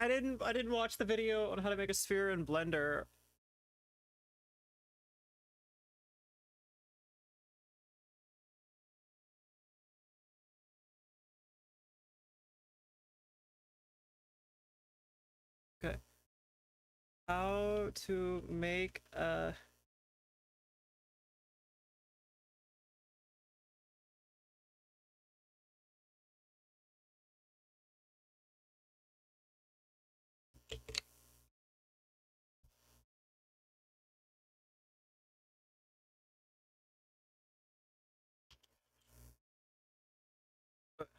I didn't watch the video on how to make a sphere in Blender. Okay. How to make a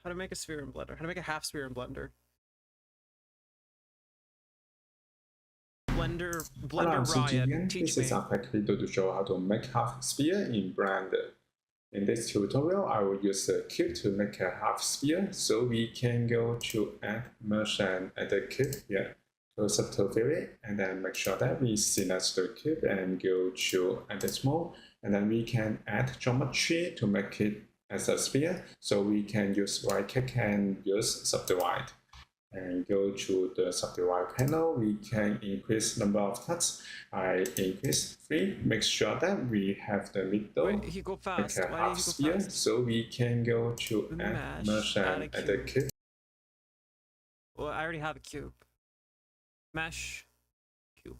how to make a sphere in Blender? How to make a half sphere in Blender? Hello, Blender I'm Riot, CGN. teach This is me. a quick video to show how to make half sphere in Blender. In this tutorial, I will use a cube to make a half sphere, so we can go to Add, Merge, and Add a cube here. Go Subtle Vary, and then make sure that we select the cube and go to Edit Mode, and then we can add geometry to make it as a sphere, so we can use right click and use Subdivide. And go to the subdivide panel, we can increase number of cuts. I increase 3. Make sure that we have the middle. Wait, he go Like fast. a Why did half he go sphere, fast? so we can go to Add, Mesh, Merge, add a and Add a cube. cube. Well, I already have a cube. Mesh, cube.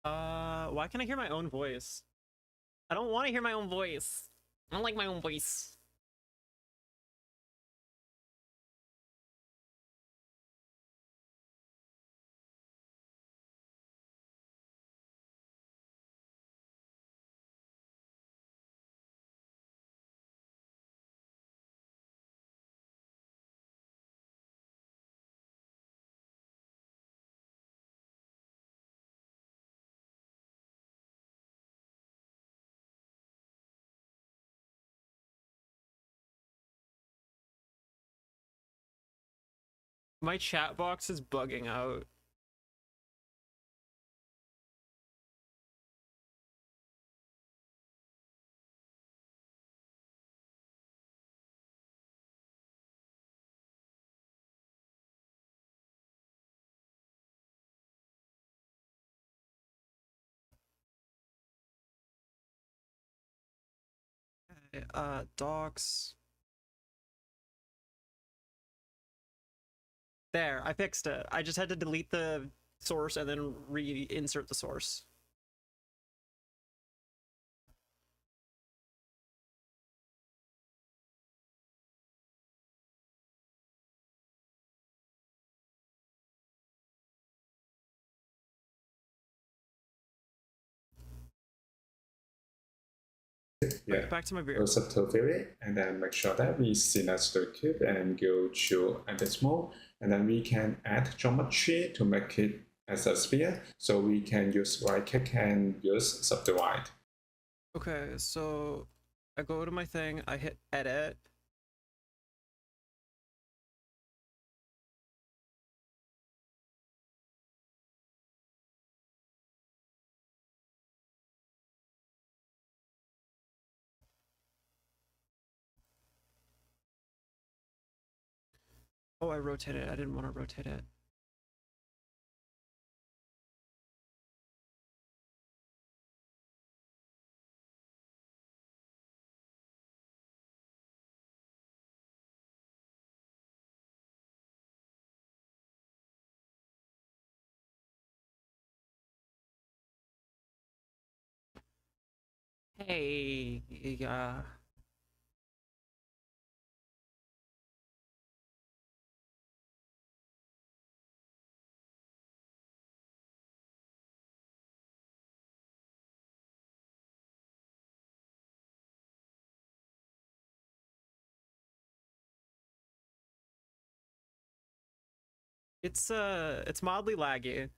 Why can't I hear my own voice? I don't want to hear my own voice. I don't like my own voice. My chat box is bugging out. Okay, docs. There, I fixed it. I just had to delete the source and then reinsert the source. Yeah. Okay, back to my beer. Go Subtle Vary, and then make sure that we select the cube and go to Edit Mode, and then we can add geometry to make it as a sphere, so we can use right click and use Subdivide. Okay, so I go to my thing, I hit edit. Oh, I rotated it. I didn't want to rotate it. Hey, it's mildly laggy.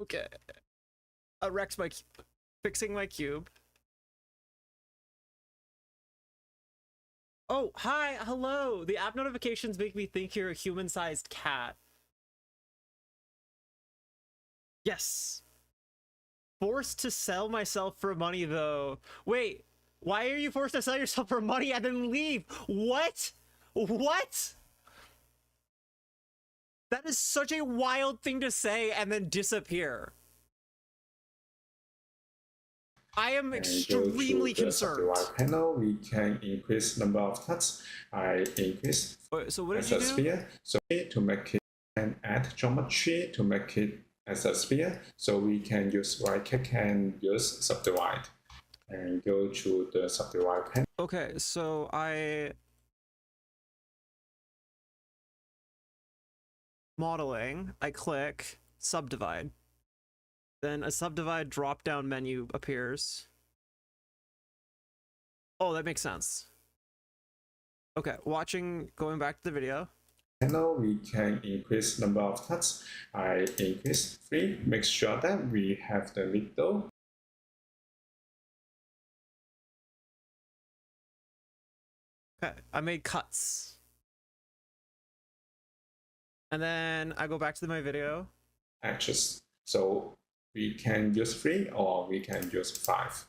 Okay. Rex my fixing my cube. Oh, hi, hello. The app notifications make me think you're a human-sized cat. Yes. Forced to sell myself for money, though. Wait, why are you forced to sell yourself for money and then leave? What? What? That is such a wild thing to say and then disappear. I am extremely concerned. Go to the panel, we can increase number of cuts. I increase So what did as you a do? sphere. So to make it and add geometry to make it as a sphere. So we can use right click and use subdivide. And go to the subdivide panel. Okay, so I modeling, I click subdivide. Then a subdivide drop-down menu appears. Oh, that makes sense. Okay, going back to the video. Panel, we can increase number of cuts. I increase 3. Make sure that we have the middle. Okay, I made cuts. And then I go back to my video. Edges. So we can use 3 or we can use 5.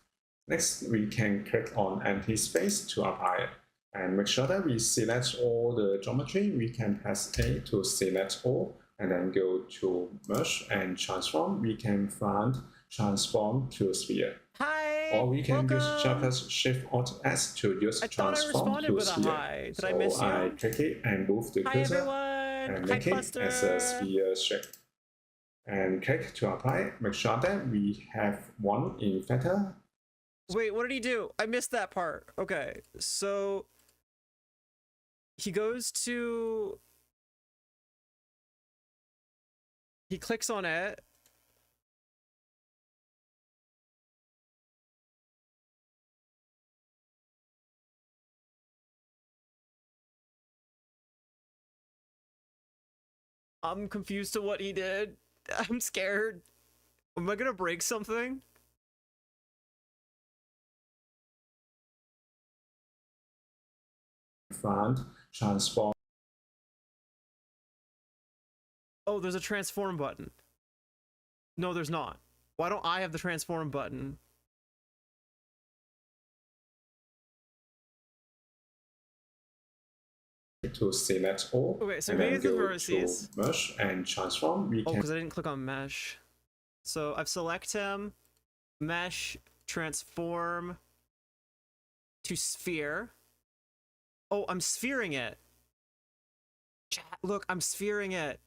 Next, we can click on empty space to apply it. And make sure that we select all the geometry. We can press A to select all, and then go to merge and transform. We can find transform to sphere. Hi. Or we can welcome. use shortcut Shift Alt S to use transform to with sphere. A hi. Did so I miss you? I click it and move the hi cursor everyone. and make it as a sphere shape. And click to apply. Make sure that we have 1 in theta. Wait, what did he do? I missed that part. Okay, so he goes to... He clicks on it. I'm confused to what he did. I'm scared. Am I gonna break something? Find transform. Oh, there's a transform button. No, there's not. Why don't I have the transform button? To select all. Okay, so and maybe then the go vertices. to merge and transform. We Oh, can because I didn't click on mesh. So I've select him, mesh, transform to sphere. Oh, I'm sphering it. Chat, look, I'm sphering it.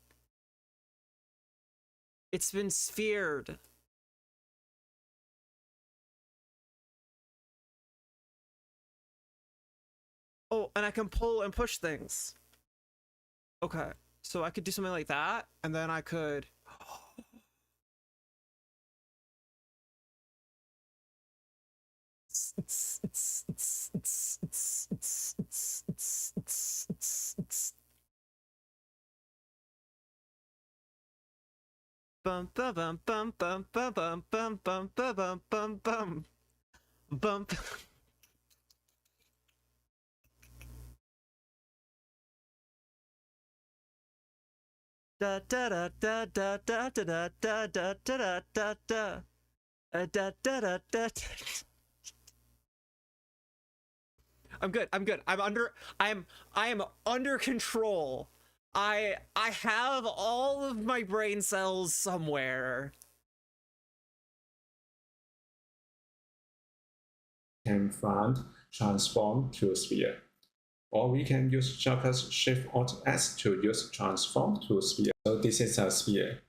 It's been sphered. Oh, and I can pull and push things. Okay, so I could do something like that, and then I could... Bum bum bum bum bum bum bum bum bum bum bum bum bump. Da da da da da da da da da da da da da da da da. I'm good. I'm good. I am under control. I have all of my brain cells somewhere. can find transform to sphere. Or we can use shortcut Shift Alt S to use transform to sphere. So this is a sphere.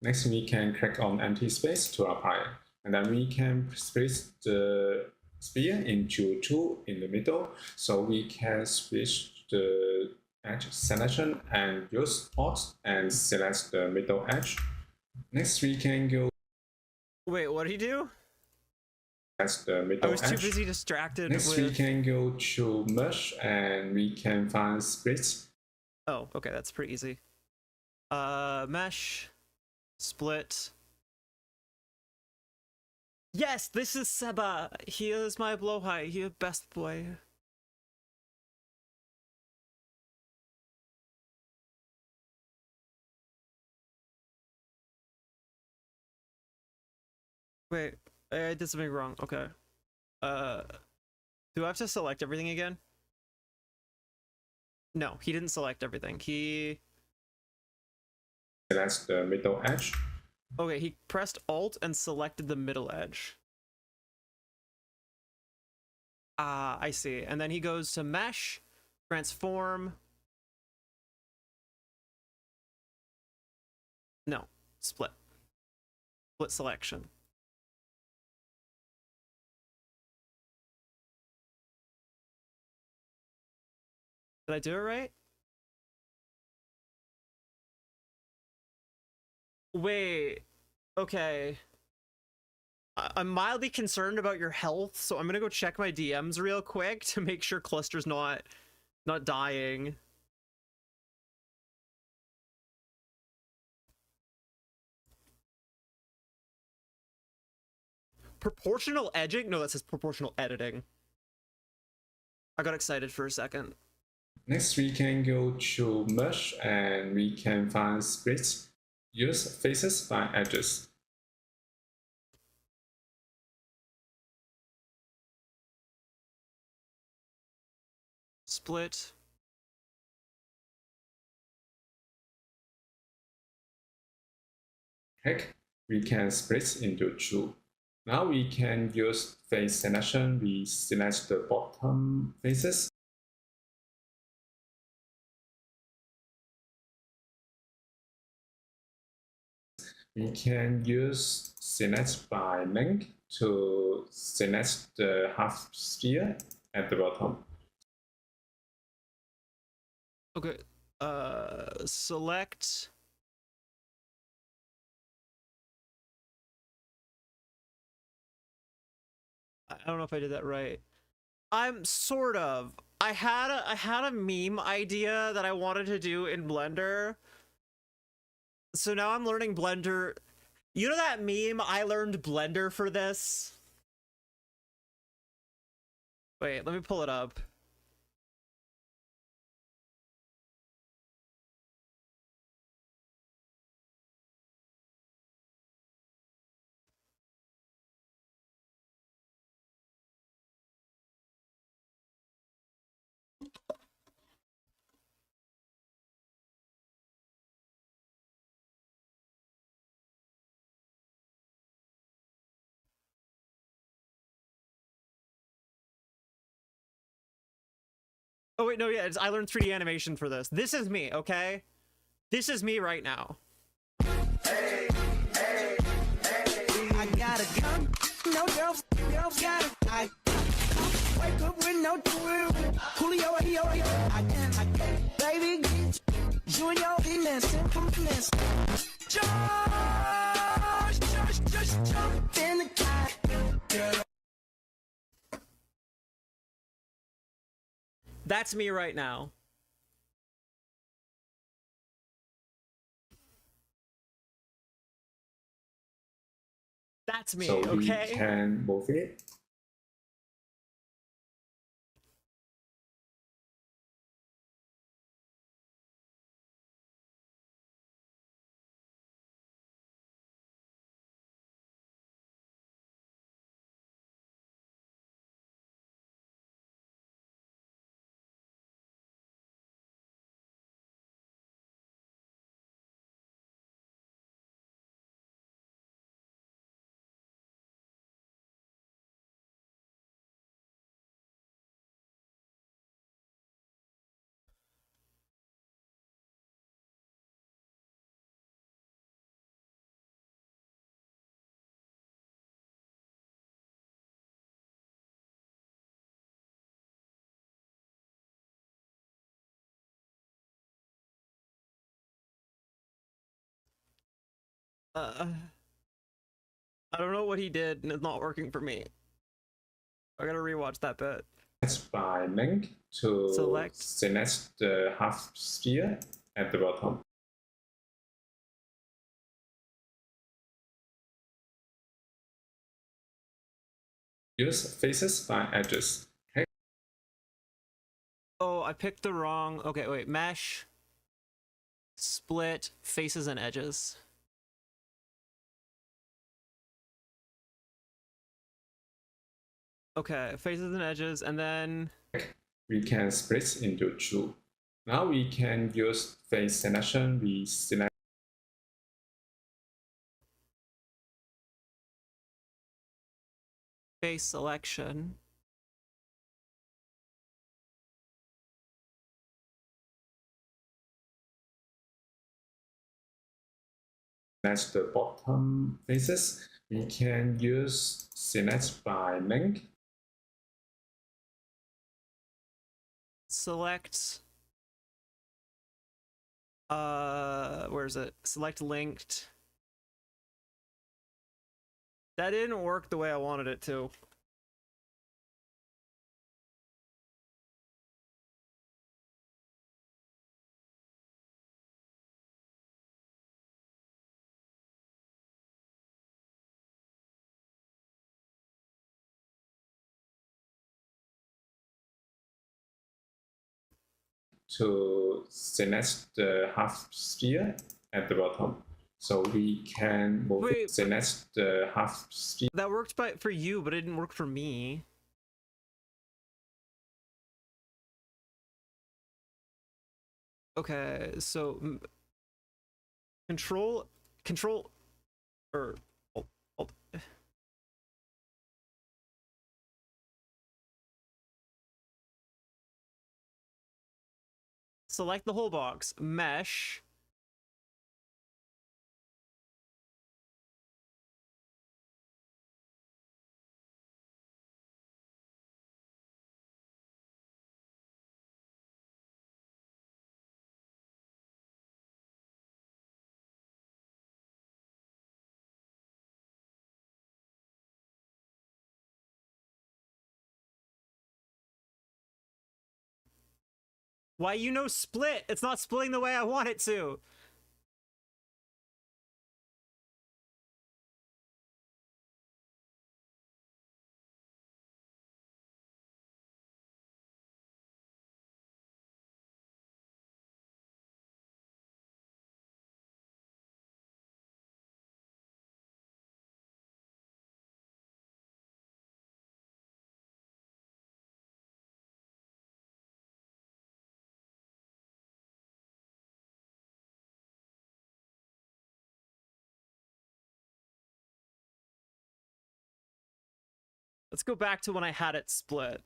Next, we can click on empty space to apply. And then we can split the sphere into 2 in the middle. So we can switch the edge selection and use Alt and select the middle edge. Next, we can go. Wait, what did he do? That's the middle edge. I was too busy distracted. Next, we can go to mesh and we can find splits. Oh, okay, that's pretty easy. Mesh, split. Yes, this is Seba. He is my blowhigh. He is best boy. Wait, I did something wrong. Okay. Uh, do I have to select everything again? No, he didn't select everything. Select the middle edge. Okay, he pressed Alt and selected the middle edge. Ah, I see. And then he goes to Mesh, Transform. No, Split. Split selection. Did I do it right? Wait. Okay. I'm mildly concerned about your health, so I'm gonna go check my DMs real quick to make sure Cluster's not dying. Proportional edging? No, that says proportional editing. I got excited for a second. Next, we can go to Mesh and we can find splits. Use faces by edges. Split. Heck, we can split into two. Now we can use face selection. We select the bottom faces. We can use select by link to select the half sphere at the bottom. Okay. Select. I don't know if I did that right. I'm sort of. I had a meme idea that I wanted to do in Blender. So now I'm learning Blender. You know that meme? I learned Blender for this. Wait, let me pull it up. Oh wait, no, yeah, I learned 3D animation for this. This is me, okay? This is me right now. I got a gun, no girls got it. I wake up with no thrill. Julio, I can't, baby, you and your demons, compliments. Just jump in the car. That's me right now. That's me, So okay? we can move it. I don't know what he did, and it's not working for me. I gotta rewatch that bit. That's by link to Select the half sphere at the bottom. use faces by edges. Okay. Oh, I picked the wrong. Okay, wait. Mesh, split, faces and edges. Okay, faces and edges, and then We can split into two. Now we can use face selection. We select face selection. the bottom faces. We can use select by link. Select. Where is it? Select linked. That didn't work the way I wanted it to. To select the half sphere at the bottom. So we can select the half sphere. That worked for you, but it didn't work for me. Okay, so control, or alt. Select the whole box, mesh. Why you know split? It's not splitting the way I want it to. Let's go back to when I had it split.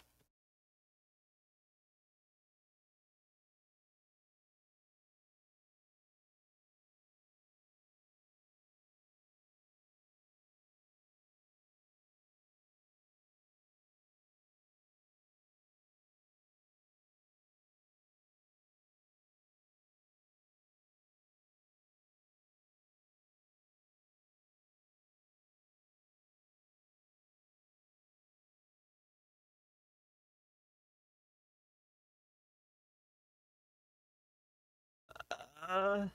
Uh...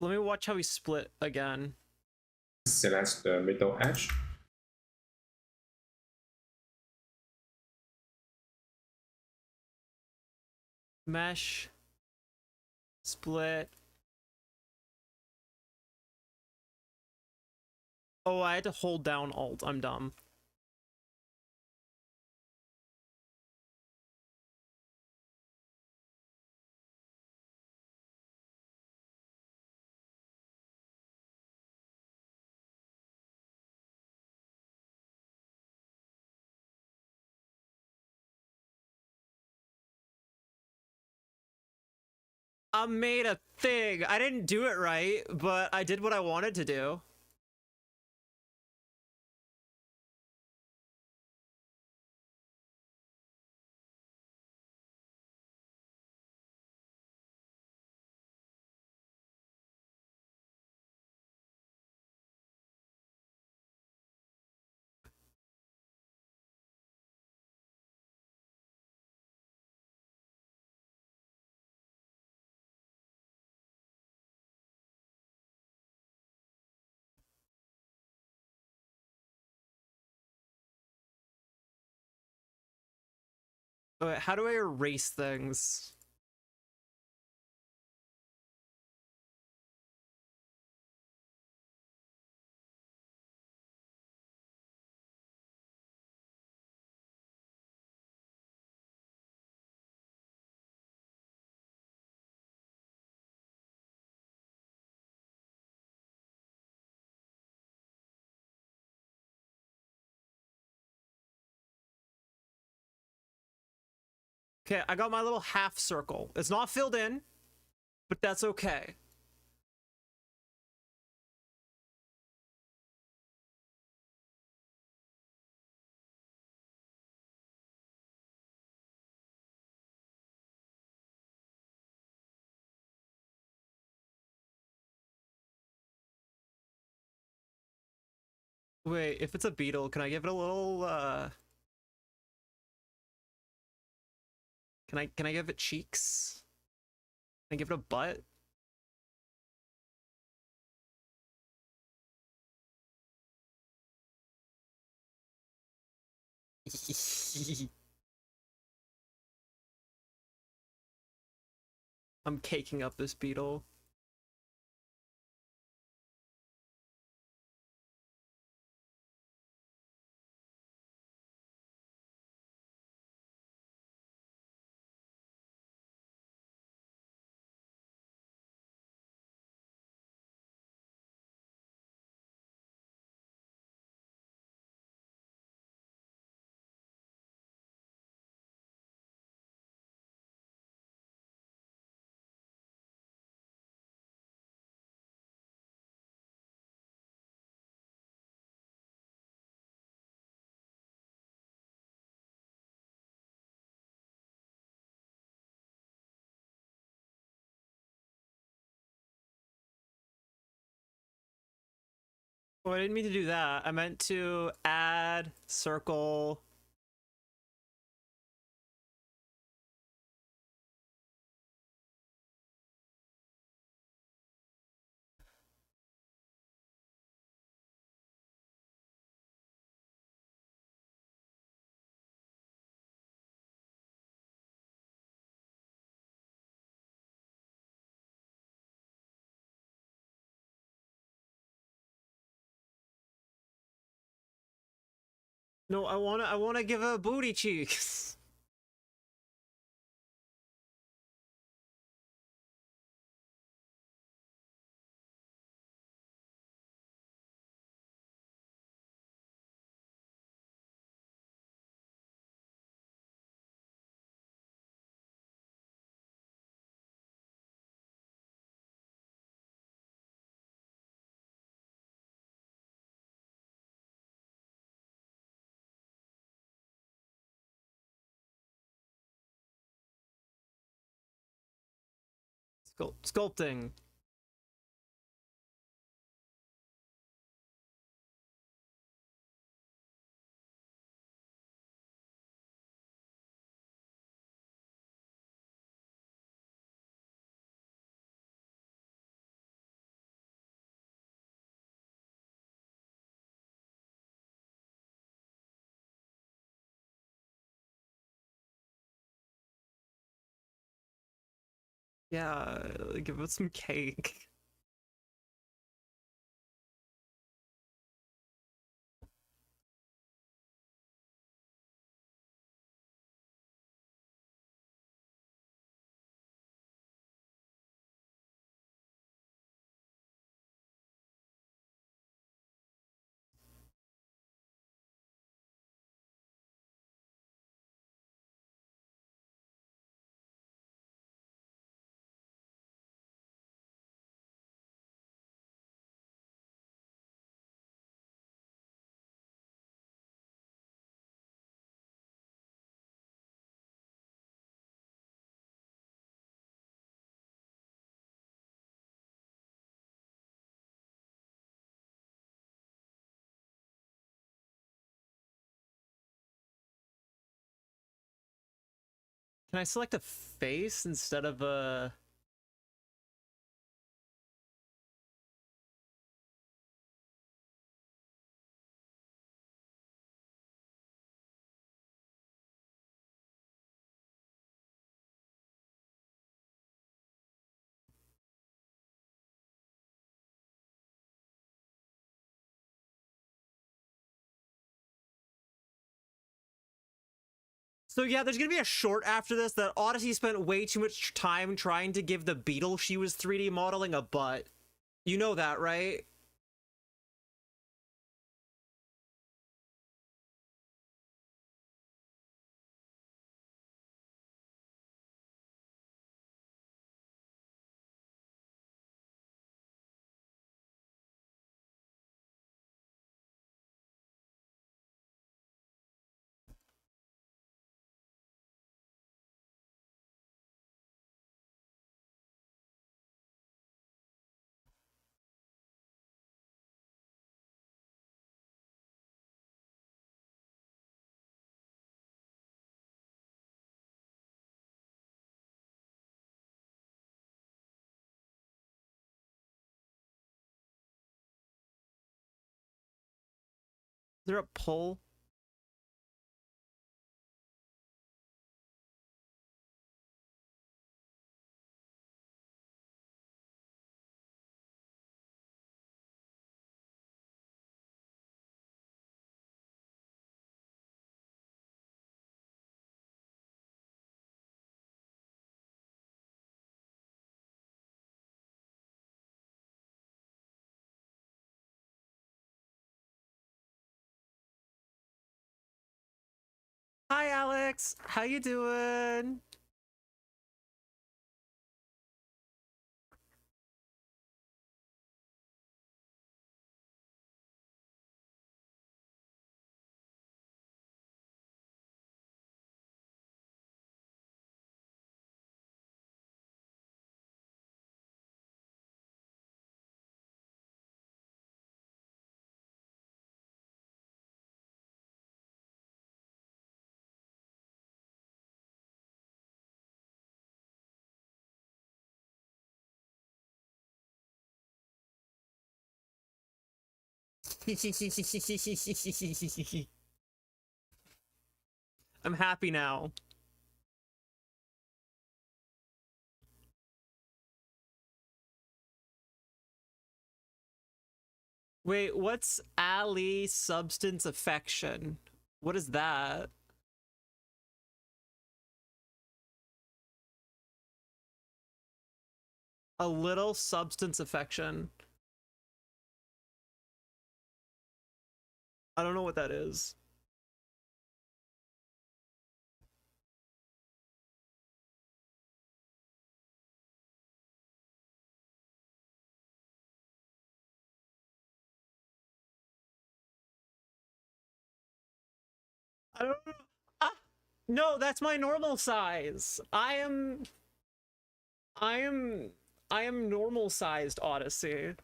Let me watch how we split again. Select the middle edge. Mesh, split. Oh, I had to hold down Alt. I'm dumb. I made a thing. I didn't do it right, but I did what I wanted to do. Wait, how do I erase things? Okay, I got my little half circle. It's not filled in, but that's okay. Wait, if it's a beetle, can I give it a little can I give it cheeks? Can I give it a butt? I'm caking up this beetle. Oh, I didn't mean to do that. I meant to add circle. No, I wanna give a booty cheeks. Sculpting. Yeah, give it some cake. Can I select a face instead of a... So yeah, there's gonna be a short after this that Odyssey spent way too much time trying to give the beetle she was 3D modeling a butt. You know that, right? Is there a pull? Hi, Alex. How you doing? I'm happy now. Wait, what's Ali substance affection? What is that? A little substance affection. I don't know what that is. I don't know. Ah, no, that's my normal size. I am I am normal sized Odyssey.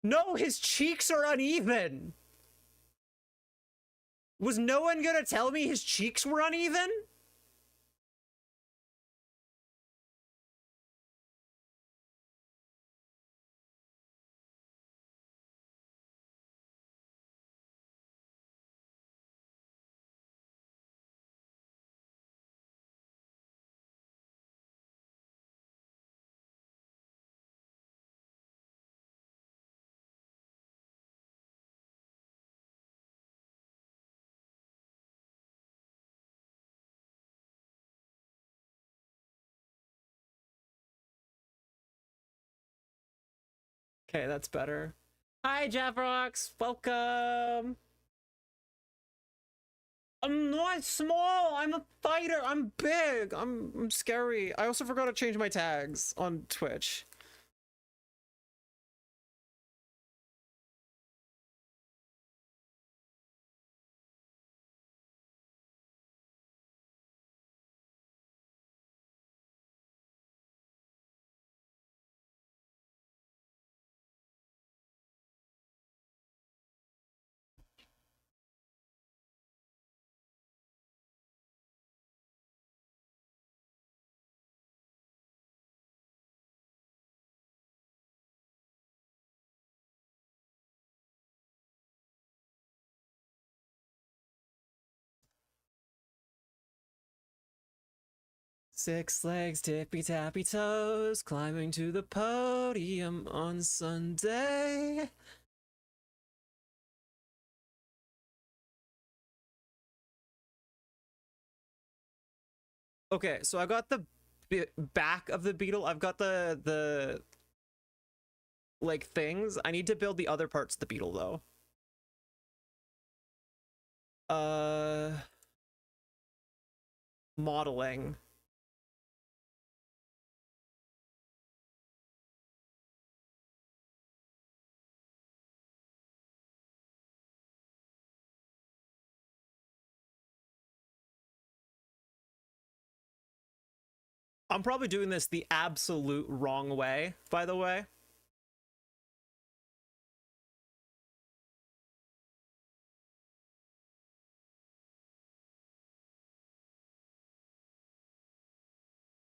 No, his cheeks are uneven. Was no one gonna tell me his cheeks were uneven? Okay, that's better. Hi, Javrox. Welcome. I'm not small. I'm a fighter. I'm big. I'm scary. I also forgot to change my tags on Twitch. 6 legs, tippy tappy toes, climbing to the podium on Sunday. Okay, so I got the back of the beetle. I've got the like things. I need to build the other parts of the beetle though. Modeling. I'm probably doing this the absolute wrong way, by the way.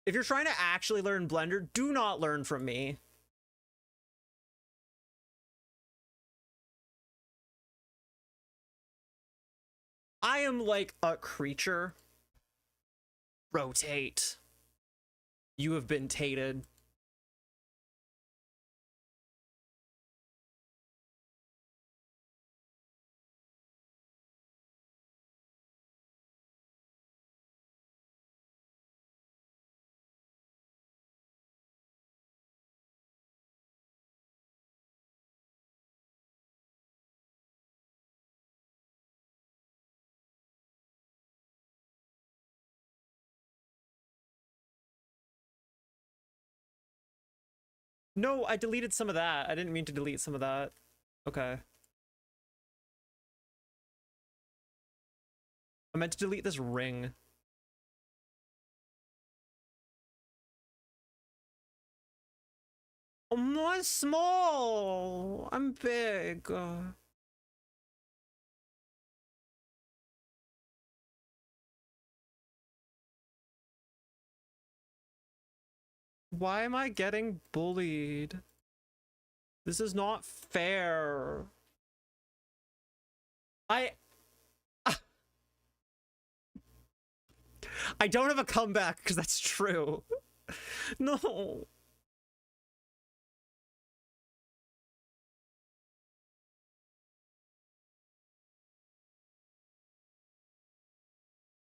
If you're trying to actually learn Blender, do not learn from me. I am like a creature. Rotate. You have been tated. No, I deleted some of that. I didn't mean to delete some of that. Okay. I meant to delete this ring. I'm small. I'm big. Why am I getting bullied? This is not fair. I don't have a comeback because that's true. No.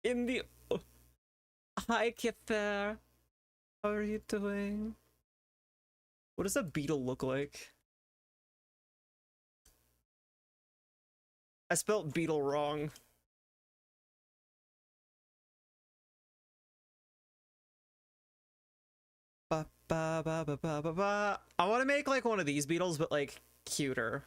In the Hi Kipper. How are you doing? What does a beetle look like? I spelled beetle wrong. Ba, ba, ba, ba, ba, ba, ba. I want to make like one of these beetles, but like cuter.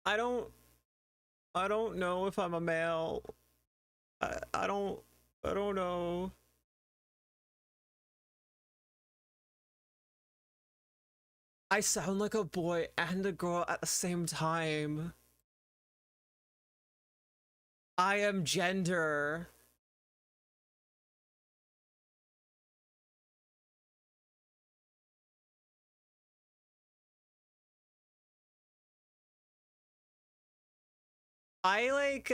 I don't I don't know if I'm a male. I don't know. I sound like a boy and a girl at the same time. I am gender. I like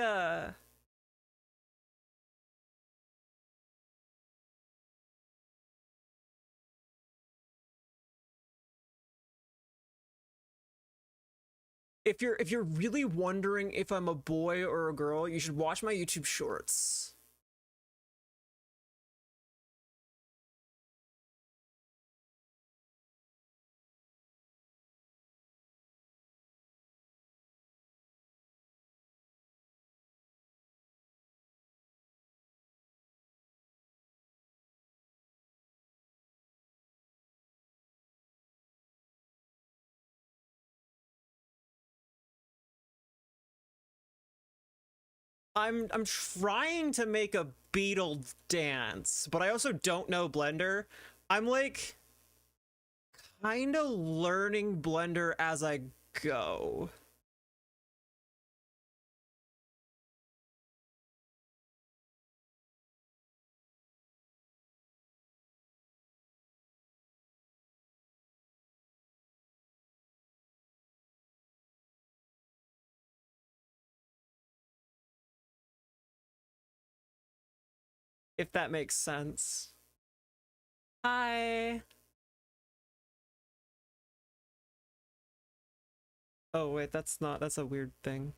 if you're really wondering if I'm a boy or a girl, you should watch my YouTube shorts. I'm trying to make a beetle dance, but I also don't know Blender. I'm like kind of learning Blender as I go. if that makes sense. Hi. Oh wait, that's a weird thing.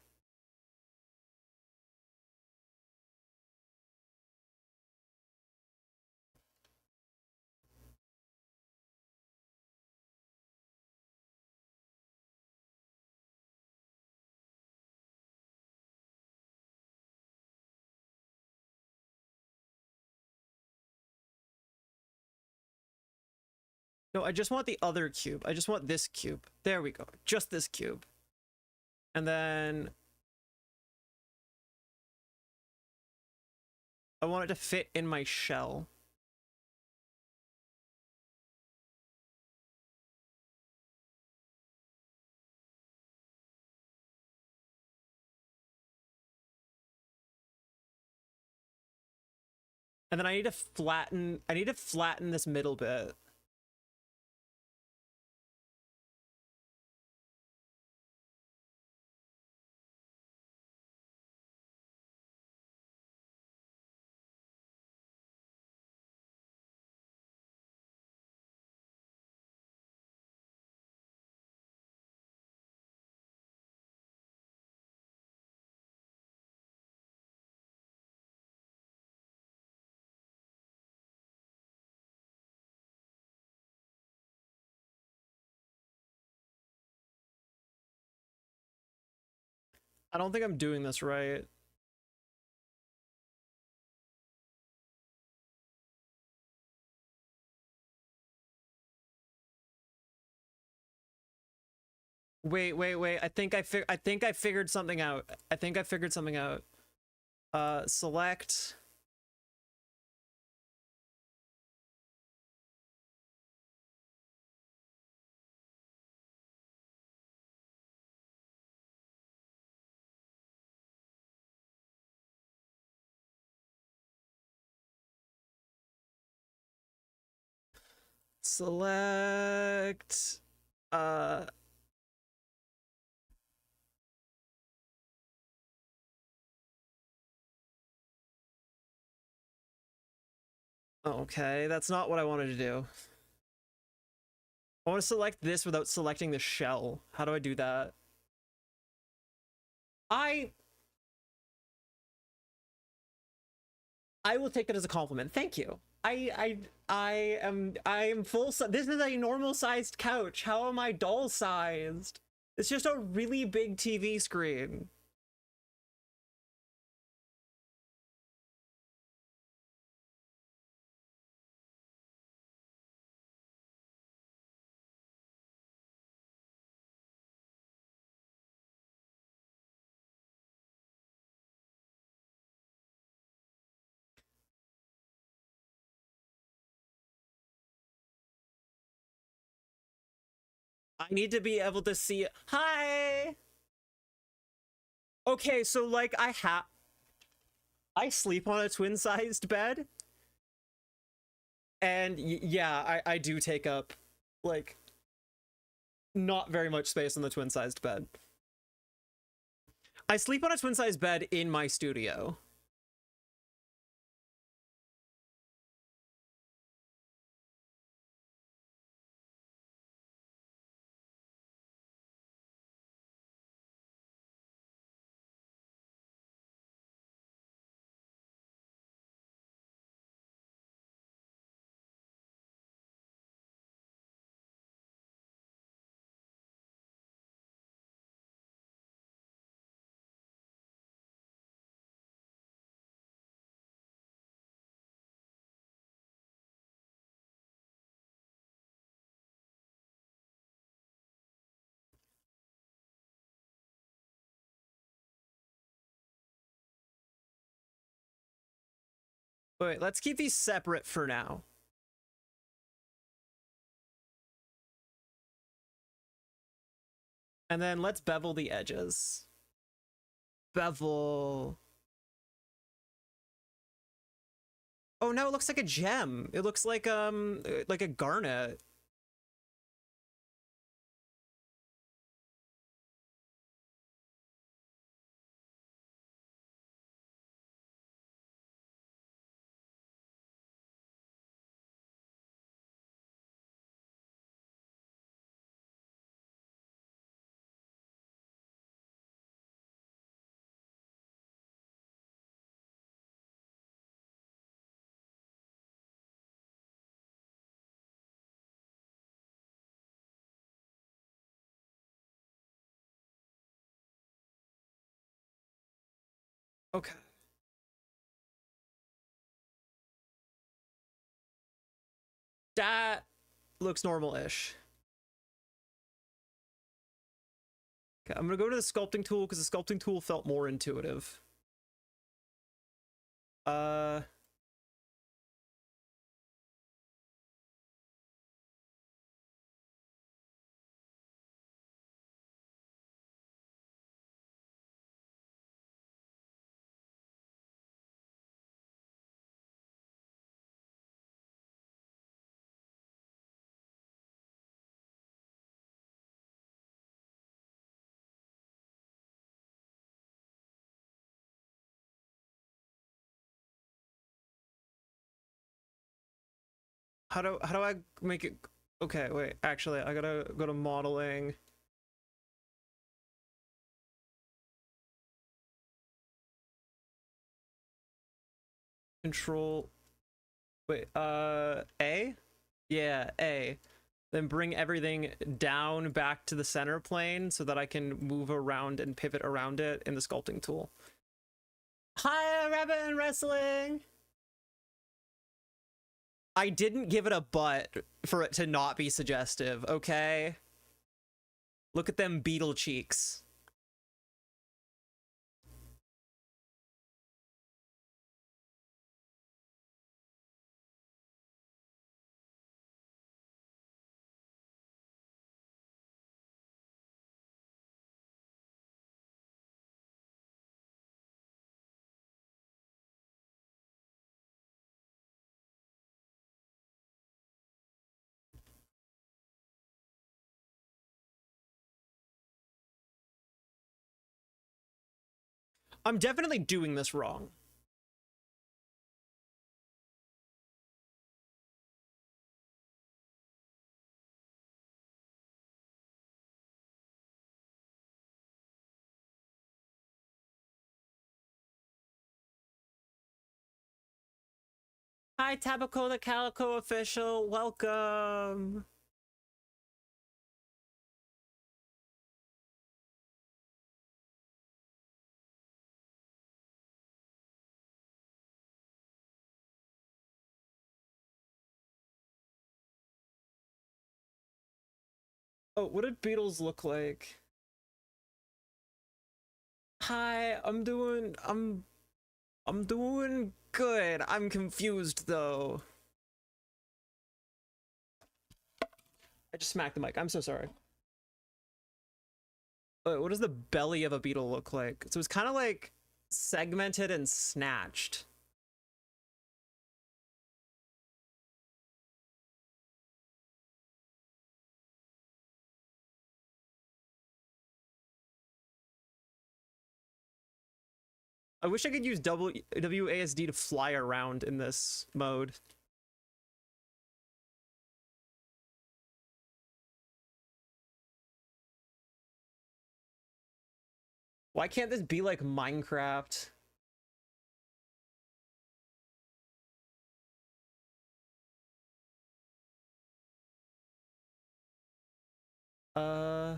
No, I just want the other cube. I just want this cube. There we go. Just this cube. And then I want it to fit in my shell. And then I need to flatten this middle bit. I don't think I'm doing this right. Wait. I think I figured something out. Select. Select. Okay, that's not what I wanted to do. I want to select this without selecting the shell. How do I do that? I will take that as a compliment. Thank you. I am full. This is a normal sized couch. How am I doll sized? It's just a really big TV screen. I need to be able to see it. Hi. Okay, so like I sleep on a twin-sized bed, and yeah, I do take up like not very much space on the twin-sized bed. I sleep on a twin-sized bed in my studio. Wait, let's keep these separate for now. And then let's bevel the edges. Bevel. Oh no, it looks like a gem. It looks like a garnet. Okay. That looks normal-ish. Okay, I'm gonna go to the sculpting tool because the sculpting tool felt more intuitive. How do I make it? Okay, wait. Actually, I gotta go to modeling. Control. Wait. A. Yeah, A. Then bring everything down back to the center plane so that I can move around and pivot around it in the sculpting tool. Hi, Rabbit Wrestling. I didn't give it a butt for it to not be suggestive, okay? Look at them beetle cheeks. I'm definitely doing this wrong. Hi, Tabaco the Calico official. Welcome. Oh, what did beetles look like? Hi, I'm doing good. I'm confused though. I just smacked the mic. I'm so sorry. What does the belly of a beetle look like? So it's kind of like segmented and snatched. I wish I could use WASD to fly around in this mode. Why can't this be like Minecraft? Uh...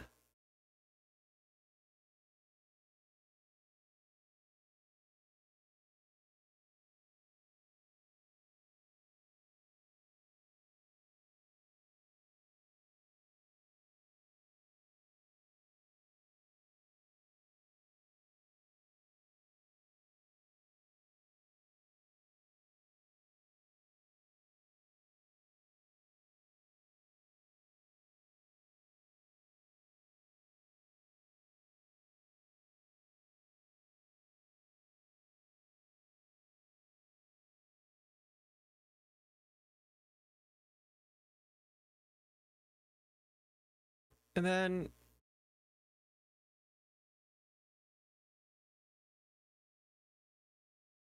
And then...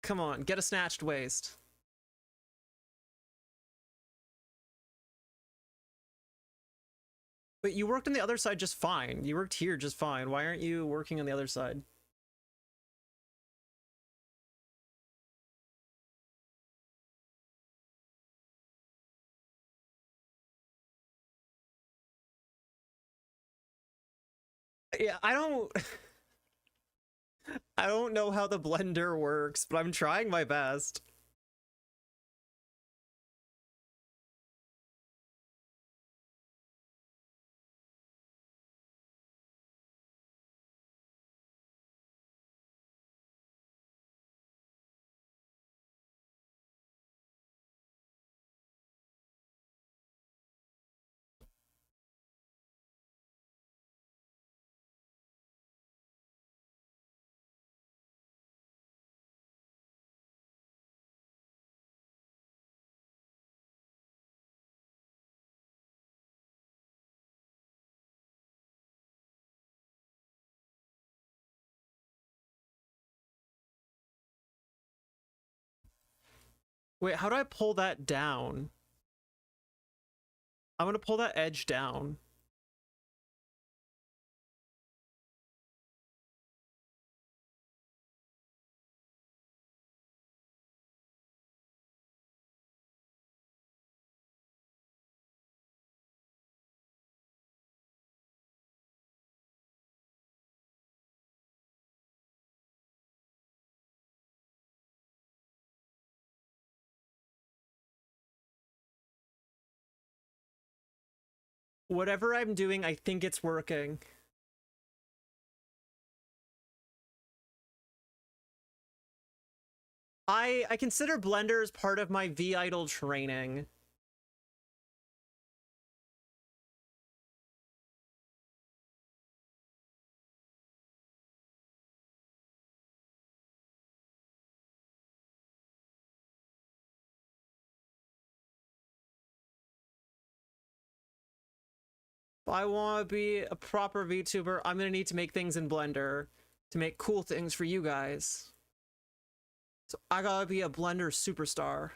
Come on, get a snatched waist. But you worked on the other side just fine. You worked here just fine. Why aren't you working on the other side? Yeah, I don't... I don't know how the blender works, but I'm trying my best. Wait, how do I pull that down? I'm gonna pull that edge down. Whatever I'm doing, I think it's working. I consider Blender as part of my Vidol training. If I want to be a proper VTuber, I'm gonna need to make things in Blender to make cool things for you guys. So I gotta be a Blender superstar.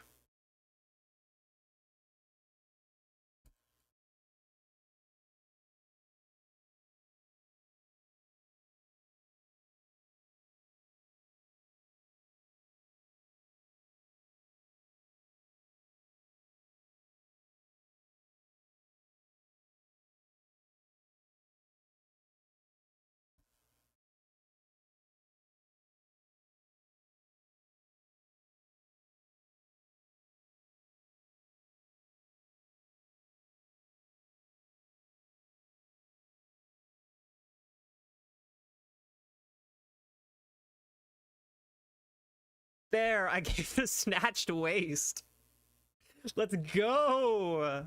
There, I gave it a snatched waist. Let's go!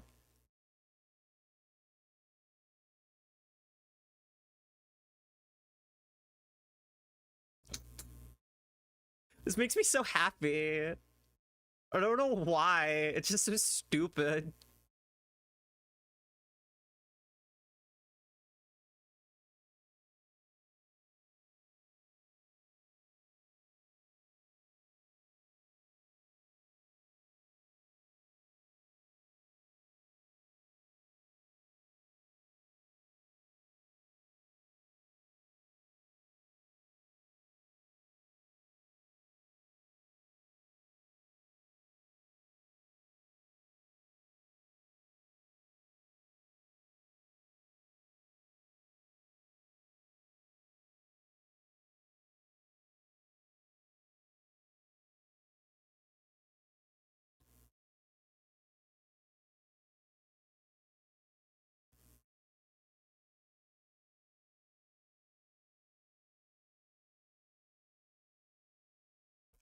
This makes me so happy. I don't know why. It's just so stupid.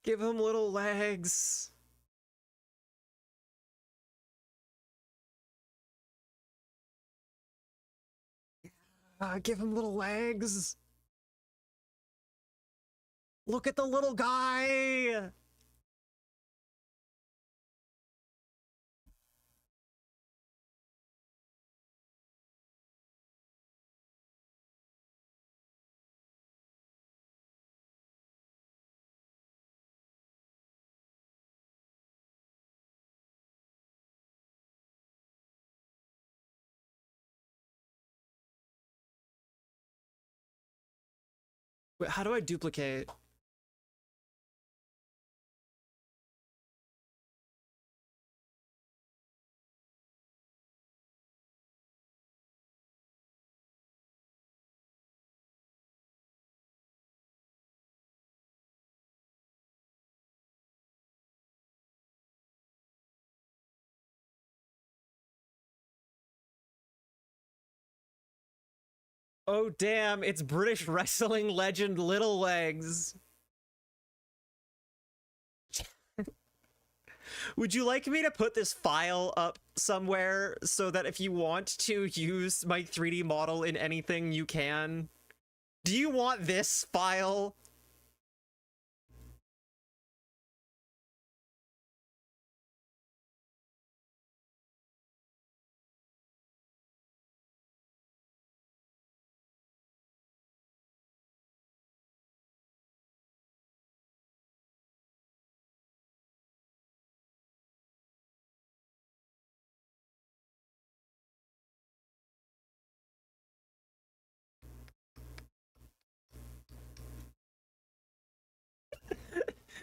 Give him little legs. Give him little legs. Look at the little guy. Wait, how do I duplicate? Oh damn, it's British wrestling legend Little Legs. Would you like me to put this file up somewhere so that if you want to use my 3D model in anything, you can? Do you want this file?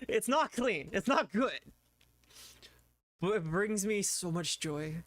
It's not clean. It's not good. But it brings me so much joy.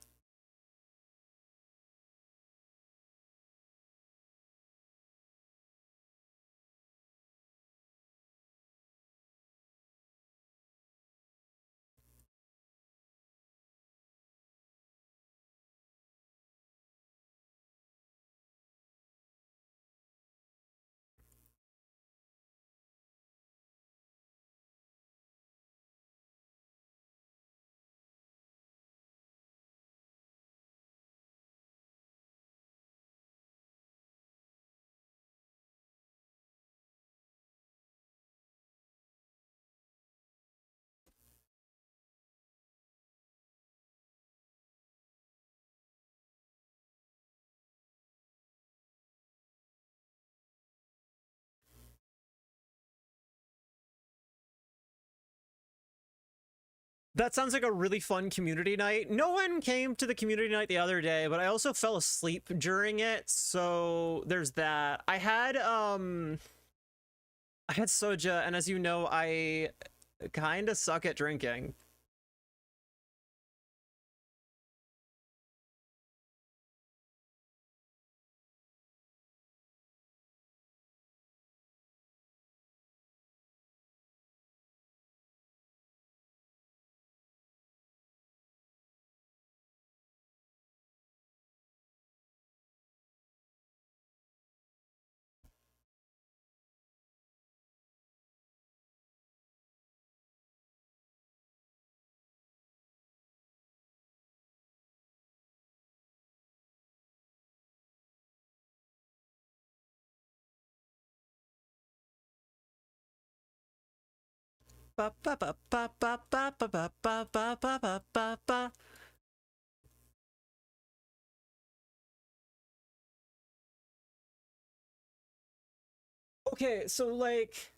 That sounds like a really fun community night. No one came to the community night the other day, but I also fell asleep during it, so there's that. I had soja, and as you know, I kind of suck at drinking. Ba ba ba ba ba ba ba ba ba ba ba ba ba. Okay, so like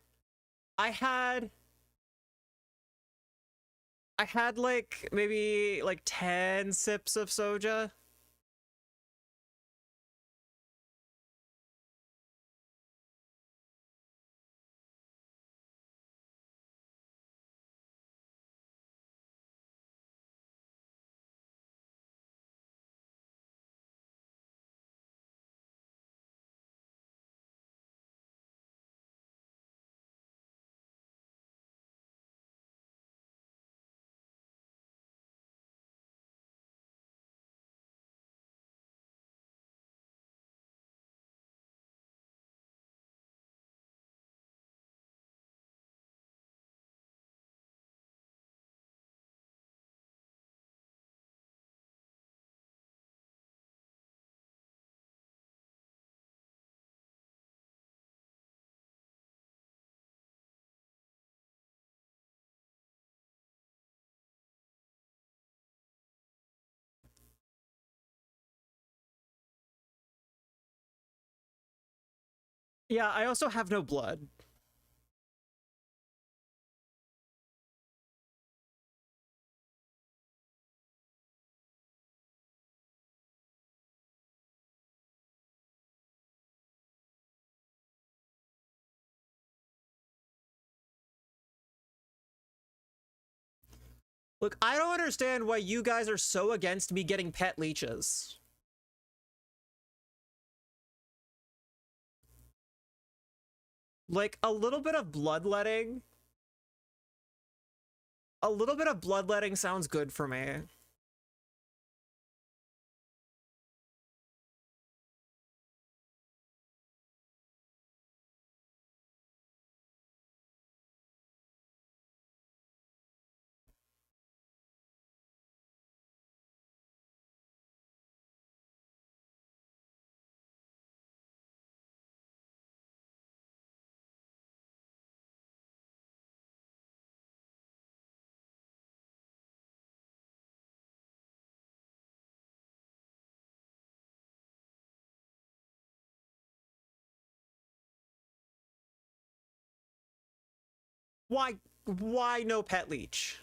I had I had like maybe like 10 sips of soja. Yeah, I also have no blood. Look, I don't understand why you guys are so against me getting pet leeches. Like a little bit of bloodletting sounds good for me. Why no pet leech?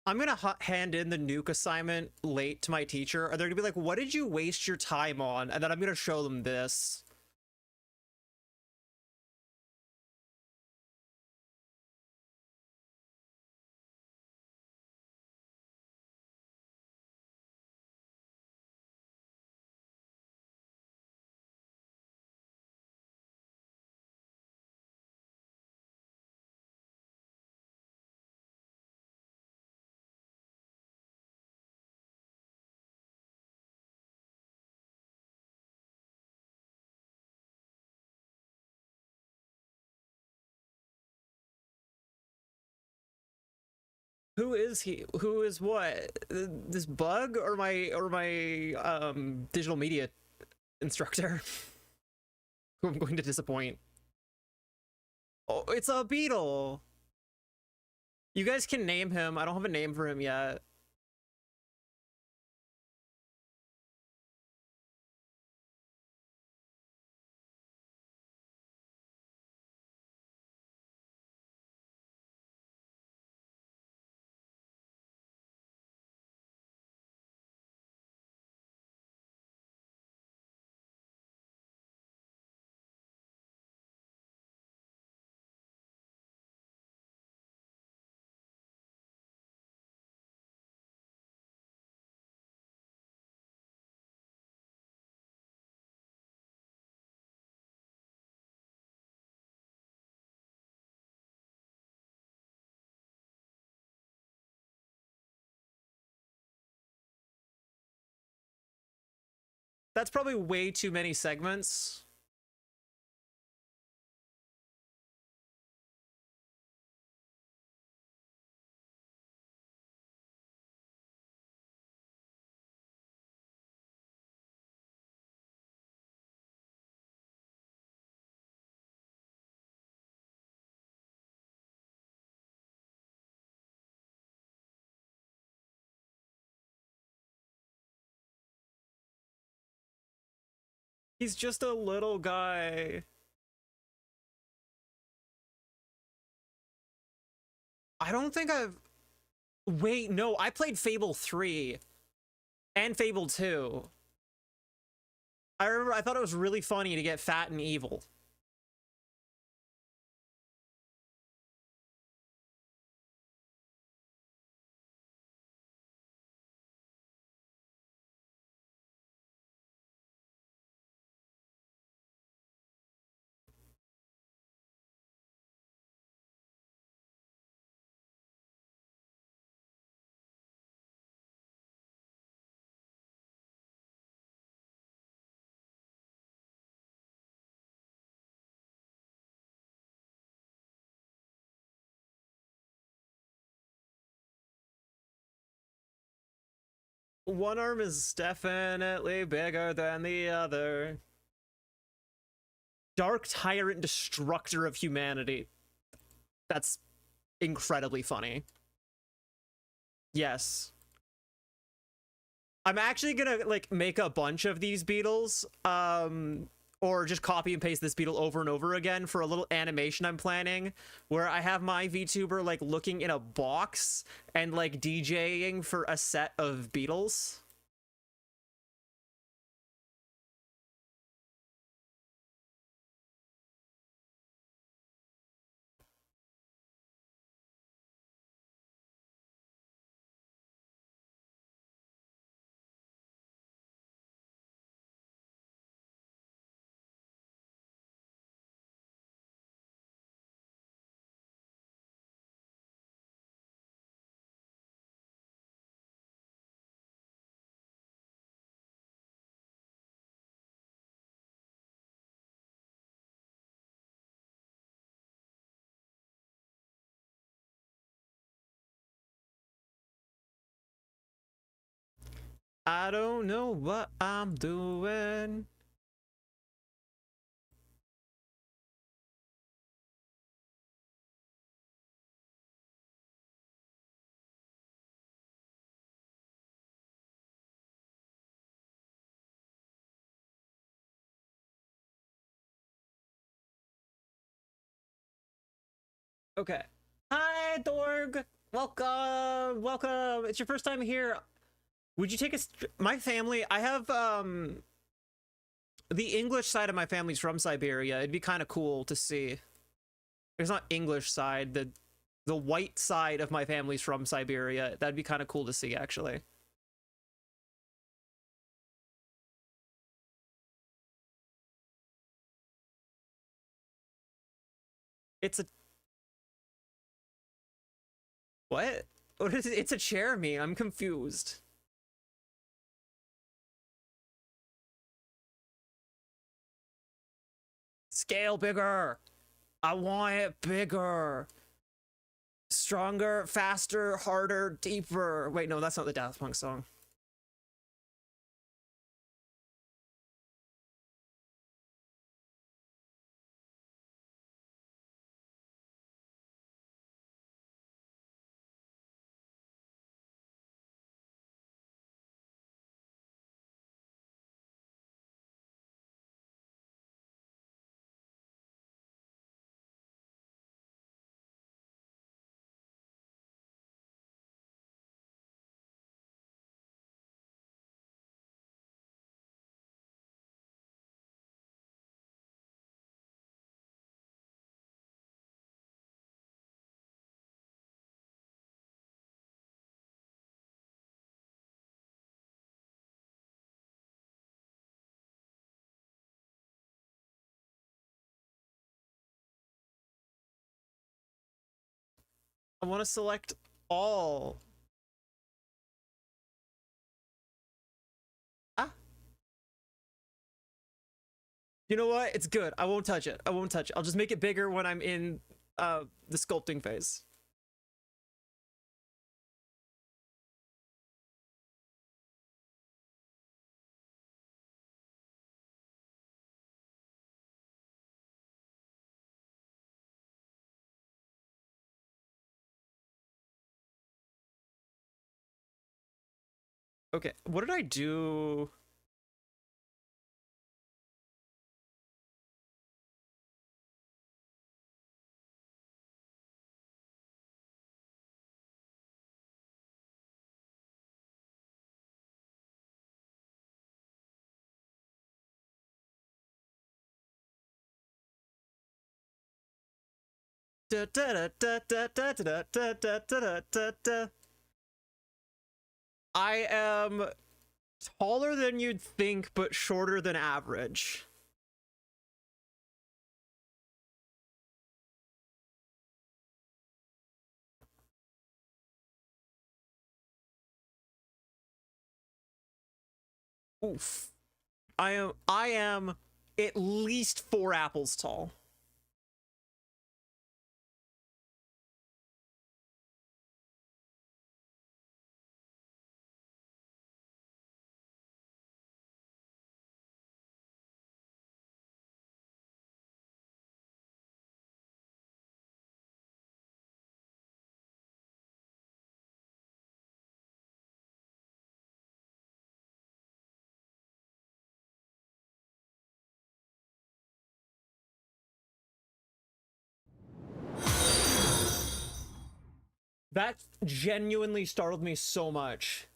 I'm gonna hand in the nuke assignment late to my teacher, and they're gonna be like, "What did you waste your time on?" And then I'm gonna show them this. Who is he? Who is what? This bug or my digital media instructor? Who I'm going to disappoint. Oh, it's a beetle. You guys can name him. I don't have a name for him yet. That's probably way too many segments. He's just a little guy. I don't think I've... Wait, no, I played Fable 3 and Fable 2. I remember I thought it was really funny to get fat and evil. One arm is definitely bigger than the other. Dark Tyrant Destructor of Humanity. That's incredibly funny. Yes. I'm actually gonna like make a bunch of these beetles, or just copy and paste this beetle over and over again for a little animation I'm planning where I have my VTuber like looking in a box and like DJing for a set of beetles. I don't know what I'm doing. Okay. Hi, Dorg. Welcome. Welcome. It's your first time here. Would you take my family? I have the English side of my family's from Siberia. It'd be kind of cool to see. It's not English side. The white side of my family's from Siberia. That'd be kind of cool to see, actually. It's a what? What is it? It's a chair me. I'm confused. Scale bigger. I want it bigger. Stronger, faster, harder, deeper. Wait, no, that's not the Daft Punk song. I want to select all. Ah. You know what? It's good. I won't touch it. I won't touch it. I'll just make it bigger when I'm in the sculpting phase. Okay, what did I do? Da, da, da, da, da, da, da, da, da, da, da. I am taller than you'd think, but shorter than average. Oof. I am at least 4 apples tall. That genuinely startled me so much.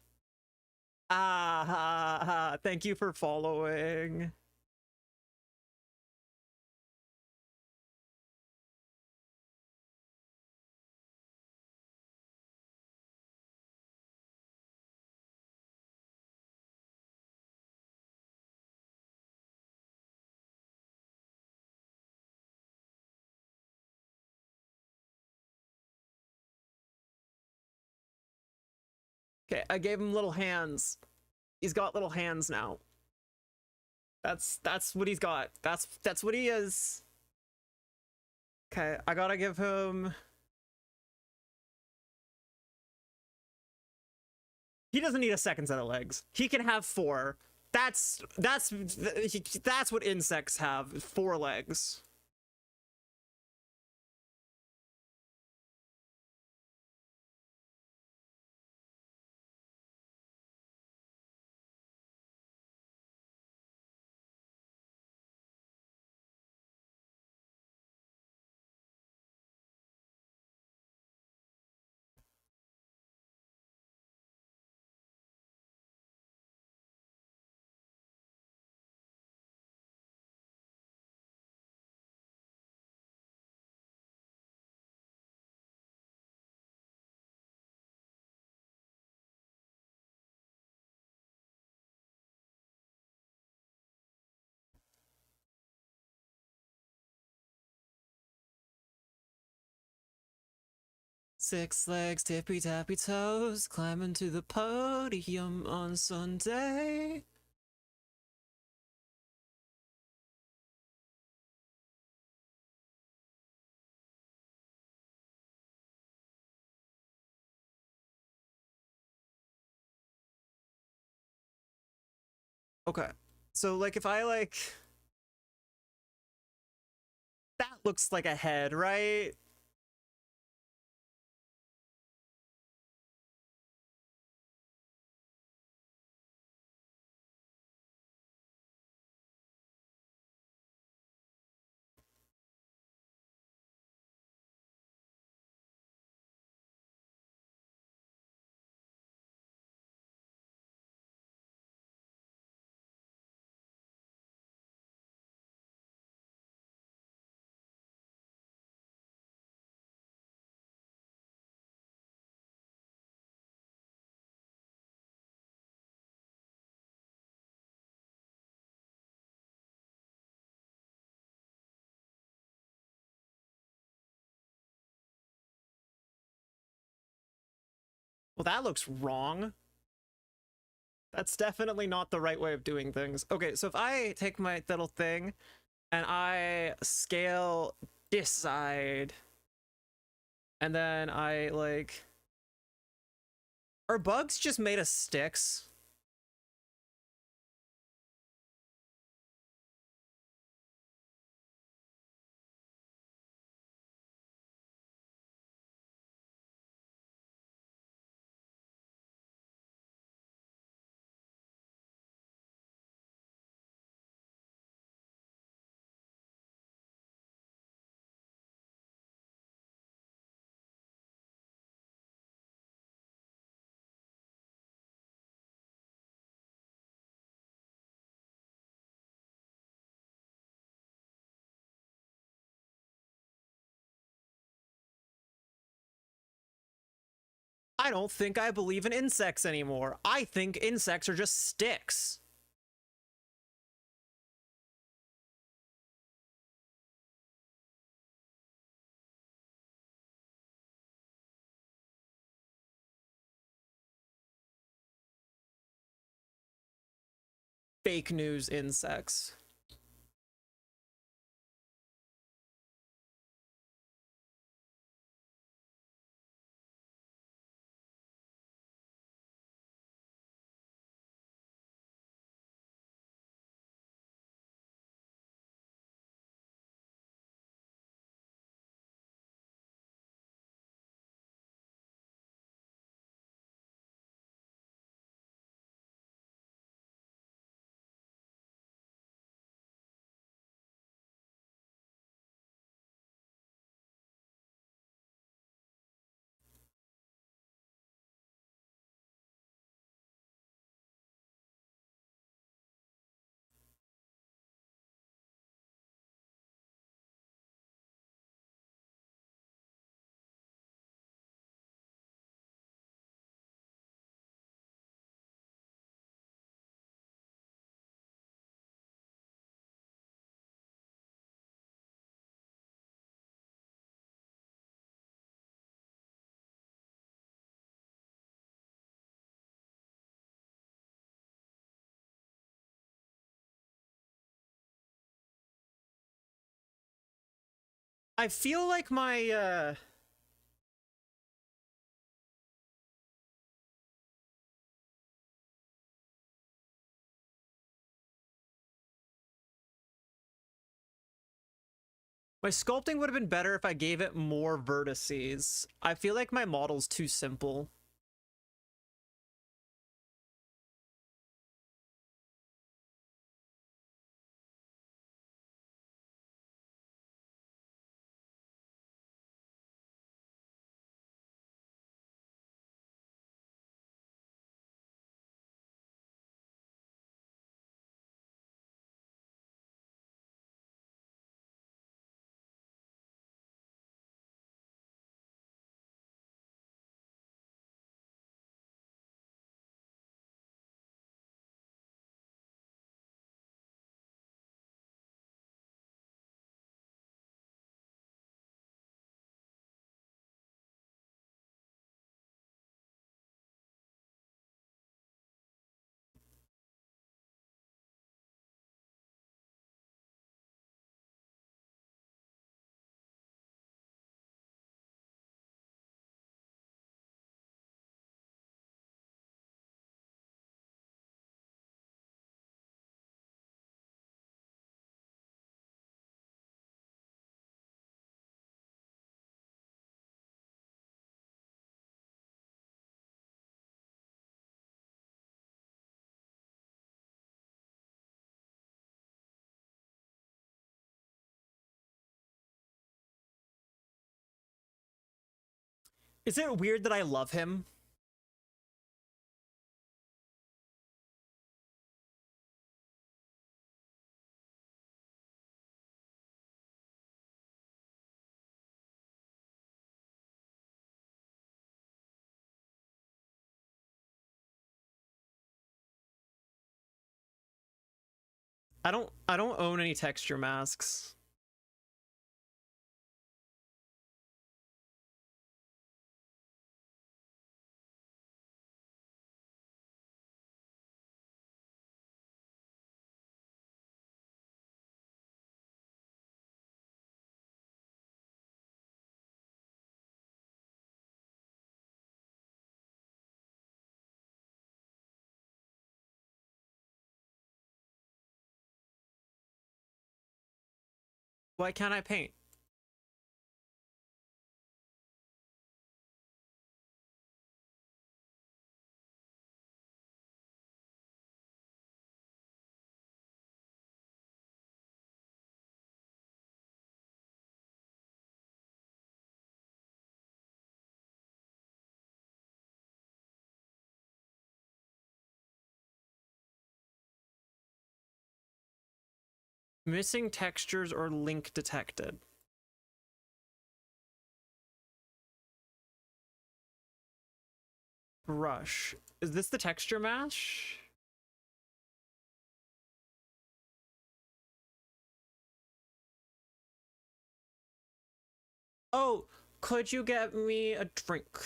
Ah, thank you for following. Okay, I gave him little hands. He's got little hands now. That's what he's got. That's what he is. Okay, I gotta give him. He doesn't need a second set of legs. He can have 4. That's what insects have. 4 legs. Six legs, tippy tappy toes, climbing to the podium on Sunday. Okay, so like if I like, that looks like a head, right? Well, that looks wrong. That's definitely not the right way of doing things. Okay, so if I take my little thing and I scale this side, and then I like... Are bugs just made of sticks? I don't think I believe in insects anymore. I think insects are just sticks. Fake news insects. I feel like my, My sculpting would have been better if I gave it more vertices. I feel like my model's too simple. Is it weird that I love him? I don't own any texture masks. Why can't I paint? Missing textures or link detected. Brush. Is this the texture mesh? Oh, could you get me a drink?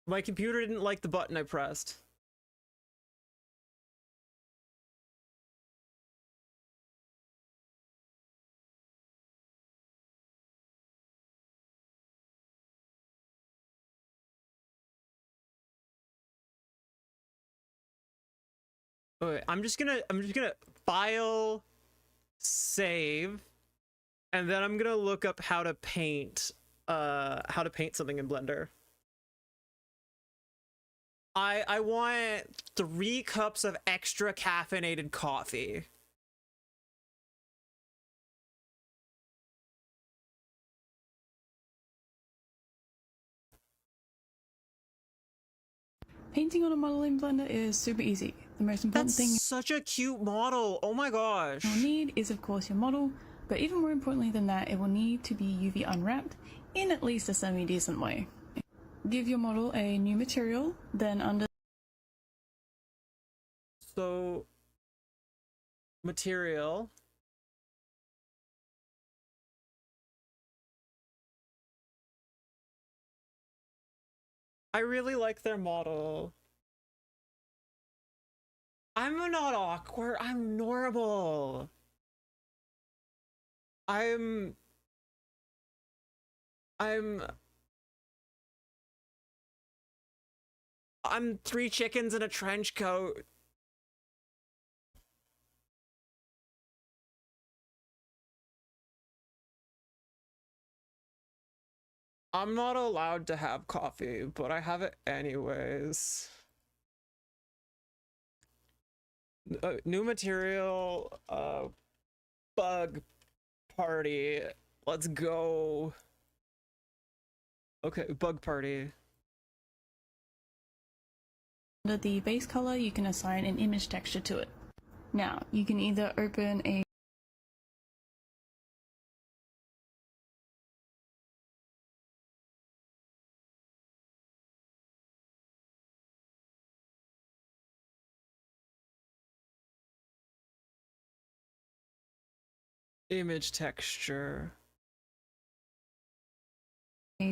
My computer didn't like the button I pressed. Okay, I'm just gonna file save, and then I'm gonna look up how to paint something in Blender. I want 3 cups of extra caffeinated coffee. Painting on a model in Blender is super easy. The most important That's thing such a cute model. Oh my gosh. you'll need is of course your model, but even more importantly than that, it will need to be UV unwrapped in at least a semi-decent way. Give your model a new material, then under So, material. I really like their model. I'm not awkward. I'm normal. I'm I'm I'm three chickens in a trench coat. I'm not allowed to have coffee, but I have it anyways. New material, bug party. Let's go. Okay, bug party. Under the base color, you can assign an image texture to it. Now, you can either open a Image texture.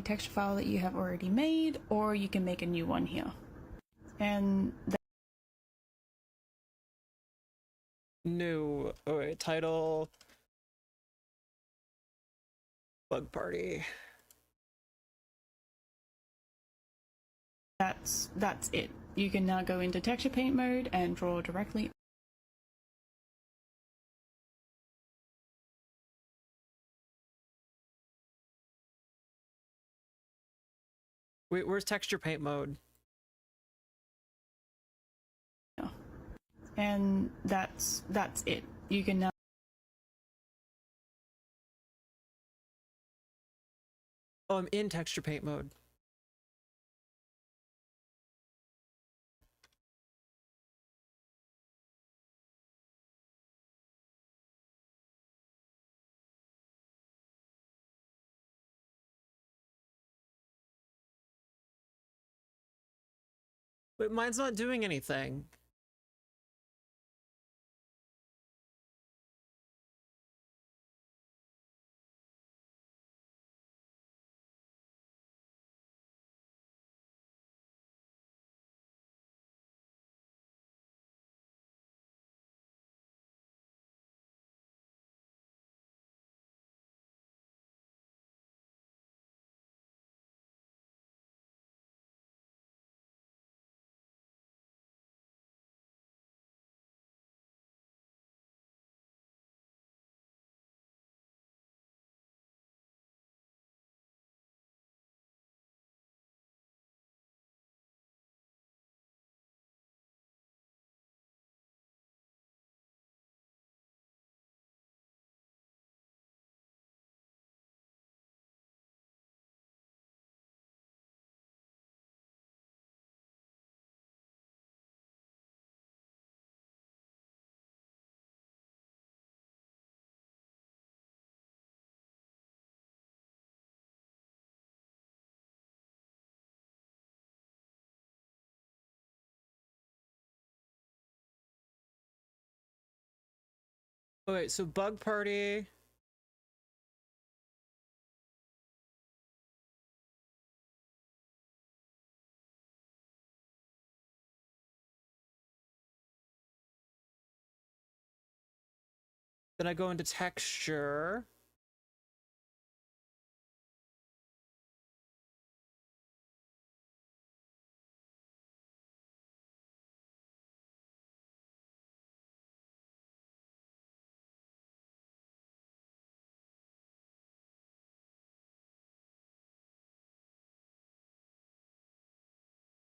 texture file that you have already made, or you can make a new one here. And New. Oh wait, title. Bug party. that's it. You can now go into texture paint mode and draw directly. Wait, where's texture paint mode? And that's it. You can now Oh, I'm in texture paint mode. Wait, mine's not doing anything. Okay, so bug party. Then I go into texture.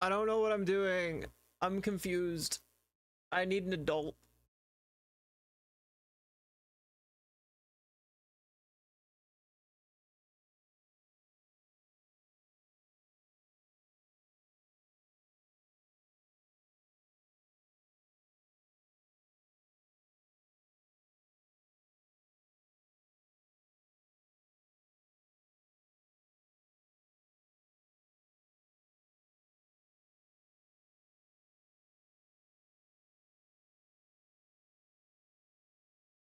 I don't know what I'm doing. I'm confused. I need an adult.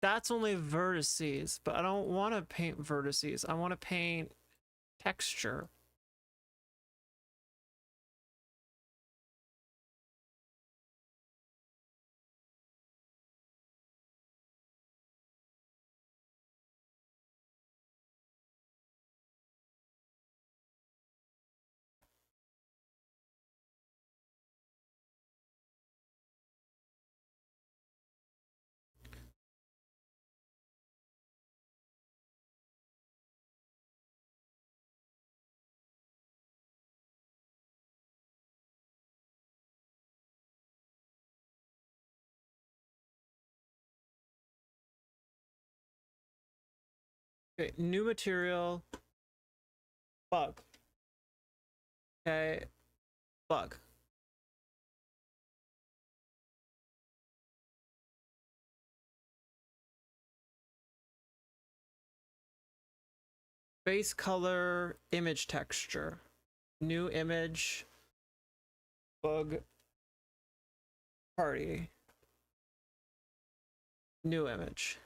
That's only vertices, but I don't want to paint vertices. I want to paint texture. Okay, new material. Bug. Okay. Bug. Base color, image texture. New image. Bug. Party. New image.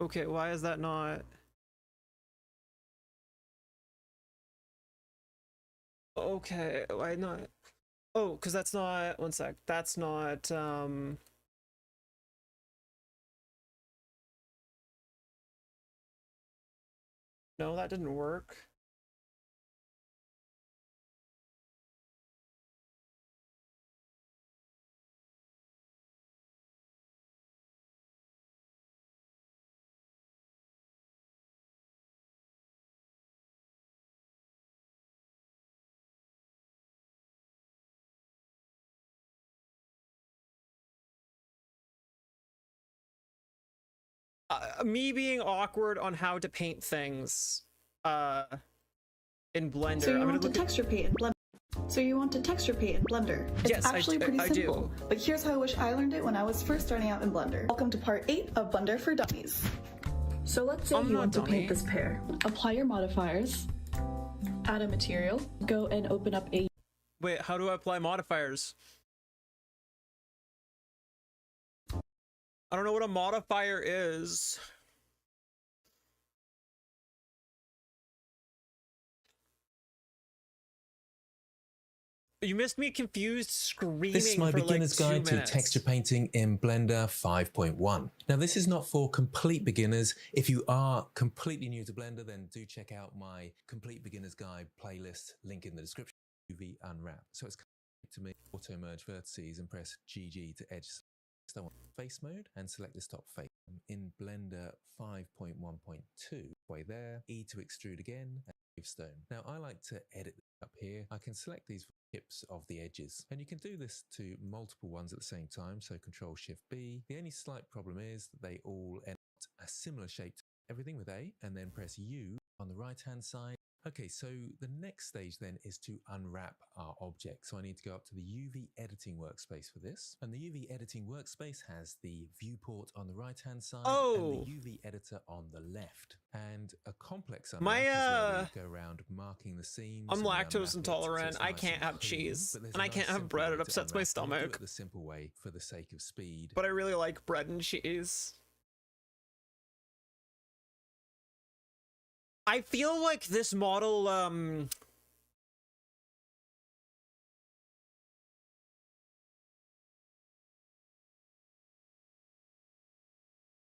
Okay, why is that not? Okay, why not? Oh, because that's not, one sec, that's not, no, that didn't work. Me being awkward on how to paint things, in Blender. So you I'm gonna want to look at, texture paint in Blender. So you want to texture paint in Blender. It's Yes, actually pretty I simple. do. But here's how I wish I learned it when I was first starting out in Blender. Welcome to part 8 of Blender for Dummies. So let's say I'm you not want to dummy. paint this pair. Apply your modifiers, add a material, go and open up a wait, how do I apply modifiers? I don't know what a modifier is. You missed me confused screaming This is my for beginner's like 2 guide to minutes. texture painting in Blender 5.1. Now this is not for complete beginners. If you are completely new to Blender, then do check out my complete beginner's guide playlist, link in the description. UV unwrap. So it's to me, auto merge vertices and press GG to edge. I want face mode and select this top face. In Blender 5.1.2, way there, E to extrude again, and stone. Now I like to edit up here. I can select these tips of the edges, and you can do this to multiple ones at the same time, so Control Shift B. The only slight problem is that they all end up a similar shape. Everything with A, and then press U on the right hand side. Okay, so the next stage then is to unwrap our object. So I need to go up to the UV editing workspace for this. And the UV editing workspace has the viewport on the right-hand side Oh. and the UV editor on the left. And a complex unwrap My, is where we go around marking the seams. I'm and we lactose unwrap it, so intolerant. it's I nice can't and have clean. cheese. But there's And a I can't nice have simple bread. way It to upsets my unwrap. And we'll do stomach. it the simple way for the sake of speed. But I really like bread and cheese. I feel like this model,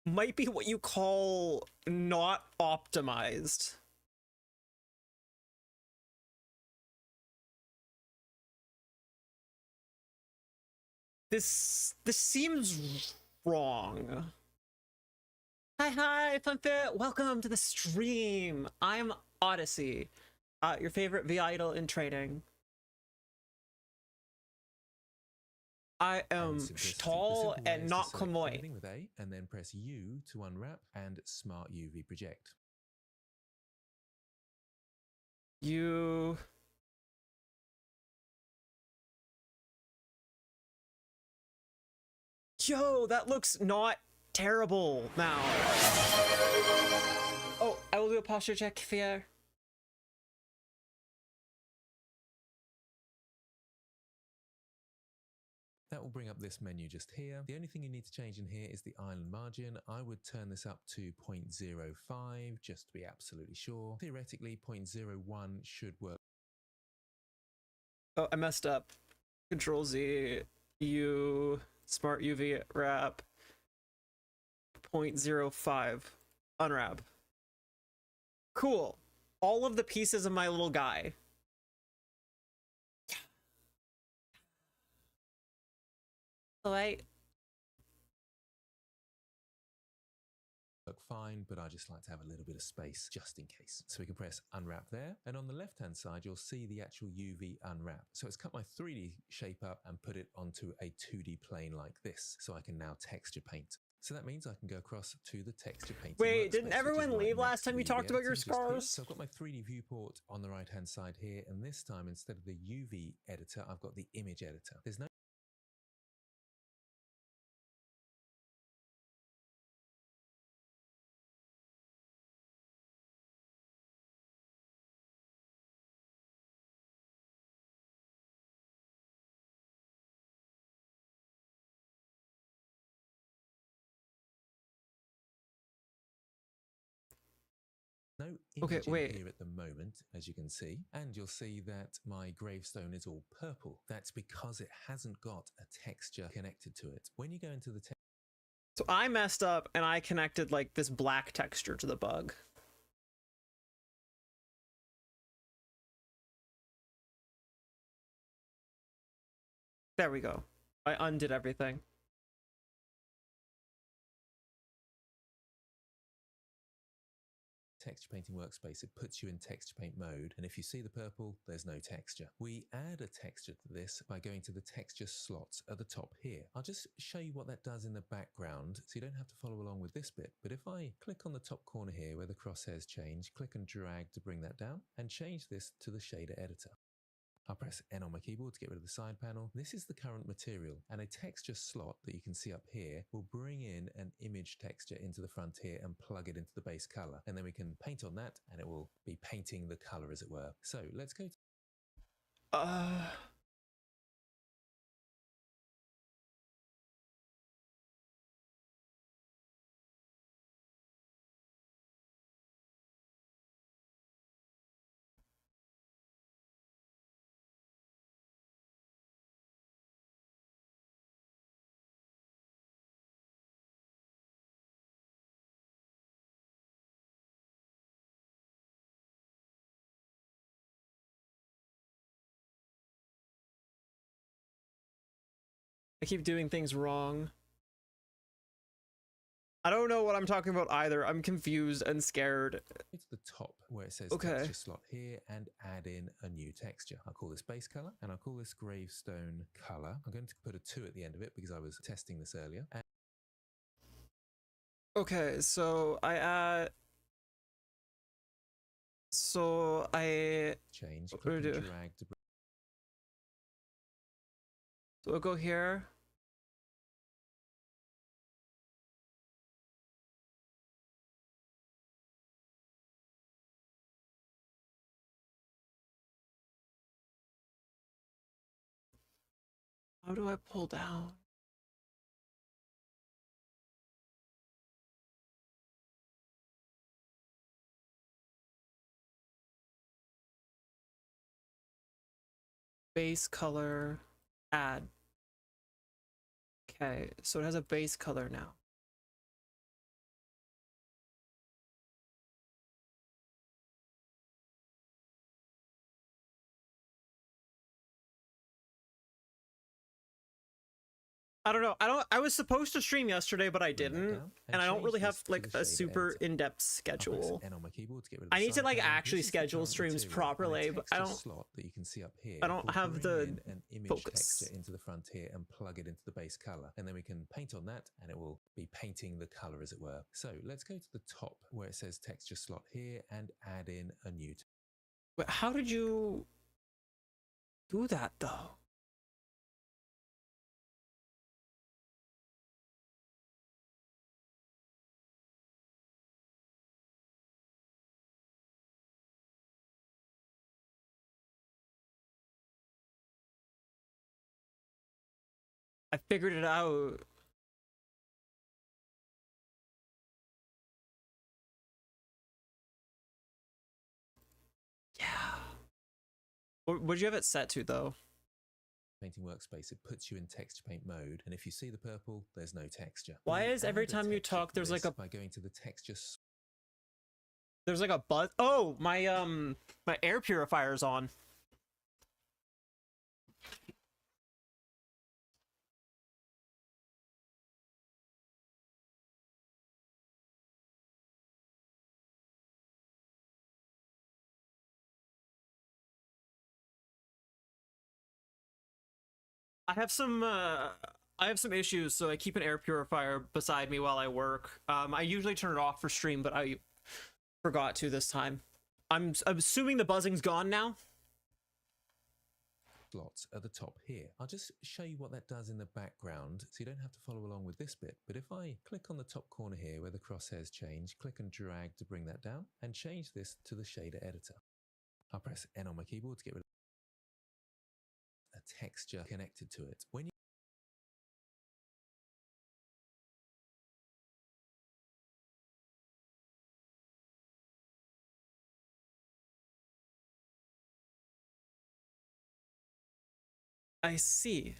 might be what you call not optimized. This seems wrong. Hi, Funfit! Welcome to the stream! I'm Odyssey, your favorite V-idol in trading. I am tall and not Kamoy. Everything with A, and then press U to unwrap and Smart UV project. You... Yo, that looks not terrible now. Oh, I will do a posture check here. That will bring up this menu just here. The only thing you need to change in here is the island margin. I would turn this up to 0.05 just to be absolutely sure. Theoretically, 0.01 should work. Oh, I messed up. Control Z, U, Smart UV wrap, 0.05, unwrap. Cool. All of the pieces of my little guy. Alright. Look fine, but I just like to have a little bit of space just in case. So we can press unwrap there, and on the left hand side you'll see the actual UV unwrap. So it's cut my 3D shape up and put it onto a 2D plane like this, so I can now texture paint. So that means I can go across to the texture painting. Wait, workspace, didn't which is everyone right leave next last to time you the talked about your editing, just here. scars? So I've got my 3D viewport on the right hand side here, and this time instead of the UV editor, I've got the image editor. There's no image in here at the moment, as you can see, and you'll see that my gravestone is all purple. That's because it hasn't got a texture connected to it. When you go into the So I messed up and I connected like this black texture to the bug. There we go. I undid everything. texture painting workspace, it puts you in texture paint mode, and if you see the purple, there's no texture. We add a texture to this by going to the texture slots at the top here. I'll just show you what that does in the background, so you don't have to follow along with this bit. But if I click on the top corner here where the crosshairs change, click and drag to bring that down, and change this to the shader editor. I'll press N on my keyboard to get rid of the side panel. This is the current material, and a texture slot that you can see up here will bring in an image texture into the front here and plug it into the base color. And then we can paint on that and it will be painting the color, as it were. So let's go to I keep doing things wrong. I don't know what I'm talking about either. I'm confused and scared. to the top where it says Okay. texture slot here and add in a new texture. I'll call this base color and I'll call this gravestone color. I'm going to put a 2 at the end of it because I was testing this earlier. And Okay, so I change, What click do I and do? drag to bring So we'll go here. How do I pull down? Base color, add. Okay, so it has a base color now. I don't know. I was supposed to stream yesterday, but I that didn't. down And I don't change really this have to like the a shader super editor. in-depth I'll press schedule. N on my keyboard to get rid of the I need to side like panel. actually This is the schedule current streams material, and a properly, but I texture don't slot that you can see up here I don't will have bring the in an image focus. texture into the front here and plug it into the base color, and then we can paint on that and it will be painting the color, as it were. So let's go to the top where it says texture slot here and add in a new But how did you do that though? I figured it out. Yeah. What'd you have it set to though? painting workspace. It puts you in texture paint mode, and if you see the purple, there's no texture. Why We is every add a time you texture talk to there's like this a by going to the texture there's like a buzz? Oh, my air purifier's on. I have some issues, so I keep an air purifier beside me while I work. I usually turn it off for stream, but I forgot to this time. I'm assuming the buzzing's gone now. Slots at the top here. I'll just show you what that does in the background so you don't have to follow along with this bit. But if I click on the top corner here where the crosshairs change, click and drag to bring that down and change this to the shader editor. I'll press N on my keyboard to get rid of a texture connected to it. When you I see.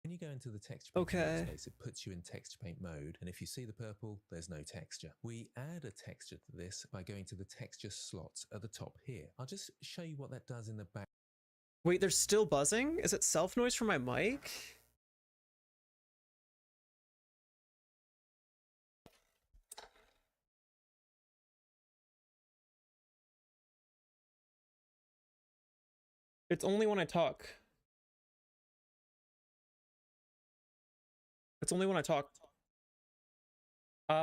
When you go into the texture paint Okay. space, it puts you in texture paint mode. And if you see the purple, there's no texture. We add a texture to this by going to the texture slots at the top here. I'll just show you what that does in the back. Wait, there's still buzzing? Is it self noise from my mic? It's only when I talk. It's only when I talk. Uh,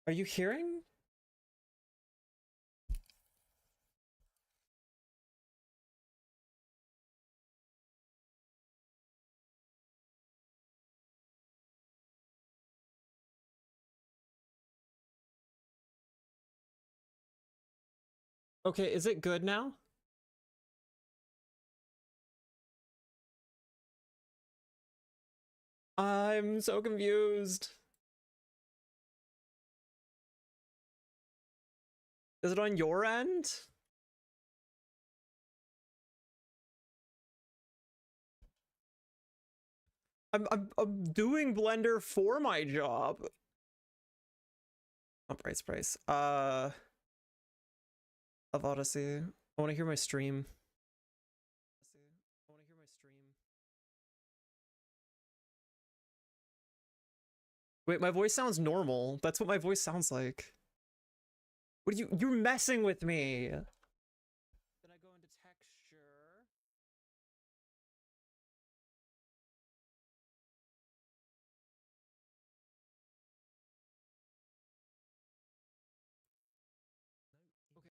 are you hearing? Okay, is it good now? I'm so confused. Is it on your end? I'm doing Blender for my job. Oh, price. Of Odyssey. I want to hear my stream. Wait, my voice sounds normal. That's what my voice sounds like. What are you're messing with me. Then I go into texture. Okay.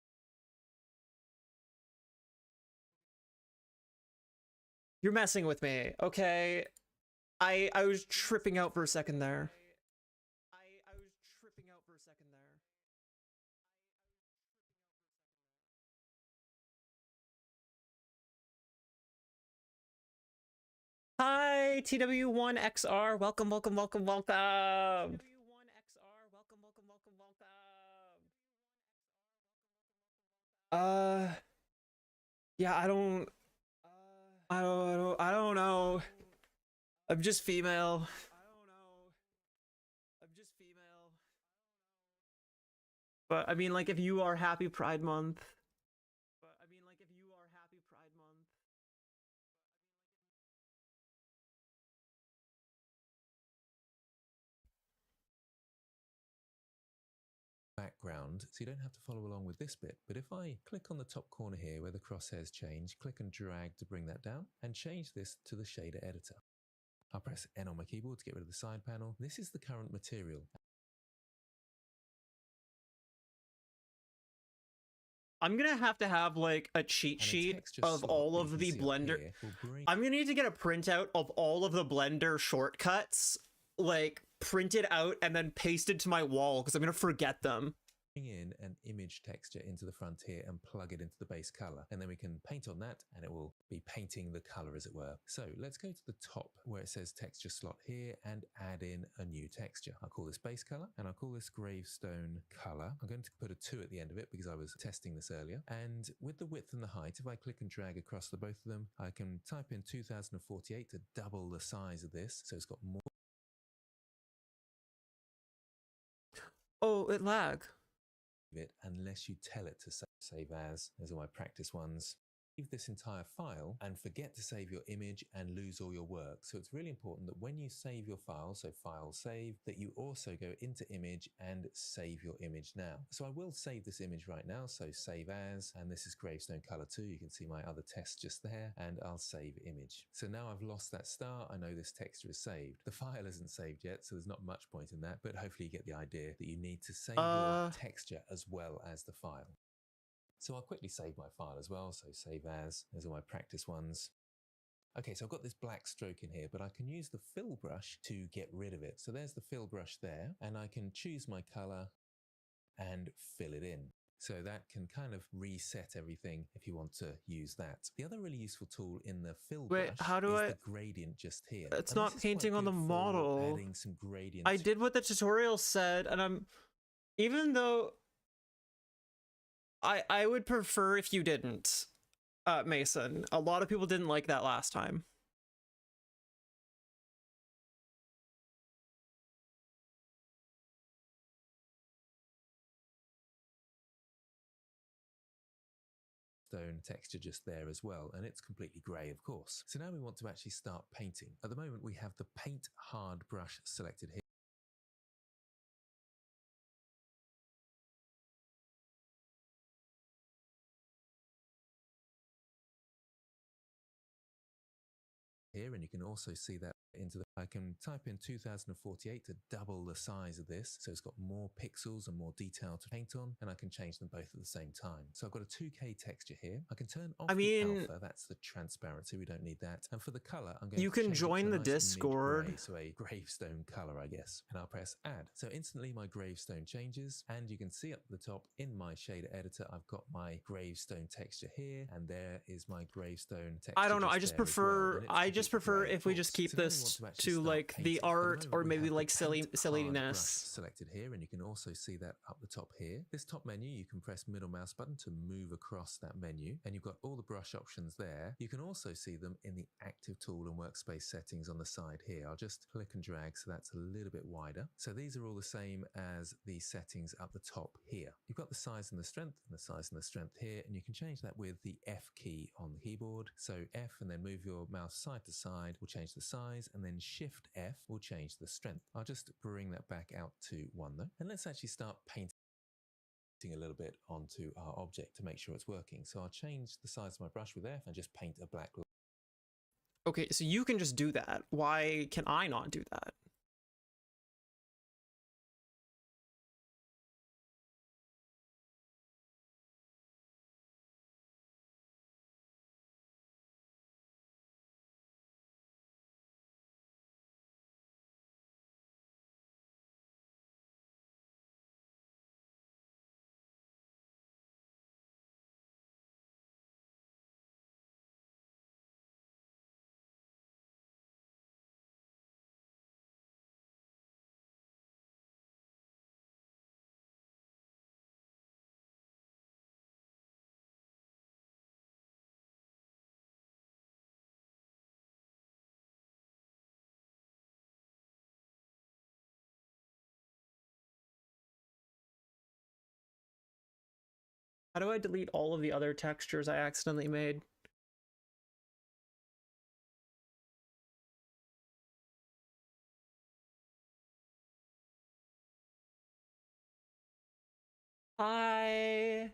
You're messing with me. Okay. I was tripping out for a second there. Hi, TW1XR. Welcome. Yeah, I don't know. I'm just female. But I mean, like, if you are happy Pride Month. Background, so you don't have to follow along with this bit. But if I click on the top corner here where the crosshairs change, click and drag to bring that down and change this to the shader editor. I'll press N on my keyboard to get rid of the side panel. This is the current material. I'm gonna have to have like a cheat sheet of all of the Blender. I'm gonna need to get a printout of all of the Blender shortcuts, like printed out and then pasted to my wall because I'm gonna forget them. Bring in an image texture into the front here and plug it into the base color, and then we can paint on that and it will be painting the color, as it were. So let's go to the top where it says texture slot here and add in a new texture. I'll call this base color and I'll call this gravestone color. I'm going to put a 2 at the end of it because I was testing this earlier. And with the width and the height, if I click and drag across the both of them, I can type in 2048 to double the size of this, so it's got more. Oh, it lag. it unless you tell it to save as. Those are my practice ones. Save this entire file and forget to save your image and lose all your work. So it's really important that when you save your file, so file save, that you also go into image and save your image now. So I will save this image right now. So save as, and this is gravestone color 2. You can see my other test just there, and I'll save image. So now I've lost that star. I know this texture is saved. The file isn't saved yet, so there's not much point in that, but hopefully you get the idea that you need to save your texture as well as the file. So I'll quickly save my file as well. So save as, those are my practice ones. Okay, so I've got this black stroke in here, but I can use the fill brush to get rid of it. So there's the fill brush there, and I can choose my color and fill it in. So that can kind of reset everything if you want to use that. The other really useful tool in the fill brush is the gradient just here. It's not painting on the model. Adding some gradient. I did what the tutorial said, and even though I would prefer if you didn't, Mason. A lot of people didn't like that last time. Stone texture just there as well, and it's completely grey, of course. So now we want to actually start painting. At the moment we have the paint hard brush selected here. And you can also see that into the, I can type in 2048 to double the size of this, so it's got more pixels and more detail to paint on, and I can change them both at the same time. So I've got a 2K texture here. I can turn off the alpha, that's the transparency, we don't need that. And for the color, I'm going to join the Discord. So a gravestone color, I guess, and I'll press add. So instantly my gravestone changes, and you can see up the top in my shader editor, I've got my gravestone texture here, and there is my gravestone texture. I don't know, I just prefer if we just keep this to like the art or maybe like silliness. Selected here, and you can also see that up the top here. This top menu, you can press middle mouse button to move across that menu, and you've got all the brush options there. You can also see them in the active tool and workspace settings on the side here. I'll just click and drag so that's a little bit wider. So these are all the same as the settings up the top here. You've got the size and the strength, and the size and the strength here, and you can change that with the F key on the keyboard. So F and then move your mouse side to side will change the size, and then Shift F will change the strength. I'll just bring that back out to 1 though, and let's actually start painting a little bit onto our object to make sure it's working. So I'll change the size of my brush with F and just paint a black line. Okay, so you can just do that. Why can I not do that? How do I delete all of the other textures I accidentally made? Hi.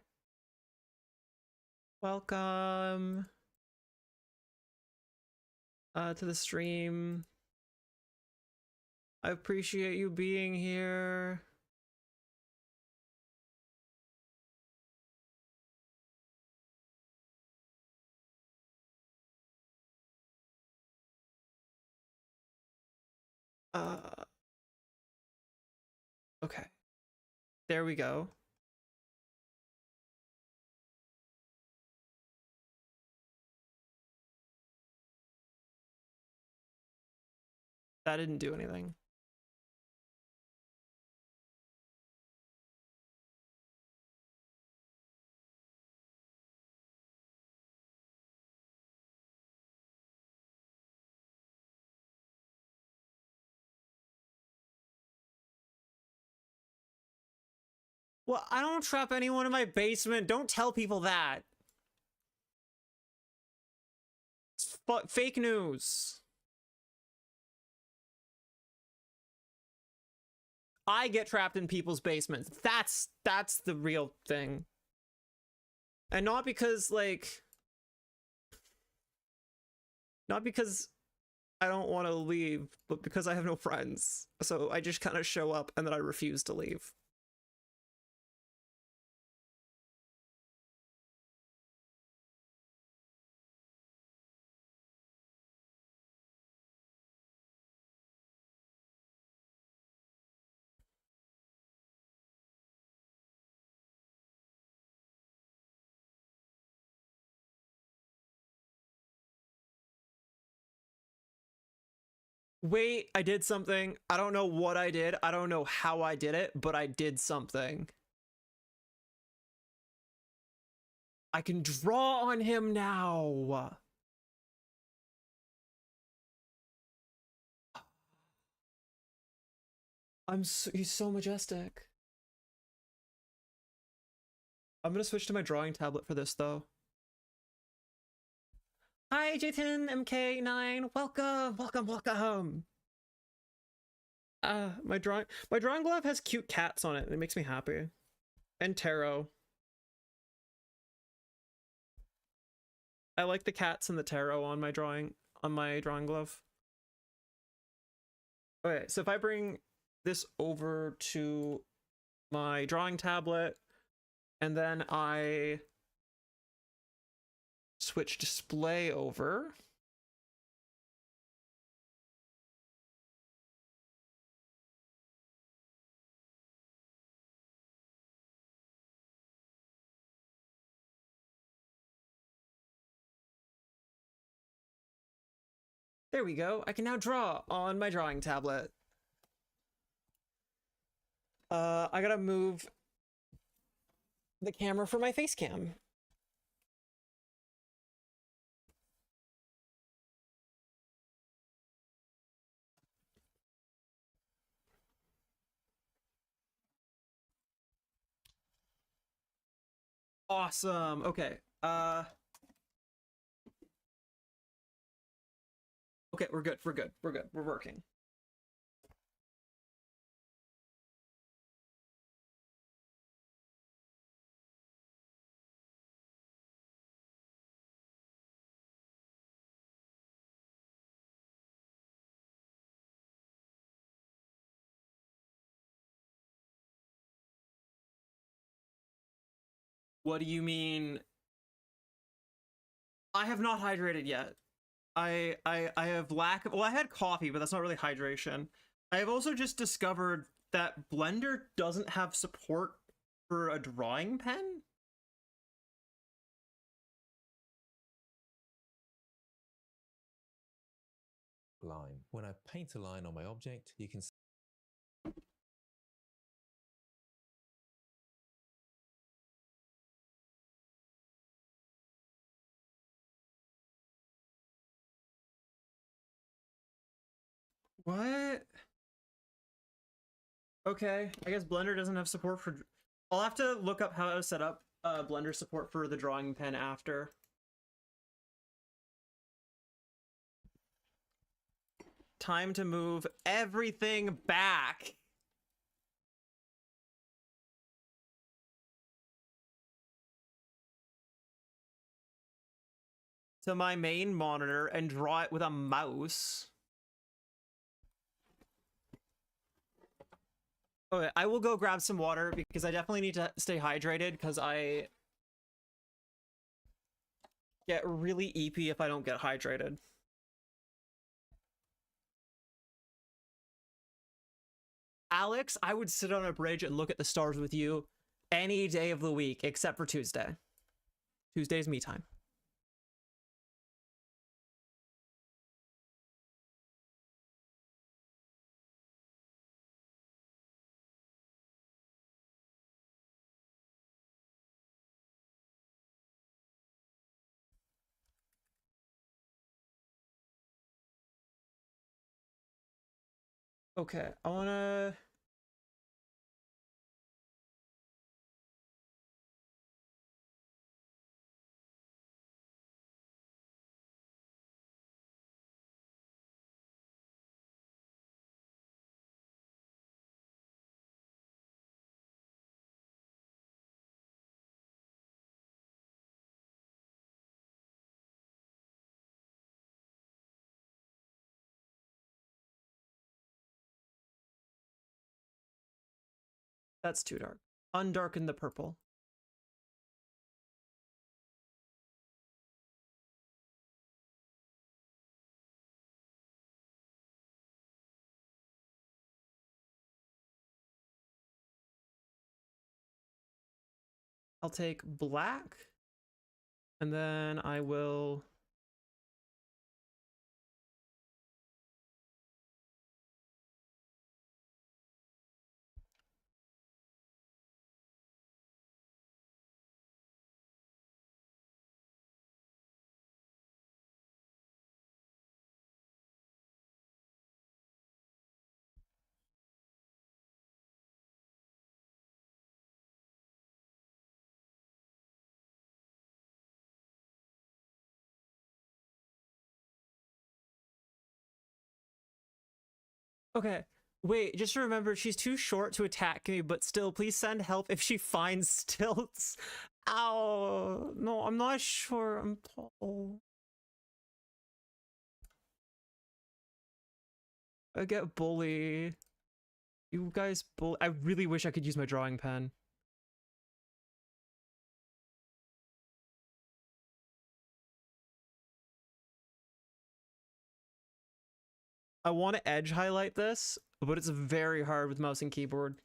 Welcome to the stream. I appreciate you being here. Okay. There we go. That didn't do anything. Well, I don't trap anyone in my basement. Don't tell people that. It's fake news. I get trapped in people's basements. That's the real thing. And not because, like... Not because I don't want to leave, but because I have no friends. So I just kind of show up and then I refuse to leave. Wait, I did something. I don't know what I did. I don't know how I did it, but I did something. I can draw on him now. He's so majestic. I'm gonna switch to my drawing tablet for this though. Hi, J10 MK9. Welcome, welcome, welcome. My drawing glove has cute cats on it, and it makes me happy. And tarot. I like the cats and the tarot on my drawing glove. Okay, so if I bring this over to my drawing tablet, and then I switch display over. There we go. I can now draw on my drawing tablet. I gotta move the camera for my face cam. Awesome. Okay. Okay, we're good. We're good. We're good. We're working. What do you mean? I have not hydrated yet. I have lack of, well, I had coffee, but that's not really hydration. I have also just discovered that Blender doesn't have support for a drawing pen. Line. When I paint a line on my object, you can What? Okay, I guess Blender doesn't have support for... I'll have to look up how to set up Blender support for the drawing pen after. Time to move everything back. To my main monitor and draw it with a mouse. Okay, I will go grab some water because I definitely need to stay hydrated because I get really eepy if I don't get hydrated. Alex, I would sit on a bridge and look at the stars with you any day of the week except for Tuesday. Tuesday's me time. Okay, I wanna... That's too dark. Undarken the purple. I'll take black, and then I will... Okay, wait, just remember she's too short to attack me, but still, please send help if she finds stilts. Ow. No, I'm not sure I'm tall. I get bullied. You guys bully. I really wish I could use my drawing pen. I want to edge highlight this, but it's very hard with mouse and keyboard.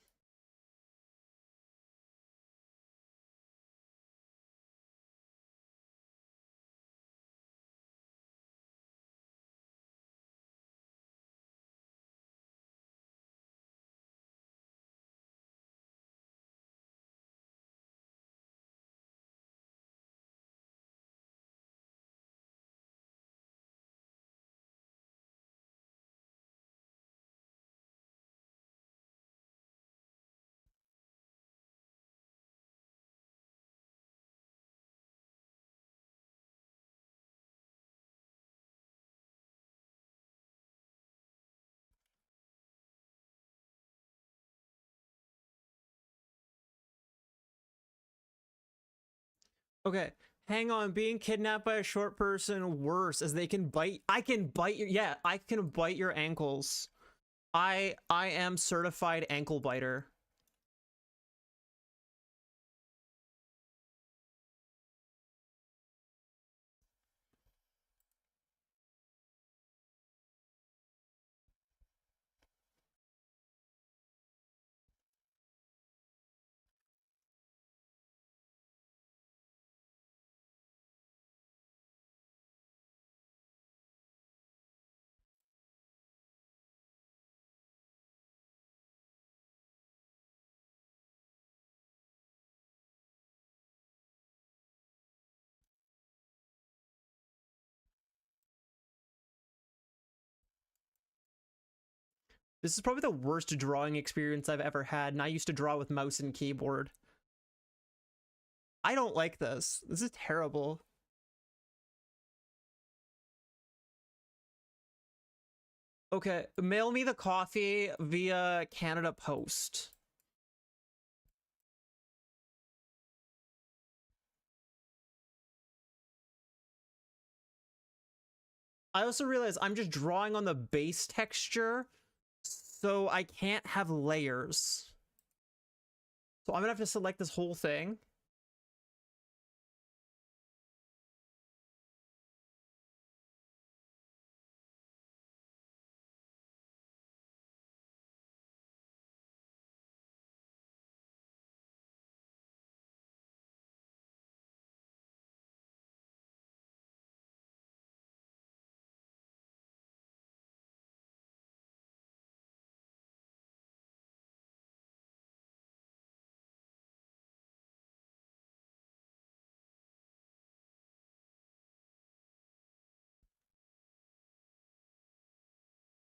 Okay, hang on. Being kidnapped by a short person worse, as they can bite. I can bite your... Yeah, I can bite your ankles. I am certified ankle biter. This is probably the worst drawing experience I've ever had, and I used to draw with mouse and keyboard. I don't like this. This is terrible. Okay, mail me the coffee via Canada Post. I also realize I'm just drawing on the base texture, so I can't have layers. So I'm gonna have to select this whole thing.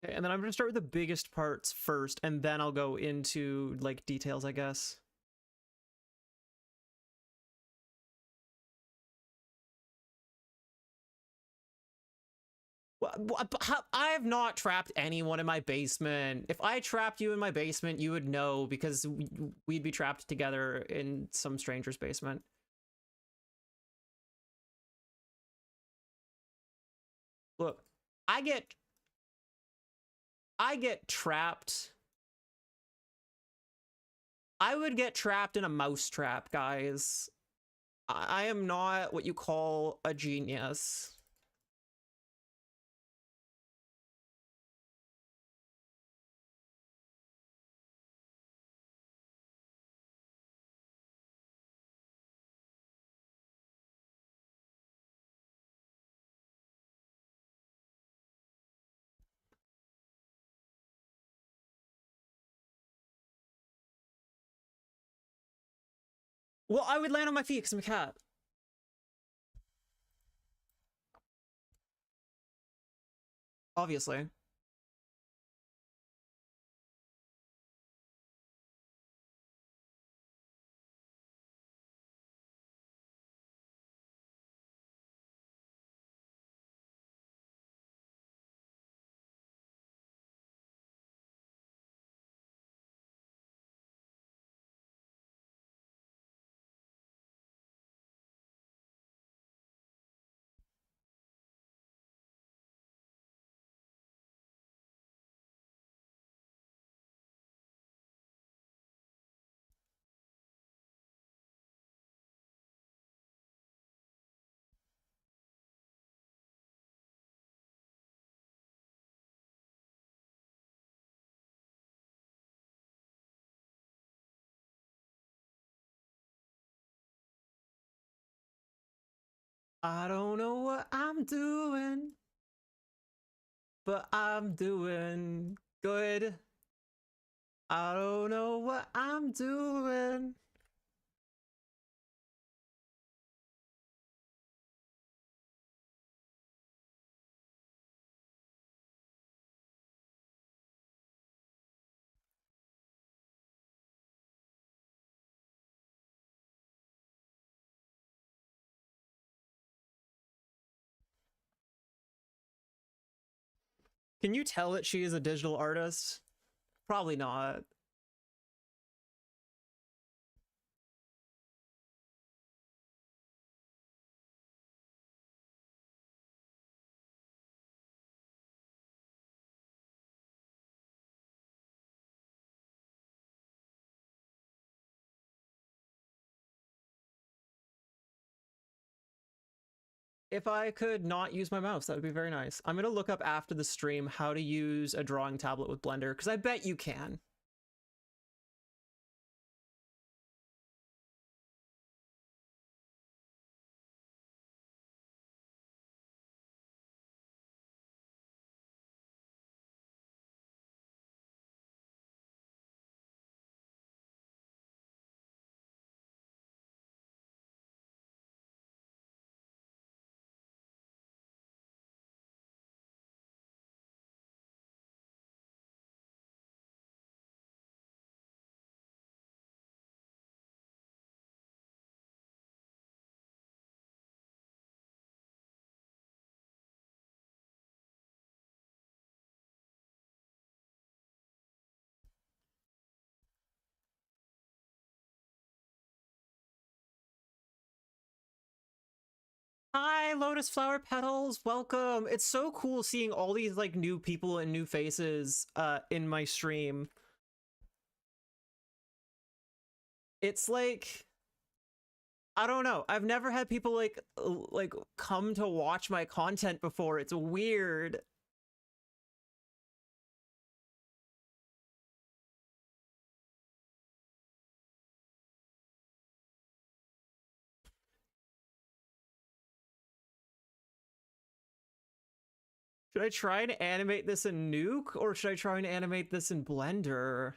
Okay, and then I'm gonna start with the biggest parts first, and then I'll go into, like, details, I guess. I have not trapped anyone in my basement. If I trapped you in my basement, you would know, because we'd be trapped together in some stranger's basement. Look, I get trapped I would get trapped in a mouse trap, guys. I am not what you call a genius. Well, I would land on my feet because I'm a cat. Obviously. I don't know what I'm doing, but I'm doing good. I don't know what I'm doing. Can you tell that she is a digital artist? Probably not. If I could not use my mouse, that would be very nice. I'm gonna look up after the stream how to use a drawing tablet with Blender, because I bet you can. Hi, Lotus Flower Petals, welcome. It's so cool seeing all these like new people and new faces in my stream. It's like, I don't know. I've never had people like come to watch my content before. It's weird. Should I try and animate this in Nuke, or should I try and animate this in Blender?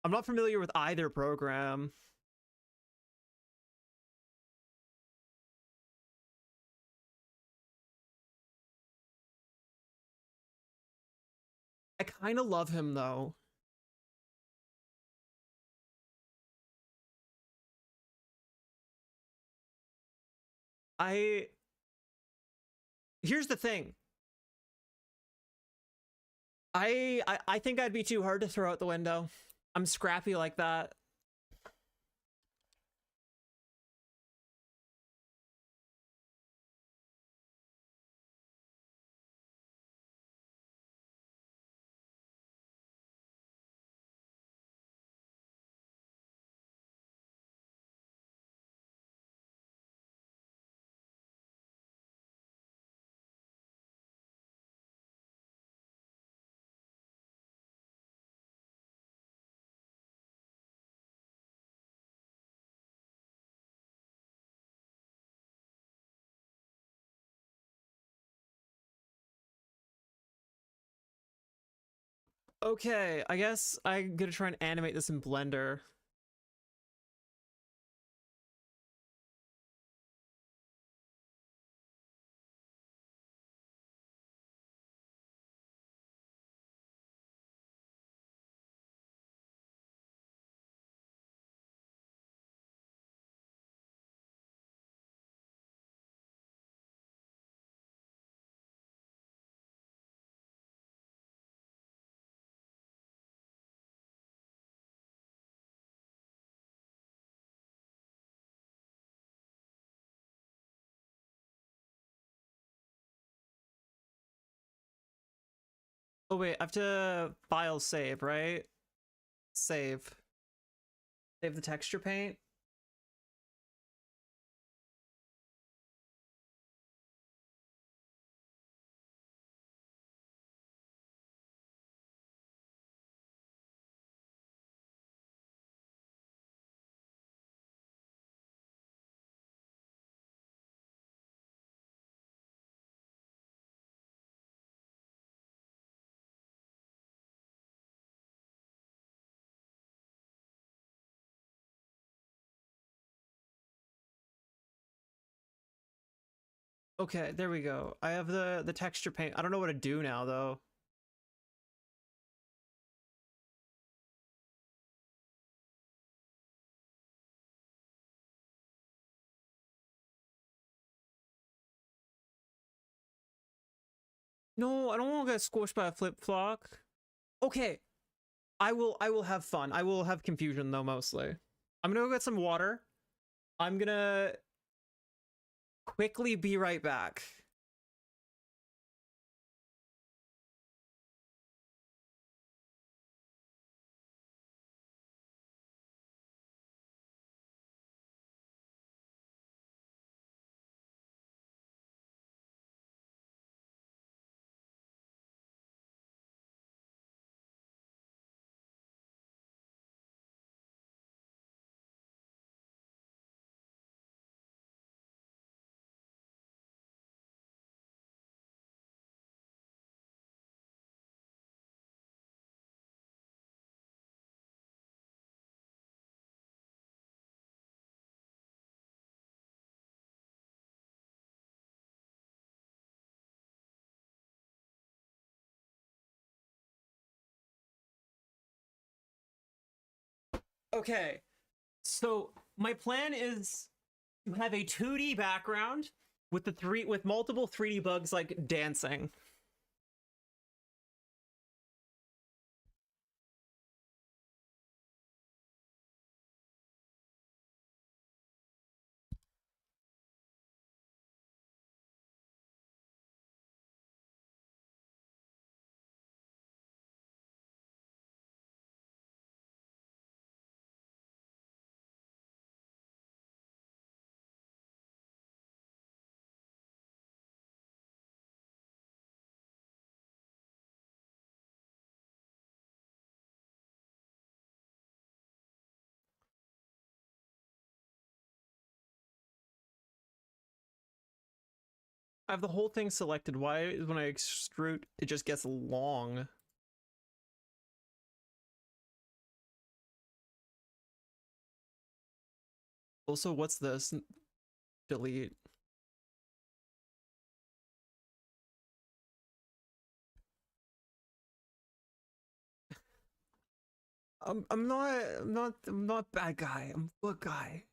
I'm not familiar with either program. I kind of love him though. I Here's the thing. I think I'd be too hard to throw out the window. I'm scrappy like that. Okay, I guess I'm gonna try and animate this in Blender. Oh wait, I have to file save, right? Save. Save the texture paint. Okay, there we go. I have the texture paint. I don't know what to do now though. No, I don't want to get squished by a flip flock. Okay, I will have fun. I will have confusion though mostly. I'm gonna go get some water. I'm gonna quickly be right back. Okay, so my plan is to have a 2D background with with multiple 3D bugs like dancing. I have the whole thing selected. Why is when I extrude it just gets long? Also, what's this? Delete. I'm not bad guy. I'm a good guy.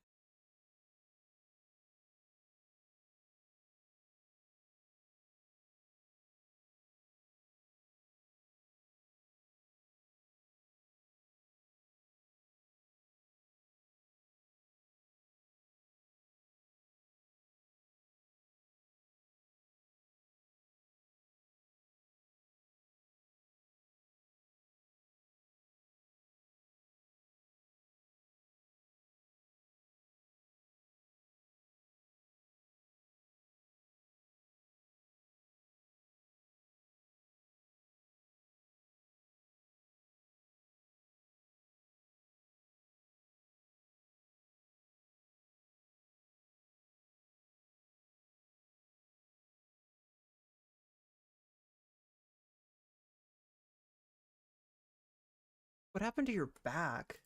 What happened to your back?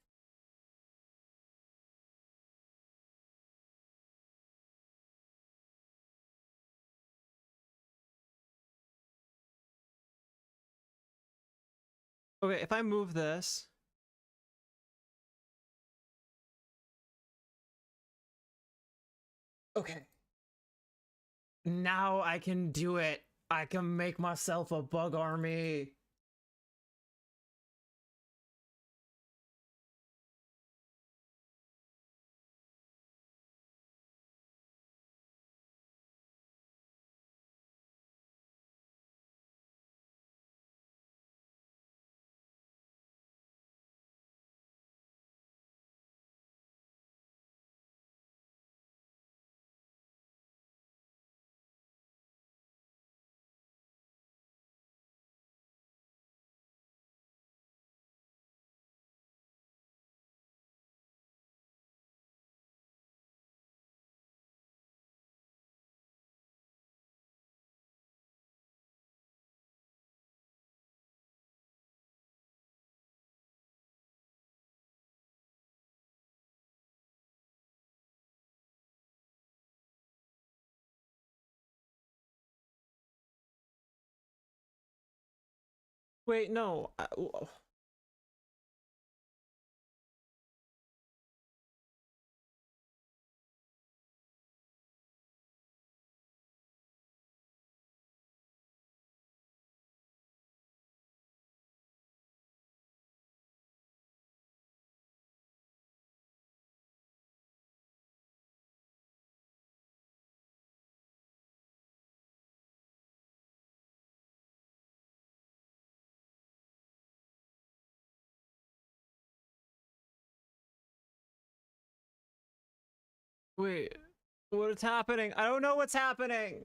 Okay, if I move this. Okay. Now I can do it. I can make myself a bug army. Wait, no. Wait, what is happening? I don't know what's happening.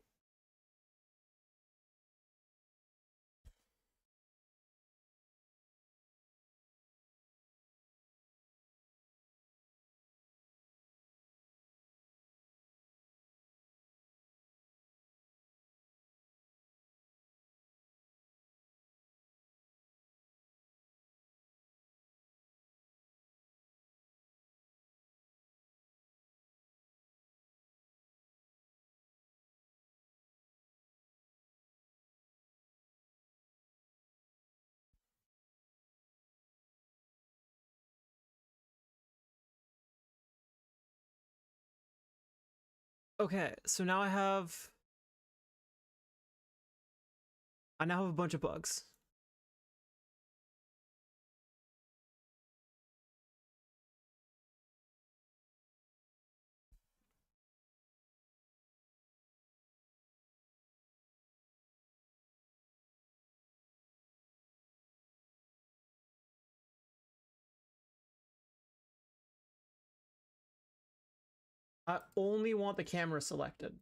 Okay, so now I now have a bunch of bugs. I only want the camera selected.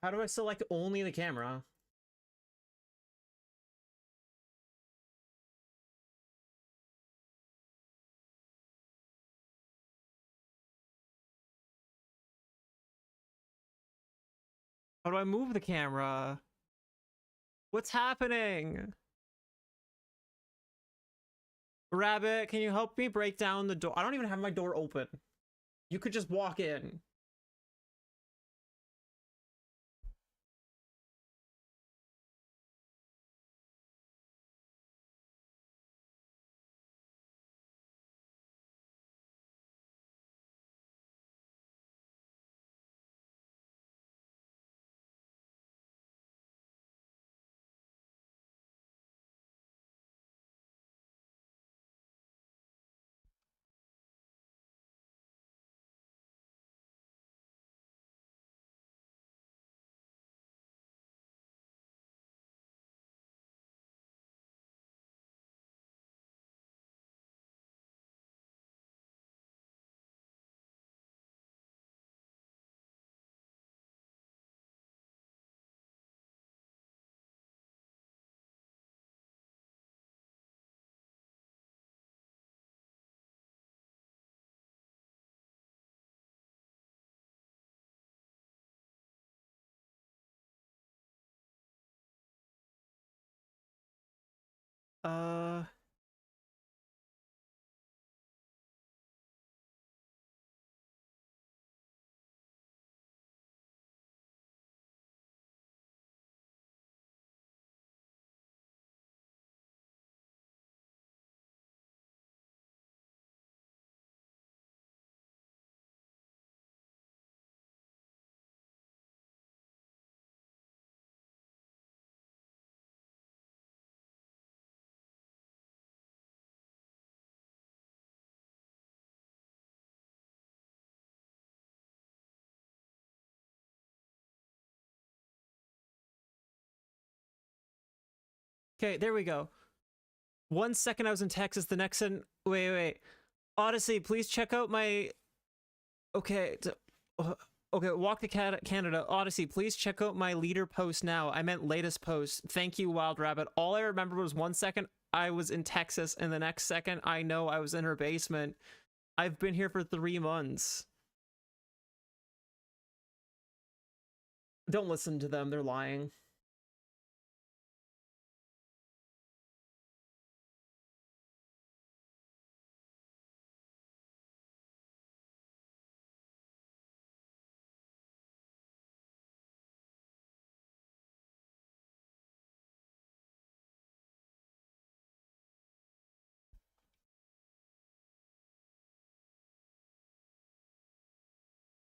How do I select only the camera? How do I move the camera? What's happening? Rabbit, can you help me break down the door? I don't even have my door open. You could just walk in. Uh... Okay, there we go. 1 second I was in Texas, the next second... Wait. Odyssey, please check out my... Okay, okay, Walk to Canada. Odyssey, please check out my leader post now. I meant latest post. Thank you, Wild Rabbit. All I remember was 1 second I was in Texas, and the next second I know I was in her basement. I've been here for 3 months. Don't listen to them, they're lying.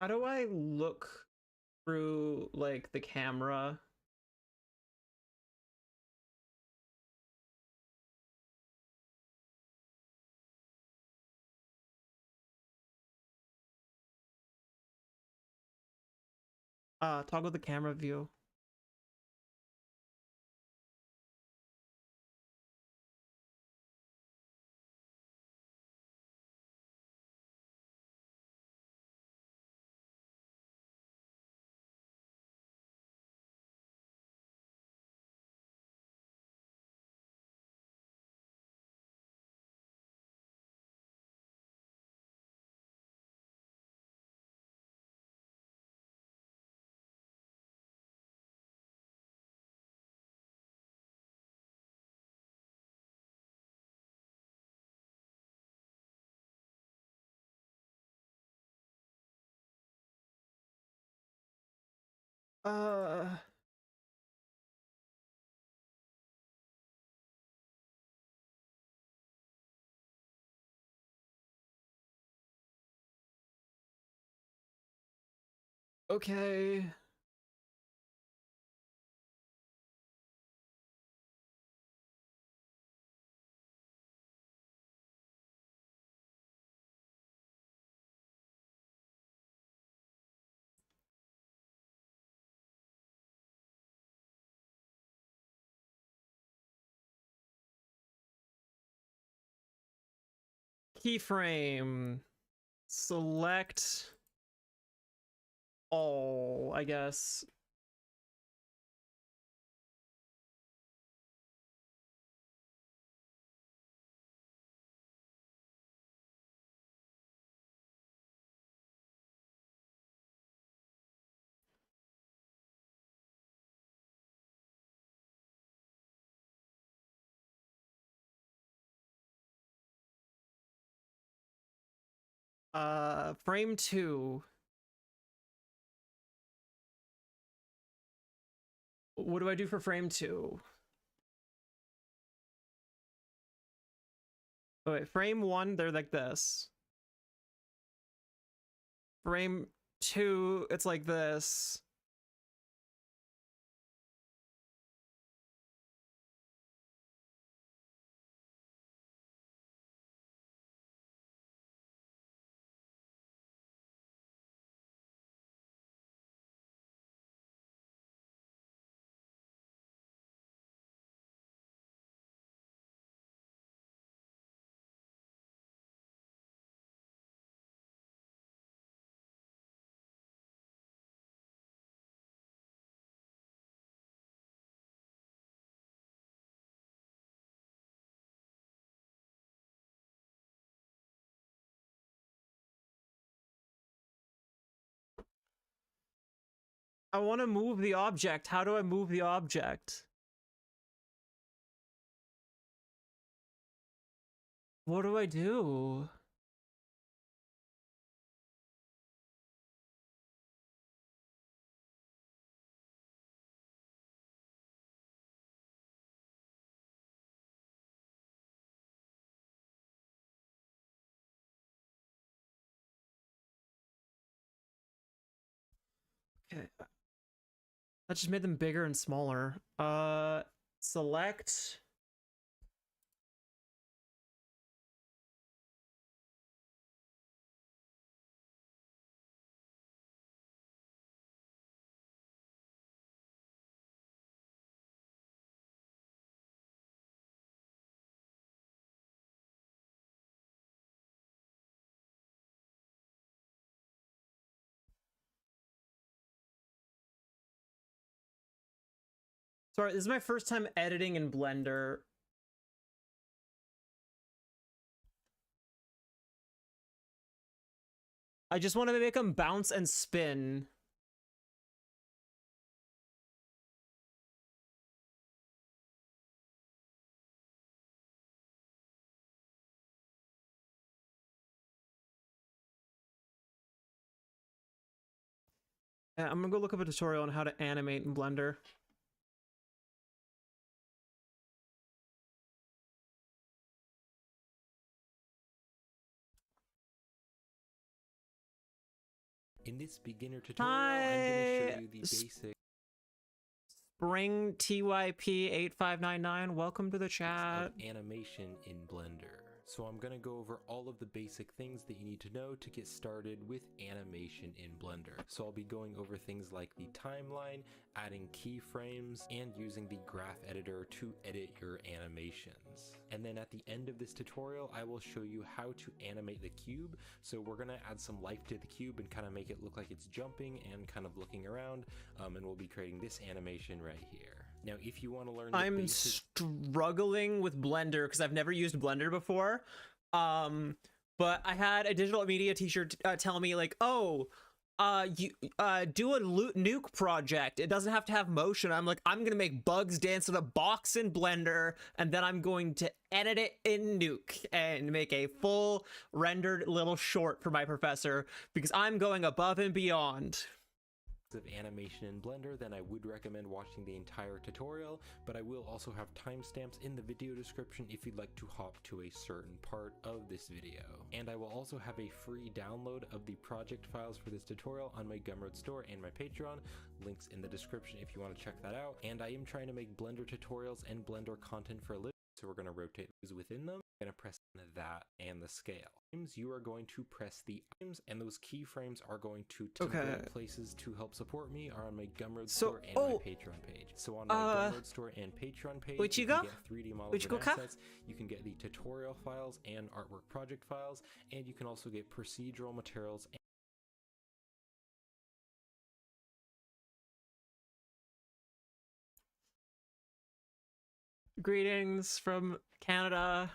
How do I look through, like, the camera? Toggle the camera view. Uh... Okay. Keyframe. Select all, I guess. Frame 2. What do I do for frame 2? Oh, wait, frame 1, they're like this. Frame 2, it's like this. I want to move the object. How do I move the object? What do I do? Okay. That just made them bigger and smaller. Select. Sorry, this is my first time editing in Blender. I just want to make them bounce and spin. Yeah, I'm gonna go look up a tutorial on how to animate in Blender. In this beginner tutorial, I'm going to show you the basic Spring TYP 8599. Welcome to the chat. of animation in Blender. So I'm going to go over all of the basic things that you need to know to get started with animation in Blender. So I'll be going over things like the timeline, adding keyframes, and using the graph editor to edit your animations. And then at the end of this tutorial, I will show you how to animate the cube. So we're going to add some life to the cube and kind of make it look like it's jumping and kind of looking around. And we'll be creating this animation right here. Now, if you want to learn the I'm basic... struggling with Blender because I've never used Blender before. But I had a digital media teacher tell me like, oh, you do a nuke project. It doesn't have to have motion. I'm like, I'm gonna make bugs dance in a box in Blender, and then I'm going to edit it in Nuke and make a full rendered little short for my professor because I'm going above and beyond. Of animation in Blender, then I would recommend watching the entire tutorial, but I will also have timestamps in the video description if you'd like to hop to a certain part of this video. And I will also have a free download of the project files for this tutorial on my Gumroad store and my Patreon, links in the description if you want to check that out. And I am trying to make Blender tutorials and Blender content for a living, so we're going to rotate those within them. I'm going to press that and the scale. You are going to press the items, and those keyframes are going to template places to help support me are on my Gumroad store and my Patreon page. So on my Gumroad store and Patreon page, you can get 3D models and assets, you can get the tutorial files and artwork project files, and you can also get procedural materials. Greetings from Canada.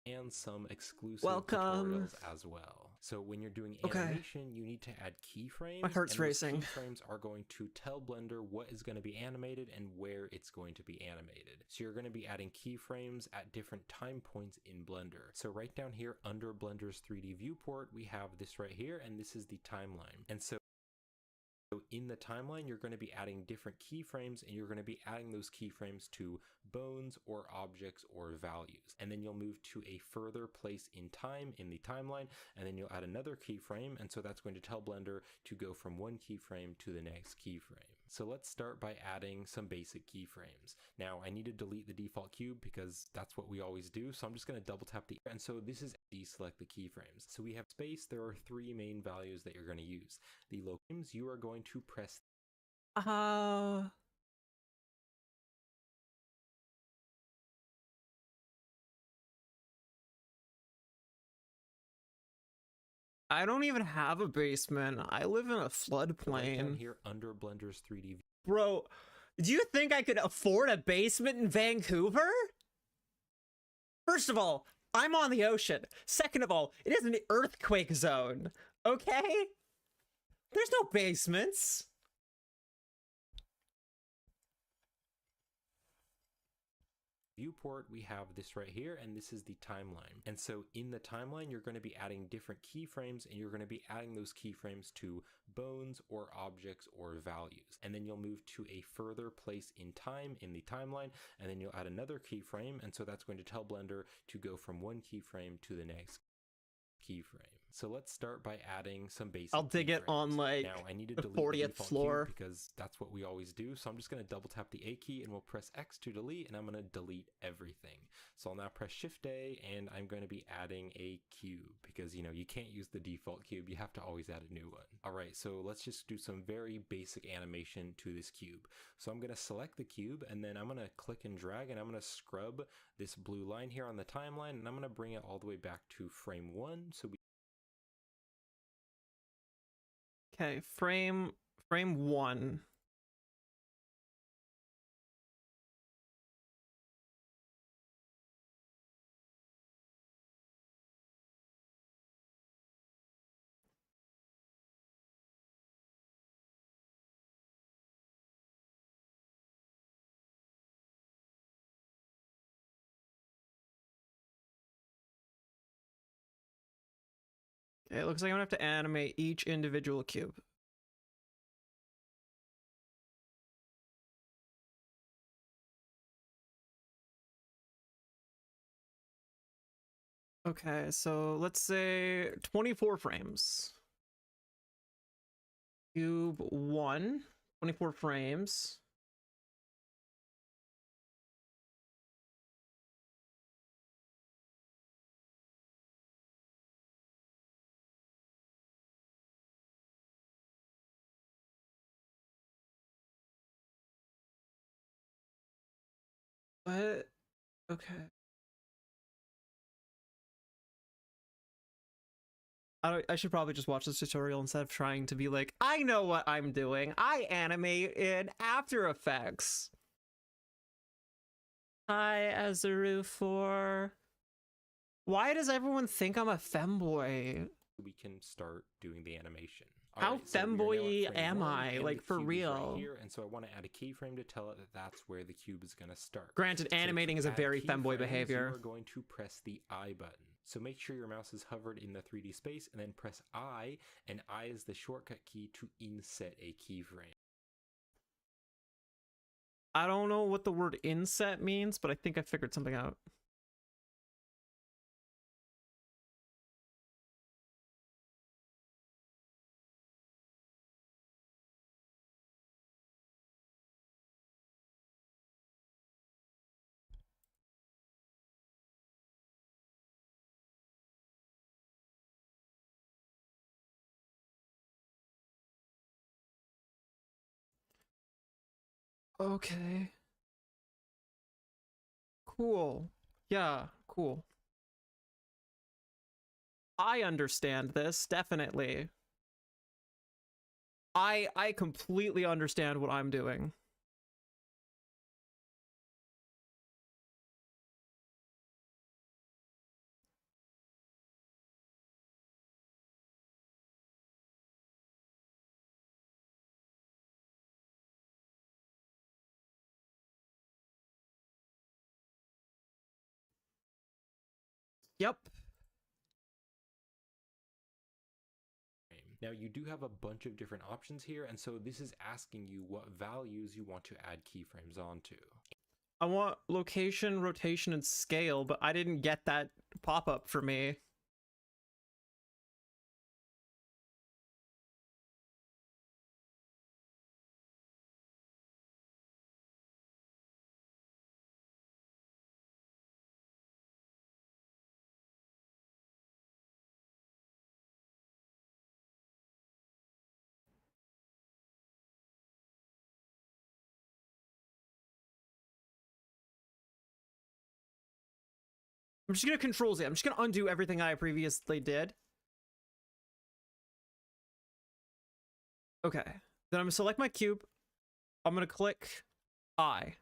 And some exclusive Welcome. tutorials as well. So when you're doing animation, you need to add keyframes. My heart's racing. Keyframes are going to tell Blender what is going to be animated and where it's going to be animated. So you're going to be adding keyframes at different time points in Blender. So right down here under Blender's 3D viewport, we have this right here, and this is the timeline. And so in the timeline, you're going to be adding different keyframes, and you're going to be adding those keyframes to bones or objects or values. And then you'll move to a further place in time in the timeline, and then you'll add another keyframe, and so that's going to tell Blender to go from one keyframe to the next keyframe. So let's start by adding some basic keyframes. Now I need to delete the default cube because that's what we always do, so I'm just going to double tap the, and so this is deselect the keyframes. So we have space. There are three main values that you're going to use. The locales, you are going to press I don't even have a basement. I live in a floodplain. Right down here under Blender's 3D. Bro, do you think I could afford a basement in Vancouver? First of all, I'm on the ocean. Second of all, it is an earthquake zone. Okay? There's no basements. viewport, we have this right here, and this is the timeline. And so in the timeline, you're going to be adding different keyframes, and you're going to be adding those keyframes to bones or objects or values. And then you'll move to a further place in time in the timeline, and then you'll add another keyframe. And so that's going to tell Blender to go from one keyframe to the next keyframe. So let's start by adding some basic I'll dig it on keyframes. like now I need to the delete the 40th default floor cube because that's what we always do. So I'm just going to double tap the A key and we'll press X to delete, and I'm going to delete everything. So I'll now press Shift A, and I'm going to be adding a cube because, you know, you can't use the default cube. You have to always add a new one. All right, so let's just do some very basic animation to this cube. So I'm going to select the cube, and then I'm going to click and drag, and I'm going to scrub this blue line here on the timeline, and I'm going to bring it all the way back to frame 1. So we Okay, frame 1. Okay, it looks like I'm gonna have to animate each individual cube. Okay, so let's say 24 frames. Cube 1, 24 frames. What? Okay. I should probably just watch this tutorial instead of trying to be like, I know what I'm doing. I animate in After Effects. Hi, Azaru4. Why does everyone think I'm a femboy? we can start doing the animation. How Alright, so we are now at femboy frame am 1, I? and Like, the for cube is right real? here, and so I want to add a keyframe to tell it that that's where the cube is going to start. Granted, So animating to is a add very femboy keyframes, behavior. You are going to press the I button. So make sure your mouse is hovered in the 3D space, and then press I, and I is the shortcut key to inset a keyframe. I don't know what the word inset means, but I think I figured something out. Okay. Cool. Yeah, cool. I understand this, definitely. I completely understand what I'm doing. Yep. Now you do have a bunch of different options here, and so this is asking you what values you want to add keyframes onto. I want location, rotation, and scale, but I didn't get that pop-up for me. I'm just gonna Control Z. I'm just gonna undo everything I previously did. Okay. Then I'm gonna select my cube. I'm gonna click I.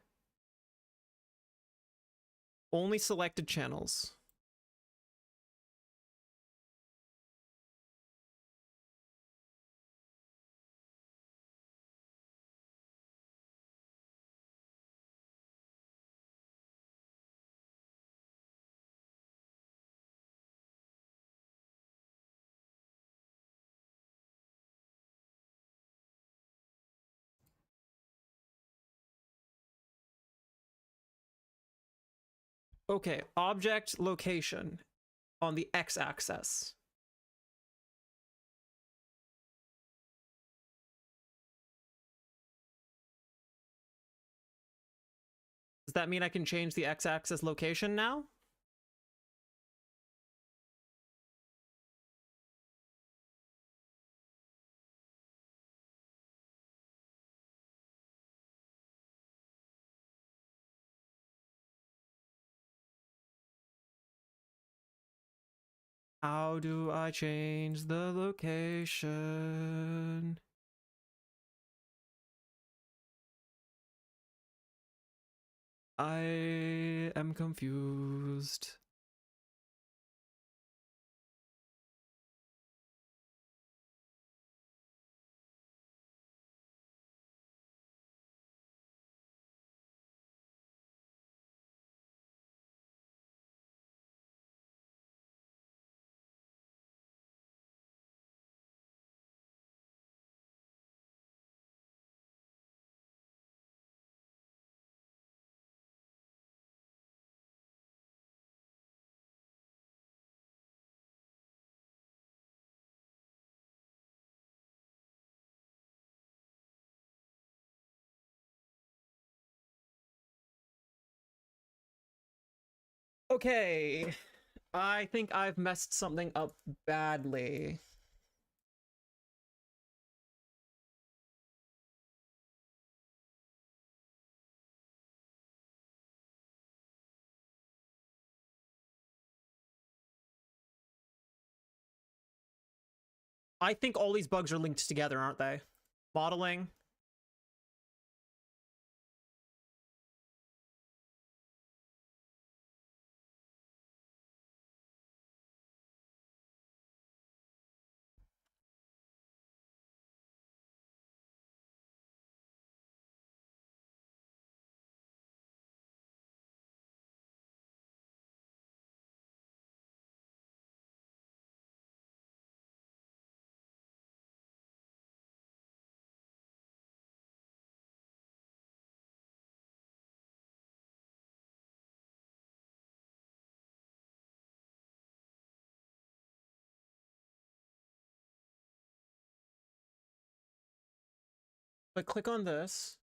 Only selected channels. Okay, object location on the x-axis. Does that mean I can change the x-axis location now? How do I change the location? I am confused. Okay, I think I've messed something up badly. I think all these bugs are linked together, aren't they? Modeling. But click on this.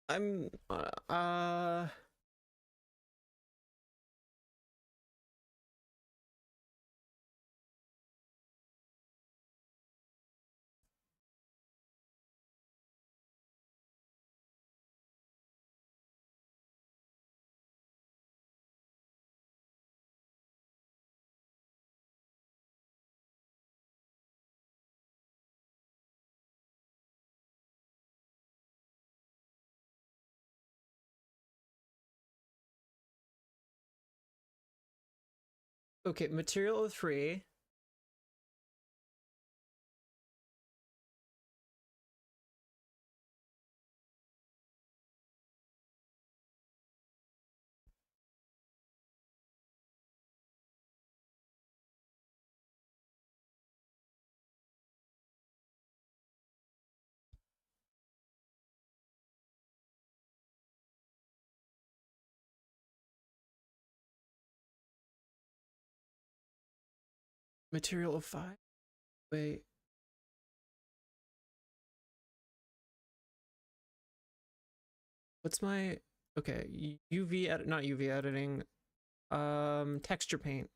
I'm okay, material 3. Material 5. Wait. What's my okay, UV edit, not UV editing. Texture paint.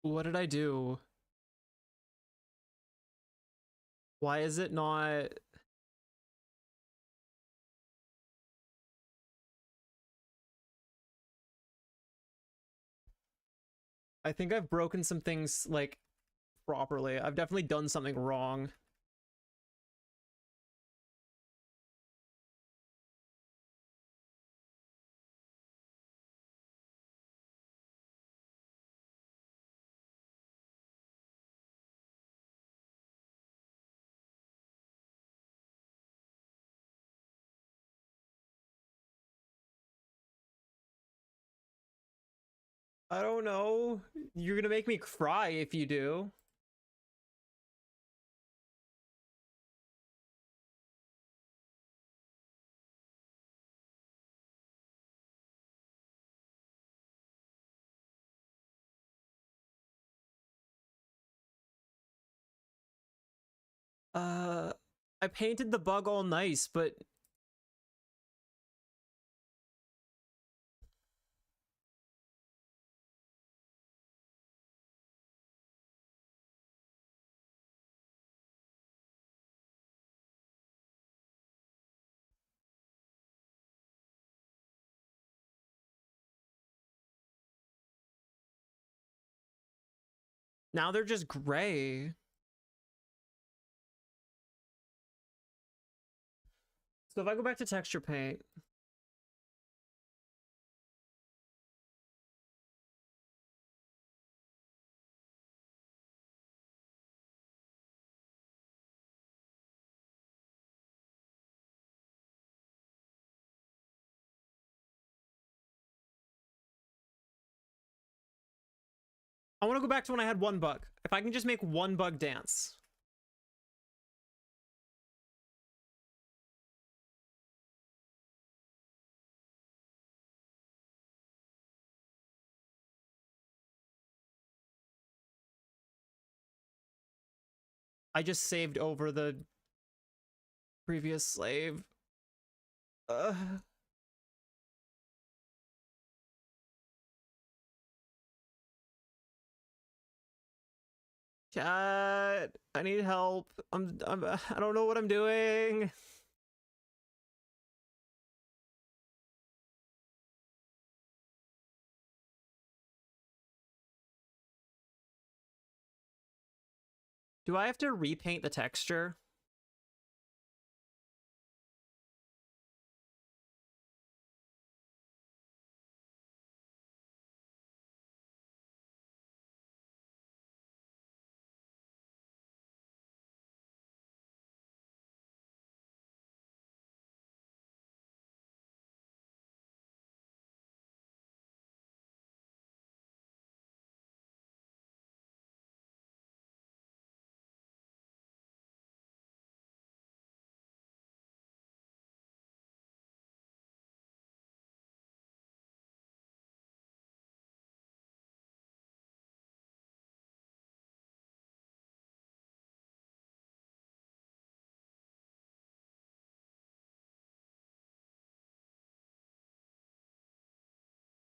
What did I do? Why is it not? I think I've broken some things like properly. I've definitely done something wrong. I don't know. You're gonna make me cry if you do. Uh, I painted the bug all nice, but now they're just gray. So if I go back to texture paint, I want to go back to when I had one bug. If I can just make one bug dance. I just saved over the previous slave. Uh, Chat, I need help. I don't know what I'm doing. Do I have to repaint the texture?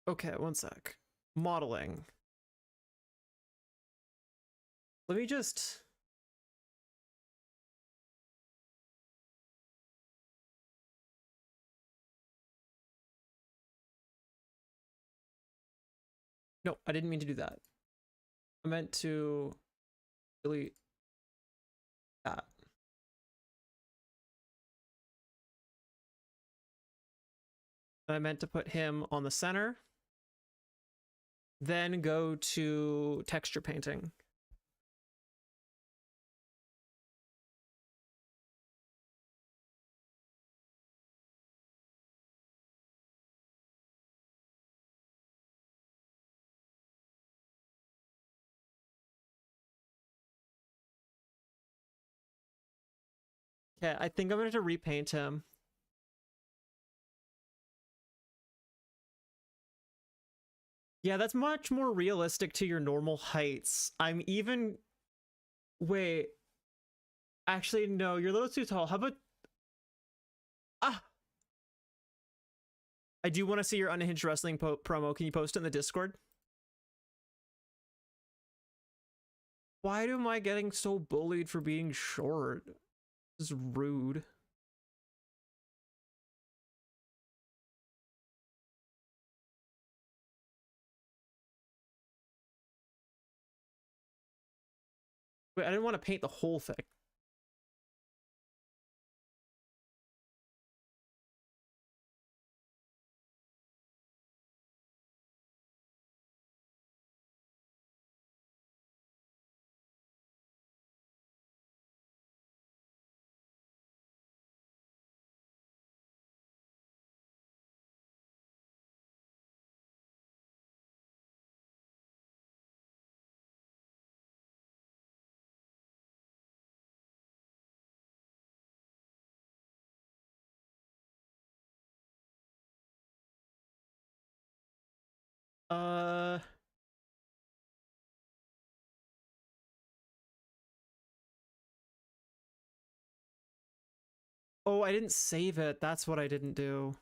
Okay, one sec. Modeling. Let me just... No, I didn't mean to do that. I meant to delete that. I meant to put him on the center. Then go to texture painting. Okay, I think I'm going to repaint him. Yeah, that's much more realistic to your normal heights. I'm even... Wait. Actually, no, you're a little too tall. How about... Ah! I do want to see your Unhinged Wrestling promo. Can you post it in the Discord? Why am I getting so bullied for being short? This is rude. Wait, I didn't want to paint the whole thing. Uh... Oh, I didn't save it. That's what I didn't do.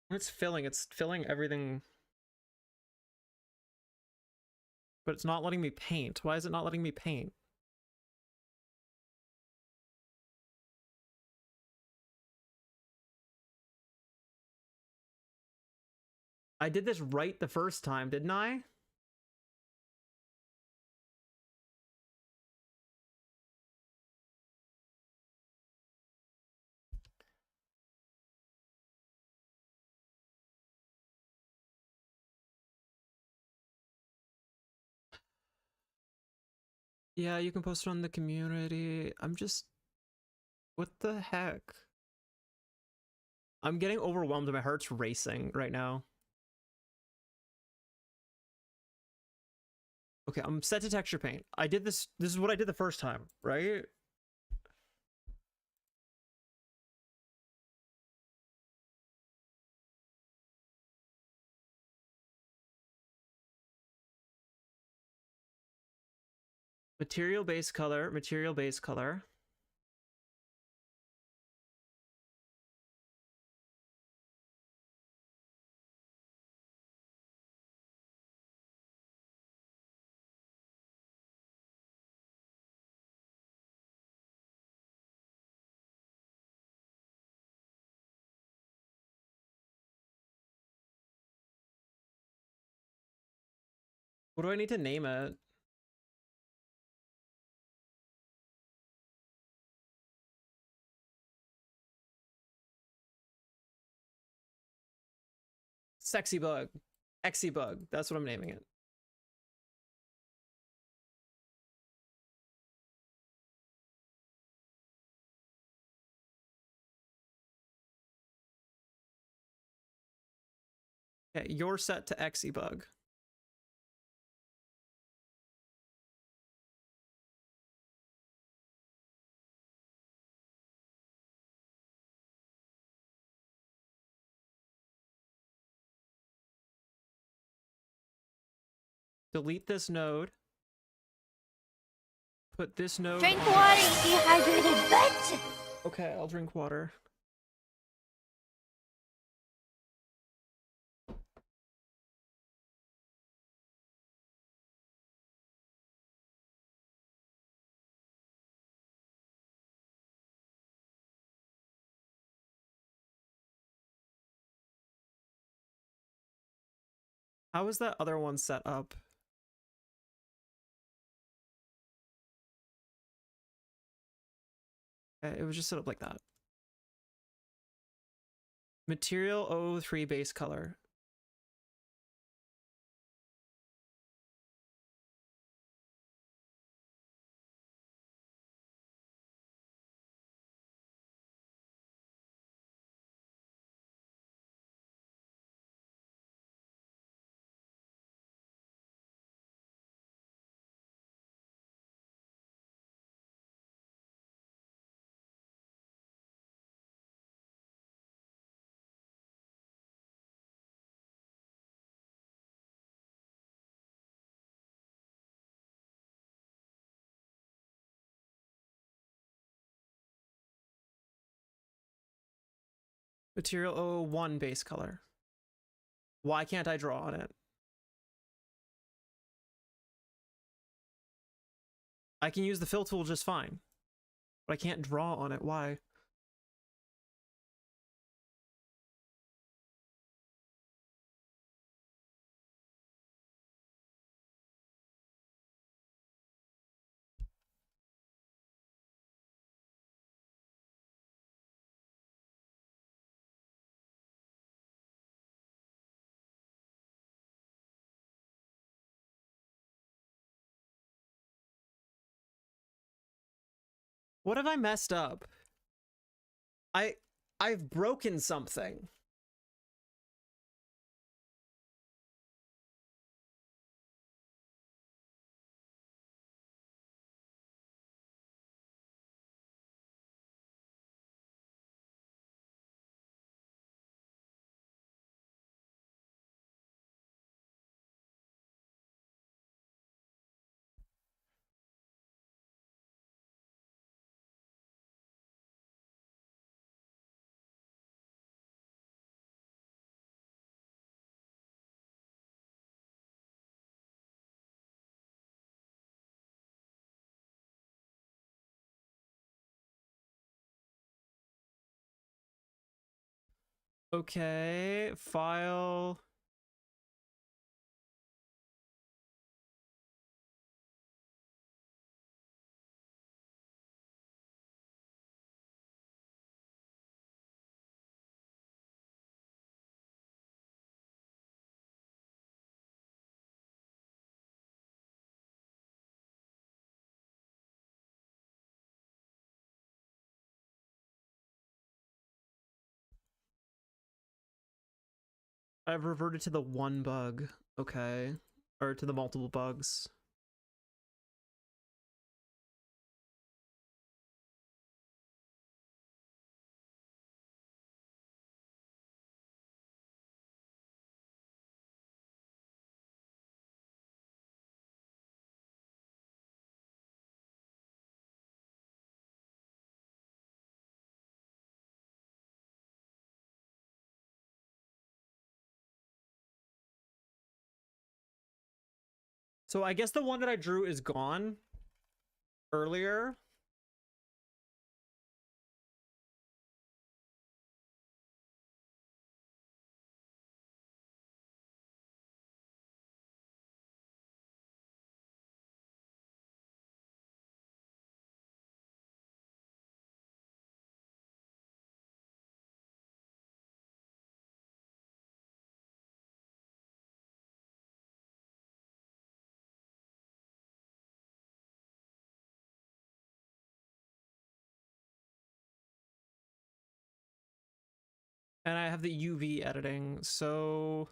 It's filling everything. But it's not letting me paint. Why is it not letting me paint? I did this right the first time, didn't I? Yeah, you can post it on the community. I'm just... What the heck? I'm getting overwhelmed and my heart's racing right now. Okay, I'm set to texture paint. I did this... This is what I did the first time, right? Material base color, material base color. What do I need to name it? Sexy bug. Exy bug. That's what I'm naming it. Okay, you're set to Exy bug. Delete this node. Put this node Drink on. water, you dehydrated bitch! Okay, I'll drink water. How is that other one set up? Okay, it was just set up like that. Material 003 base color. Material 001 base color. Why can't I draw on it? I can use the fill tool just fine, but I can't draw on it. Why? What have I messed up? I've broken something. Okay, file. I've reverted to the one bug. Okay. Or to the multiple bugs. So I guess the one that I drew is gone earlier. And I have the UV editing, so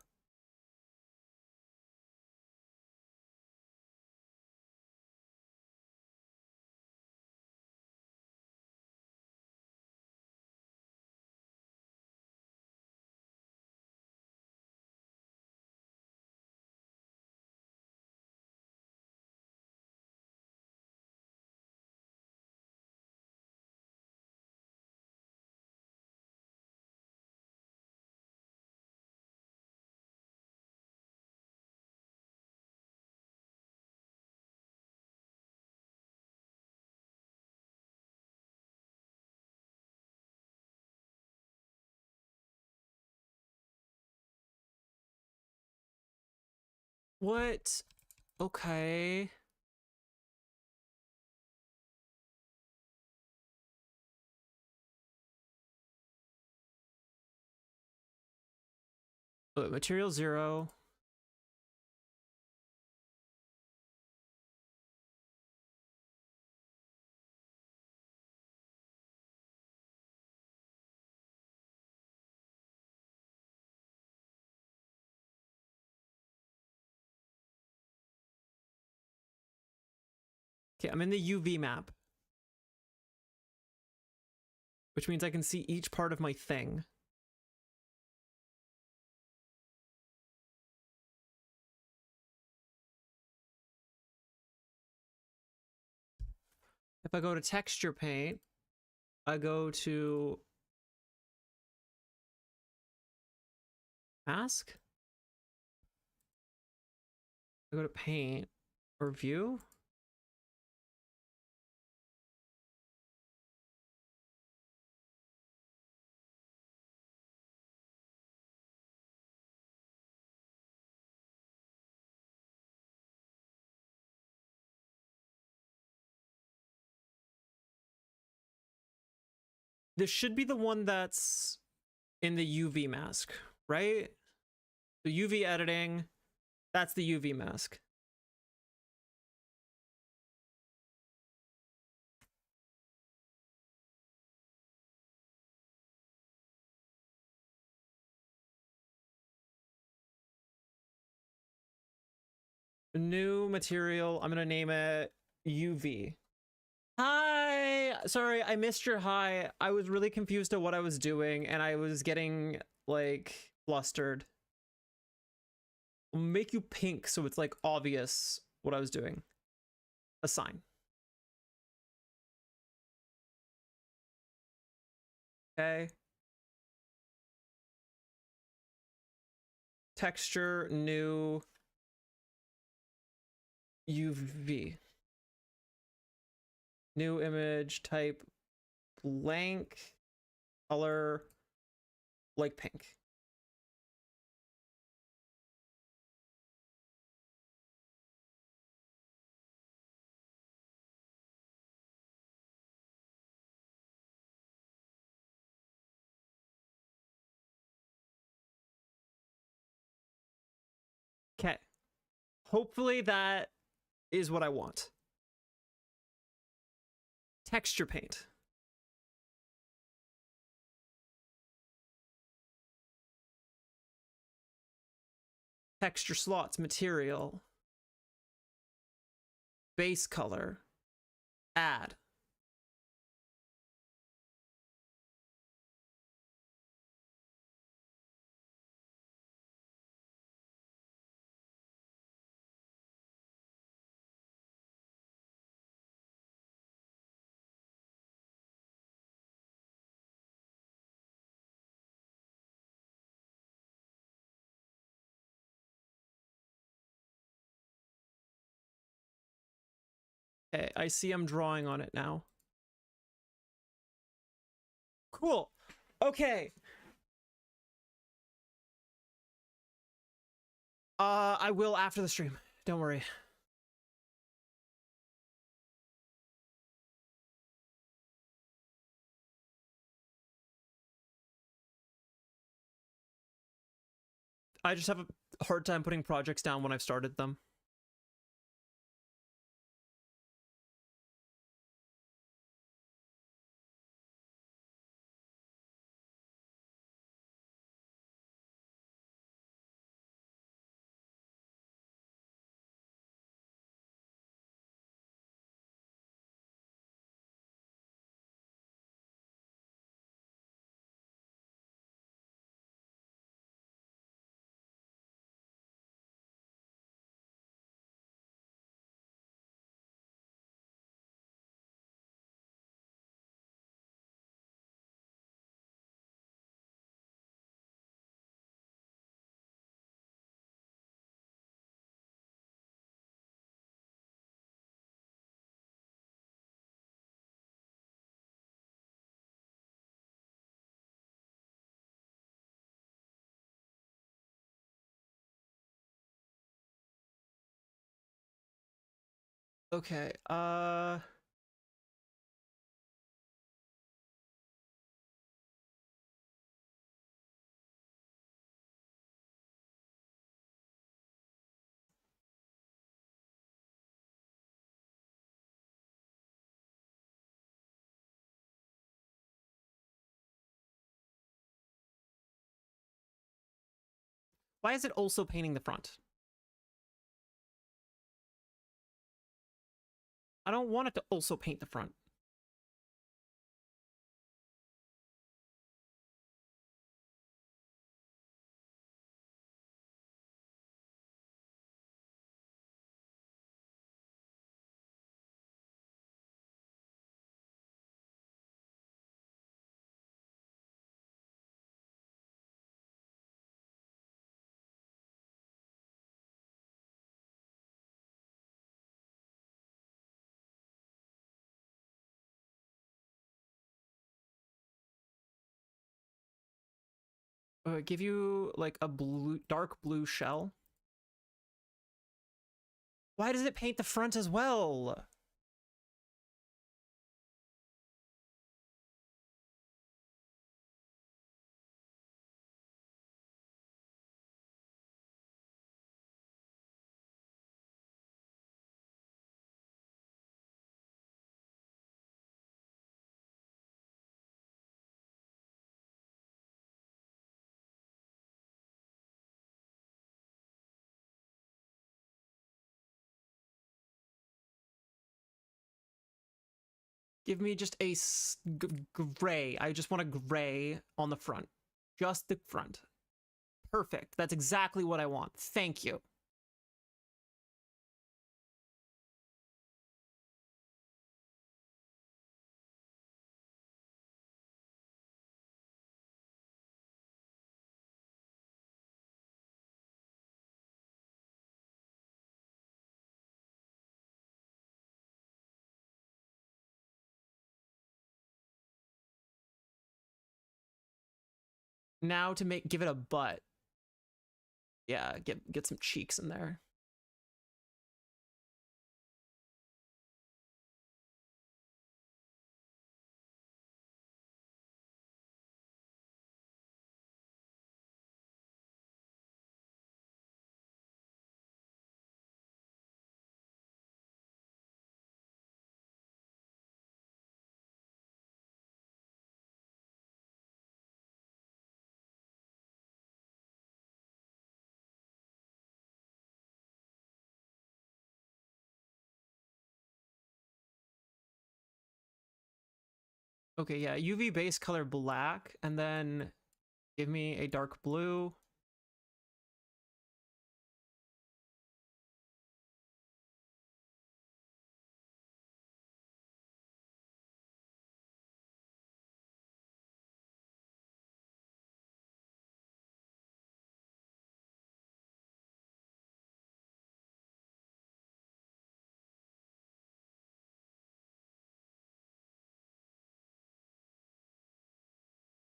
what? Okay. Material 0. Okay, I'm in the UV map, which means I can see each part of my thing. If I go to texture paint, I go to mask. I go to paint or view. This should be the one that's in the UV mask, right? The UV editing, that's the UV mask. New material, I'm gonna name it UV. Hi, sorry, I missed your hi. I was really confused at what I was doing and I was getting like flustered. I'll make you pink so it's like obvious what I was doing. Assign. Okay. Texture, new, UV. New image, type blank, color, like pink. Okay. Hopefully that is what I want. Texture paint. Texture slots, material. Base color. Add. Okay, I see I'm drawing on it now. Cool. Okay. I will after the stream. Don't worry. I just have a hard time putting projects down when I've started them. Okay, why is it also painting the front? I don't want it to also paint the front. Give you like a blue, dark blue shell. Why does it paint the front as well? Give me just a gray. I just want a gray on the front. Just the front. Perfect. That's exactly what I want. Thank you. Now to give it a butt. Yeah, get some cheeks in there. Okay, yeah, UV base color black, and then give me a dark blue.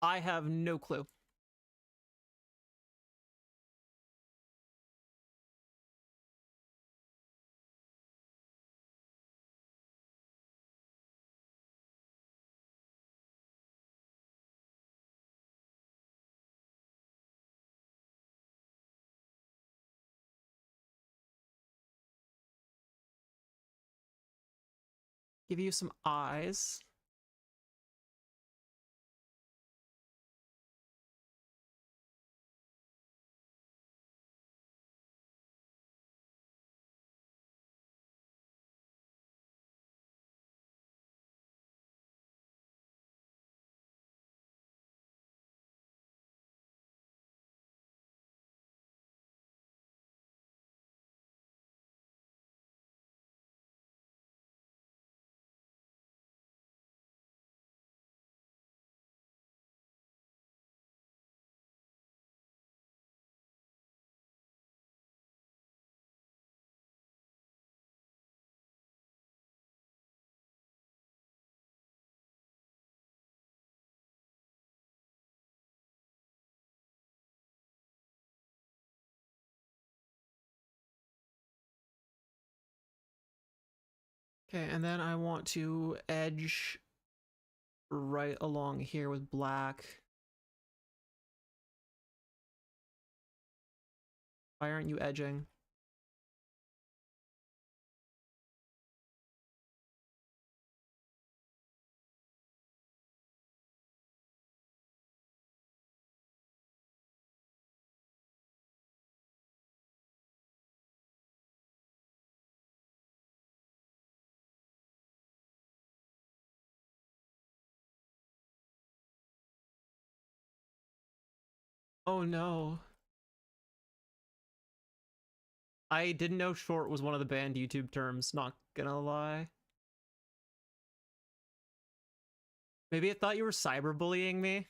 I have no clue. Give you some eyes. Okay, and then I want to edge right along here with black. Why aren't you edging? Oh no. I didn't know short was one of the banned YouTube terms, not gonna lie. Maybe I thought you were cyberbullying me.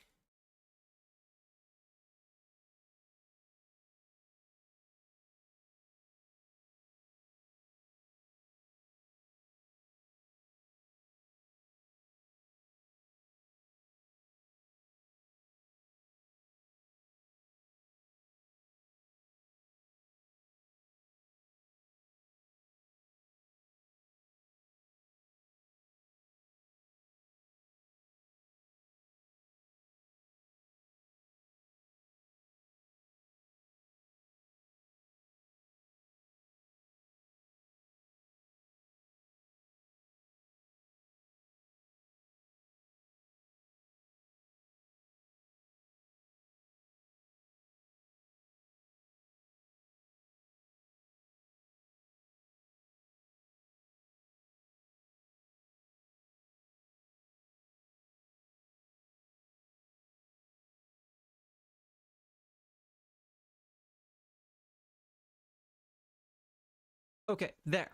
Okay, there.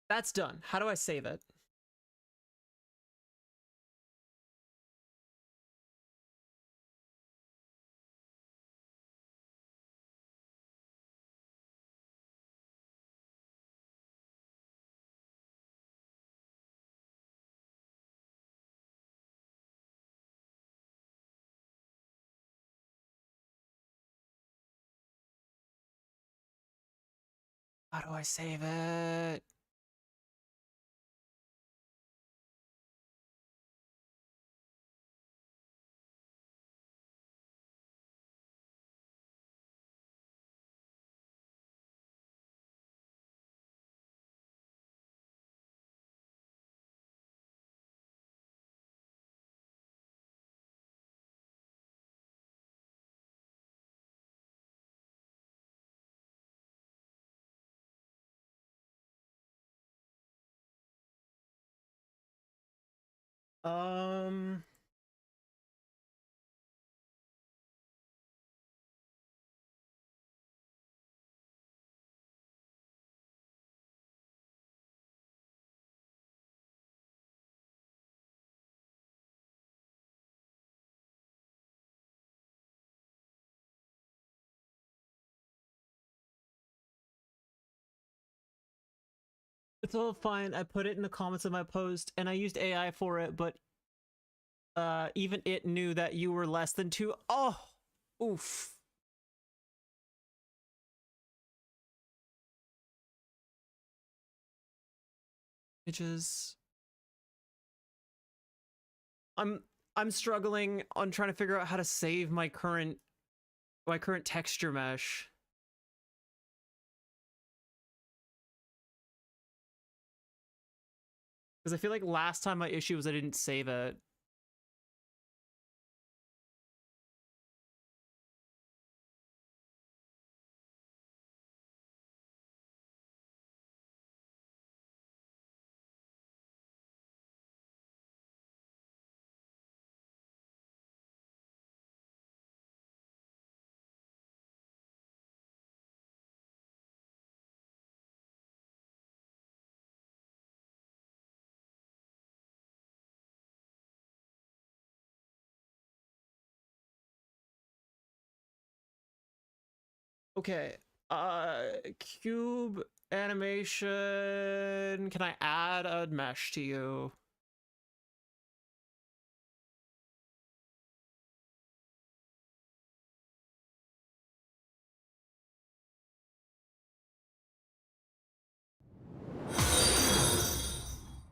That's done. How do I save it? How do I save it? Um, it's all fine. I put it in the comments of my post and I used AI for it, but even it knew that you were less than 2. Oh, oof. Images. I'm struggling on trying to figure out how to save my current texture mesh. Because I feel like last time my issue was I didn't save it. Okay. Cube animation. Can I add a mesh to you?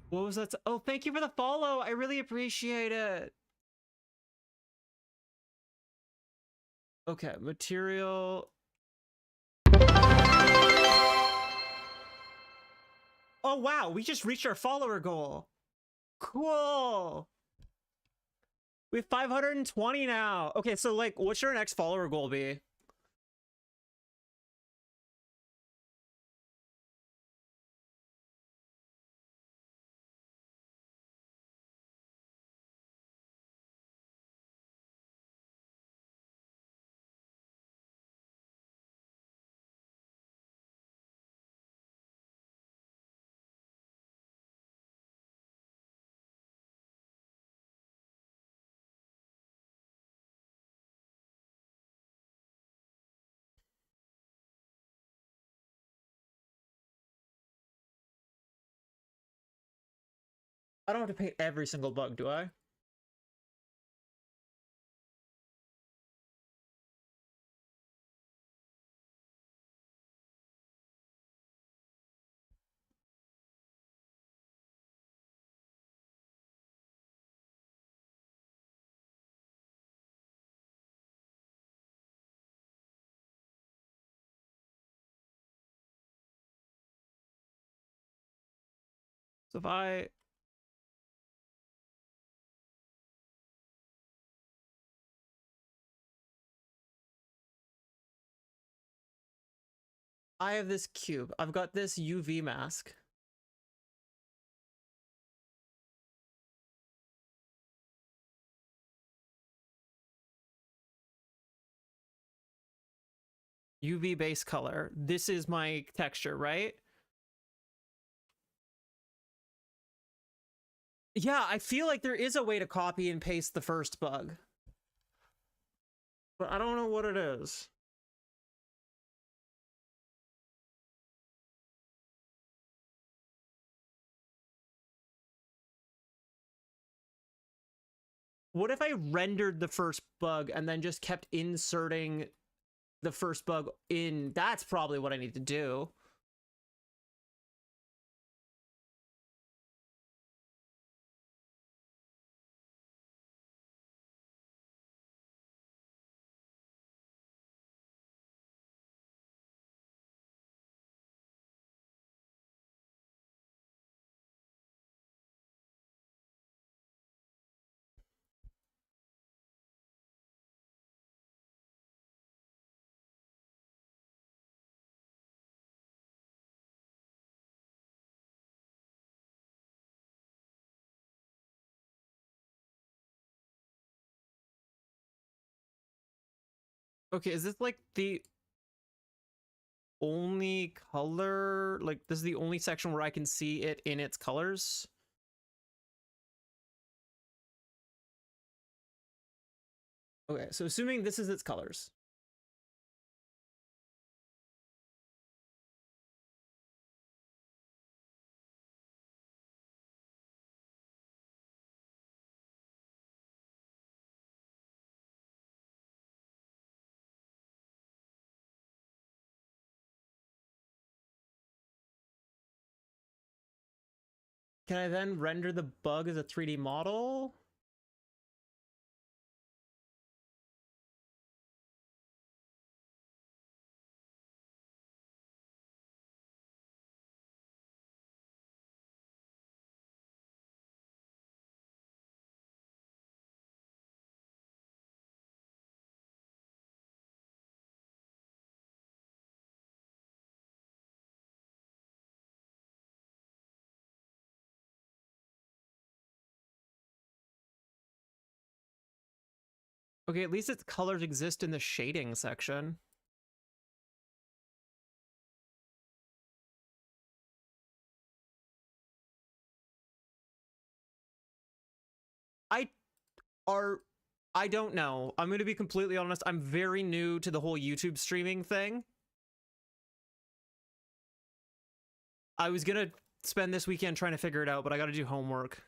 What was that? Oh, thank you for the follow. I really appreciate it. Okay, material. Oh, wow. We just reached our follower goal. Cool. We have 520 now. Okay, so like, what should our next follower goal be? I don't have to paint every single bug, do I? So if I have this cube. I've got this UV mask. UV base color. This is my texture, right? Yeah, I feel like there is a way to copy and paste the first bug. But I don't know what it is. What if I rendered the first bug and then just kept inserting the first bug in? That's probably what I need to do. Okay, is this like the only color? Like, this is the only section where I can see it in its colors? Okay, so assuming this is its colors. Can I then render the bug as a 3D model? Okay, at least its colors exist in the shading section. I don't know. I'm going to be completely honest. I'm very new to the whole YouTube streaming thing. I was going to spend this weekend trying to figure it out, but I got to do homework.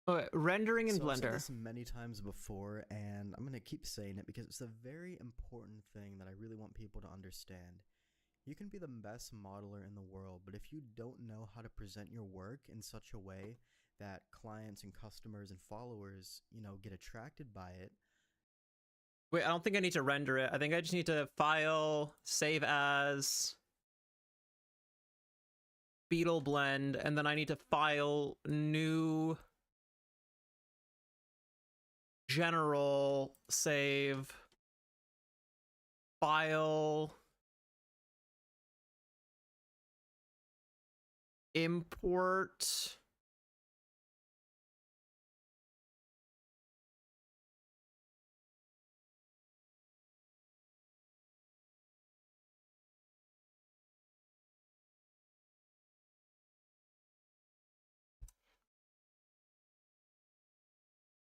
Okay, rendering in So I've said Blender. this many times before, and I'm going to keep saying it because it's a very important thing that I really want people to understand. You can be the best modeler in the world, but if you don't know how to present your work in such a way that clients and customers and followers, get attracted by it. Wait, I don't think I need to render it. I think I just need to file, save as, Vidol blend, and then I need to file new general, save, file, import.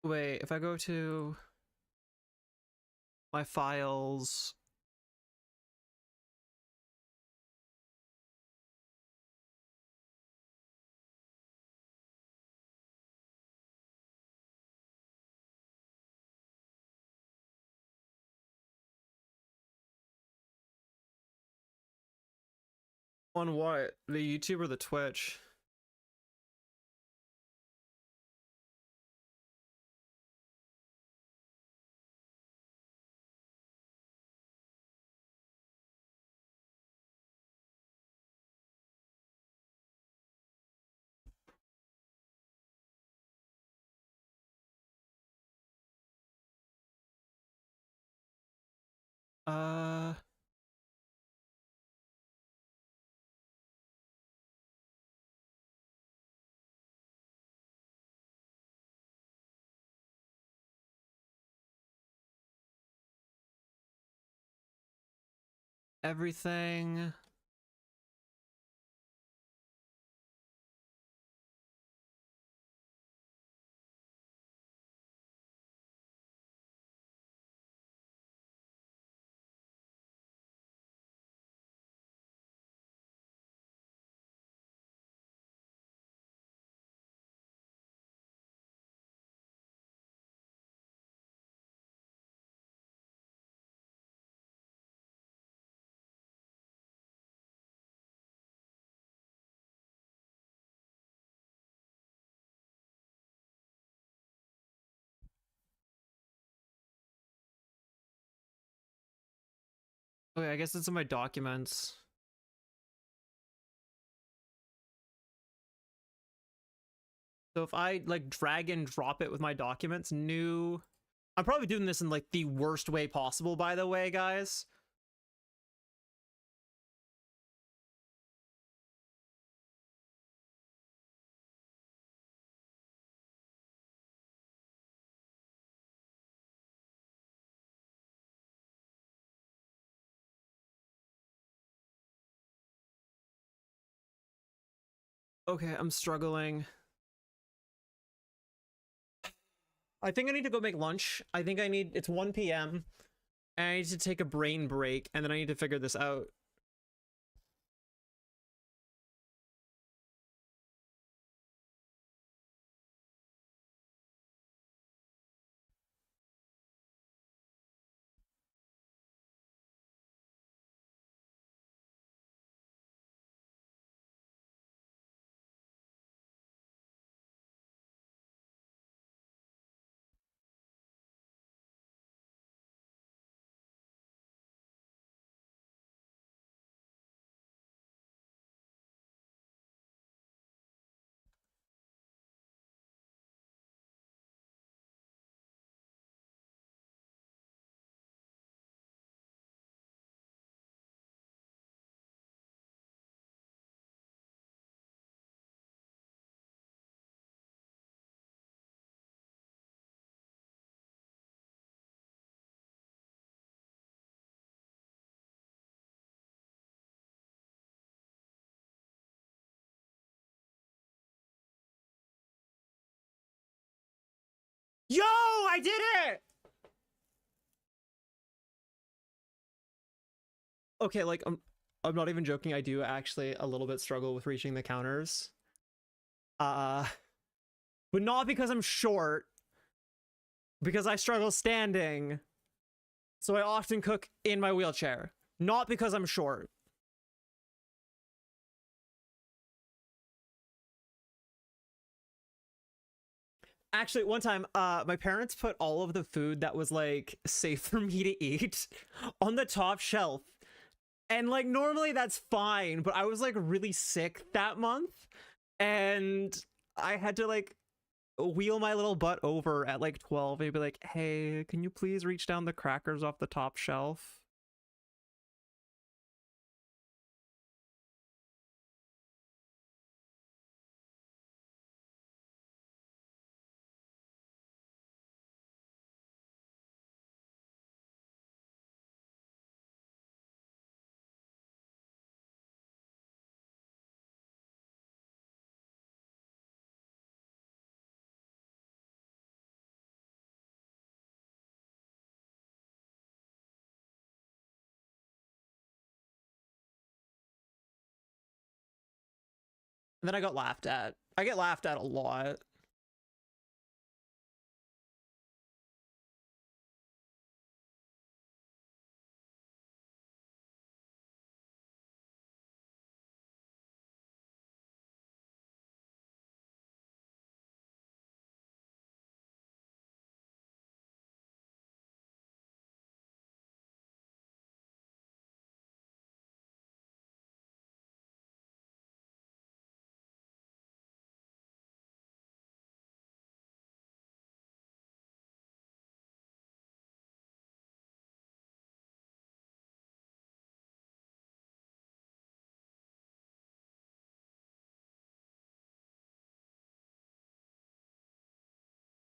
Wait, if I go to my files, on what? The YouTube or the Twitch? Uh, everything. Okay, I guess it's in my documents. So if I like drag and drop it with my documents, new... I'm probably doing this in like the worst way possible, by the way, guys. Okay, I'm struggling. I think I need to go make lunch. I think I need... It's 1 p.m. and I need to take a brain break, and then I need to figure this out. Yo, I did it! Okay, like, I'm not even joking. I do actually a little bit struggle with reaching the counters. But not because I'm short. Because I struggle standing. So I often cook in my wheelchair. Not because I'm short. Actually, one time, my parents put all of the food that was, like, safe for me to eat on the top shelf. And, like, normally that's fine, but I was, like, really sick that month. And I had to, like, wheel my little butt over at, like, 12 and be like, hey, can you please reach down the crackers off the top shelf? And then I got laughed at. I get laughed at a lot.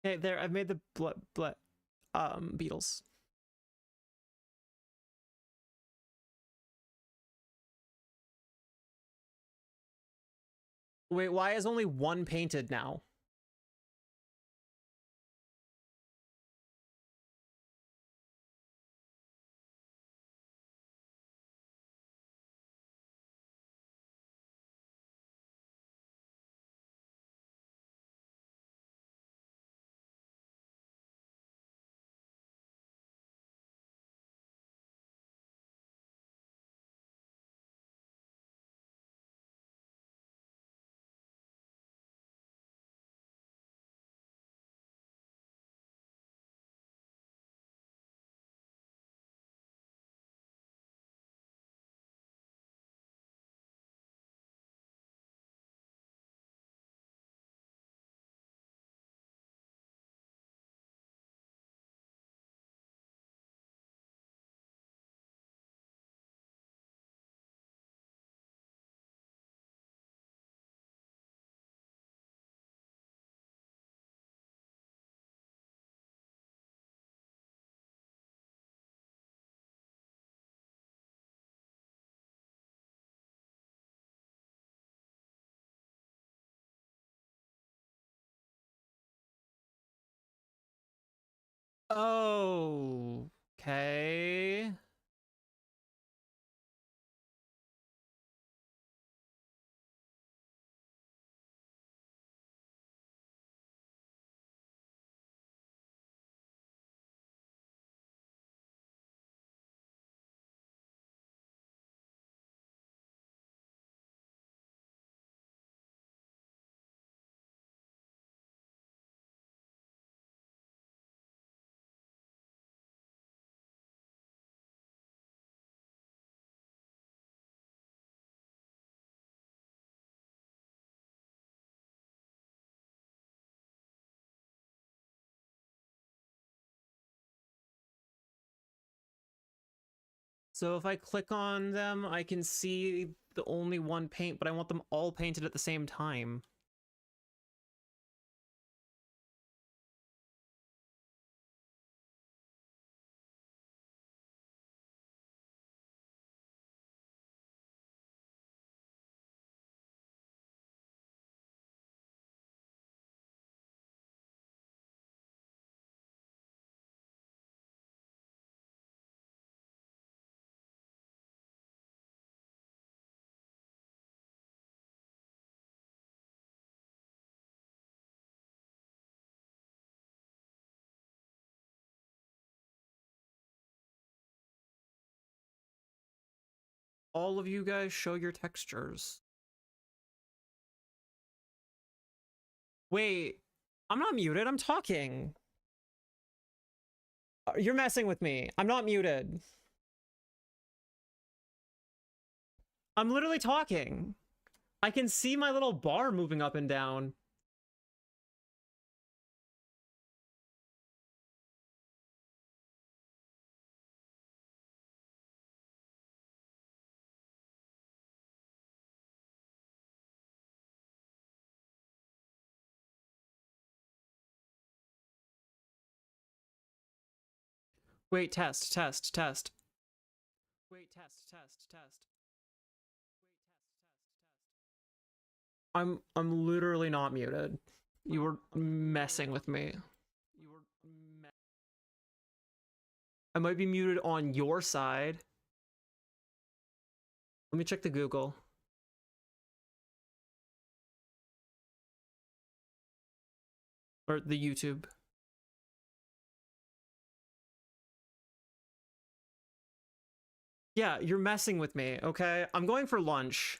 Okay, there, I've made the Beatles. Wait, why is only one painted now? Oh, okay. So if I click on them, I can see the only one paint, but I want them all painted at the same time. All of you guys show your textures. Wait, I'm not muted, I'm talking. You're messing with me. I'm not muted. I'm literally talking. I can see my little bar moving up and down. Wait, test, test, test. Wait, test, test, test. I'm literally not muted. You were messing with me. I might be muted on your side. Let me check the Google. Or the YouTube. Yeah, you're messing with me, okay? I'm going for lunch.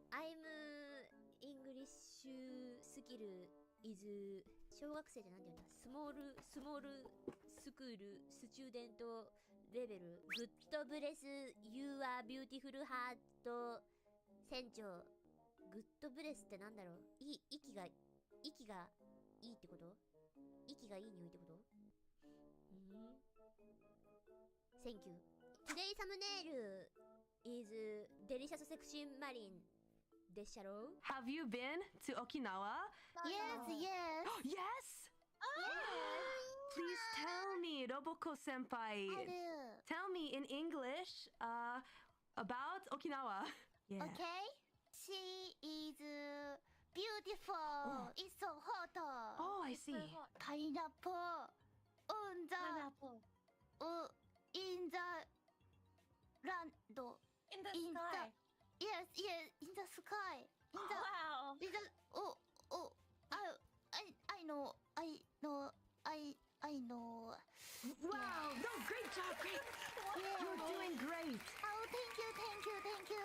I'm English skill is 小学生じゃなんて言うんだスモールスクールスチューデントレベルグッドブレス You are beautiful heart 船長グッドブレスってなんだろう息がいいってこと息がいい匂いってことThank you Today thumbnail is delicious sexy marine Have you been to Okinawa? Yes Yes? Please tell me, Roboko senpai. Tell me in English about Okinawa. Yeah. Okay She is beautiful It's so hot Oh, I see. Pineapple on the in the land In the sky. Yes, in the sky. Wow. In the I know. Wow, no, great job, great. You're doing great. Oh, thank you.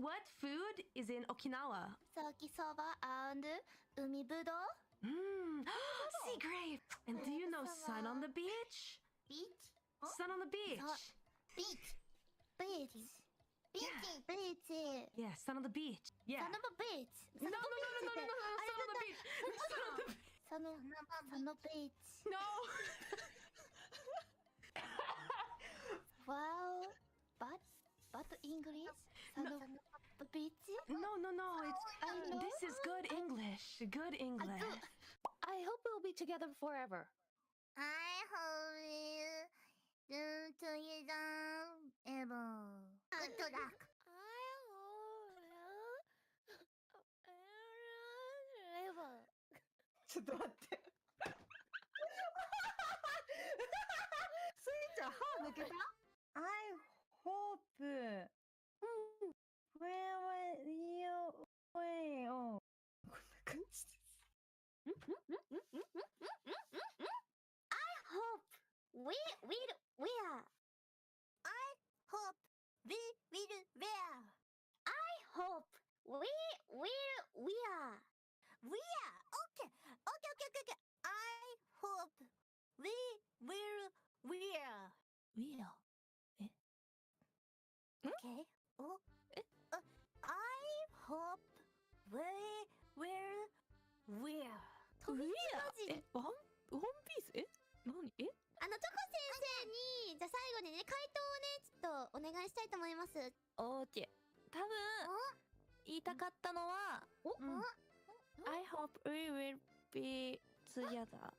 What food is in Okinawa? Sakisoba and umibudou. Sea grape. And do you know sun on the beach? Beach? Sun on the beach. Beach. Yeah, sun on the beach. Yeah. Sun on the beach. No, sun on the beach. Sun on the beach. No. Wow. But English? Bitch? No. It's this is good English. Good English. I hope we'll be together forever. I hope we'll be together ever. Good luck. I hope ever. ちょっと待って。スイちゃん歯抜けた ?I hope where you way をこんな感じです。I hope we will wear. I hope we will wear. I hope we will wear. Wear. Okay. I hope we will wear. Wear. Okay. Oh. I hope we will wear. ワンピース何チョコ先生に、じゃあ最後にね、回答をね、ちょっとお願いしたいと思います。オーケー。多分言いたかったのは、I hope we will be together.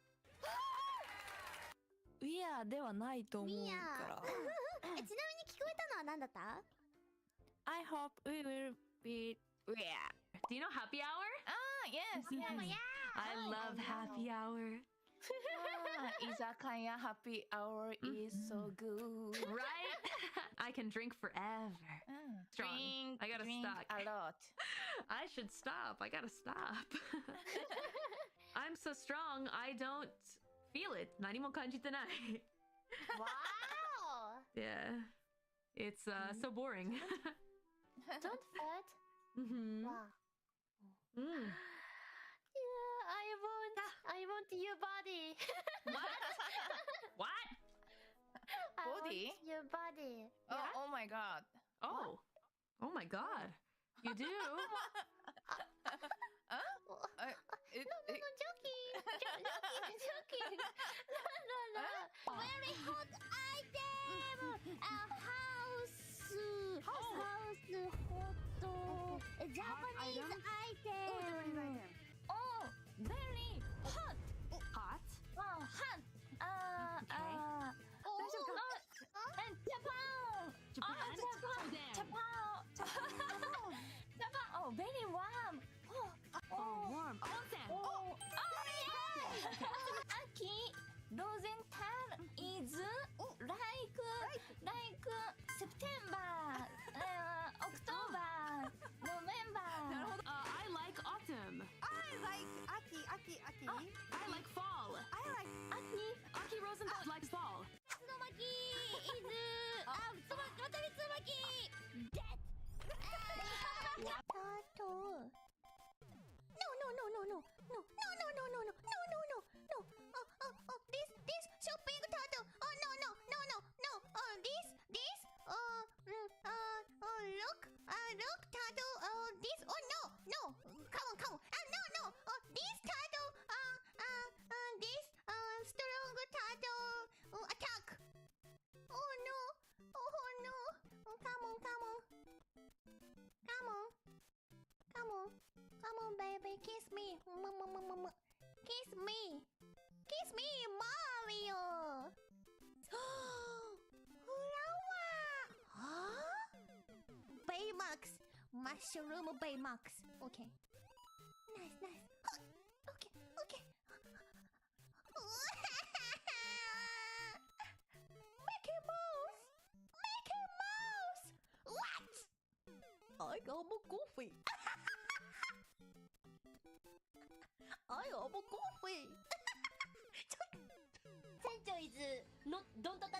We are ではないと思うから。ちなみに聞こえたのは何だった？ I hope we will be we are. Do you know happy hour? Yes. I love happy hour. Izakaya happy hour is so good. Right? I can drink forever. Strong. I gotta stop. A lot. I should stop. I gotta stop. I'm so strong, I don't feel it. 何も感じてない。Wow! Yeah. It's so boring. Don't fret. Wow. Yeah, I want your body. What? Body? I want your body. Oh my god. Oh. Oh my god. You do? Joking. No. Very hot item. A house. Hot. Japanese item. Oh, very hot. Hot? Oh, hot. And Japan. Oh, very warm. Warm. Onsen. Oh, yeah. Aki doesn't tell is like September, October, November. I like autumn. I like Aki. I like fall. I like Aki Rosenfeld likes fall. Tsubaki is Tsubaki. Dead. Turtle. No. This shopping turtle. Oh no. Look turtle. This. Oh no. Come on. No. This turtle. This strong turtle. Attack. Oh no. Come on, baby, kiss me. Kiss me, Mario. Flower. Huh? Baymax. Mushroom Baymax. Okay. Nice. Okay. Mickey Mouse. What? I got more coffee. I got more coffee. 船長 is don't touch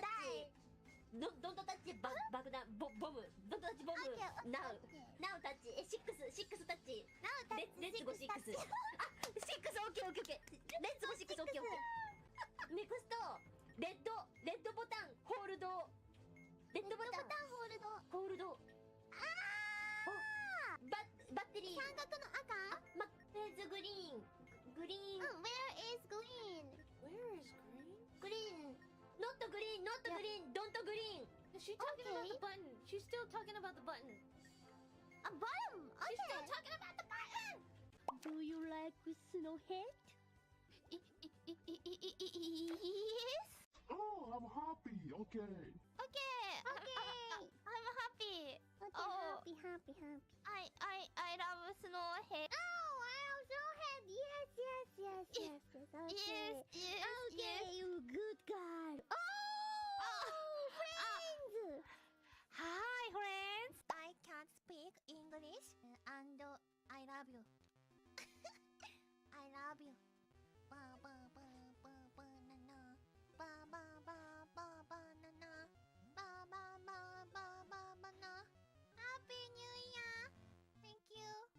don't touch 爆弾ボム don't touch ボム now touch 6 touch let's go 6 6 OK let's go 6 OK next レッドボタンホールドバッテリー三角の赤フェーズグリーンWhere is green? Green. Not green. Don't green. She's talking about the button. She's still talking about the button. A button? Okay. She's still talking about the button. Do you like Snowhead? Yes. Oh, I'm happy. Okay. Okay. I'm happy. Okay, happy. I love Snowhead. Oh, I love Snowhead. Yes. Okay. Yes. You good guy. Oh, friends. Hi, friends. I can't speak English, and I love you. I love you. Ba ba ba ba banana. Ba ba ba ba banana. Ba ba ba ba ba banana. Happy New Year. Thank you.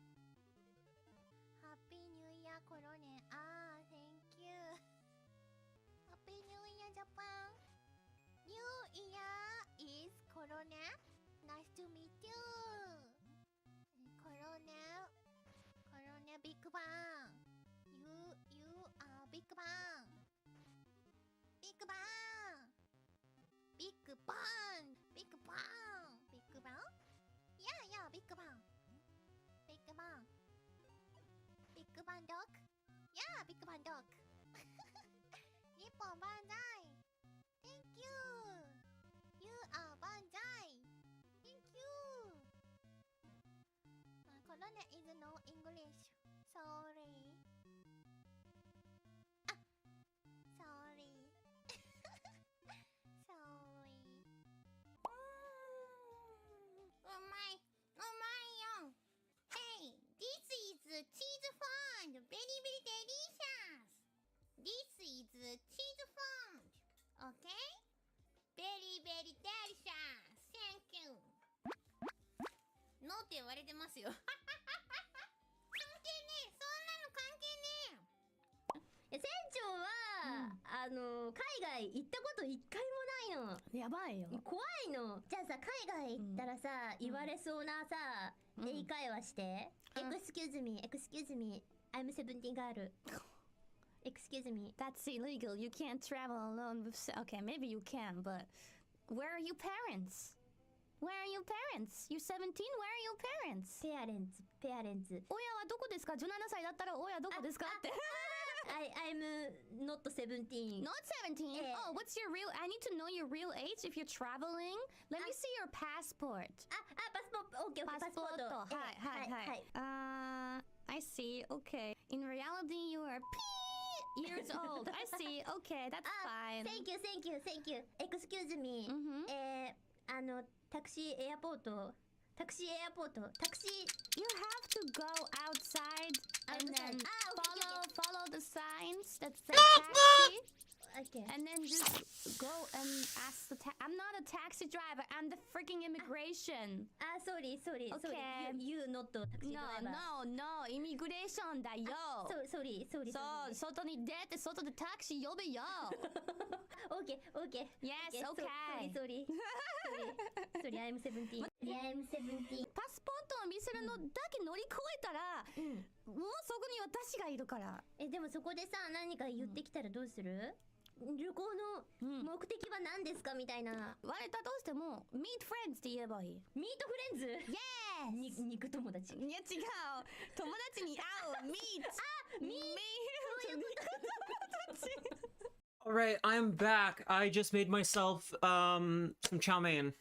Happy New Year, Corona. Thank you. Happy New Year, Japan. New Year is Corona. Nice to meet you. Corona Big Bang. You are Big Bang. Big Bang. Big Bang. Big Bang. Big Bang? Yeah, Big Bang. Big Bang. Big Bang dog? Yeah, Big Bang dog. Nippon Banzai. Thank you. You are Banzai. Thank you. Corona is no English. Sorry. Sorry. Sorry. Oh my. Hey, this is cheese fond. Very delicious. This is cheese fond. Okay? Very delicious. Thank you. ノーって言われてますよ。関係ねえ。そんなの関係ねえ。船長は、海外行ったこと一回もないの。やばいよ。怖いの。じゃあさ、海外行ったらさ、言われそうなさ、英会話して。Excuse me, I'm 17 girl. Excuse me. That's illegal. You can't travel alone with... Okay, maybe you can, but... Where are your parents? Where are your parents? You're 17? Where are your parents? Parents. 親はどこですか ?17 歳だったら親どこですかって。I'm not 17. Not 17? Oh, what's your real... I need to know your real age if you're traveling. Let me see your passport. Passport. Okay, passport. Hi. I see. Okay. In reality, you are years old. I see. Okay, that's fine. Thank you. Excuse me. Taxi airport. You have to go outside and then follow the signs that say taxi. Okay. And then just go and ask the I'm not a taxi driver. I'm the freaking immigration. Sorry. Okay. You not taxi driver. No. Immigration だよ。Sorry. そう、外に出て外でタクシー呼べよ。Okay. Yes, okay. Sorry, I'm 17. I'm 17. パスポートを見せるのだけ乗り越えたら、もうそこに私がいるから。でもそこでさ、何か言ってきたらどうする？旅行の目的は何ですかみたいな。割れたとしても meet friends って言えばいい。ミートフレンズ？ Yes! 肉友達。いや違う。友達に会う meet。Alright, I'm back. I just made myself some chow mein.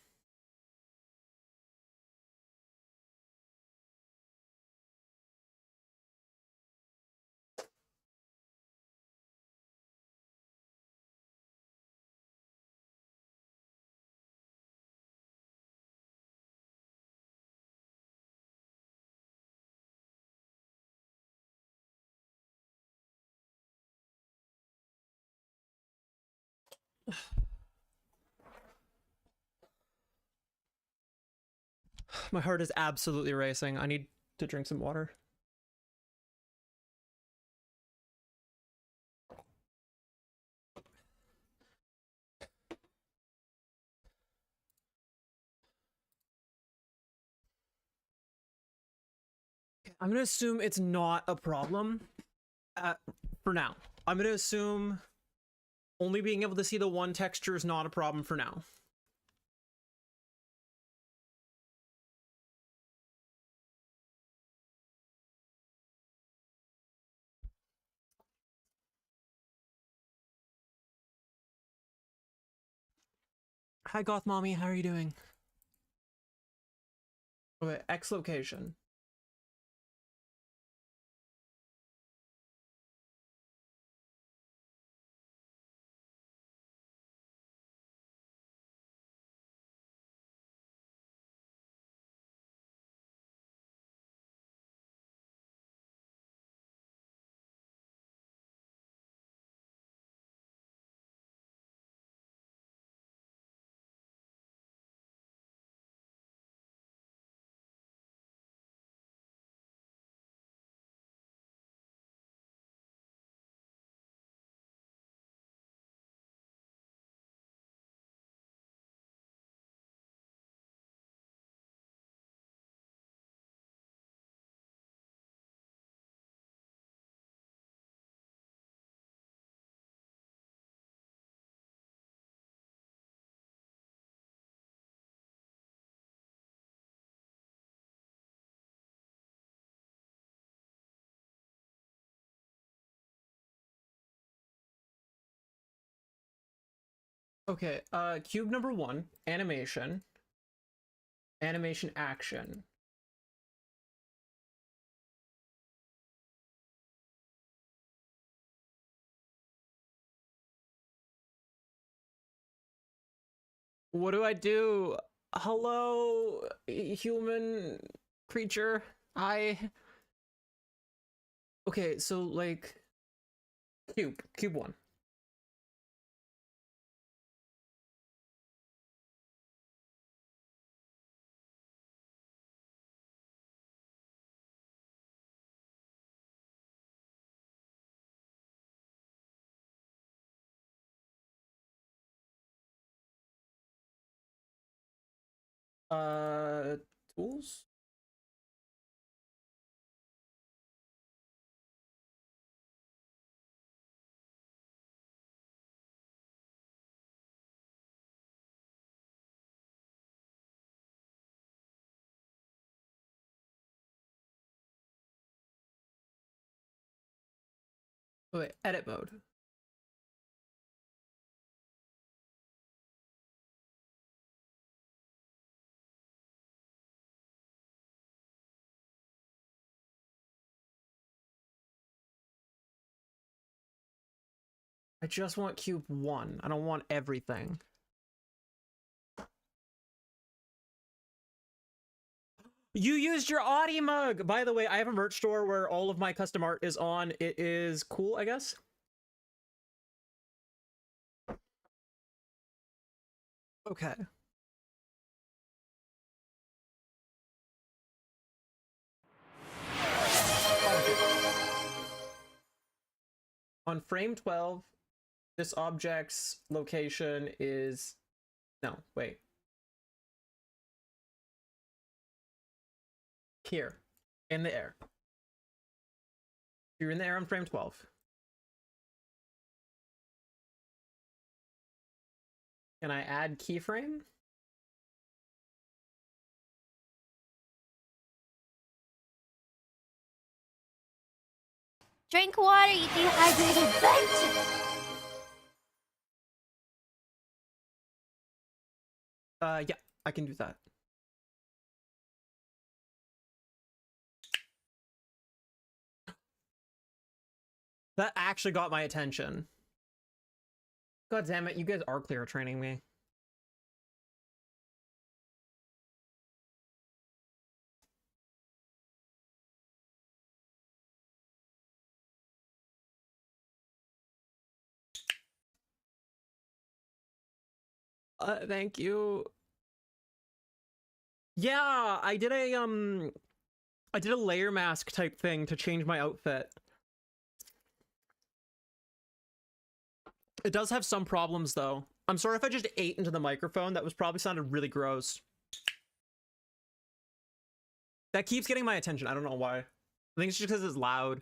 My heart is absolutely racing. I need to drink some water. I'm gonna assume it's not a problem for now. I'm gonna assume only being able to see the one texture is not a problem for now. Hi, Goth Mommy. How are you doing? Okay, X location. Okay, cube number 1, animation. Animation action. What do I do? Hello, human creature. I. Okay, so like cube 1. Tools? Wait, edit mode. I just want cube 1. I don't want everything. You used your Audi mug! By the way, I have a merch store where all of my custom art is on. It is cool, I guess. Okay. On frame 12, this object's location is... No, wait. Here. In the air. You're in the air on frame 12. Can I add keyframe? Drink water, you dehydrated bitch! Yeah, I can do that. That actually got my attention. God damn it, you guys are clear training me. Thank you. Yeah, I did a layer mask type thing to change my outfit. It does have some problems though. I'm sorry if I just ate into the microphone. That was probably sounded really gross. That keeps getting my attention. I don't know why. I think it's just because it's loud.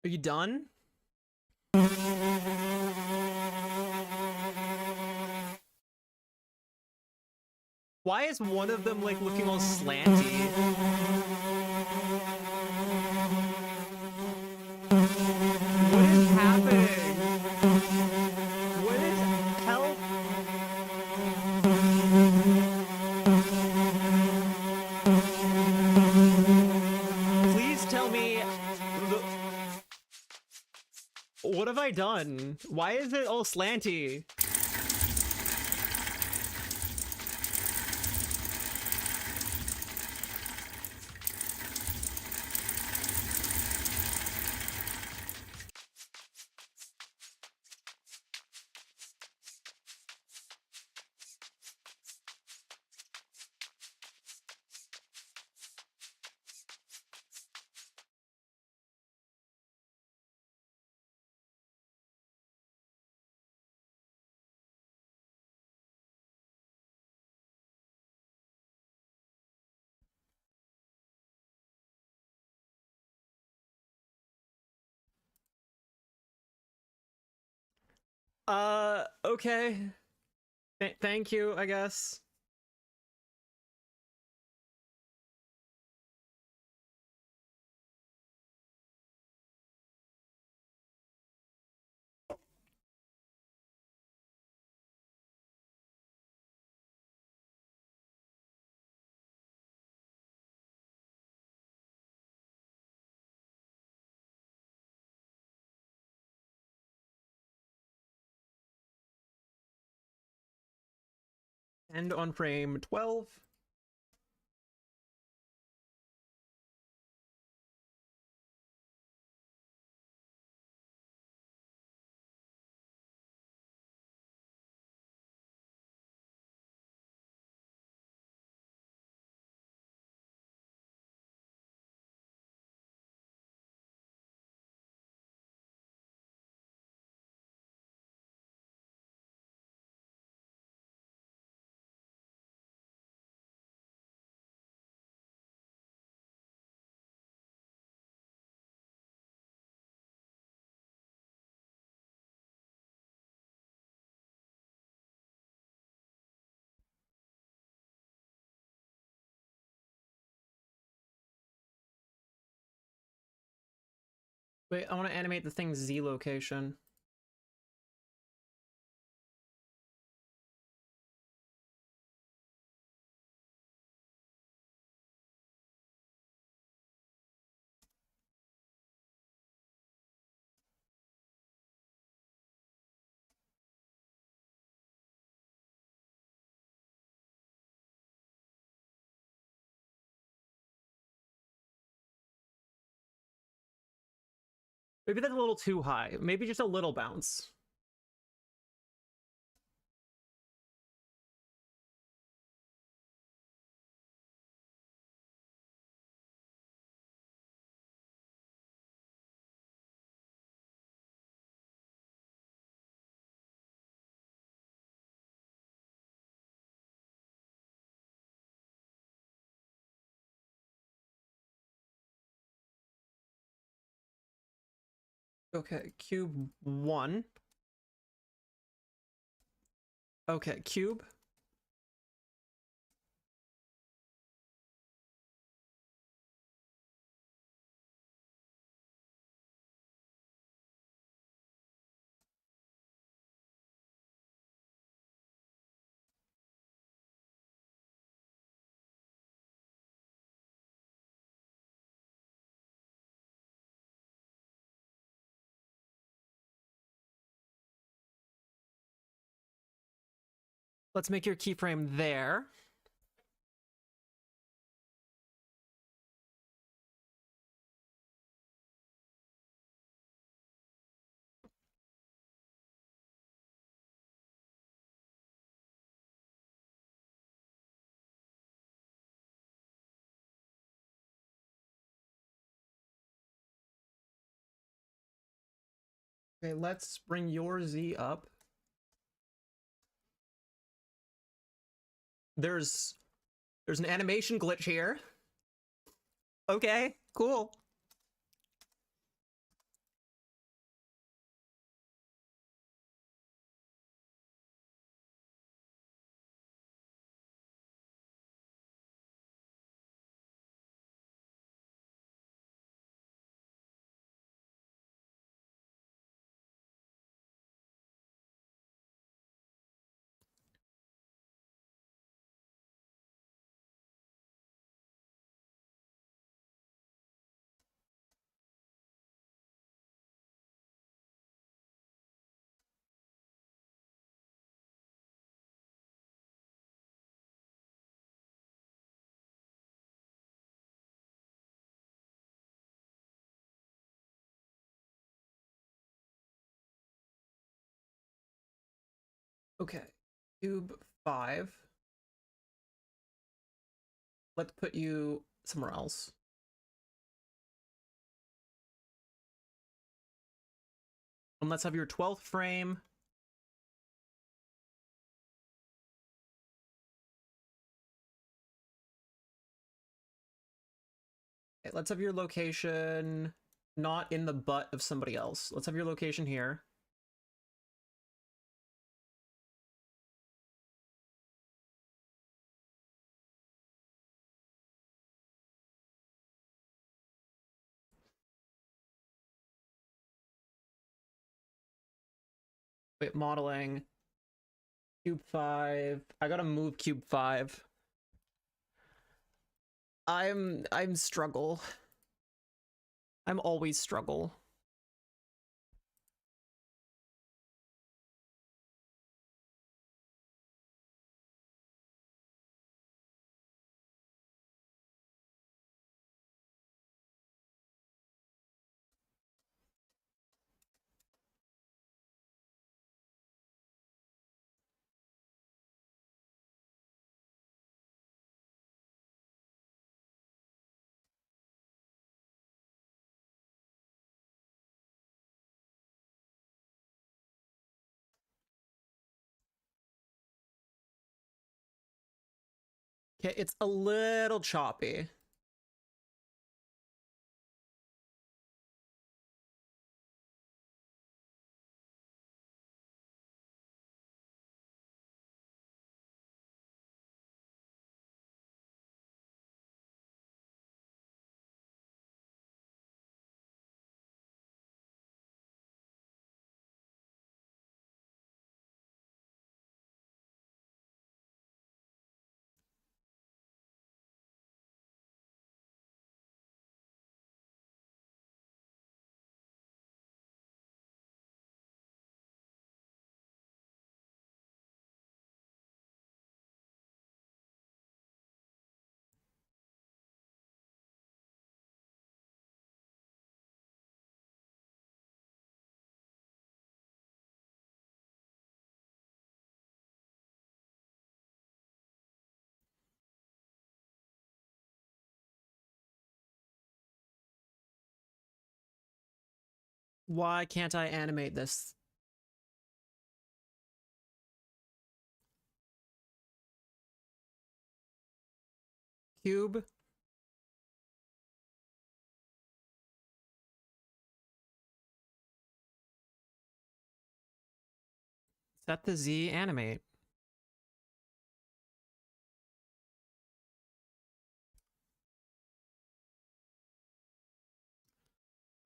Are you done? Why is one of them like looking all slanty? What is happening? What is help? Please tell me what have I done? Why is it all slanty? Okay. Thank you, I guess. End on frame 12. Wait, I want to animate the thing's Z location. Maybe that's a little too high. Maybe just a little bounce. Okay, cube 1. Okay, cube. Let's make your keyframe there. Okay, let's bring your Z up. There's an animation glitch here. Okay, cool. Okay, cube 5. Let's put you somewhere else. And let's have your 12th frame. Okay, let's have your location not in the butt of somebody else. Let's have your location here. Wait, modeling. Cube 5. I gotta move cube 5. I'm struggle. I'm always struggle. Okay, it's a little choppy. Why can't I animate this? Cube. Set the Z, animate.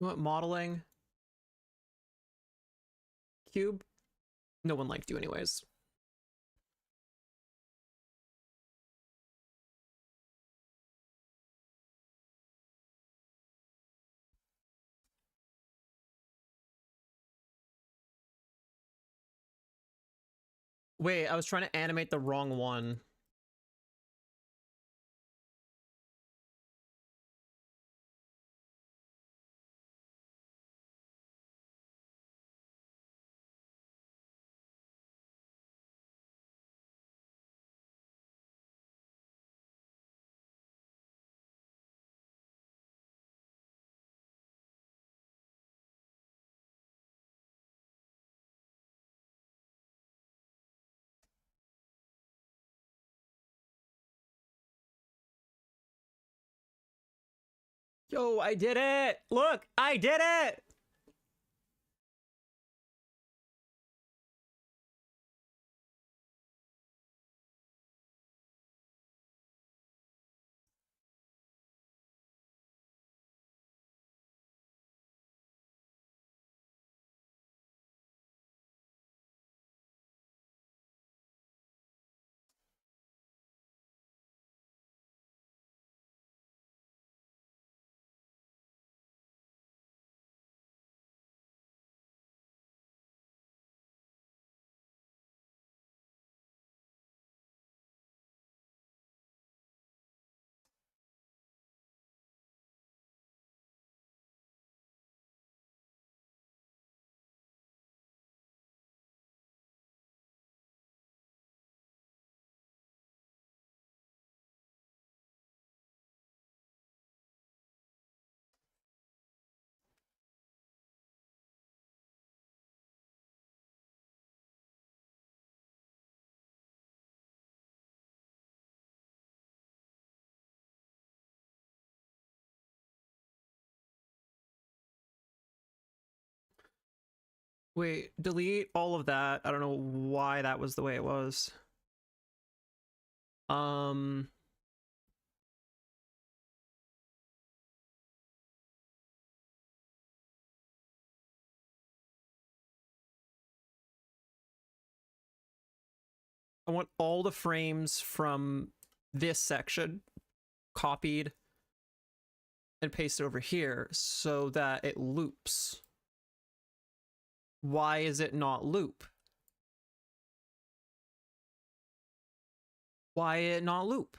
You want modeling? Cube? No one liked you anyways. Wait, I was trying to animate the wrong one. Yo, I did it! Look, I did it! Wait, delete all of that. I don't know why that was the way it was. I want all the frames from this section copied and pasted over here so that it loops. Why is it not loop? Why it not loop?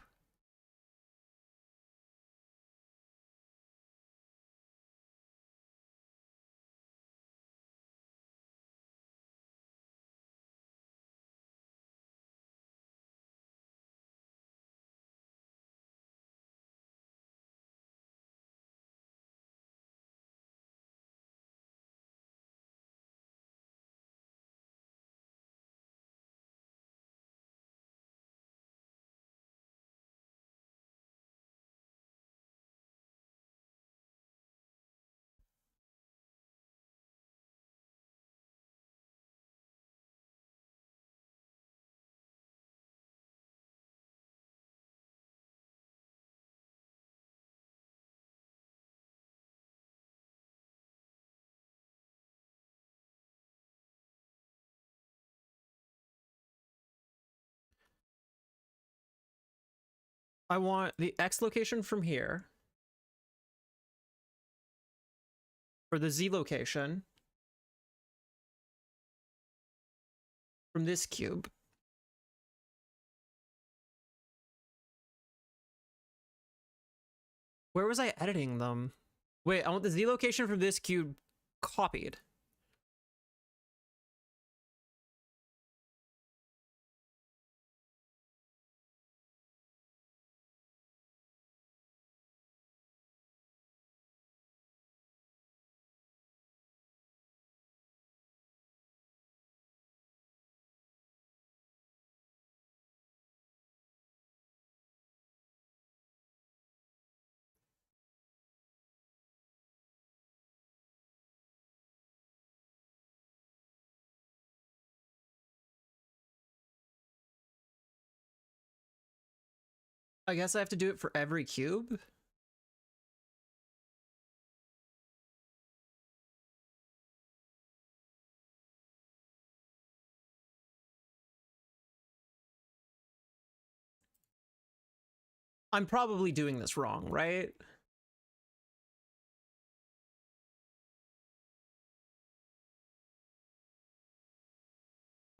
I want the X location from here for the Z location from this cube. Where was I editing them? Wait, I want the Z location from this cube copied. I guess I have to do it for every cube? I'm probably doing this wrong, right?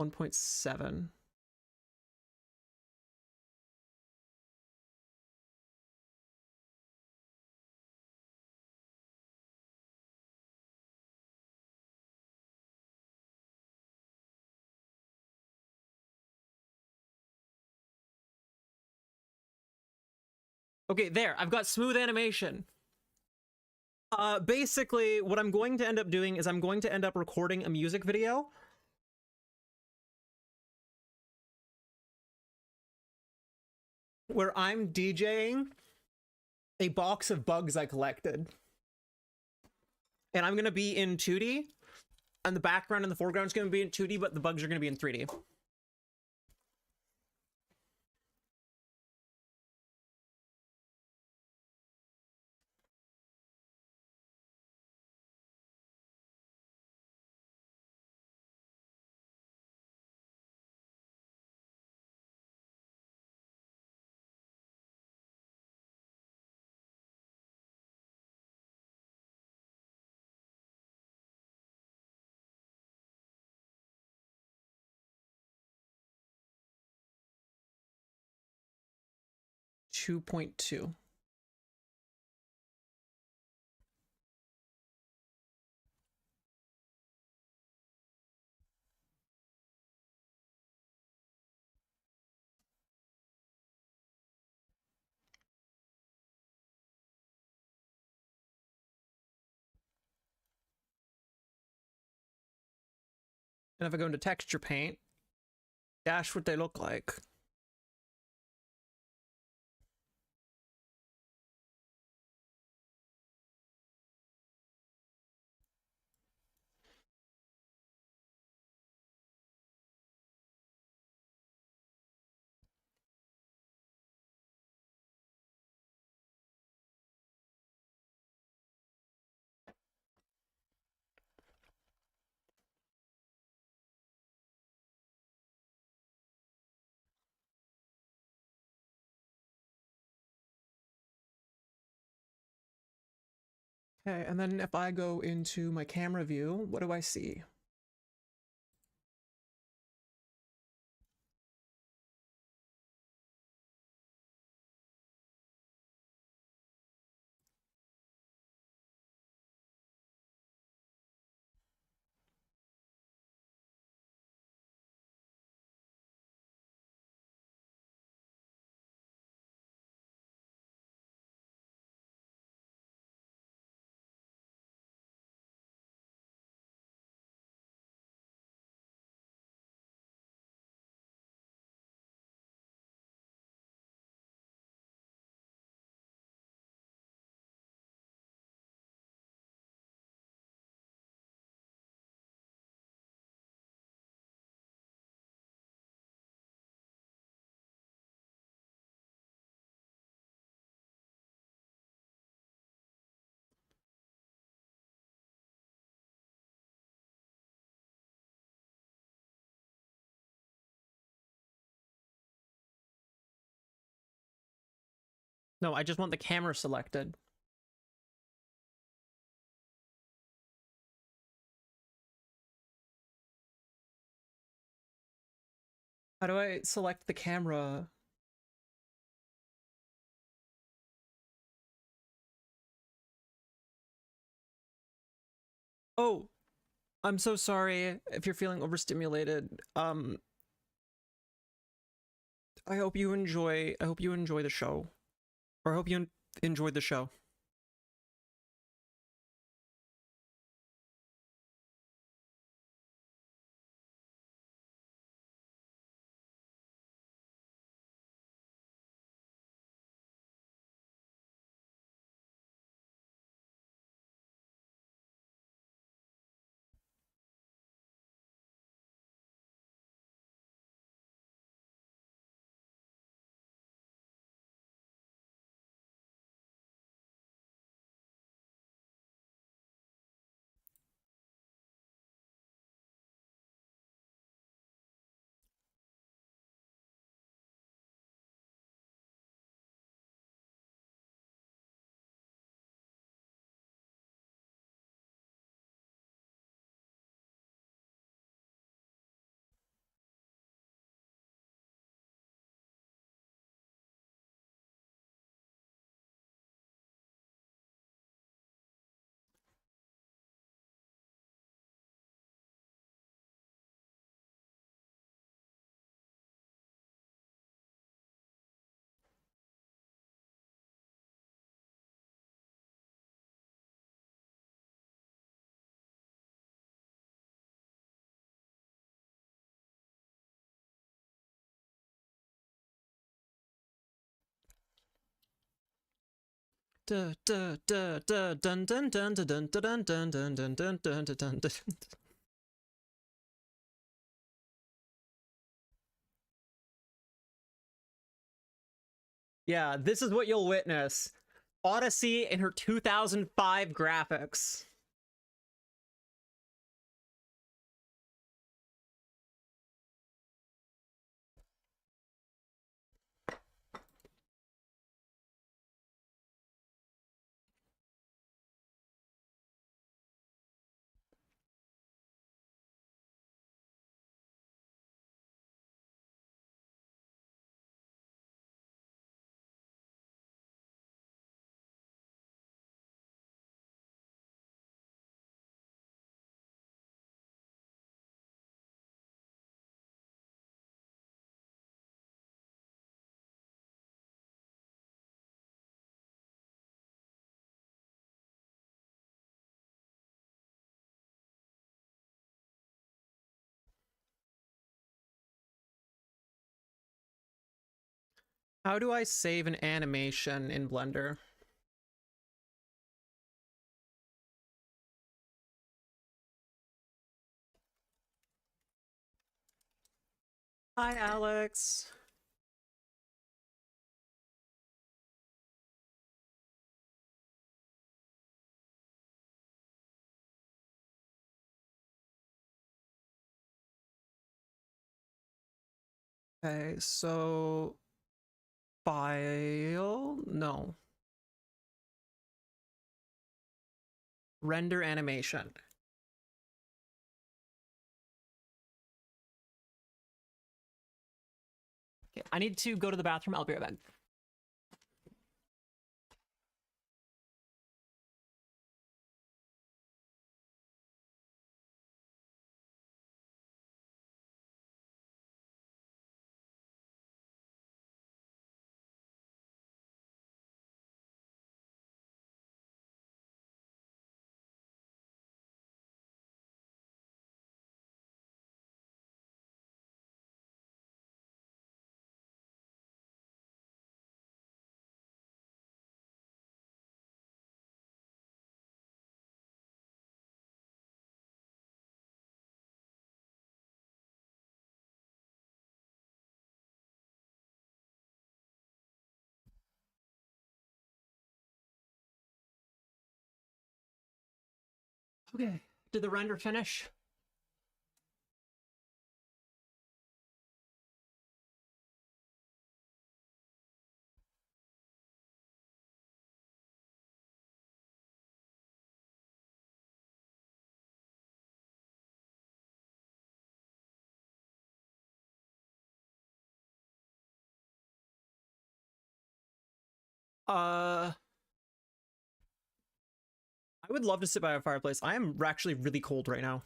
$1.7. Okay, there, I've got smooth animation. Basically, what I'm going to end up doing is I'm going to end up recording a music video. Where I'm DJing a box of bugs I collected. And I'm gonna be in 2D, and the background and the foreground is gonna be in 2D, but the bugs are gonna be in 3D. $2.2. And if I go into texture paint, dash what they look like. Okay, and then if I go into my camera view, what do I see? No, I just want the camera selected. How do I select the camera? Oh, I'm so sorry if you're feeling overstimulated. I hope you enjoy the show. Or I hope you enjoyed the show. Yeah, this is what you'll witness. Odyssey in her 2005 graphics. How do I save an animation in Blender? Hi, Alex. Okay, so file? No. Render animation. Okay, I need to go to the bathroom. I'll be right back. Okay, did the render finish? I would love to sit by a fireplace. I am actually really cold right now.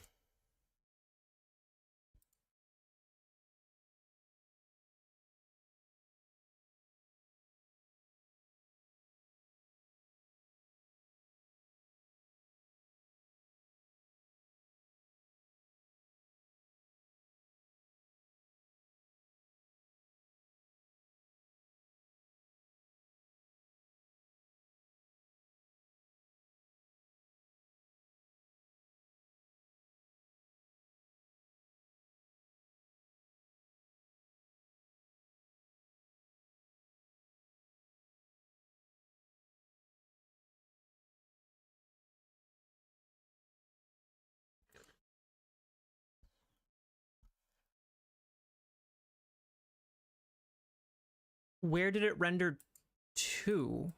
Where did it render to?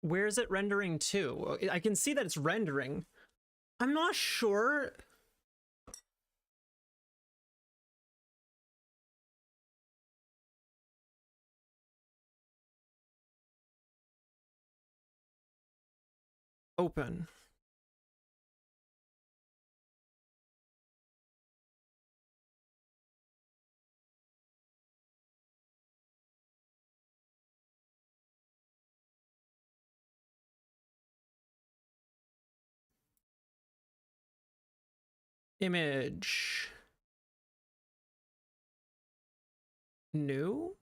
Where is it rendering to? I can see that it's rendering. I'm not sure. Open. Image. New?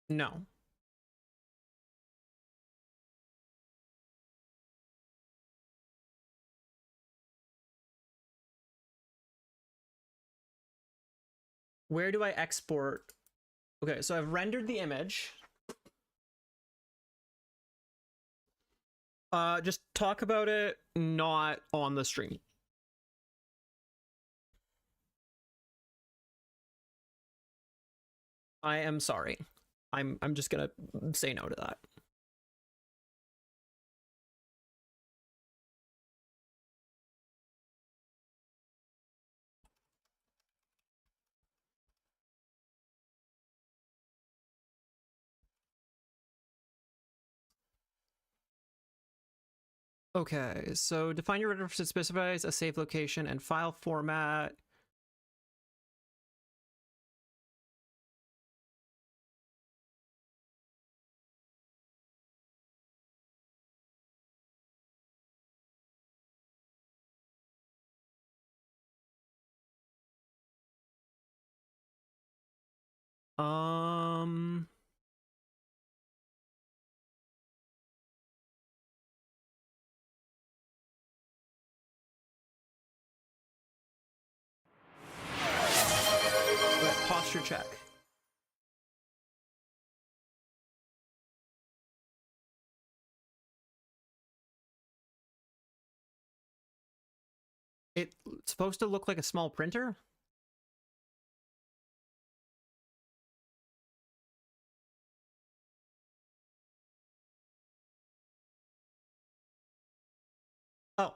No. Where do I export? Okay, so I've rendered the image. Just talk about it not on the stream. I am sorry. I'm just gonna say no to that. Okay, so define your render specifies a save location and file format. Um, Texture check. It's supposed to look like a small printer? Oh.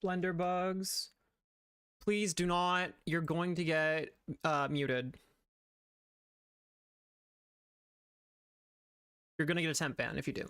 Blender bugs. Please do not. You're going to get muted. You're going to get a temp ban if you do.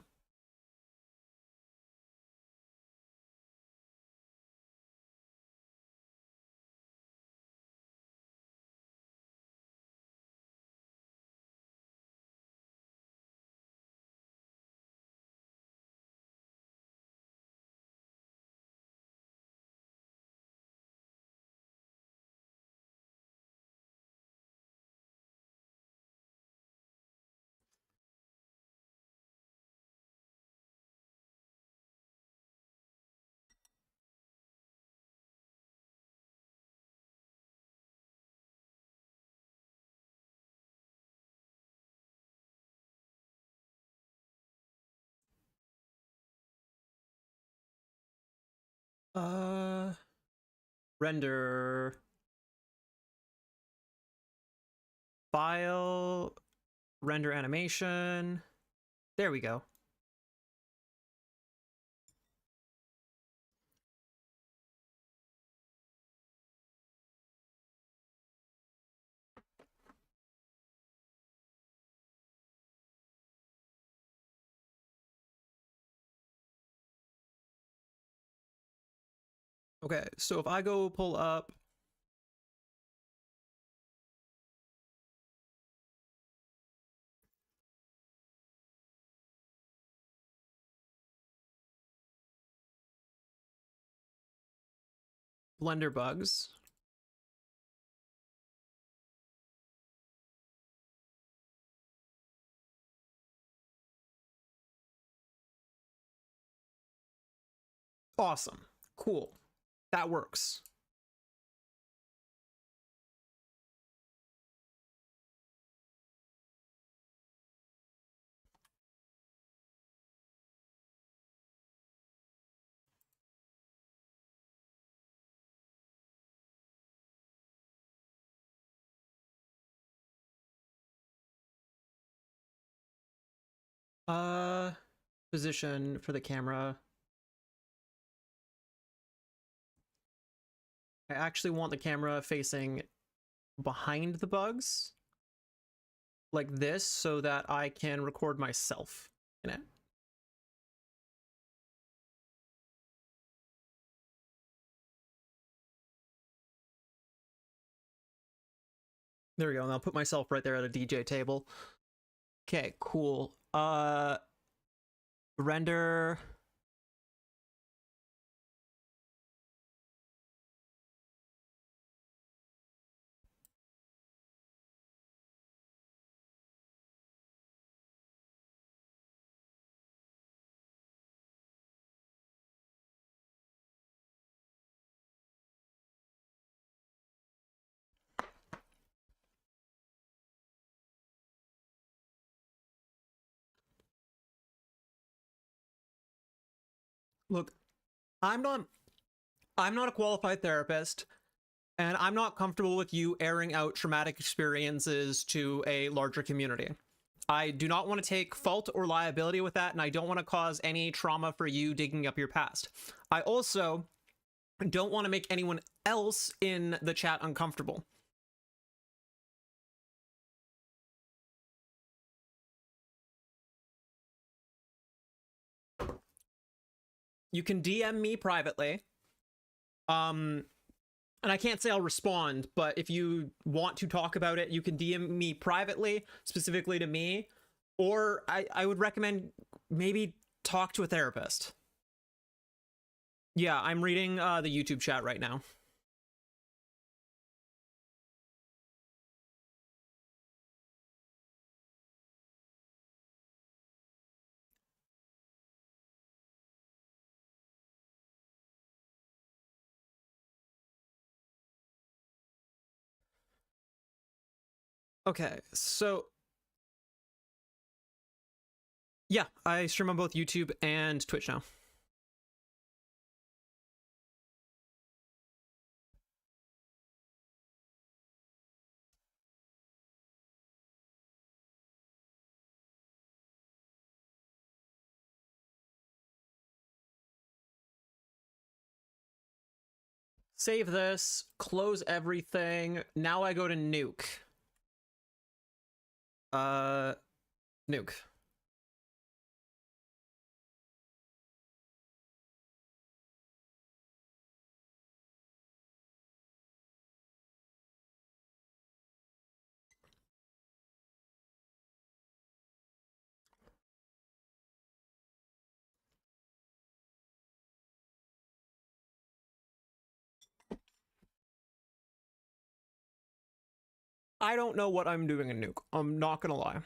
Render. File. Render animation. There we go. Okay, so if I go pull up Blender bugs. Awesome. Cool. That works. Position for the camera. I actually want the camera facing behind the bugs, like this, so that I can record myself in it. There we go, and I'll put myself right there at a DJ table. Okay, cool. Render. Look, I'm not a qualified therapist, and I'm not comfortable with you airing out traumatic experiences to a larger community. I do not want to take fault or liability with that, and I don't want to cause any trauma for you digging up your past. I also don't want to make anyone else in the chat uncomfortable. you can DM me privately. And I can't say I'll respond, but if you want to talk about it, you can DM me privately, specifically to me, or I would recommend maybe talk to a therapist. Yeah, I'm reading the YouTube chat right now. Okay, so yeah, I stream on both YouTube and Twitch now. Save this, close everything. Now I go to Nuke. Nuke. I don't know what I'm doing in Nuke. I'm not gonna lie.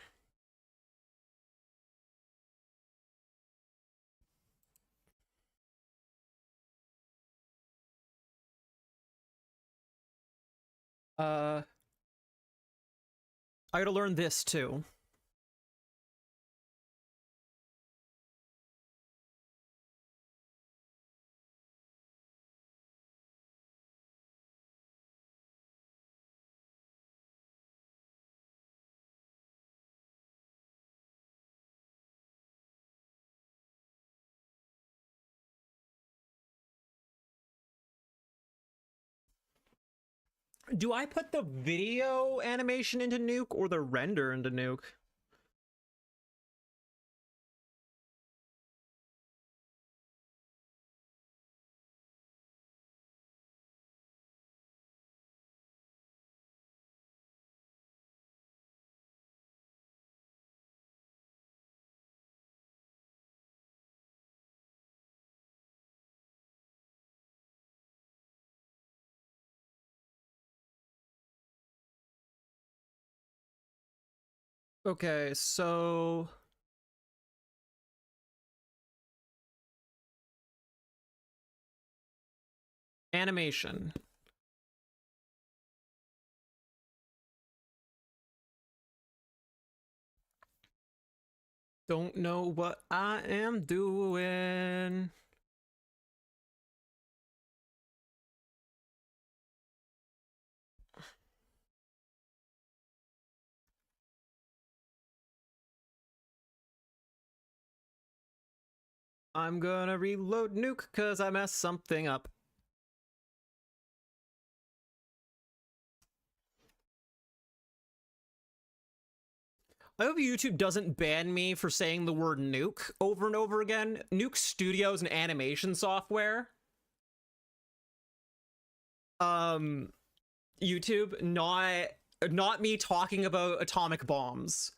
I gotta learn this too. Do I put the video animation into Nuke or the render into Nuke? Okay, so animation. Don't know what I am doing. I'm gonna reload Nuke because I messed something up. I hope YouTube doesn't ban me for saying the word nuke over and over again. Nuke Studios and animation software. YouTube, not me talking about atomic bombs.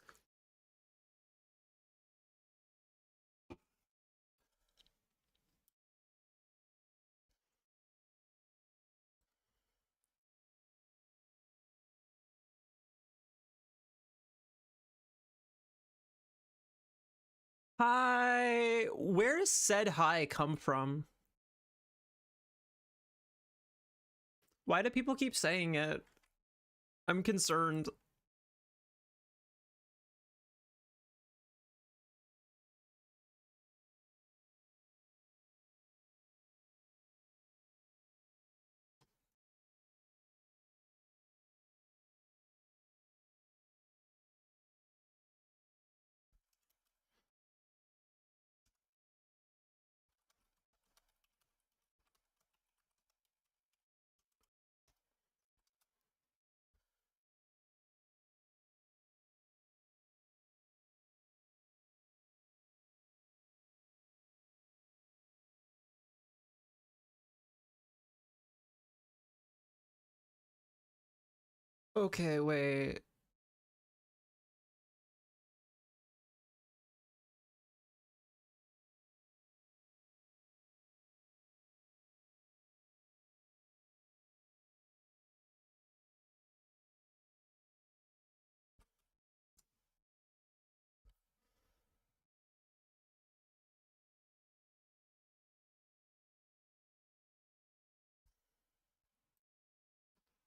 Hi, where does said hi come from? Why do people keep saying it? I'm concerned. Okay, wait.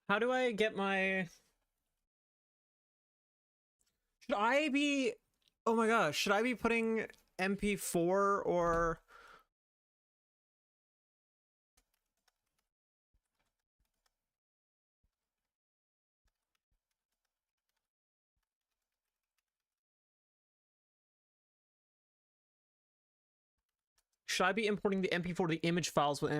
How do I get my... Should I be... Oh my gosh, should I be putting MP4 or... Should I be importing the MP4 to the image files with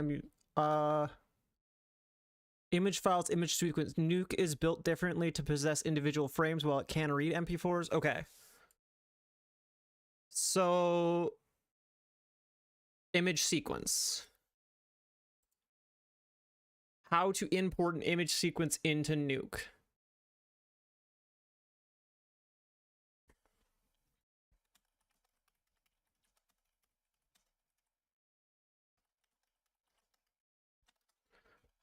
image files, image sequence. Nuke is built differently to possess individual frames while it can read MP4s. Okay. So... Image sequence. How to import an image sequence into Nuke.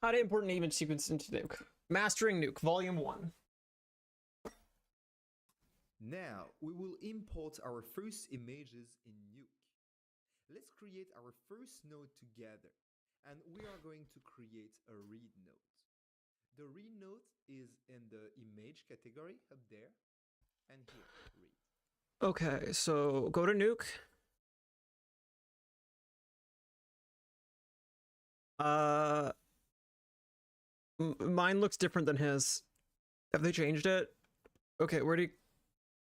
How to import an image sequence into Nuke. Mastering Nuke, Volume 1. Now we will import our first images in Nuke. Let's create our first node together, and we are going to create a read node. The read node is in the image category up there, and here, read. Okay, so go to Nuke. Mine looks different than his. Have they changed it? Okay, where do you...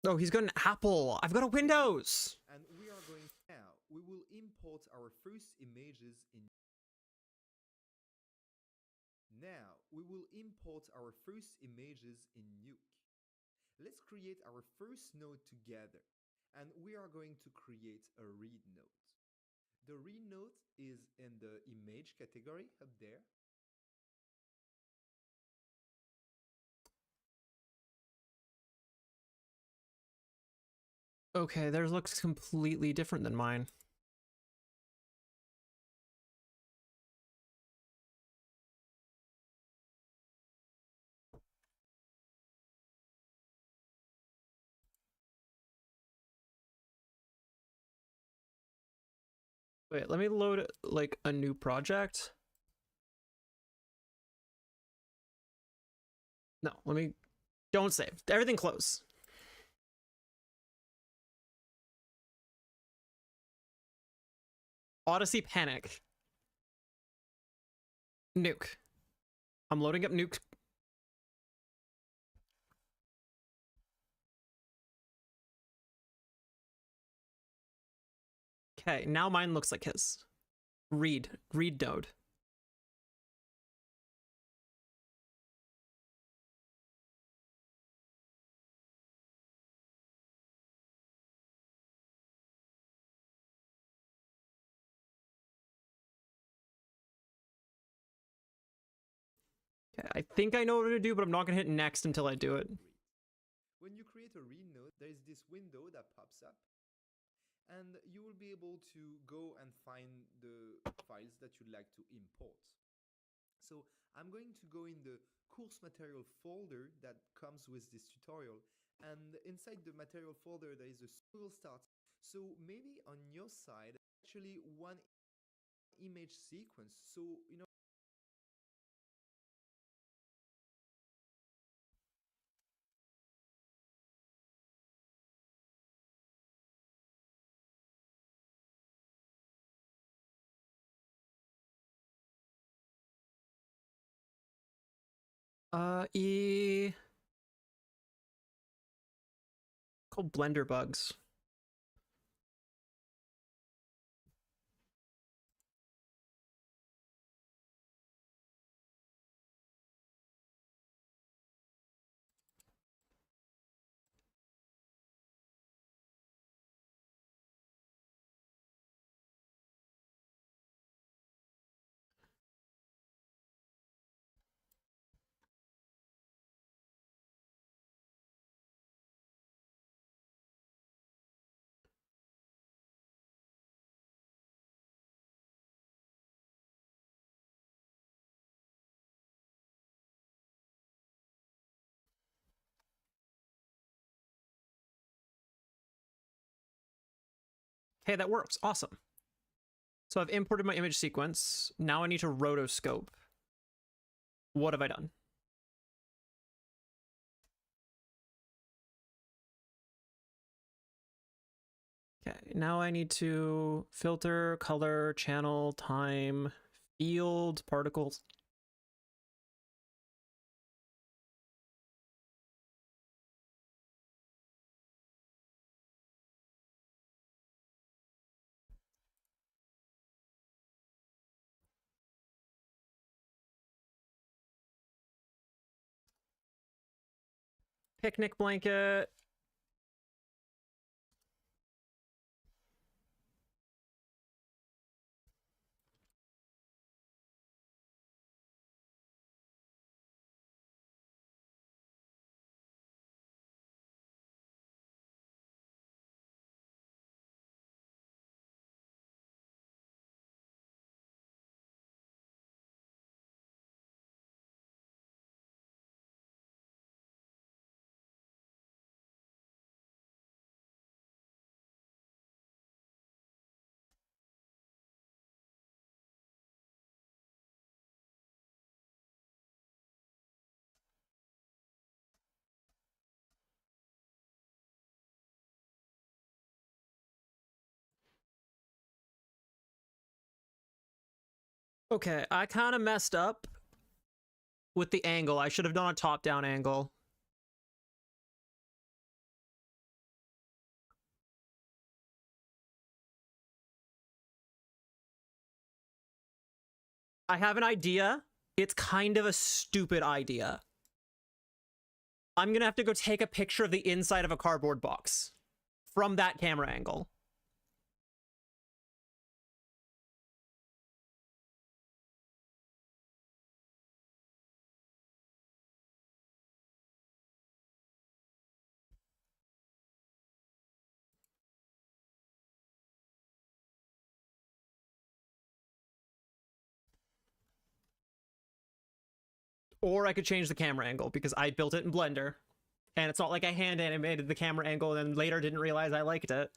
Oh, he's got an Apple. I've got a Windows. And we are going now. We will import our first images in. Now we will import our first images in Nuke. Let's create our first node together, and we are going to create a read node. The read node is in the image category up there. Okay, theirs looks completely different than mine. Wait, let me load like a new project. No, let me... Don't save. Everything close. Odyssey Panic. Nuke. I'm loading up Nuke. Okay, now mine looks like his. Read node. Okay, I think I know what to do, but I'm not gonna hit next until I do it. When you create a read node, there is this window that pops up, and you will be able to go and find the files that you'd like to import. So I'm going to go in the course material folder that comes with this tutorial, and inside the material folder there is a single start. So maybe on your side, actually one image sequence. So you know. Called Blender bugs. Hey, that works. Awesome. So I've imported my image sequence. Now I need to rotoscope. What have I done? Okay, now I need to filter, color, channel, time, field, particles. Picnic blanket. Okay, I kind of messed up with the angle. I should have done a top-down angle. I have an idea. It's kind of a stupid idea. I'm gonna have to go take a picture of the inside of a cardboard box from that camera angle. Or I could change the camera angle because I built it in Blender. And it's not like I hand animated the camera angle and then later didn't realize I liked it.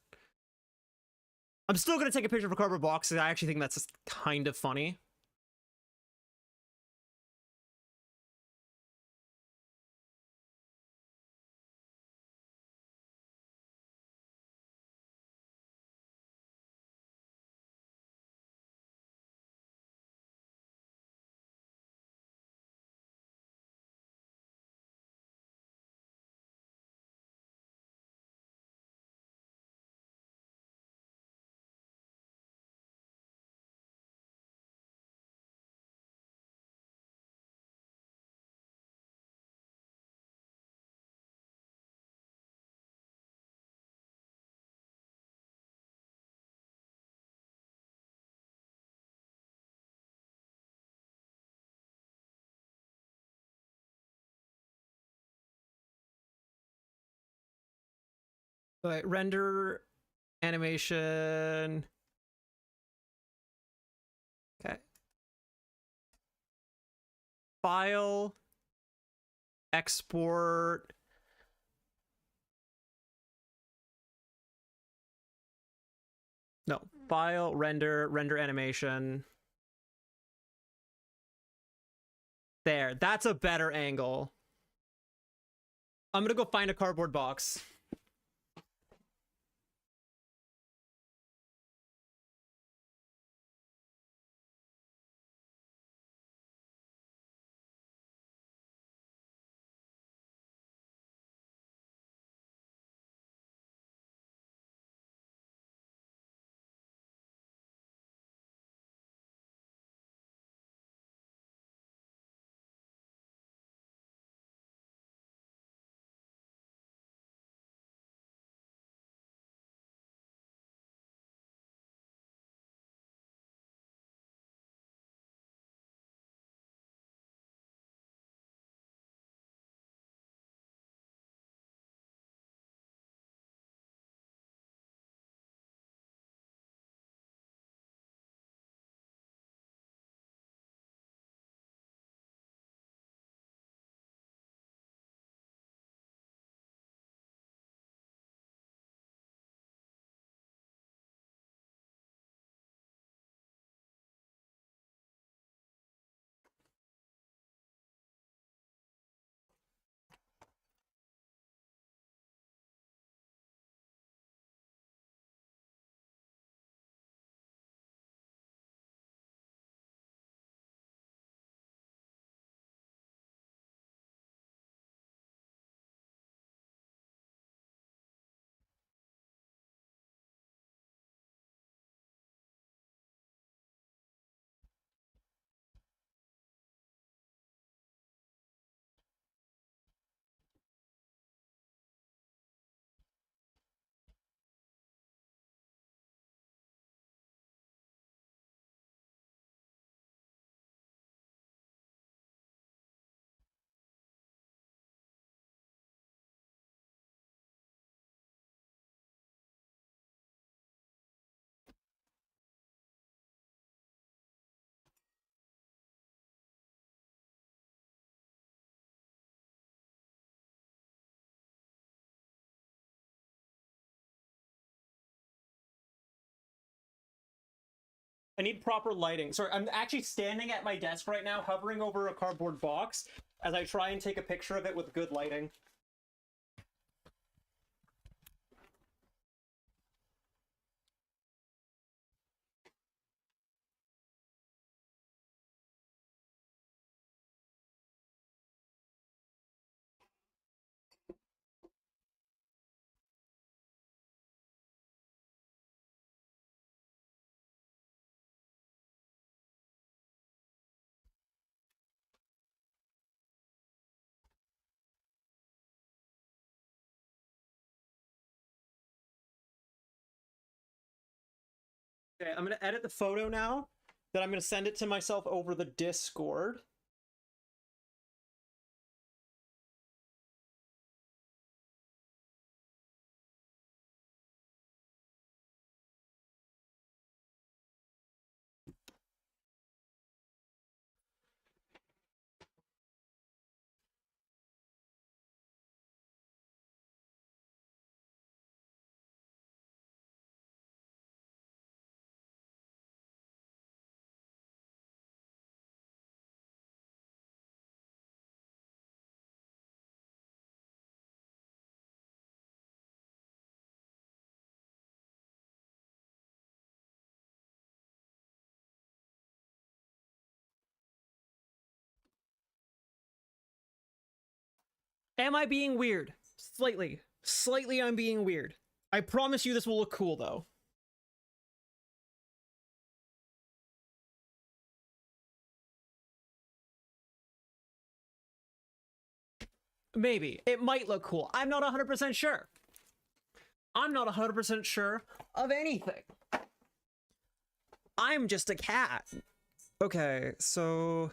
I'm still going to take a picture of a cardboard box because I actually think that's just kind of funny. All right, render animation. Okay. File, export. No, file, render animation. There, that's a better angle. I'm gonna go find a cardboard box. I need proper lighting. Sorry, I'm actually standing at my desk right now, hovering over a cardboard box as I try and take a picture of it with good lighting. Okay, I'm gonna edit the photo now. Then I'm gonna send it to myself over the Discord. Am I being weird? Slightly. Slightly I'm being weird. I promise you this will look cool, though. Maybe. It might look cool. I'm not 100% sure. I'm not 100% sure of anything. I'm just a cat. Okay, so...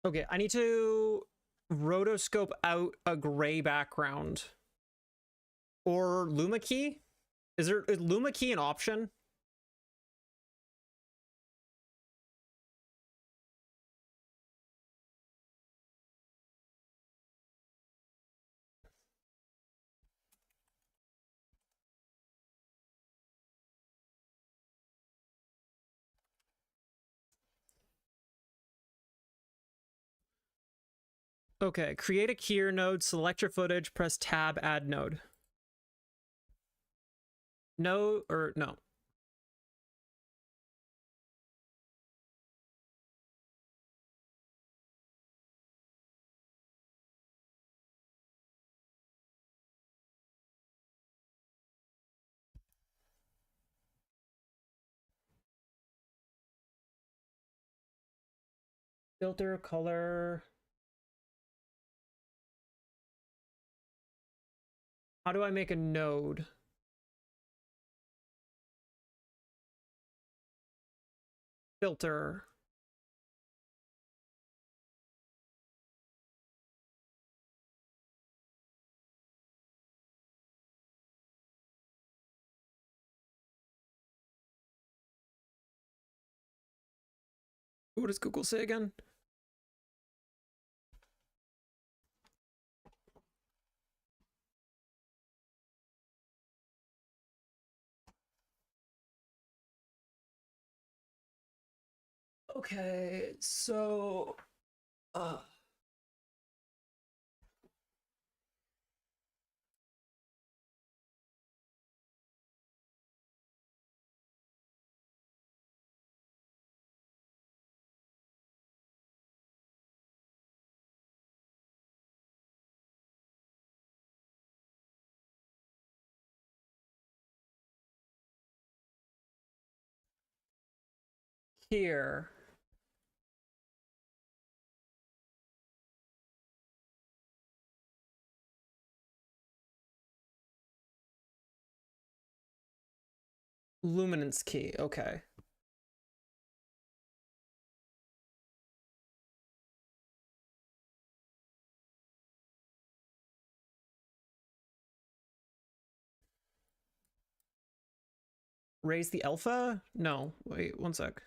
Okay, I need to rotoscope out a gray background. Or Luma key? Is Luma key an option? Okay, create a keyer node, select your footage, press tab, add node. No, or no. Filter, color. How do I make a node? Filter. What does Google say again? Okay, so here. Luminance key, okay. Raise the alpha? No, wait, one sec.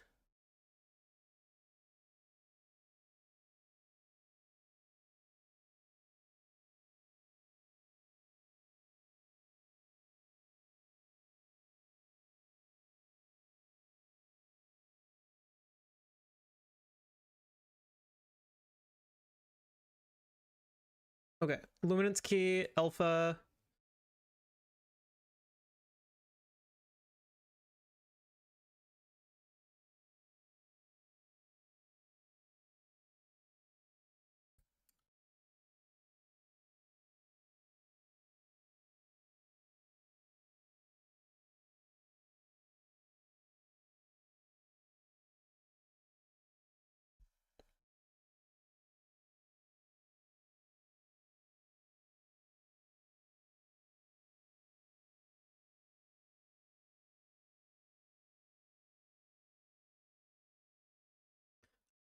Okay, Luminance key, alpha.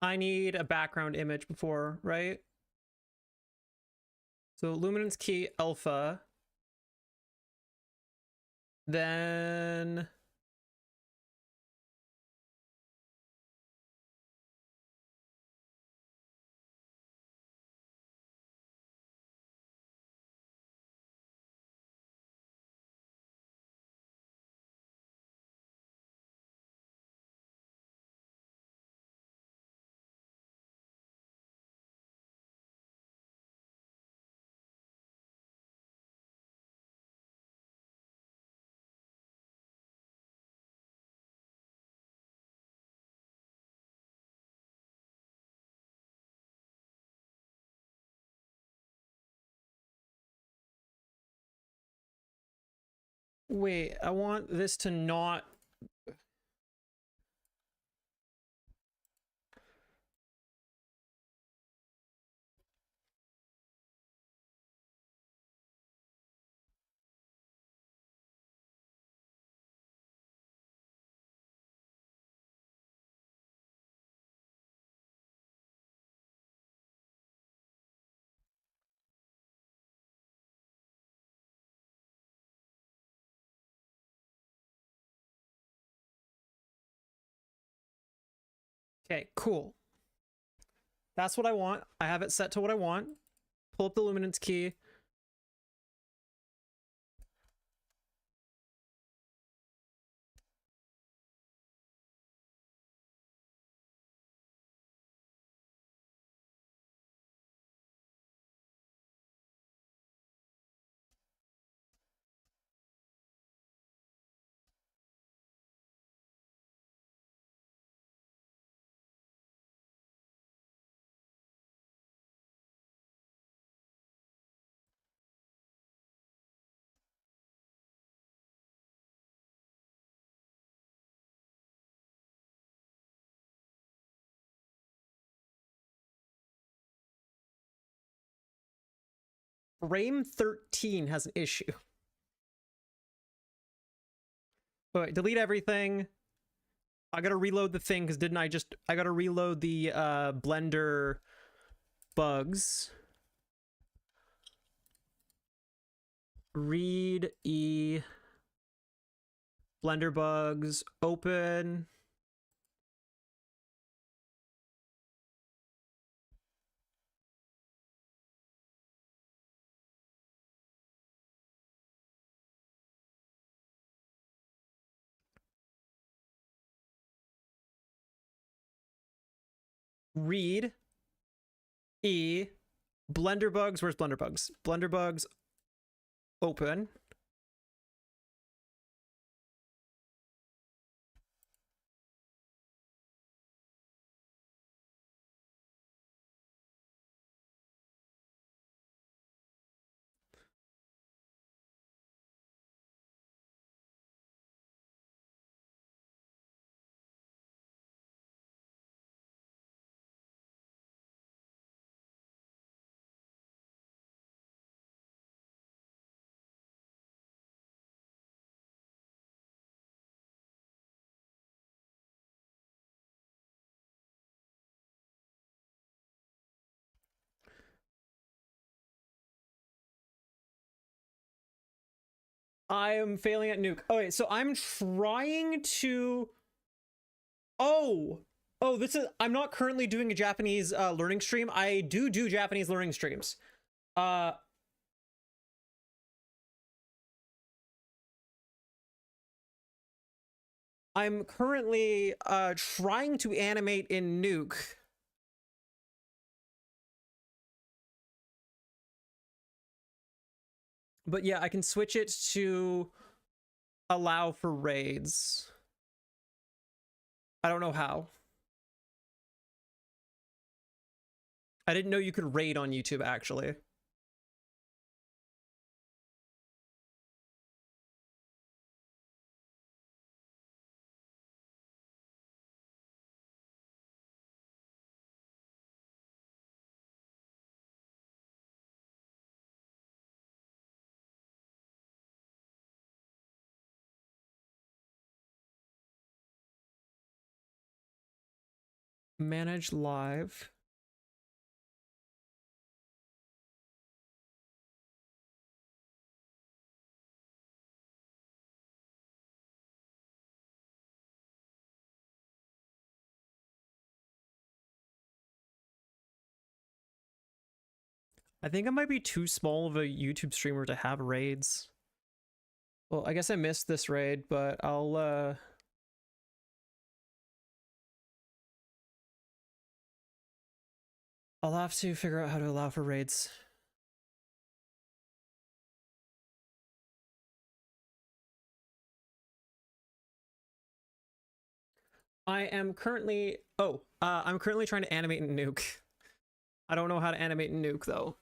I need a background image before, right? So Luminance key, alpha. Then wait, I want this to not. Okay, cool. That's what I want. I have it set to what I want. Pull up the Luminance key. Frame 13 has an issue. Wait, delete everything. I gotta reload the thing because I gotta reload the Blender bugs. Read E Blender bugs, open. Read E Blender bugs. Where's Blender bugs? Blender bugs, open. I am failing at nuke. Oh, wait, so I'm trying to... Oh, this is... I'm not currently doing a Japanese learning stream. I do Japanese learning streams. I'm currently trying to animate in nuke. But yeah, I can switch it to allow for raids. I don't know how. I didn't know you could raid on YouTube, actually. Manage live. I think I might be too small of a YouTube streamer to have raids. Well, I guess I missed this raid, but I'll have to figure out how to allow for raids. I am currently... Oh, I'm currently trying to animate in nuke. I don't know how to animate in nuke, though.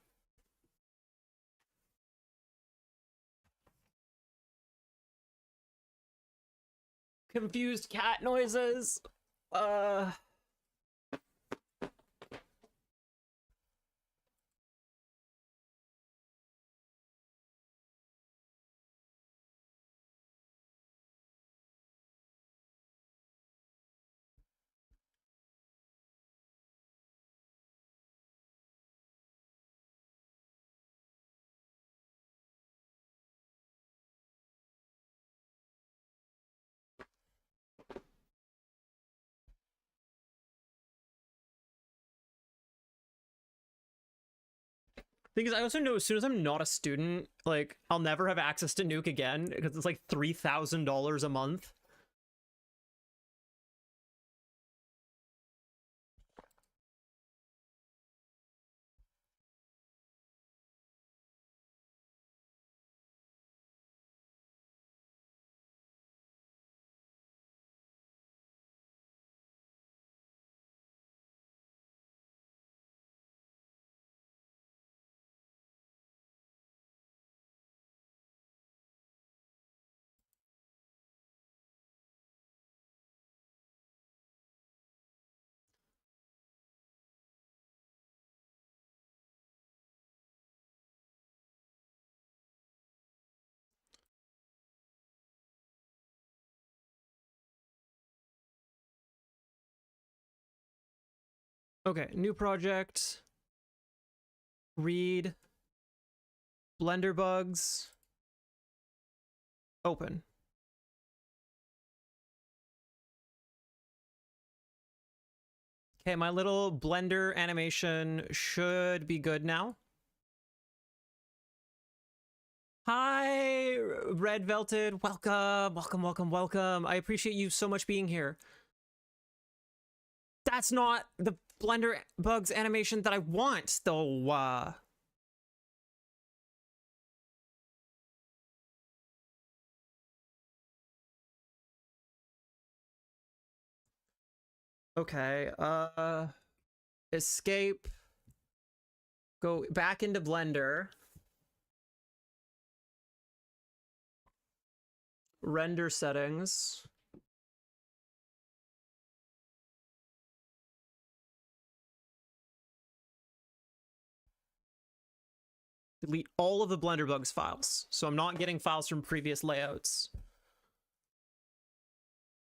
Confused cat noises. Thing is, I also know as soon as I'm not a student, like, I'll never have access to nuke again, because it's like $3,000 a month. Okay, new project. Read. Blender bugs. Open. Okay, my little Blender animation should be good now. Hi, Red Velted. Welcome, welcome, welcome, welcome. I appreciate you so much being here. That's not the Blender bugs animation that I want, though. Okay, escape. Go back into Blender. Render settings. Delete all of the Blender bugs files, so I'm not getting files from previous layouts.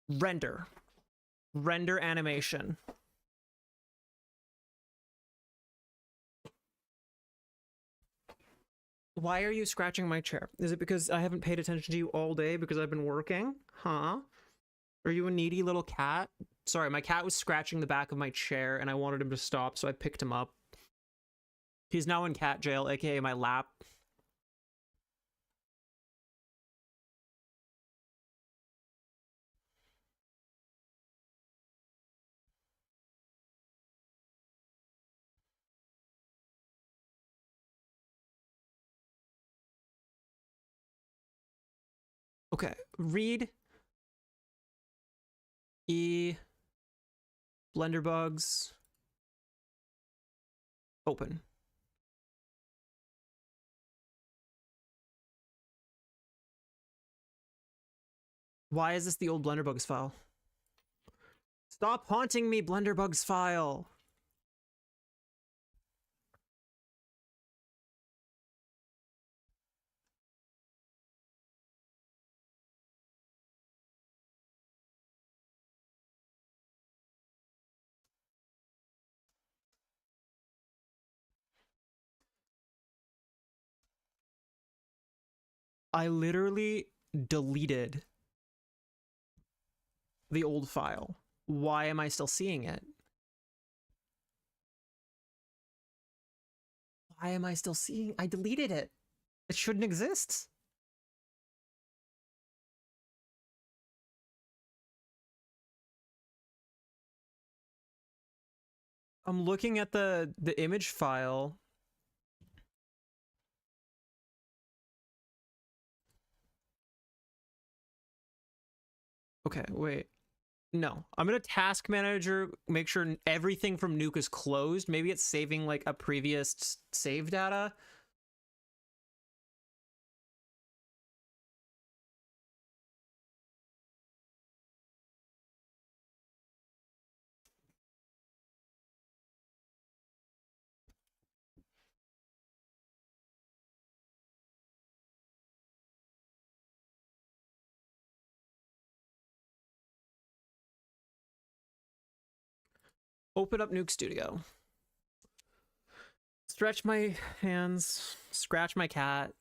Render. Render animation. Why are you scratching my chair? Is it because I haven't paid attention to you all day because I've been working? Huh? Are you a needy little cat? Sorry, my cat was scratching the back of my chair and I wanted him to stop, so I picked him up. He's now in cat jail, aka my lap. Okay, read E Blender bugs open. Why is this the old Blender bugs file? Stop haunting me, Blender bugs file. I literally deleted the old file. Why am I still seeing it? Why am I still seeing? I deleted it. It shouldn't exist. I'm looking at the image file. Okay, wait. No, I'm gonna task manager, make sure everything from Nuke is closed. Maybe it's saving like a previous save data. Open up Nuke Studio. Stretch my hands, scratch my cat.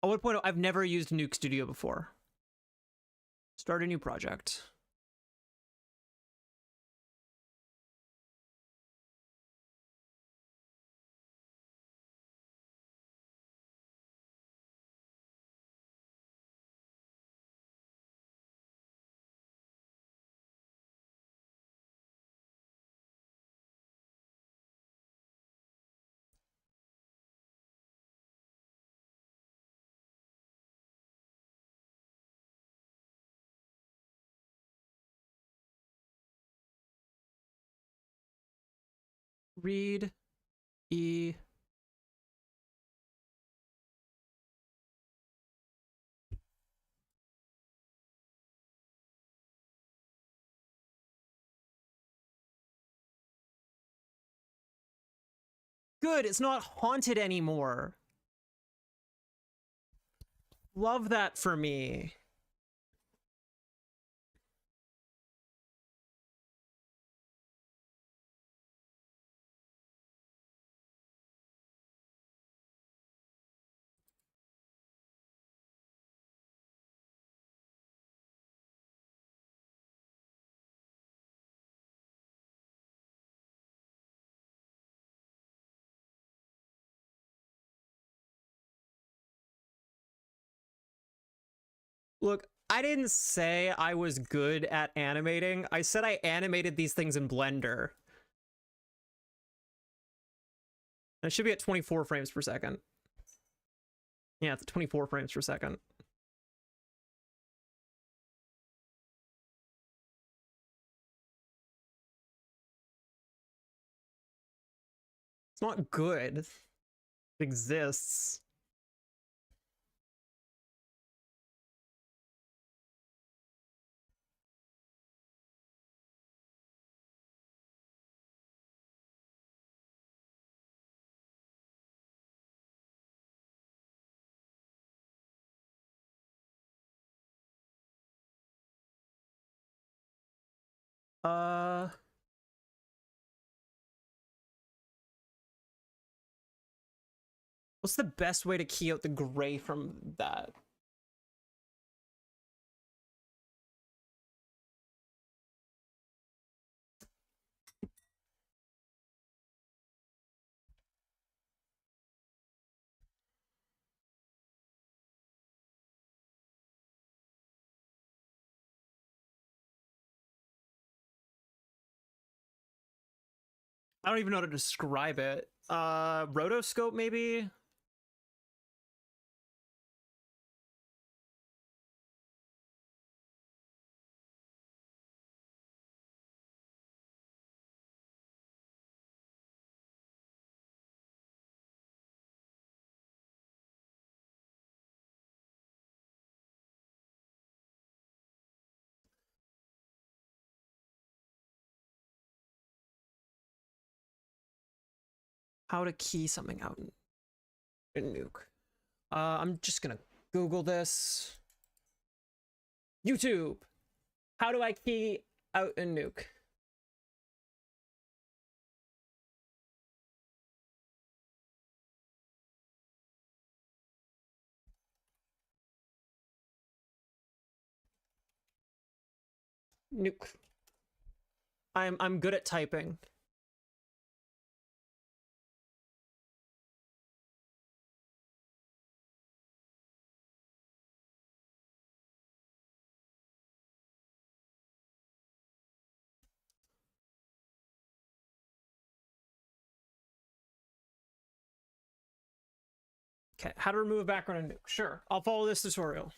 I would point out I've never used Nuke Studio before. Start a new project. Read E. Good, it's not haunted anymore. Love that for me. Look, I didn't say I was good at animating. I said I animated these things in Blender. And it should be at 24 frames per second. Yeah, it's 24 frames per second. It's not good. It exists. Uh... What's the best way to key out the gray from that? I don't even know how to describe it. Rotoscope, maybe? How to key something out in Nuke. I'm just gonna Google this. YouTube. How do I key out in Nuke? Nuke. I'm good at typing. Okay, how to remove a background in Nuke. Sure, I'll follow this tutorial.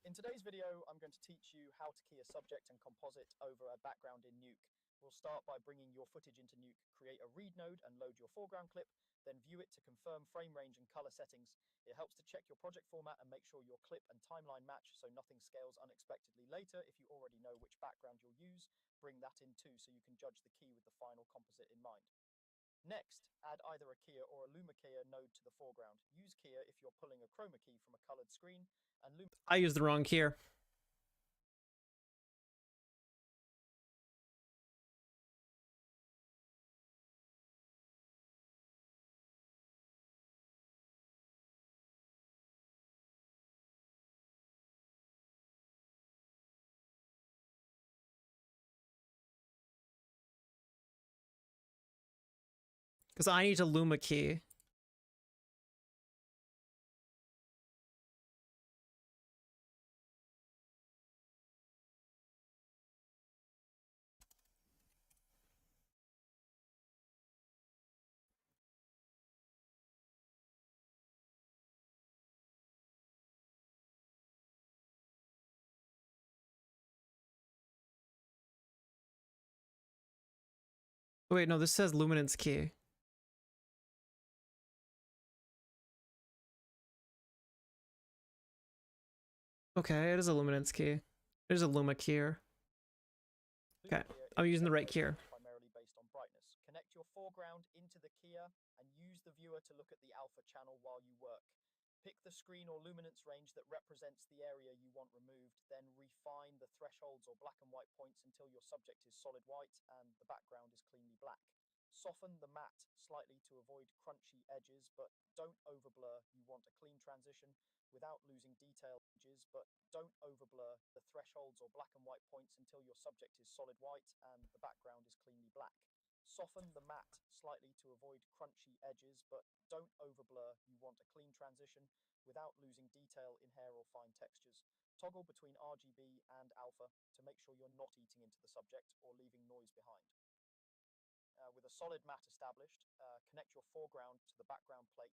In today's video, I'm going to teach you how to key a subject and composite over a background in Nuke. We'll start by bringing your footage into Nuke, create a read node and load your foreground clip, then view it to confirm frame range and color settings. It helps to check your project format and make sure your clip and timeline match so nothing scales unexpectedly later. If you already know which background you'll use, bring that in too so you can judge the key with the final composite in mind. Next, add either a keyer or a luma keyer node to the foreground. Use keyer if you're pulling a chroma key from a colored screen, and luma... I used the wrong keyer. Because I need a luma key. Wait, no, this says luminance key. Okay, it is a luminance key. There's a luma keyer. Okay, I'm using the right keyer. Primarily based on brightness. Connect your foreground into the keyer and use the viewer to look at the alpha channel while you work. Pick the screen or luminance range that represents the area you want removed, then refine the thresholds or black and white points until your subject is solid white and the background is cleanly black. Soften the matte slightly to avoid crunchy edges, but don't overblur. You want a clean transition without losing detail edges, but don't overblur the thresholds or black and white points until your subject is solid white and the background is cleanly black. Soften the matte slightly to avoid crunchy edges, but don't overblur. You want a clean transition without losing detail in hair or fine textures. Toggle between RGB and alpha to make sure you're not eating into the subject or leaving noise behind. With a solid matte established, connect your foreground to the background plate.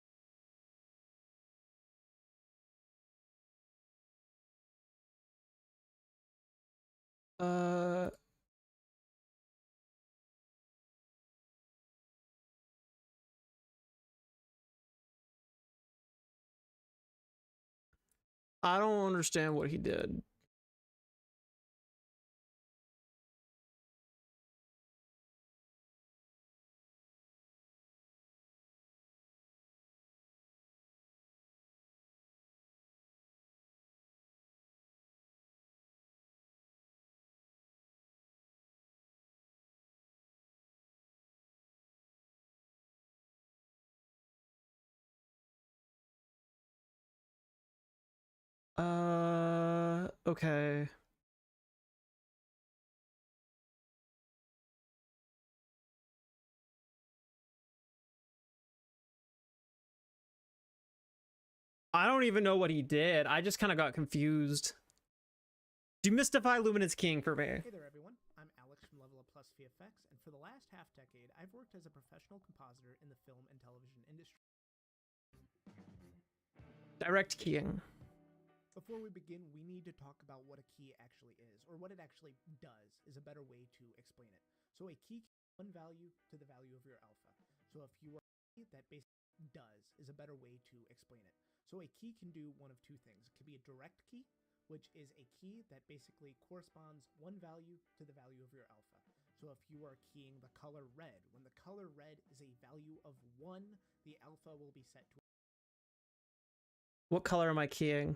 I don't understand what he did. Okay. I don't even know what he did. I just kind of got confused. Demystify Luminance King for me. Hey there everyone, I'm Alex from Level Up Plus VFX, and for the last half decade, I've worked as a professional compositor in the film and television industry. Direct keying. Before we begin, we need to talk about what a key actually is, or what it actually does, is a better way to explain it. So a key can be one value to the value of your alpha. So if you are a key, that basically does is a better way to explain it. So a key can do one of two things. It could be a direct key, which is a key that basically corresponds one value to the value of your alpha. So if you are keying the color red, when the color red is a value of 1, the alpha will be set to... What color am I keying?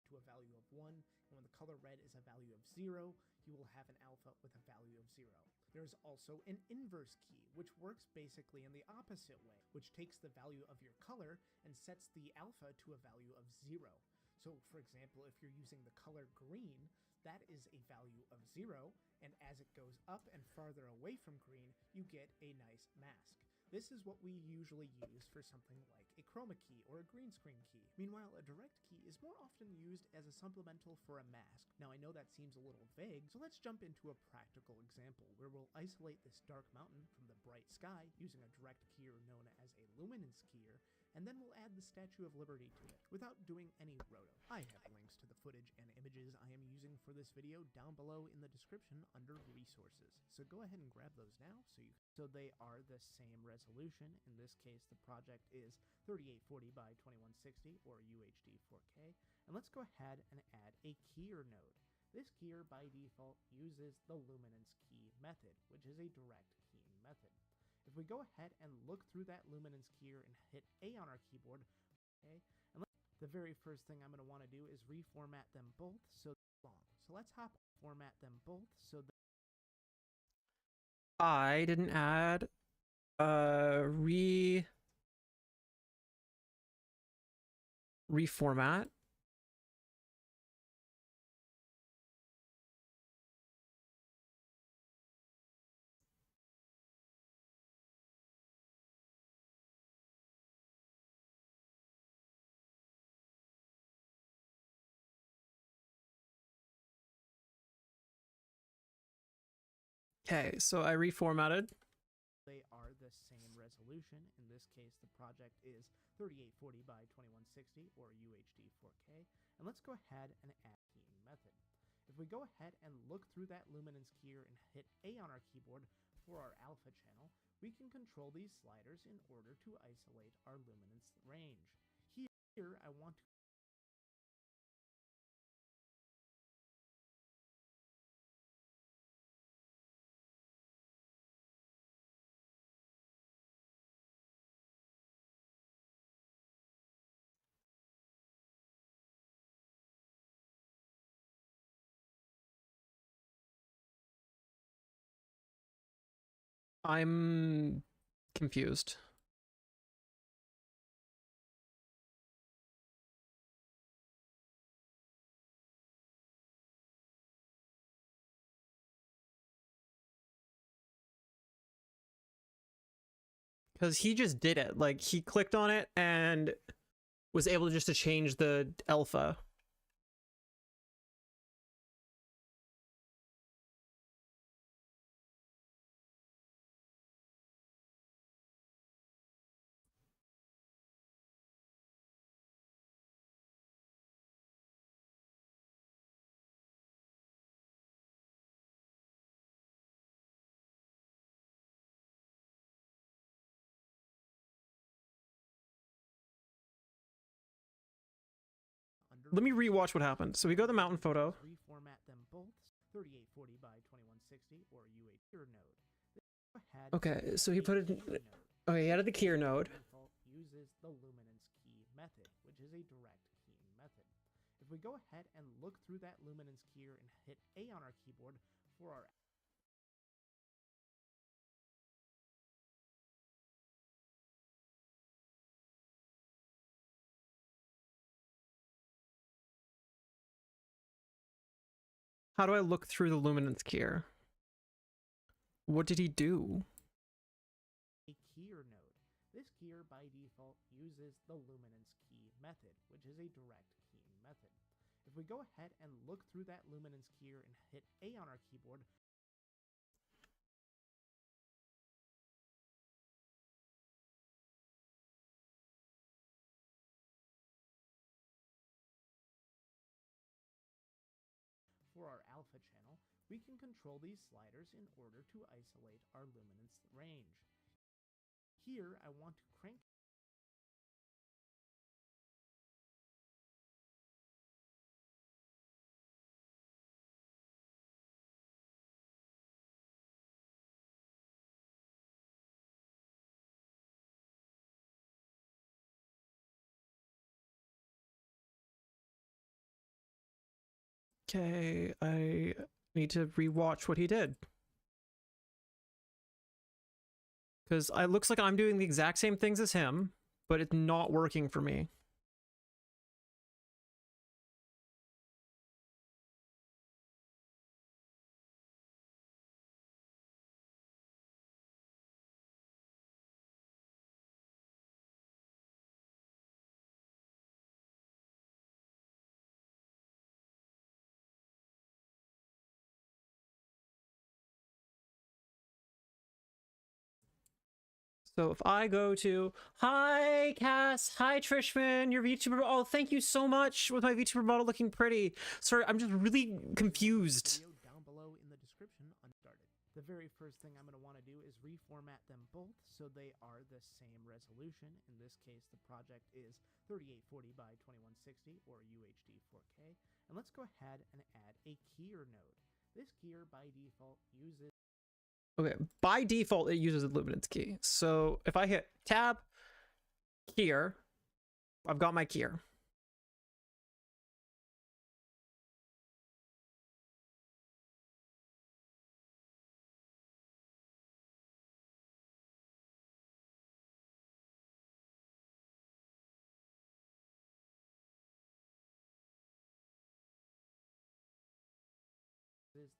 to a value of 1, and when the color red is a value of 0, you will have an alpha with a value of 0. There's also an inverse key, which works basically in the opposite way, which takes the value of your color and sets the alpha to a value of 0. So for example, if you're using the color green, that is a value of 0, and as it goes up and farther away from green, you get a nice mask. This is what we usually use for something like a chroma key or a green screen key. Meanwhile, a direct key is more often used as a supplemental for a mask. Now I know that seems a little vague, so let's jump into a practical example where we'll isolate this dark mountain from the bright sky using a direct keyer known as a luminance keyer, and then we'll add the Statue of Liberty to it without doing any roto. I have links to the footage and images I am using for this video down below in the description under resources. So go ahead and grab those now so they are the same resolution. In this case, the project is 3840 by 2160 or UHD 4K. And let's go ahead and add a keyer node. This keyer by default uses the luminance key method, which is a direct keying method. If we go ahead and look through that luminance keyer and hit A on our keyboard, okay, and the very first thing I'm going to want to do is reformat them both so they're long. So let's format them both so that I didn't add reformat. Okay, so I reformatted. they are the same resolution. In this case, the project is 3840 by 2160 or UHD 4K. And let's go ahead and add keying method. If we go ahead and look through that luminance keyer and hit A on our keyboard for our alpha channel, we can control these sliders in order to isolate our luminance range. Here, I want to I'm confused. Because he just did it. Like, he clicked on it and was able just to change the alpha. let me rewatch what happened. So we go to the mountain photo. Reformat them both 3840 by 2160 or UH node. Okay, so he put it. Okay, he added the keyer node. Default uses the luminance key method, which is a direct keying method. If we go ahead and look through that luminance keyer and hit A on our keyboard for our How do I look through the luminance keyer? What did he do? a keyer node. This keyer by default uses the luminance key method, which is a direct keying method. If we go ahead and look through that luminance keyer and hit A on our keyboard, for our alpha channel, we can control these sliders in order to isolate our luminance range. Here, I want to crank Okay, I need to rewatch what he did. Because it looks like I'm doing the exact same things as him, but it's not working for me. So if I go to, hi Cass, hi Trishman, your VTuber, oh thank you so much with my VTuber model looking pretty. Sorry, I'm just really confused. down below in the description unstarted. The very first thing I'm going to want to do is reformat them both so they are the same resolution. In this case, the project is 3840 by 2160 or UHD 4K. And let's go ahead and add a keyer node. This keyer by default uses Okay, by default, it uses a luminance key. So if I hit tab, keyer, I've got my keyer.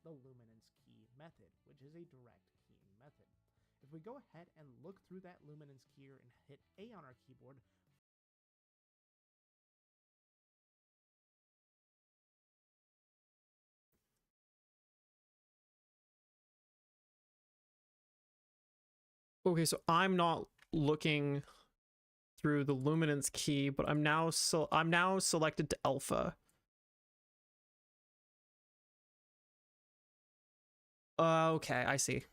the luminance key method, which is a direct keying method. If we go ahead and look through that luminance keyer and hit A on our keyboard, Okay, so I'm not looking through the luminance key, but I'm now selected to alpha. Okay, I see.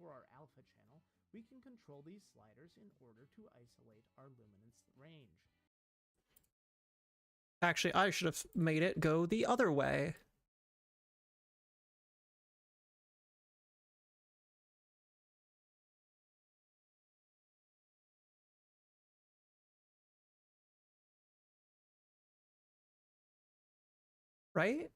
for our alpha channel, we can control these sliders in order to isolate our luminance range. Actually, I should have made it go the other way. Right?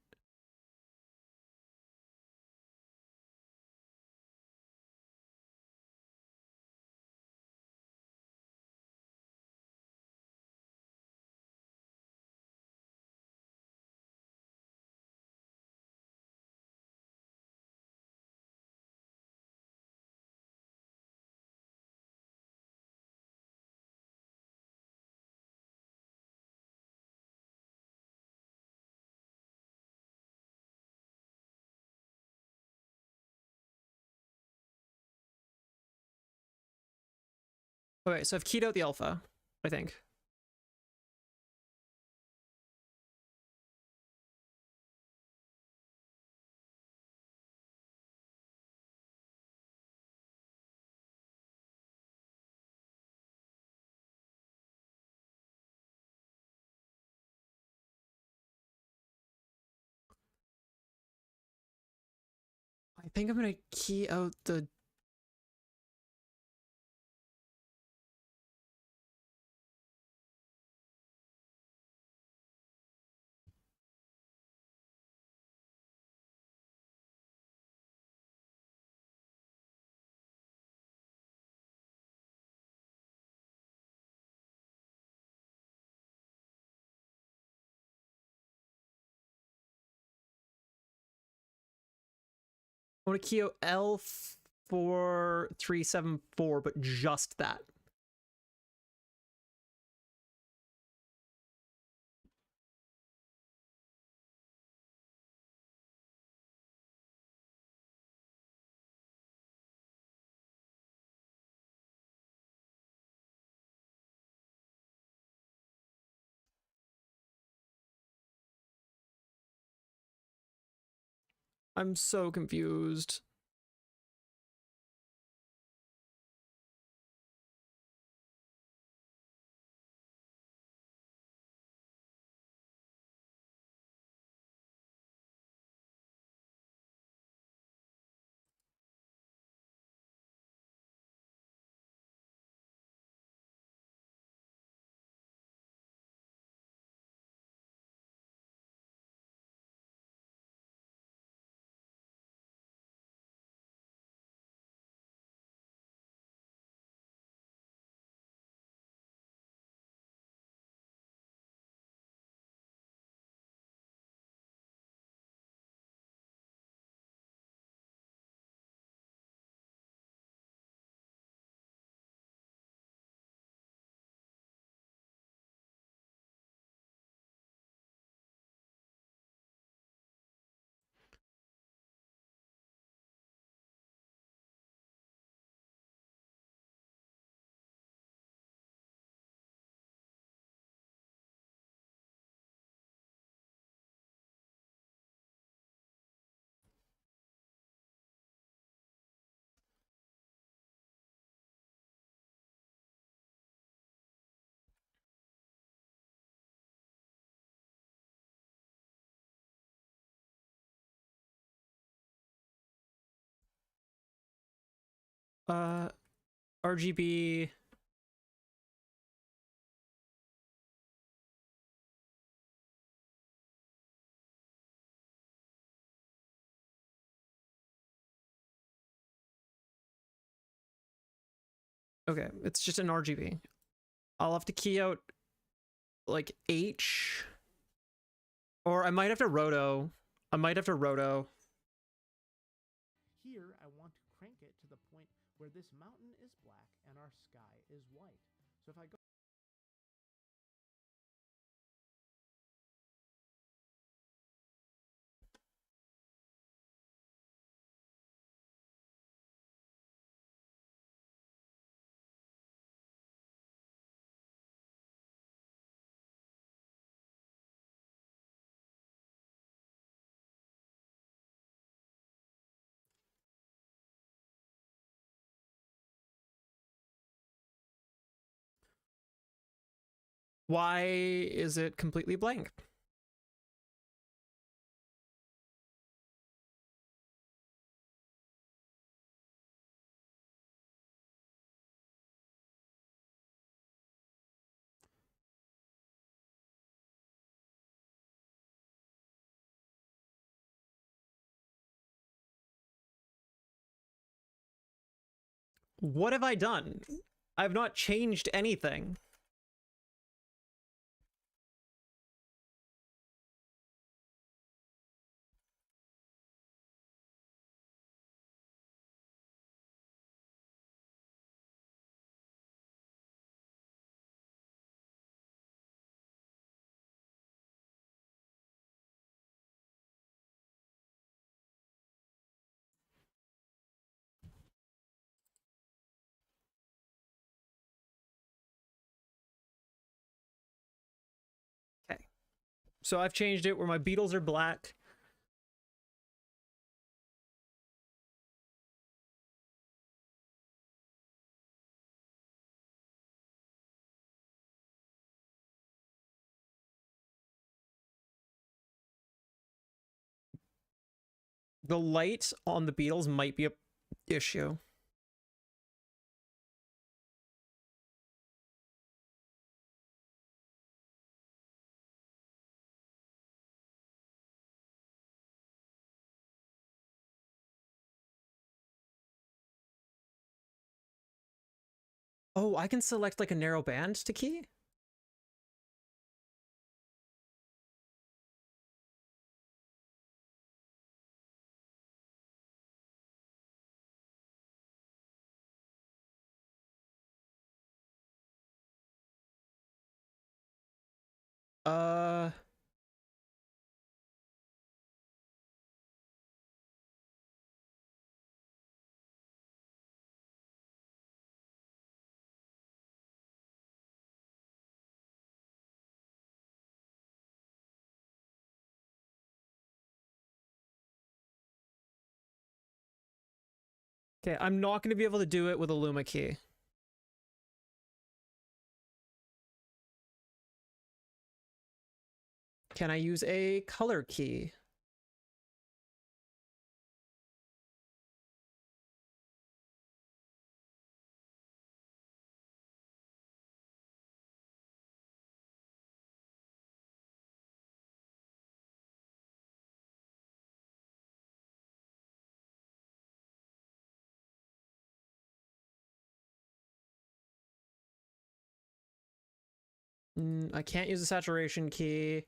Okay, so I've keyed out the alpha, I think. I think I'm gonna key out the... I want to key out L4374, but just that. I'm so confused. RGB... Okay, it's just an RGB. I'll have to key out, like, H. Or I might have to roto. I might have to roto. Here, I want to crank it to the point where this mountain is black and our sky is white. So if I go... Why is it completely blank? What have I done? I've not changed anything. So I've changed it where my beetles are black. The light on the beetles might be a issue. Oh, I can select like a narrow band to key? Uh... Okay, I'm not going to be able to do it with a Luma key. Can I use a color key? I can't use a saturation key.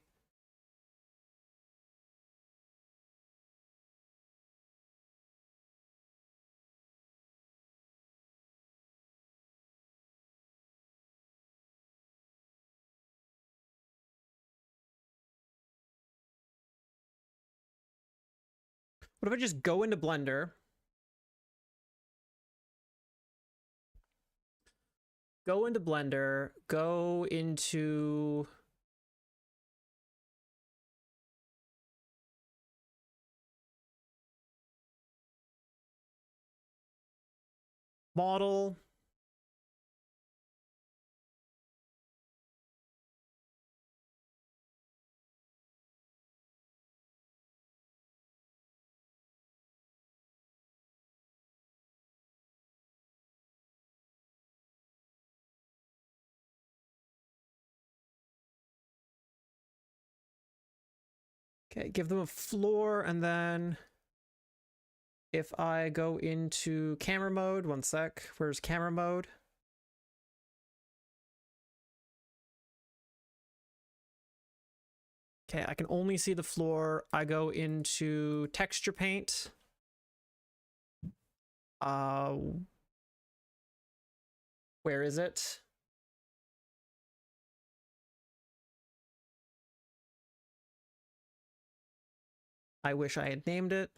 What if I just go into Blender? Go into Blender, go into... Model. Okay, give them a floor, and then if I go into camera mode, one sec, where's camera mode? Okay, I can only see the floor. I go into texture paint. Where is it? I wish I had named it.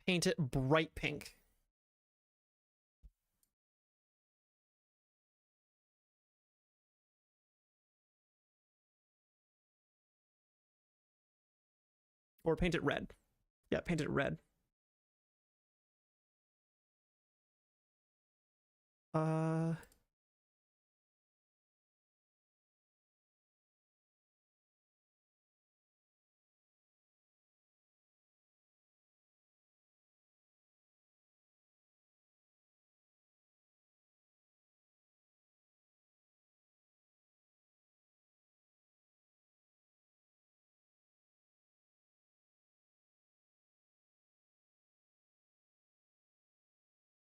Paint it bright pink. Or paint it red. Yeah, paint it red.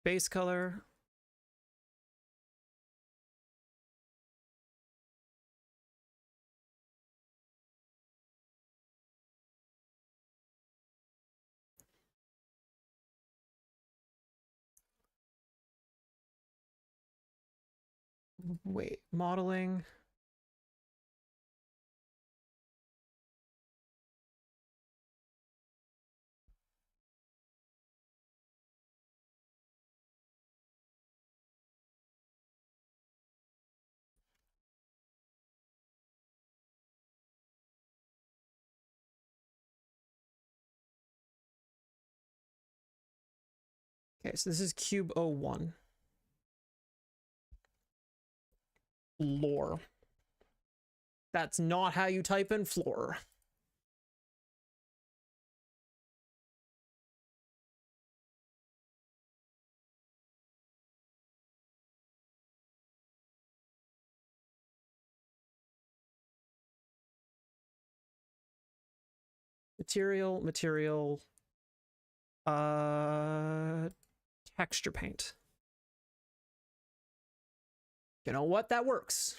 Base color. Wait, modeling. Okay, so this is cube 01. Floor. That's not how you type in floor. Material, material, texture paint. You know what? That works.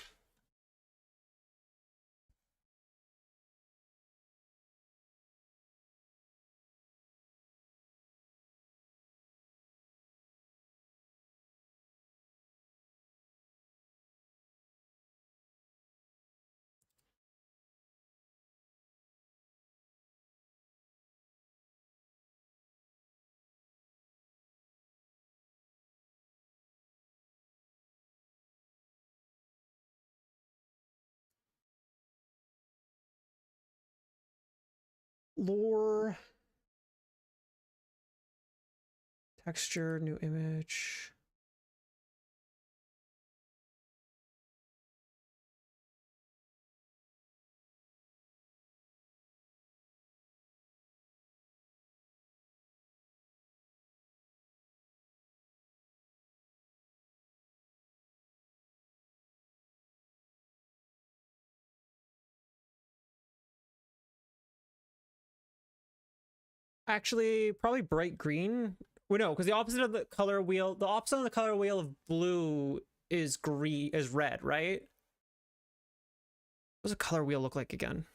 Lore. Texture, new image. Actually, probably bright green. Well, no, because the opposite of the color wheel, the opposite of the color wheel of blue is green, is red, right? What does a color wheel look like again?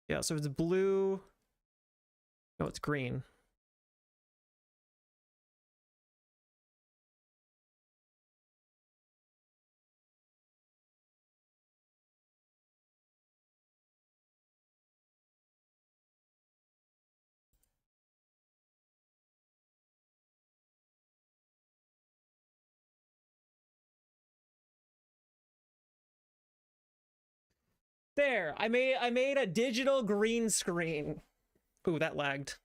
Yeah, so it's blue. No, it's green. There, I made a digital green screen. Ooh, that lagged.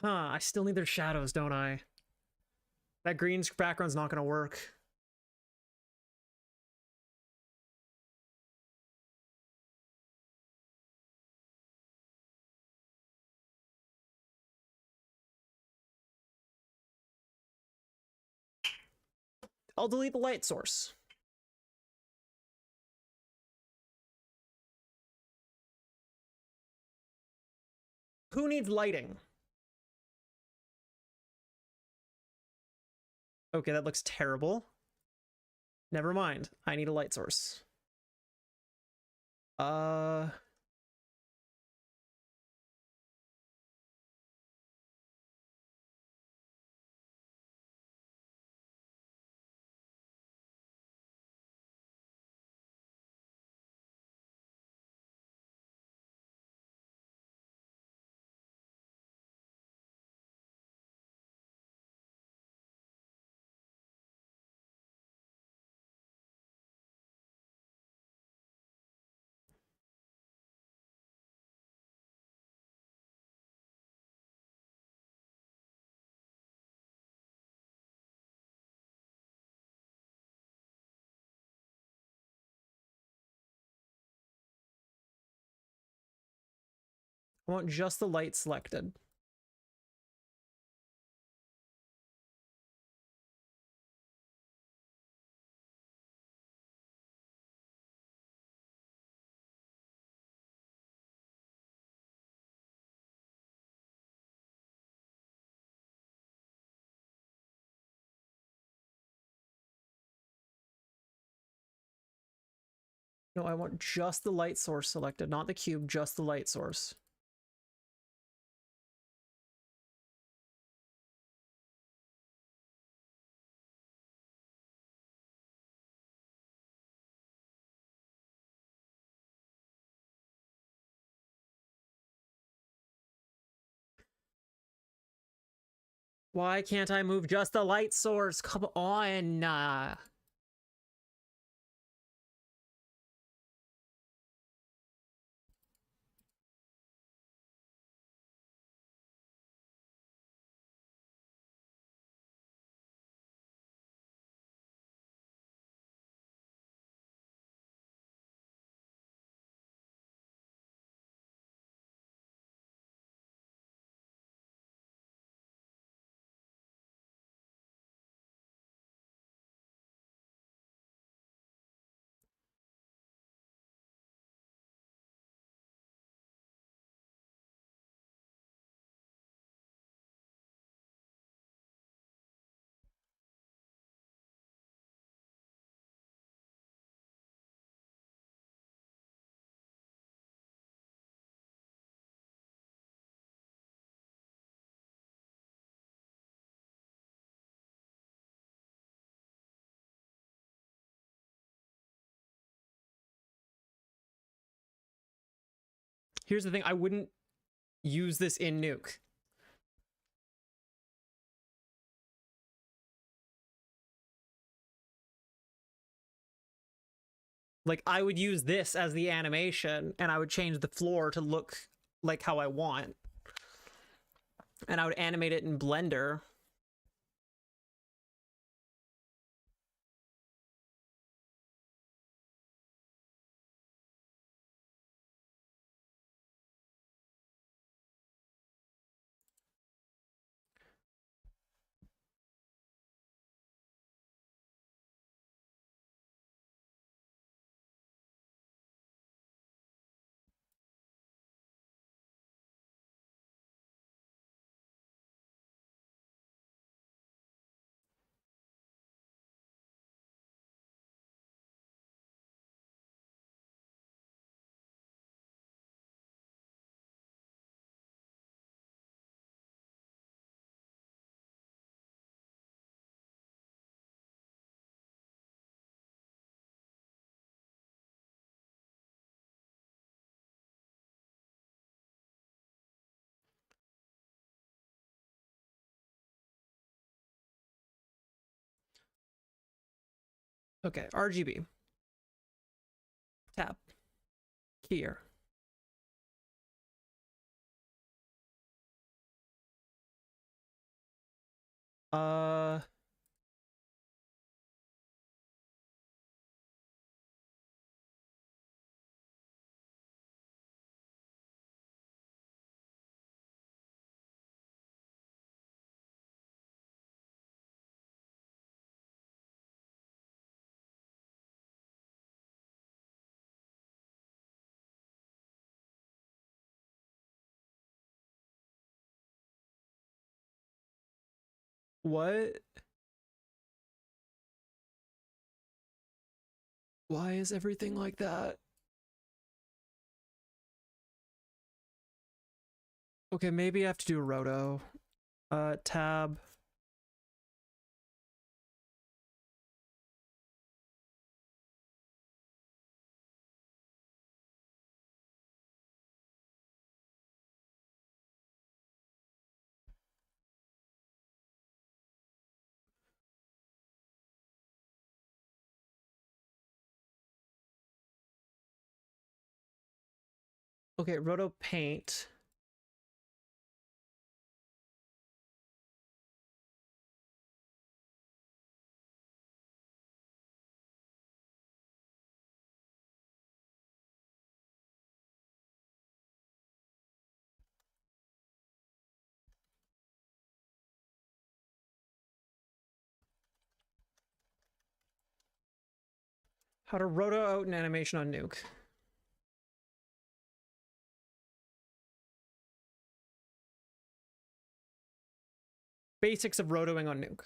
Huh, I still need their shadows, don't I? That green background's not gonna work. I'll delete the light source. Who needs lighting? Okay, that looks terrible. Never mind. I need a light source. I want just the light selected. No, I want just the light source selected, not the cube, just the light source. Why can't I move just the light source? Come on. Here's the thing, I wouldn't use this in Nuke. Like, I would use this as the animation, and I would change the floor to look like how I want. And I would animate it in Blender. Okay, RGB. Tab. Here. What? Why is everything like that? Okay, maybe I have to do a roto. Tab. Okay, roto paint. How to roto out an animation on Nuke. Basics of rotoing on Nuke.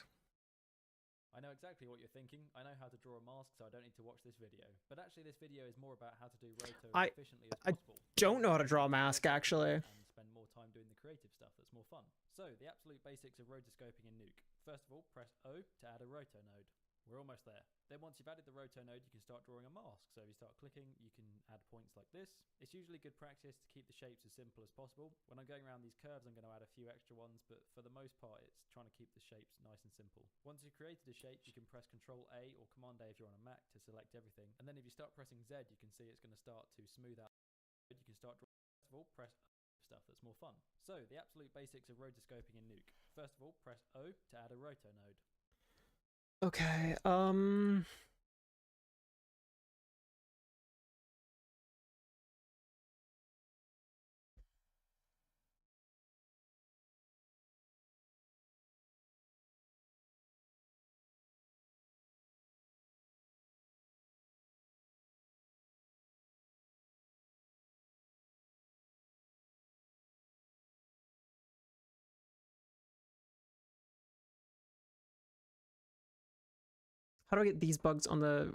I know exactly what you're thinking. I know how to draw a mask, so I don't need to watch this video. But actually, this video is more about how to do roto as efficiently as possible. don't know how to draw a mask, actually. And spend more time doing the creative stuff that's more fun. So, the absolute basics of rotoscoping in Nuke. First of all, press O to add a roto node. We're almost there. Then once you've added the roto node, you can start drawing a mask. So if you start clicking, you can add points like this. It's usually good practice to keep the shapes as simple as possible. When I'm going around these curves, I'm going to add a few extra ones, but for the most part, it's trying to keep the shapes nice and simple. Once you've created a shape, you can press Ctrl A or Command A if you're on a Mac to select everything. And then if you start pressing Z, you can see it's going to start to smooth out. You can start drawing. First of all, press stuff that's more fun. So the absolute basics of rotoscoping in Nuke. First of all, press O to add a roto node. Okay, how do I get these bugs on the...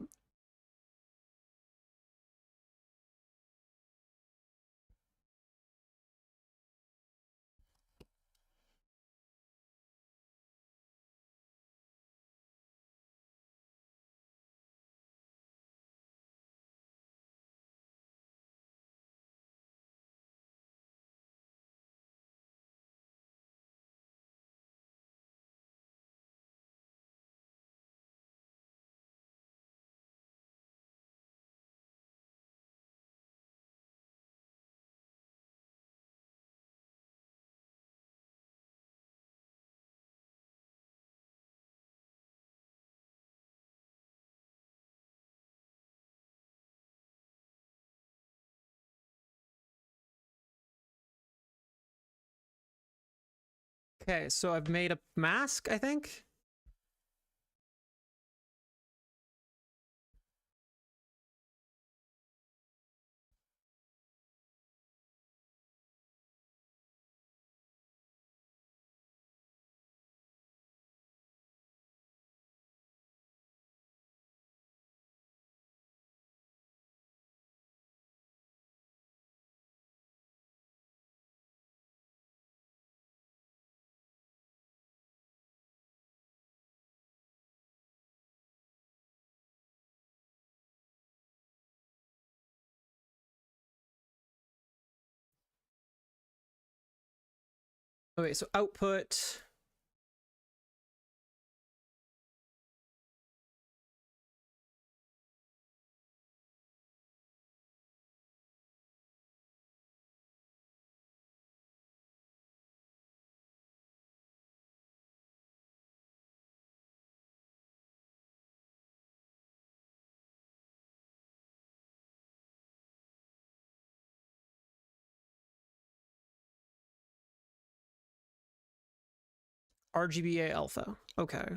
Okay, so I've made a mask, I think? Okay, so output... RGBA alpha. Okay.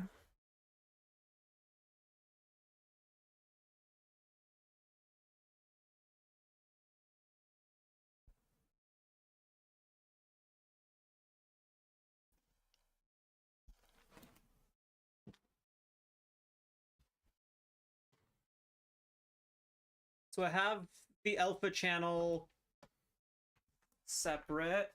So I have the alpha channel separate.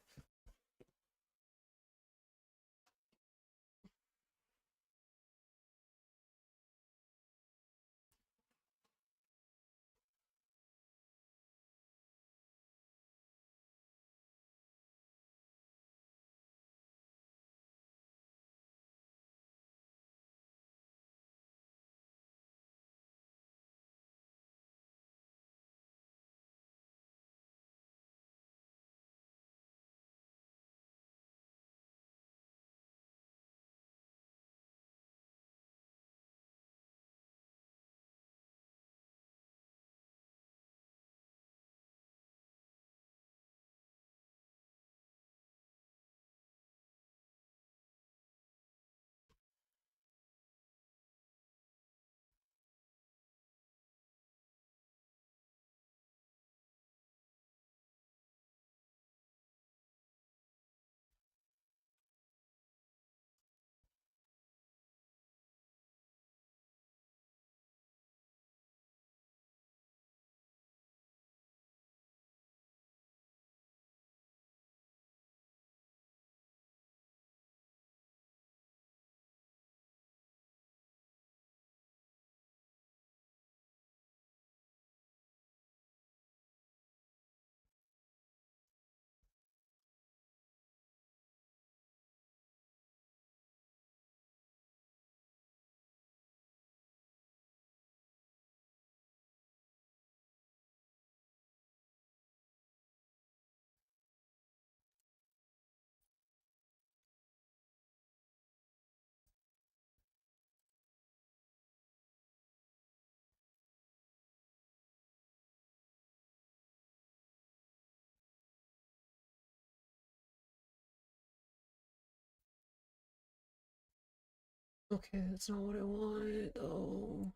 Okay, that's not what I wanted, though.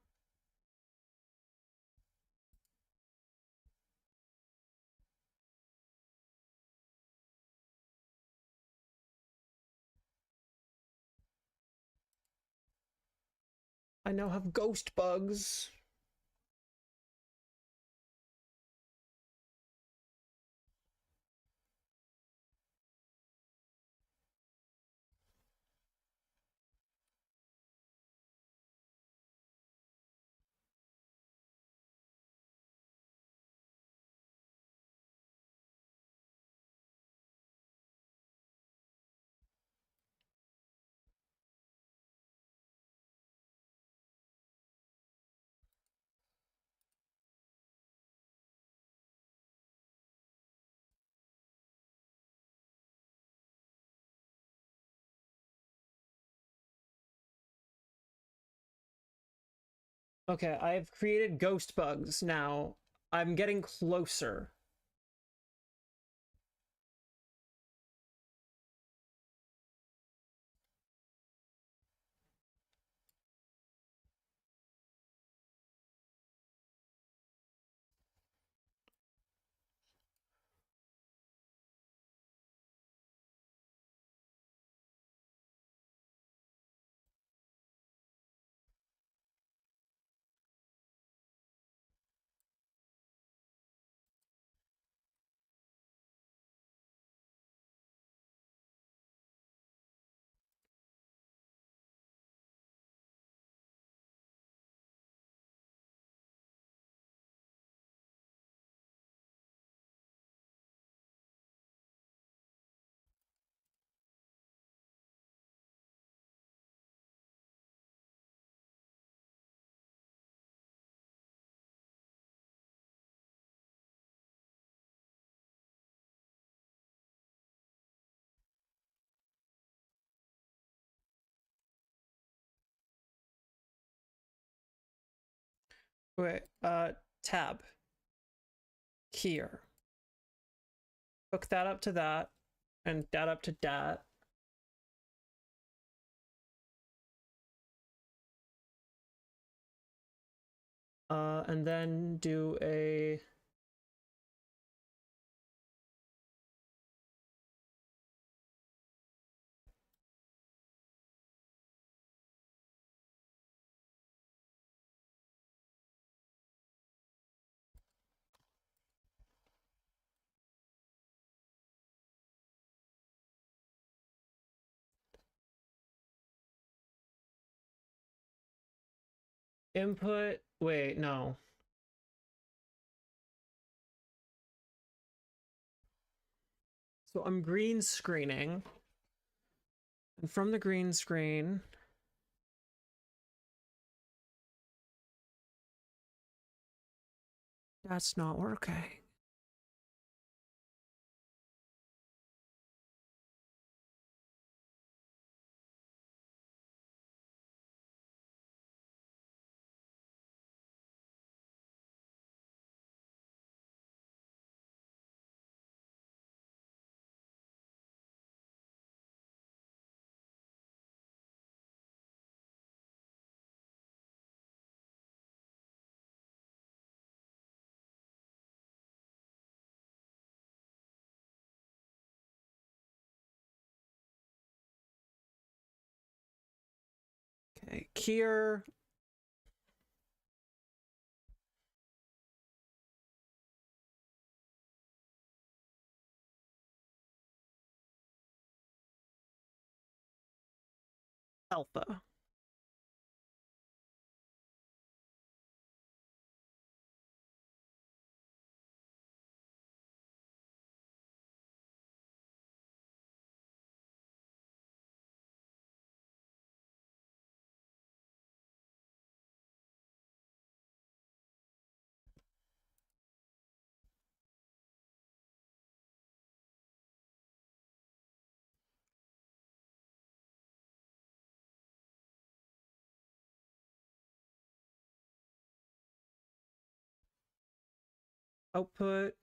I now have ghost bugs. Okay, I've created ghost bugs now. I'm getting closer. Wait, tab. Here. Hook that up to that, and that up to that. And then do a... Input, wait, no. So I'm green screening. And from the green screen, that's not working. Okay, Kier. Alpha. Output.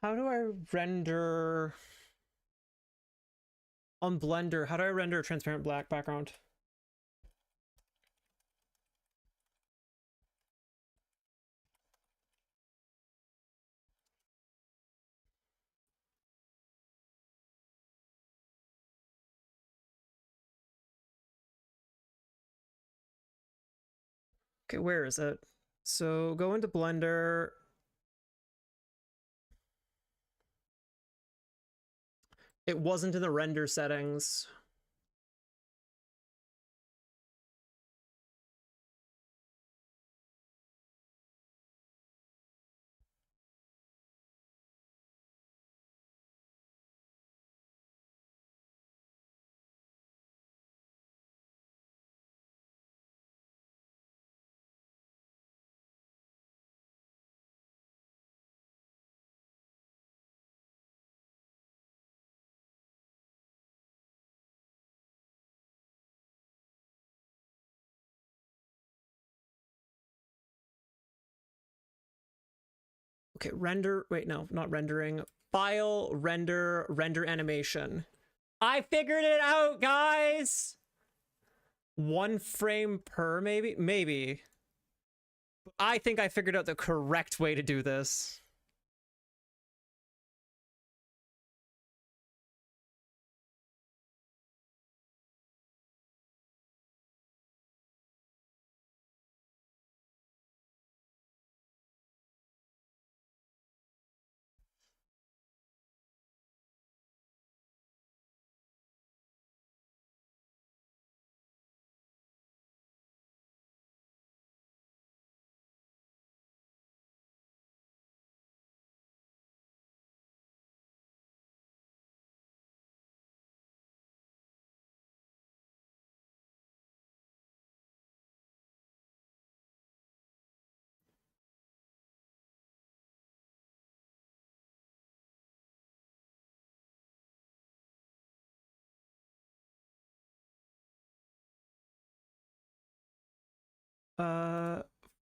How do I render on Blender? How do I render a transparent black background? Okay, where is it? So go into Blender. It wasn't in the render settings. Okay, render, wait, no, not rendering. File, render, render animation. I figured it out, guys! 1 frame per, maybe? Maybe. I think I figured out the correct way to do this.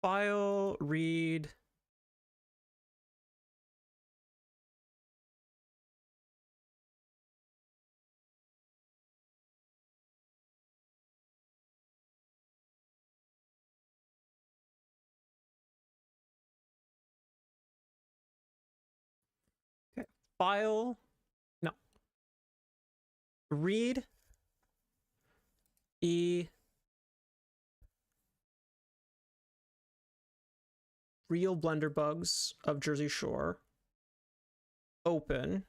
File, read. Okay, file, no. Read, E, real Blender bugs of Jersey Shore. Open.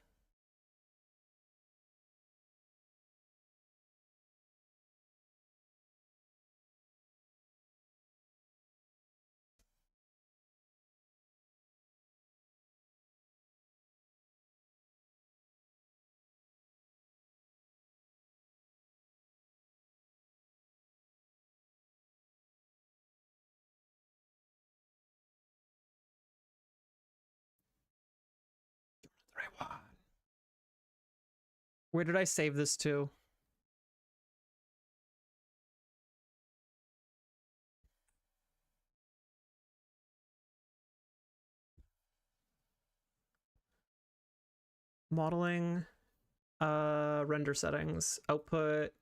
Where did I save this to? Modeling, render settings, output.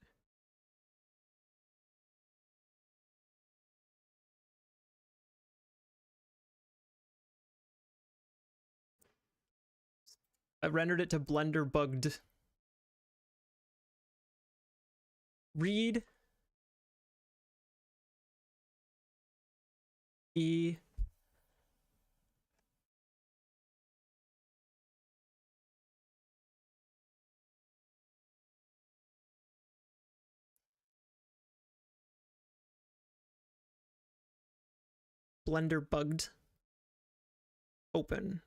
I rendered it to Blender bugged. Read, E, Blender bugged. Open.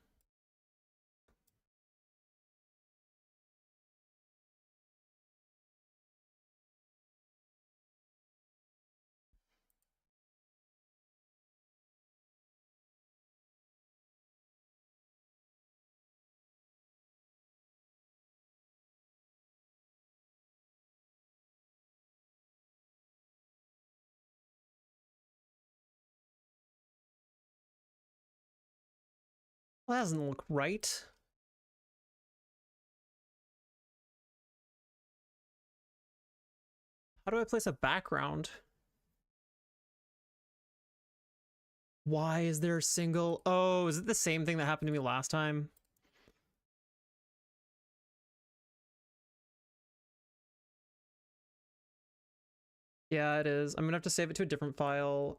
Well, that doesn't look right. How do I place a background? Why is there a single? Oh, is it the same thing that happened to me last time? Yeah, it is. I'm gonna have to save it to a different file.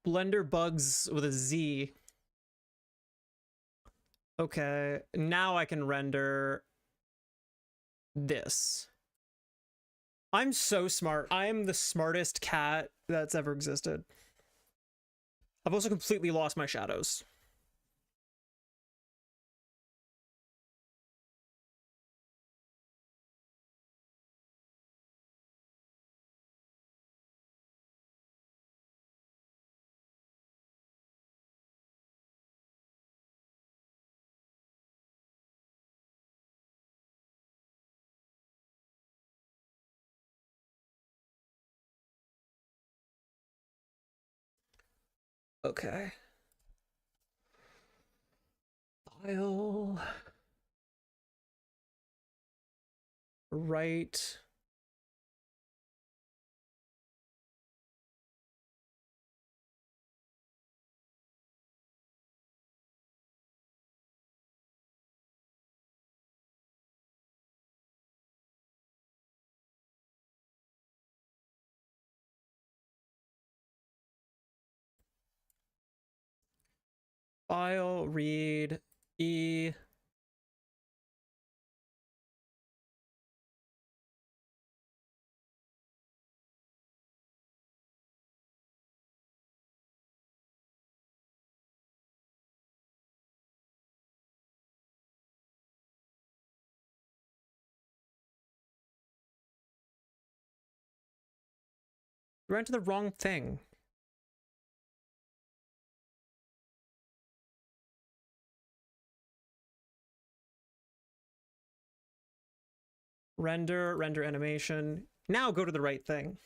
Blender bugs with a Z. Okay, now I can render this. I'm so smart. I am the smartest cat that's ever existed. I've also completely lost my shadows. Okay. File. Right. File, read, E. Ran to the wrong thing. Render animation. Now go to the right thing.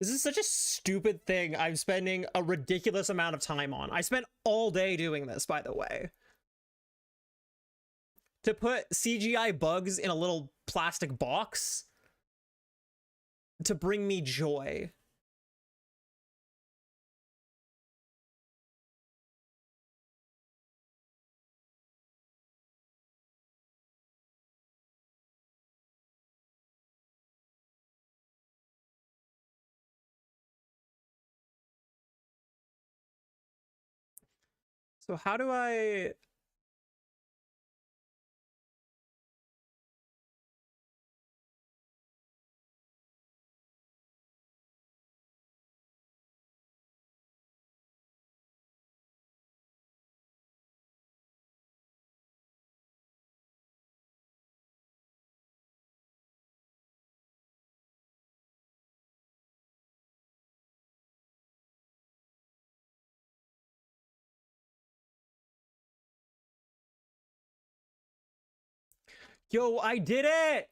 This is such a stupid thing I'm spending a ridiculous amount of time on. I spent all day doing this, by the way. To put CGI bugs in a little plastic box to bring me joy. So how do I... Yo, I did it!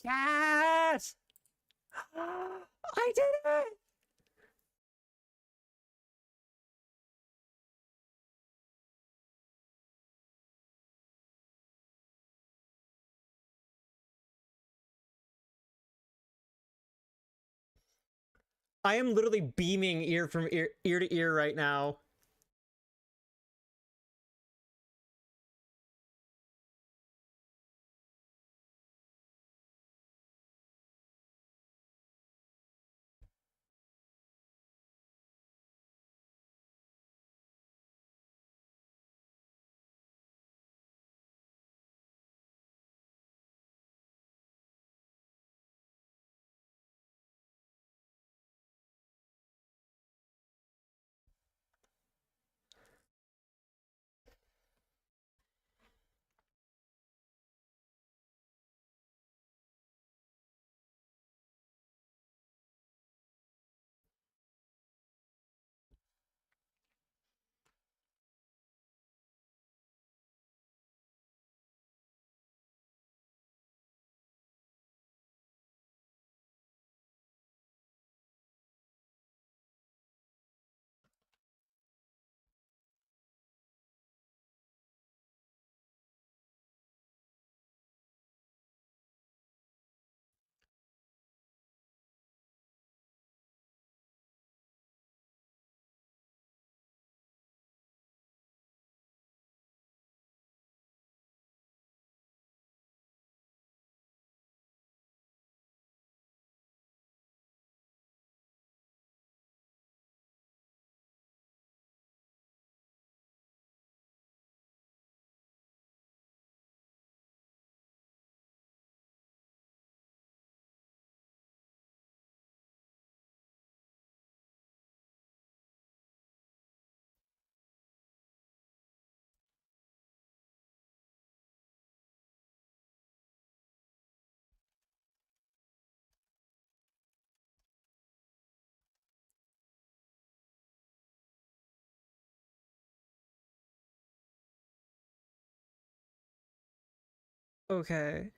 Yes! I did it! I am literally beaming ear to ear right now. Okay.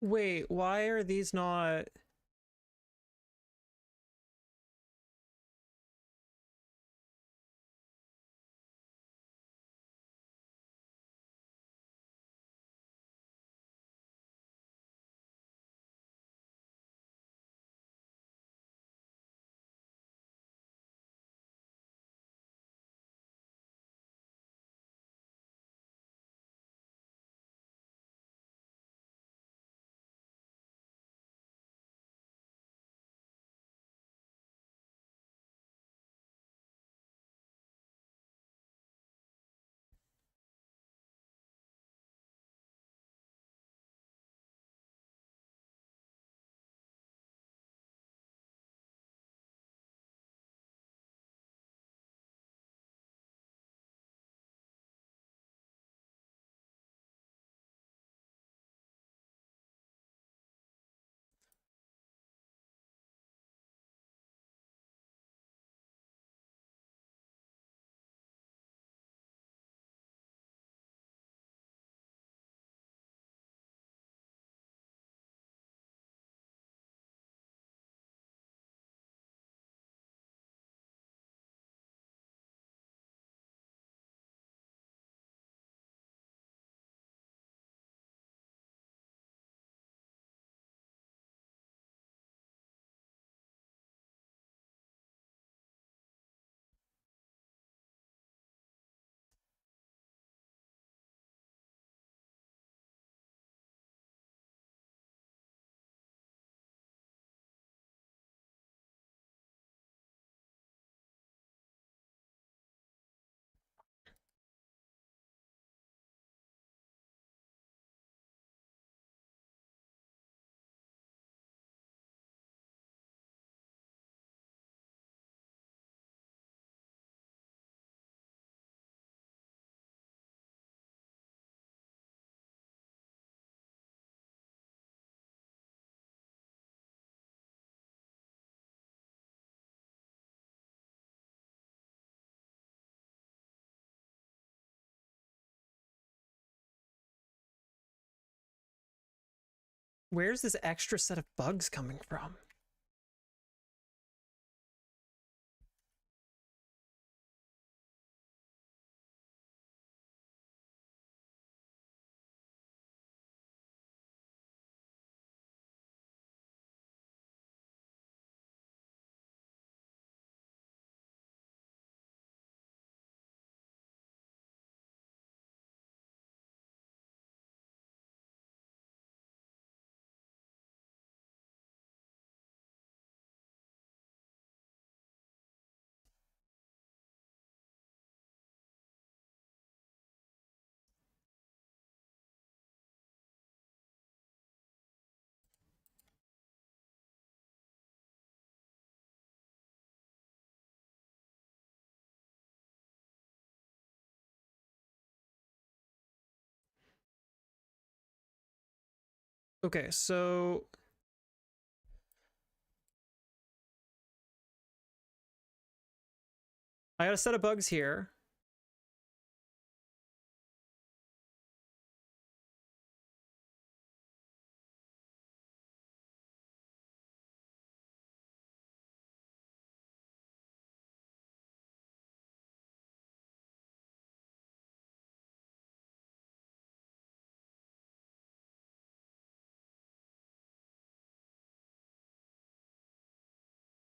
Wait, why are these not... Where's this extra set of bugs coming from? Okay, so I got a set of bugs here.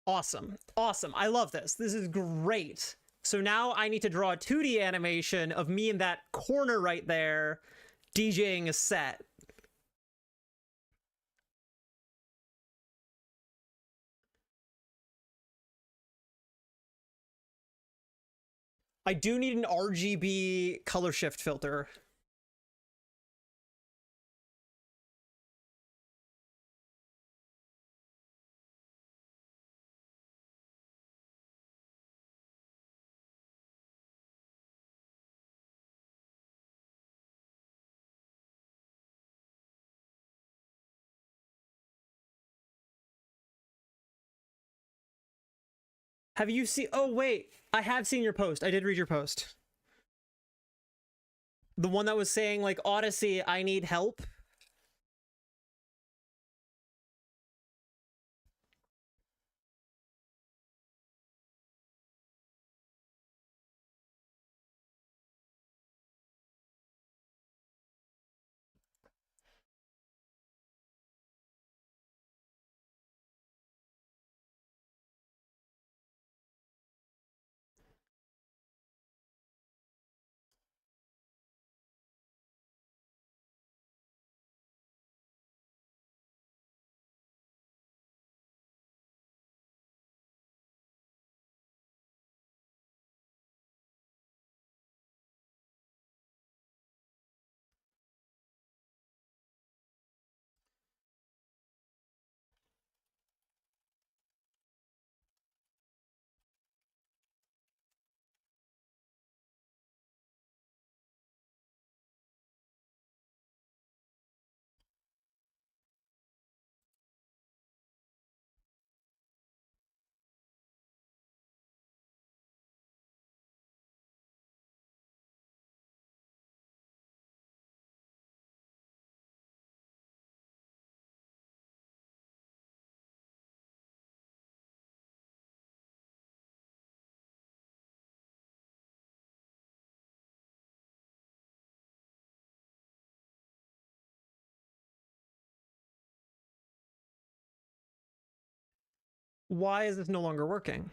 Awesome. Awesome. I love this. This is great. So now I need to draw a 2D animation of me in that corner right there DJing a set. I do need an RGB color shift filter. Have you seen... Oh, wait. I have seen your post. I did read your post. The one that was saying, like, Odyssey, I need help. Why is this no longer working?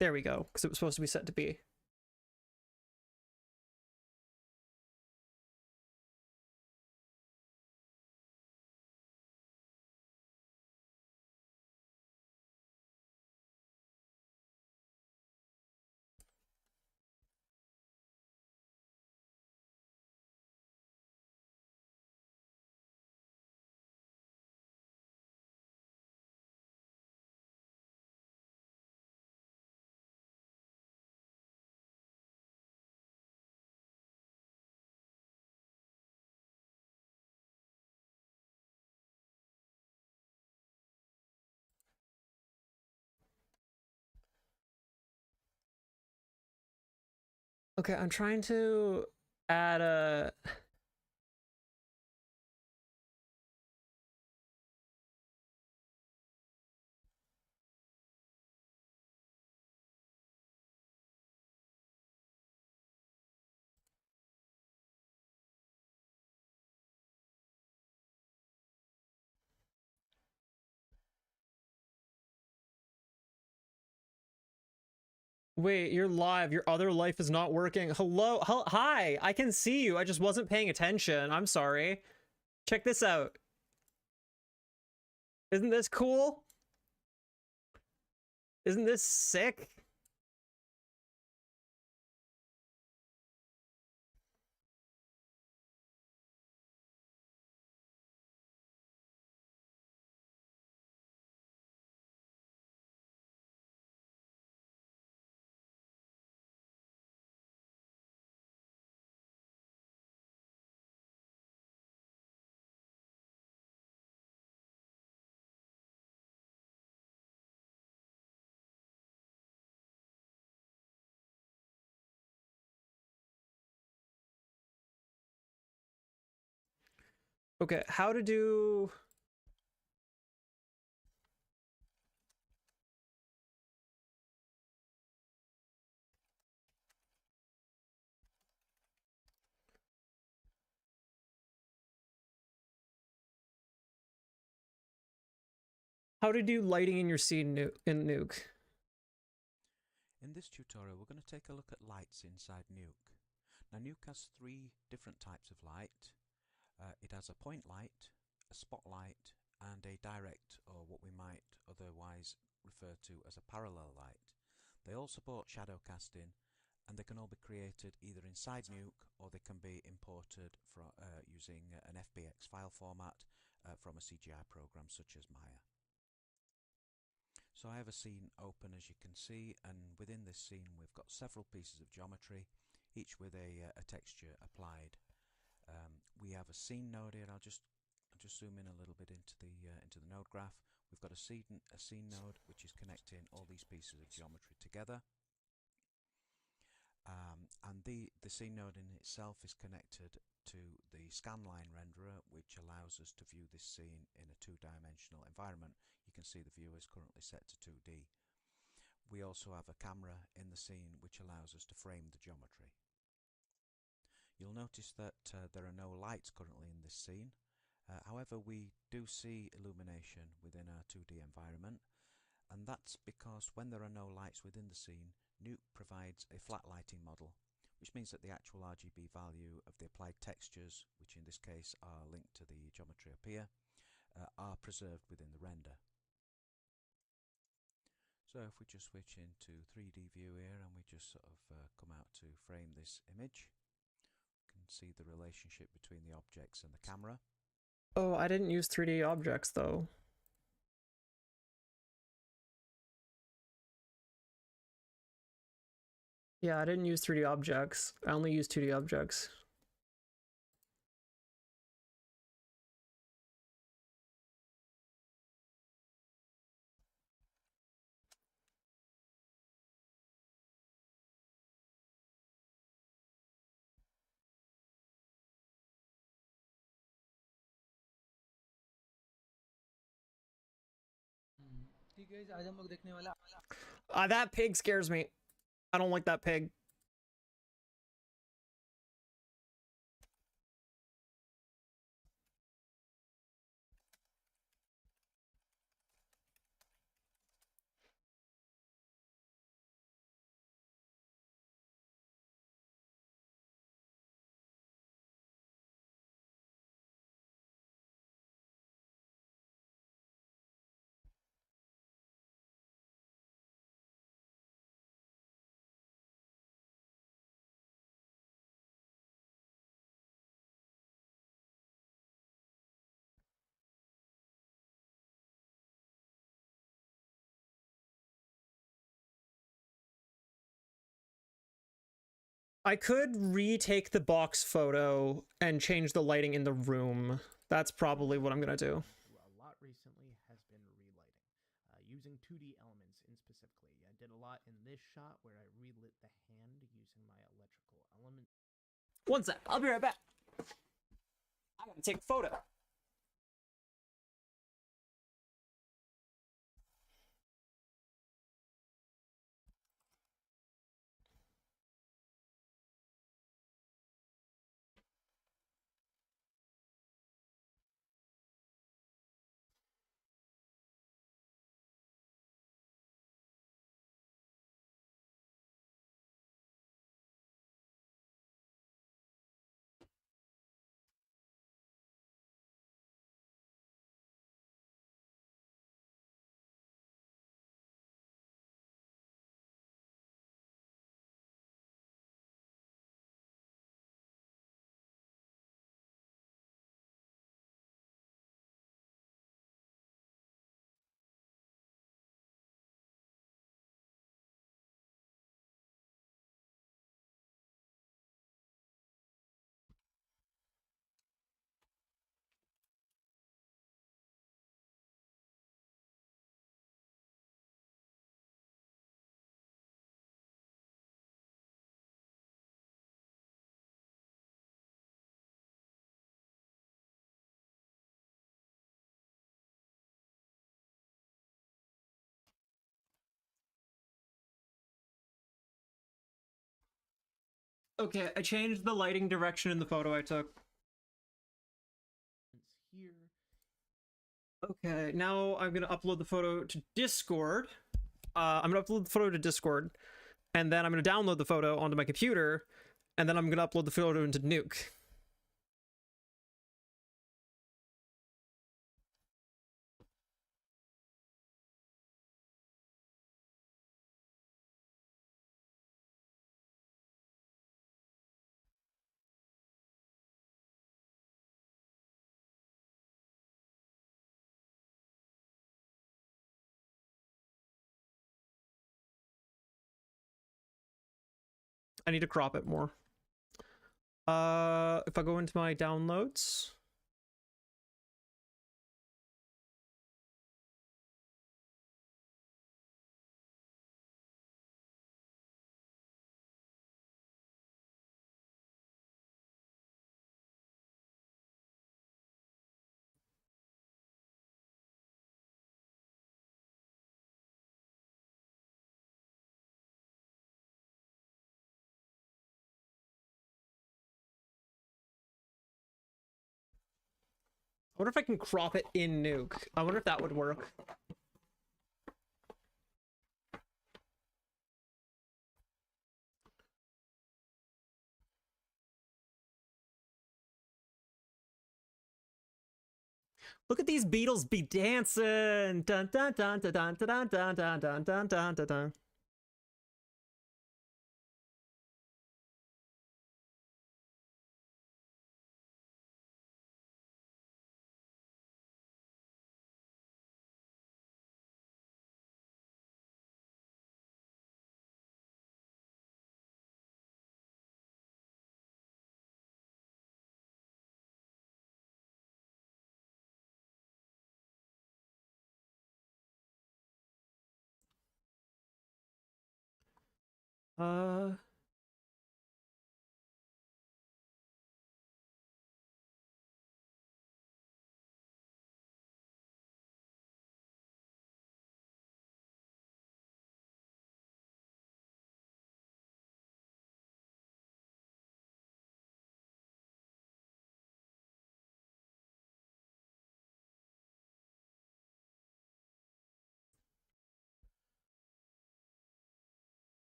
There we go, because it was supposed to be set to B. Okay, I'm trying to add a... Wait, you're live. Your other life is not working. Hello? Hi, I can see you. I just wasn't paying attention. I'm sorry. Check this out. Isn't this cool? Isn't this sick? Okay, how to do... How to do lighting in your scene in Nuke. In this tutorial, we're going to take a look at lights inside Nuke. Now, Nuke has three different types of light. It has a point light, a spotlight, and a direct, or what we might otherwise refer to as a parallel light. They all support shadow casting, and they can all be created either inside Nuke or they can be imported using an FBX file format from a CGI program such as Maya. So I have a scene open, as you can see, and within this scene we've got several pieces of geometry, each with a texture applied. We have a scene node here. I'll just zoom in a little bit into the node graph. We've got a scene node which is connecting all these pieces of geometry together. And the scene node in itself is connected to the scanline renderer, which allows us to view this scene in a two-dimensional environment. You can see the view is currently set to 2D. We also have a camera in the scene which allows us to frame the geometry. You'll notice that there are no lights currently in this scene. However, we do see illumination within our 2D environment, and that's because when there are no lights within the scene, Nuke provides a flat lighting model, which means that the actual RGB value of the applied textures, which in this case are linked to the geometry up here, are preserved within the render. So if we just switch into 3D view here and we just sort of come out to frame this image, you can see the relationship between the objects and the camera. Oh, I didn't use 3D objects though. Yeah, I didn't use 3D objects. I only used 2D objects. That pig scares me. I don't like that pig. I could retake the box photo and change the lighting in the room. That's probably what I'm gonna do. A lot recently has been relighting, using 2D elements in specifically. I did a lot in this shot where I relit the hand using my electrical element. One sec, I'll be right back. I gotta take a photo. Okay, I changed the lighting direction in the photo I took. Here. Okay, now I'm gonna upload the photo to Discord. I'm gonna upload the photo to Discord, and then I'm gonna download the photo onto my computer, and then I'm gonna upload the photo into Nuke. I need to crop it more. If I go into my downloads. I wonder if I can crop it in Nuke. I wonder if that would work. Look at these Beatles be dancing! Dun dun dun dun dun dun dun dun dun dun dun dun dun. Uh...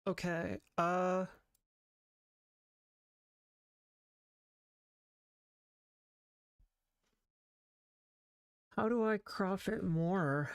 Okay, how do I crop it more?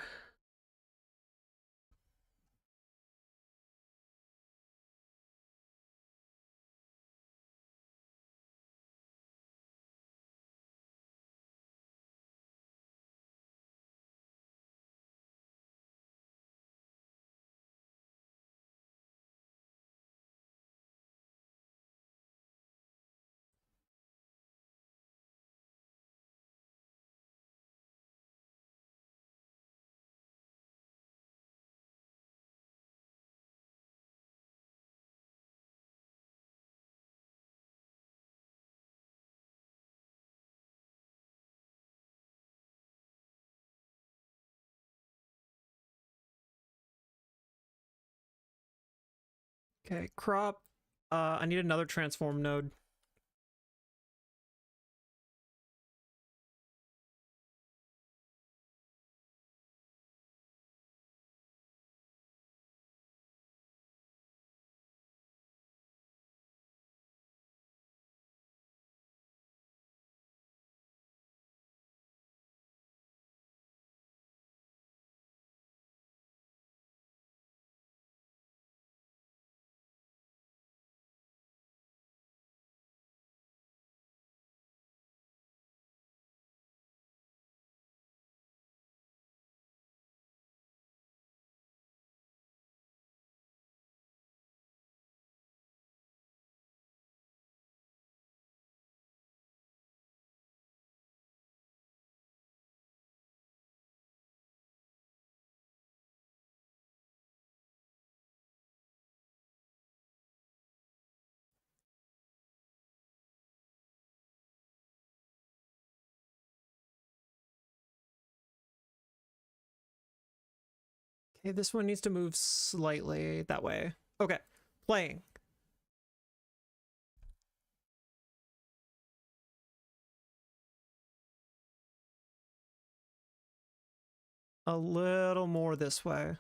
Okay, crop. I need another transform node. Okay, this one needs to move slightly that way. Okay, playing. A little more this way.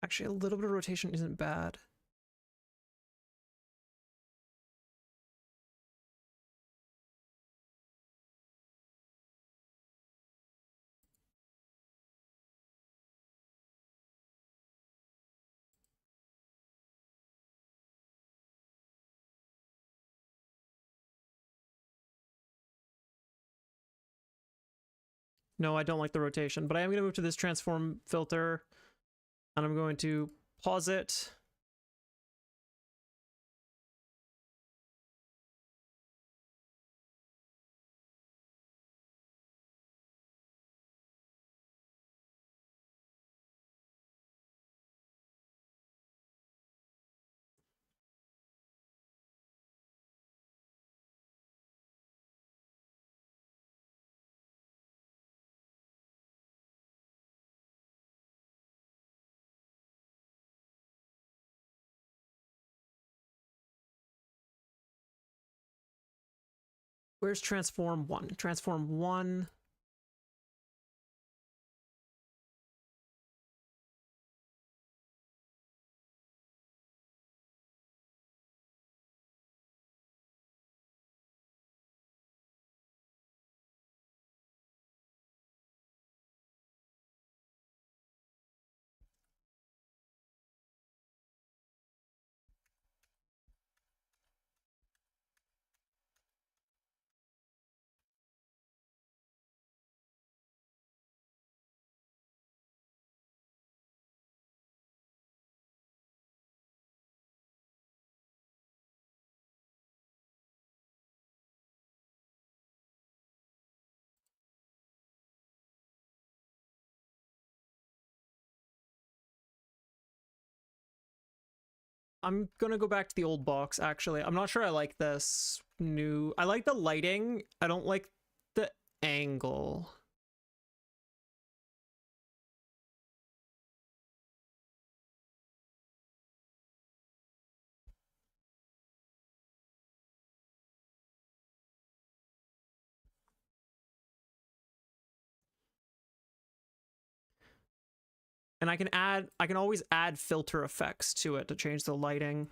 Actually, a little bit of rotation isn't bad. No, I don't like the rotation, but I am going to move to this transform filter, and I'm going to pause it. Where's transform 1? Transform 1. I'm gonna go back to the old box, actually. I'm not sure I like this new... I like the lighting. I don't like the angle. And I can always add filter effects to it to change the lighting.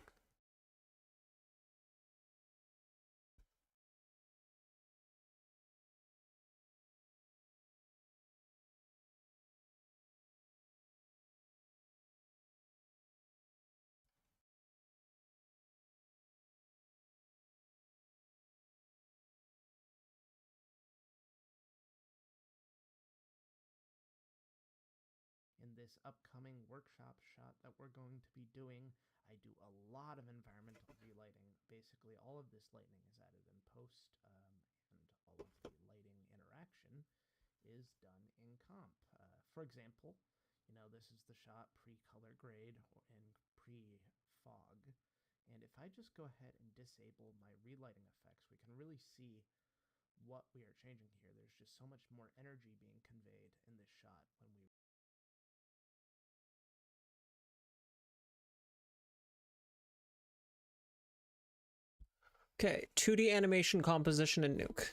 In this upcoming workshop shot that we're going to be doing, I do a lot of environmental relighting. Basically, all of this lighting is added in post, and all of the lighting interaction is done in comp. For example, this is the shot pre-color grade and pre-fog. And if I just go ahead and disable my relighting effects, we can really see what we are changing here. There's just so much more energy being conveyed in this shot when we... Okay, 2D animation composition in Nuke.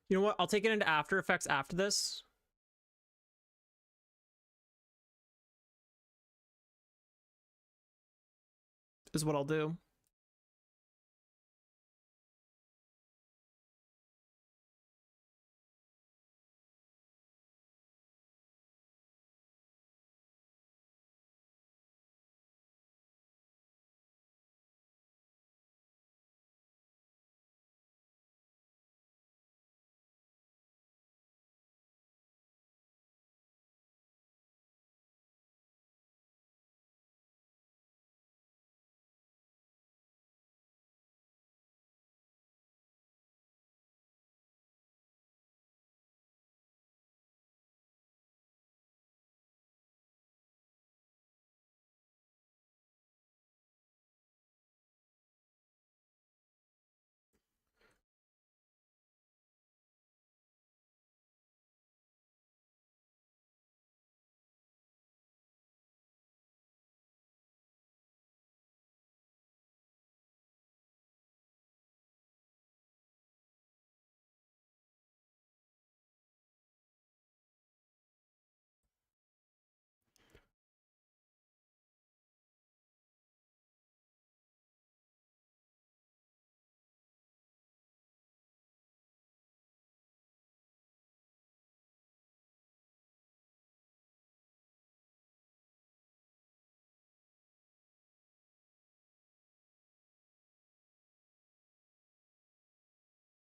You know what? I'll take it into After Effects after this. Is what I'll do.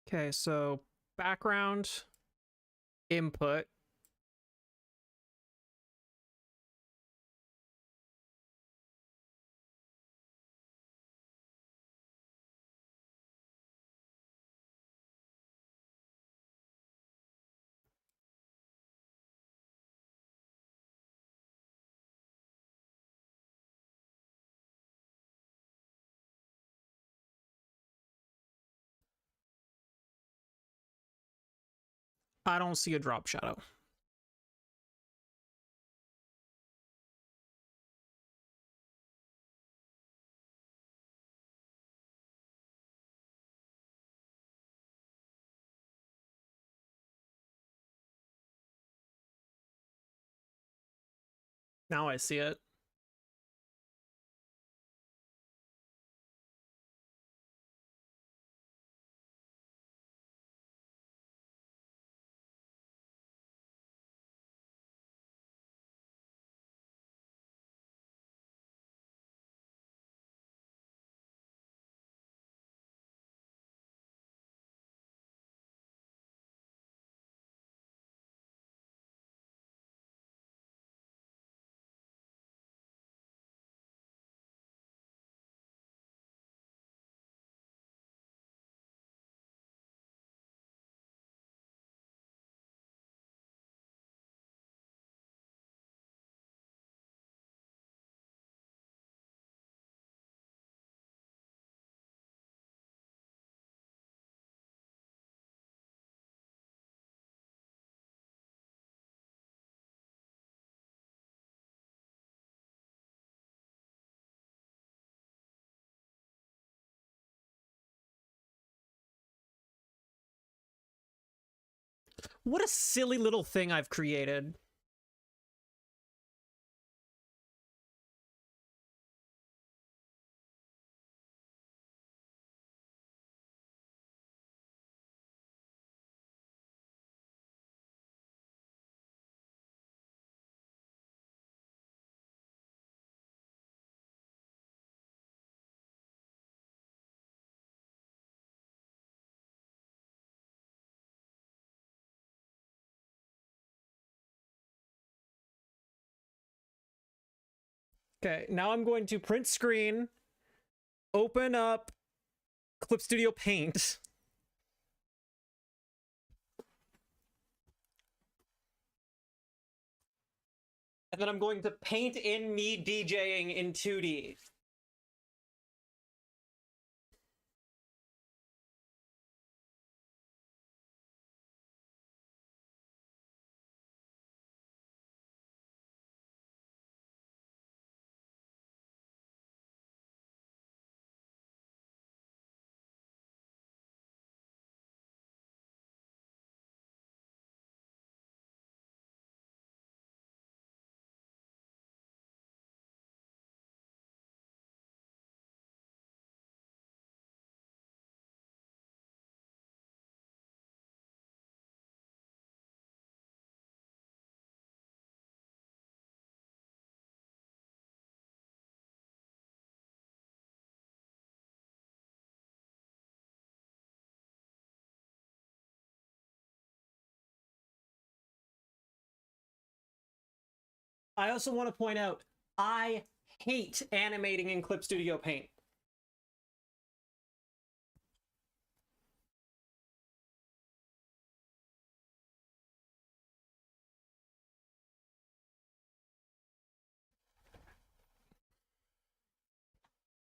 Okay, so background, input. I don't see a drop shadow. Now I see it. What a silly little thing I've created. Okay, now I'm going to print screen, open up Clip Studio Paint. And then I'm going to paint in me DJing in 2D. I also want to point out, I hate animating in Clip Studio Paint.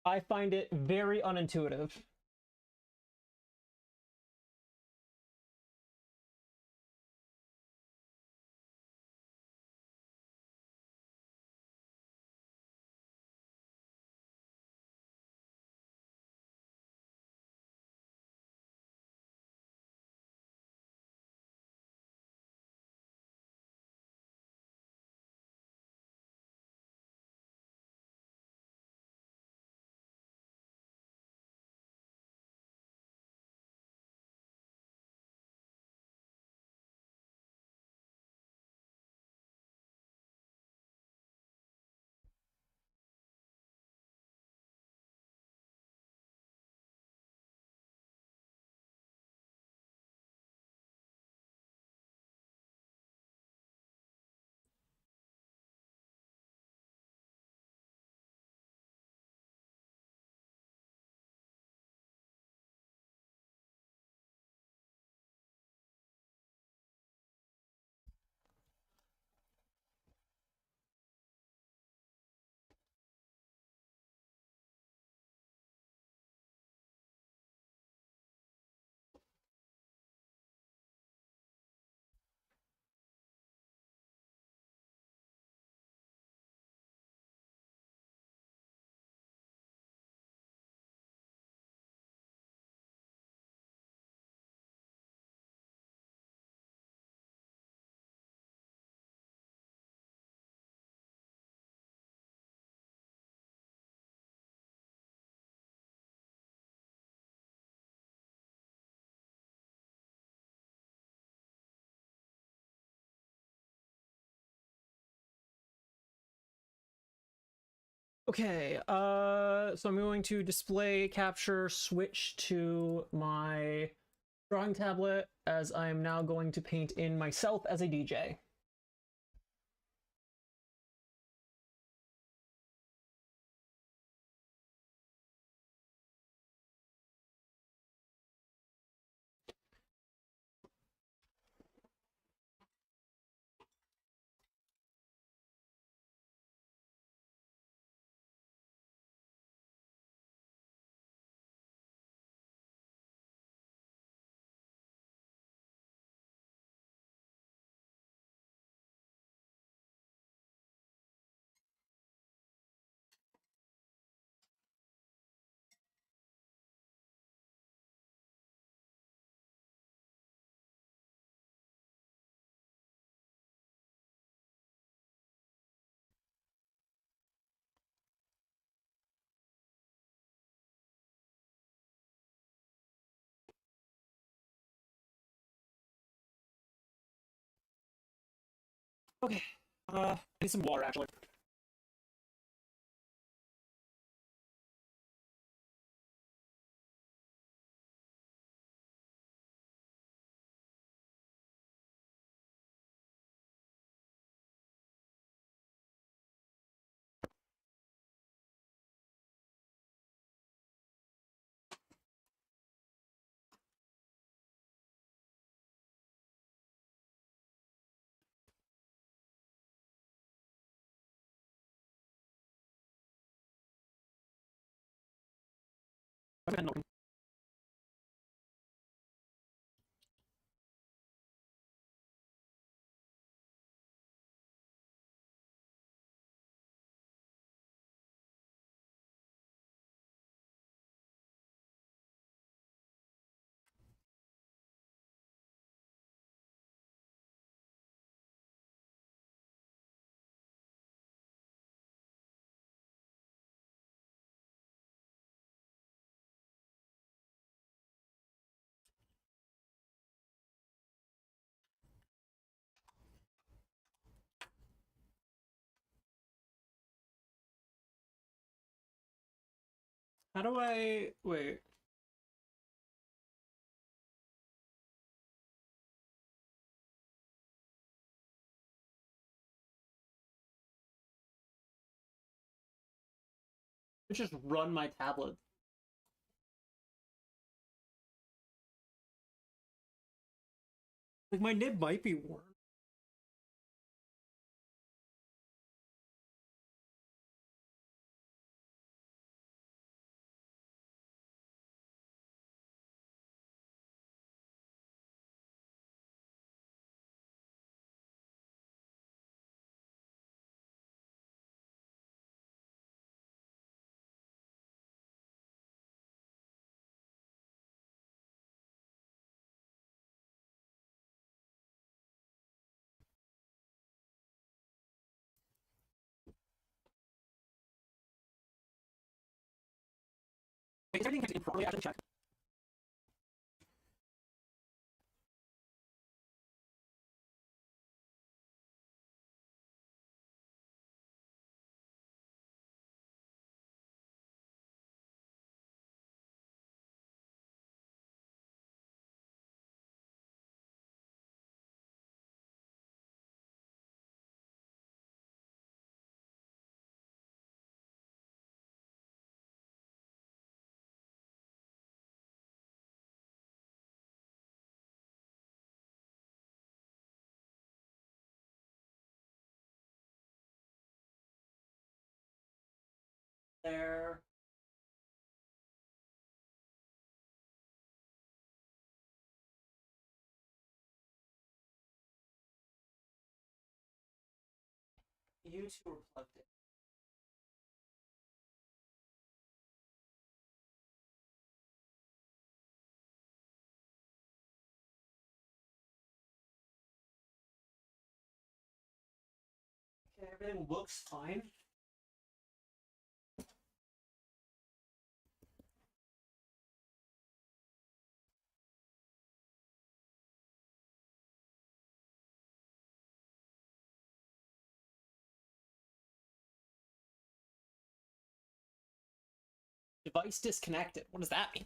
I find it very unintuitive. Okay, so I'm going to display capture switch to my drawing tablet as I am now going to paint in myself as a DJ. Okay, I need some water actually. How do I wait? Just run my tablet. Like, my nib might be warm. Wait, is everything connected properly? Actually, check. There. You two are plugged in. Okay, everything looks fine. Device disconnected. What does that mean?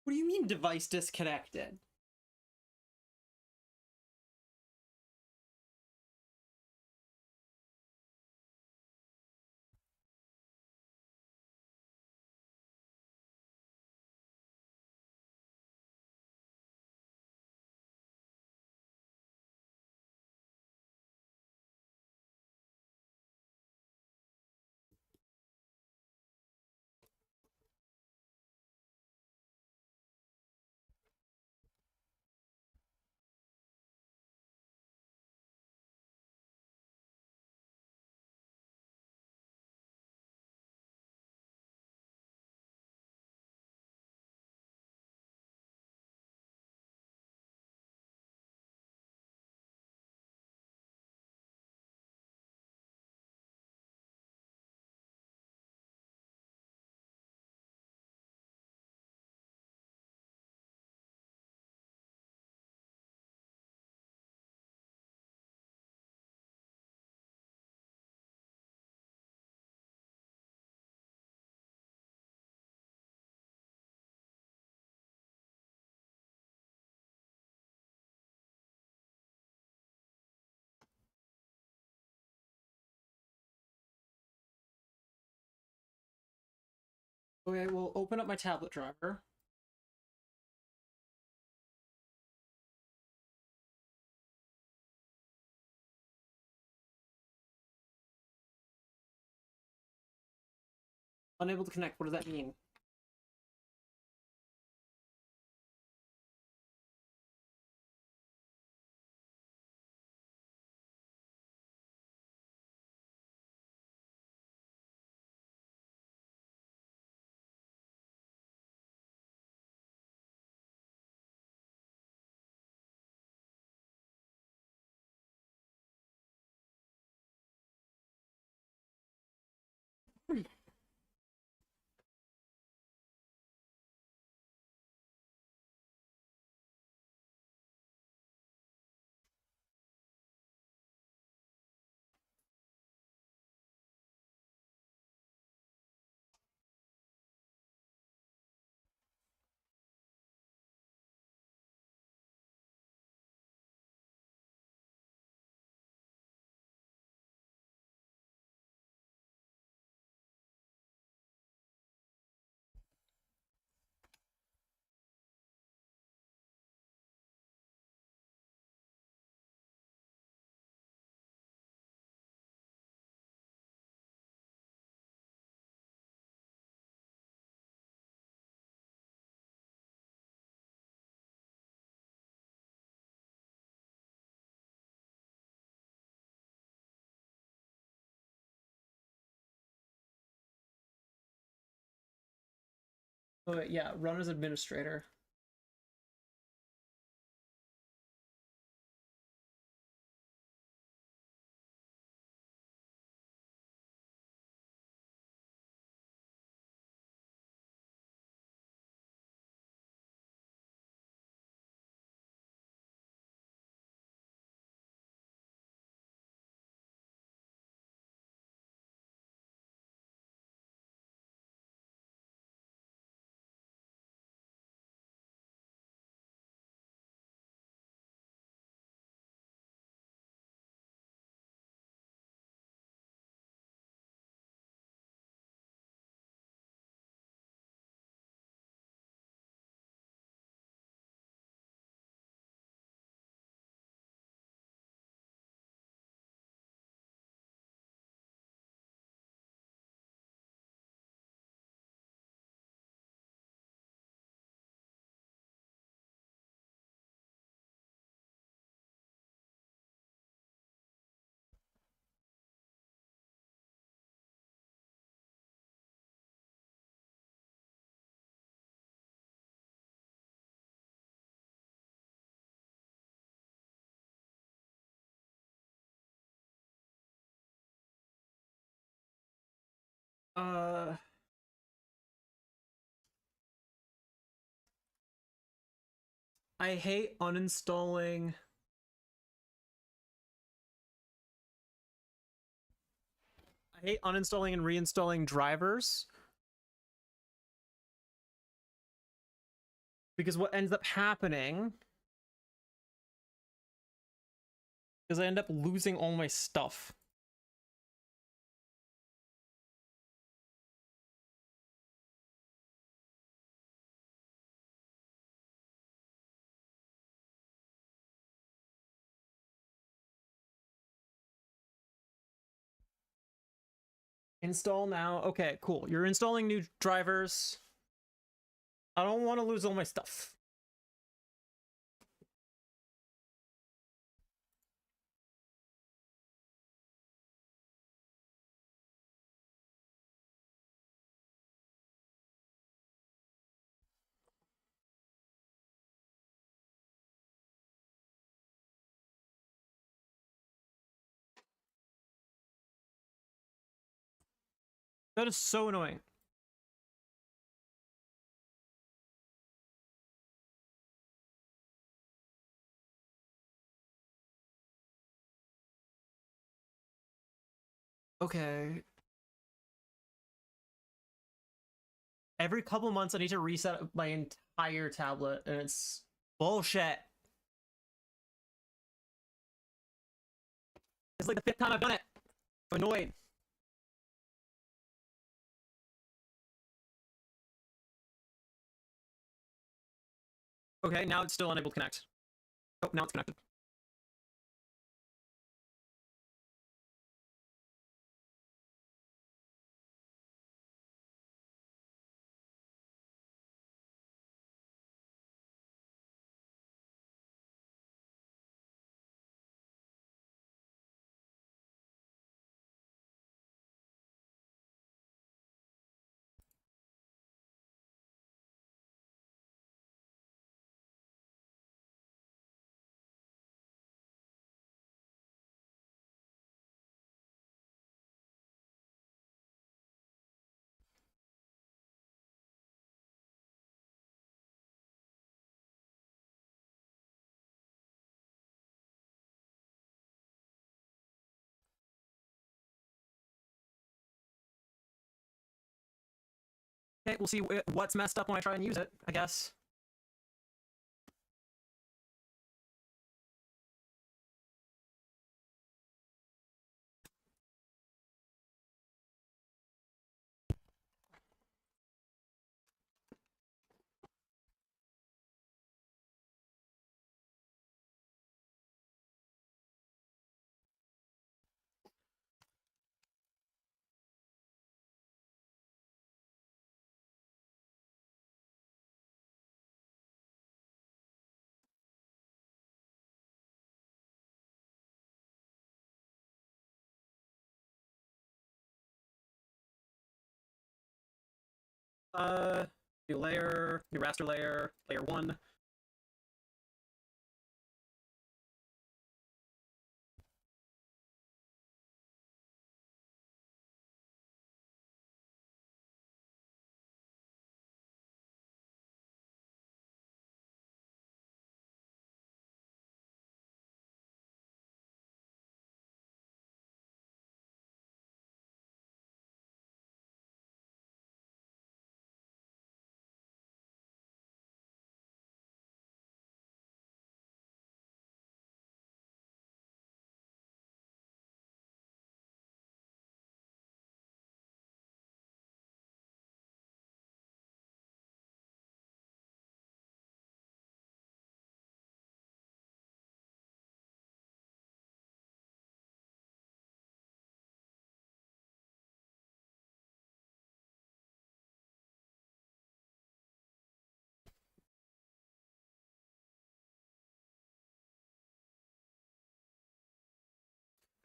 What do you mean device disconnected? Okay, we'll open up my tablet driver. Unable to connect. What does that mean? Oh, wait, yeah, run as administrator. I hate uninstalling. I hate uninstalling and reinstalling drivers. Because what ends up happening is I end up losing all my stuff. Install now. Okay, cool. You're installing new drivers. I don't want to lose all my stuff. That is so annoying. Okay. Every couple months I need to reset my entire tablet, and it's bullshit. It's like the 5th time I've done it. I'm annoyed. Okay, now it's still unable to connect. Oh, now it's connected. Okay, we'll see what's messed up when I try and use it, I guess. New layer, new raster layer, layer 1.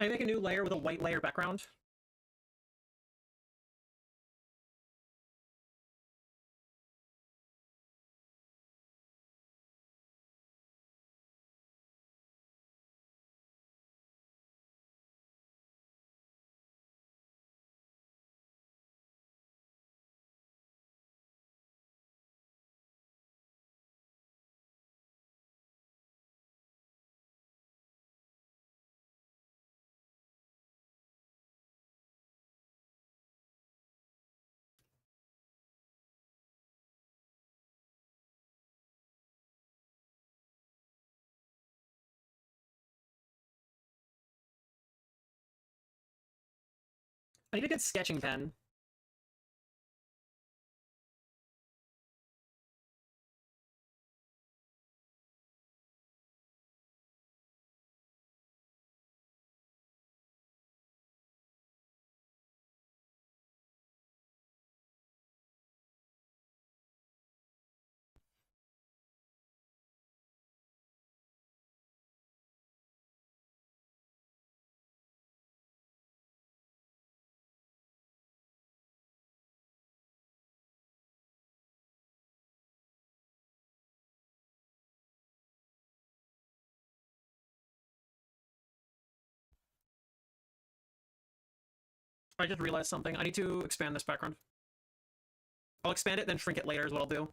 I make a new layer with a white layer background. I need a good sketching pen. I just realized something. I need to expand this background. I'll expand it, then shrink it later is what I'll do.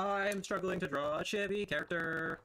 I'm struggling to draw a chibi character.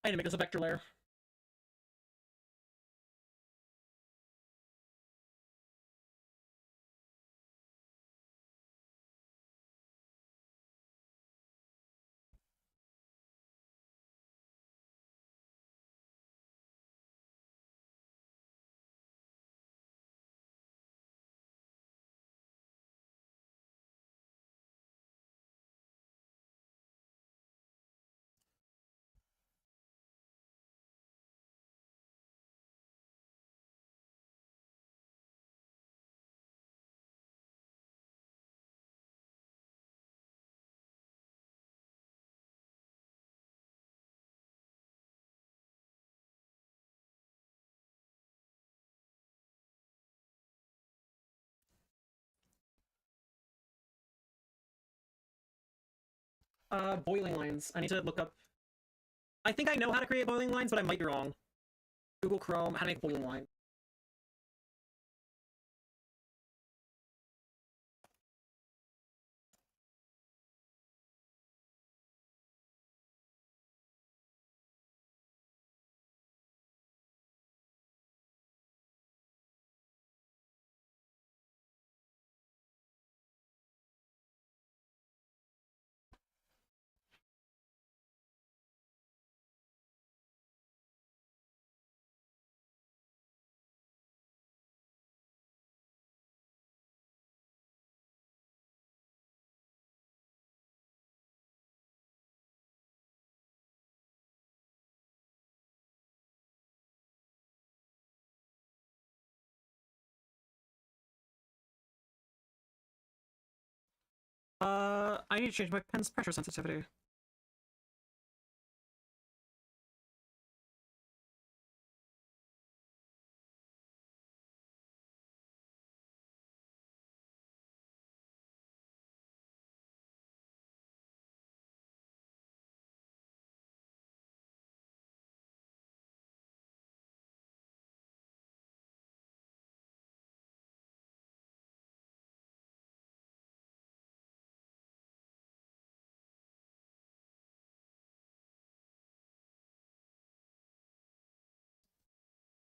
I need to make this a vector layer. Boiling lines. I need to look up. I think I know how to create boiling lines, but I might be wrong. Google Chrome, how to make a boiling line. I need to change my pen's pressure sensitivity.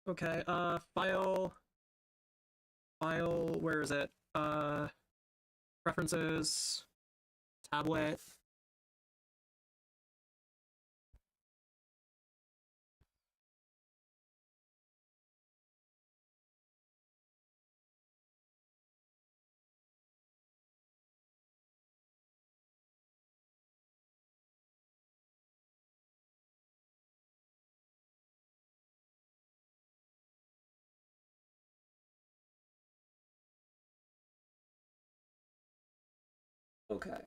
Okay, file, where is it? Preferences, tablet. Okay,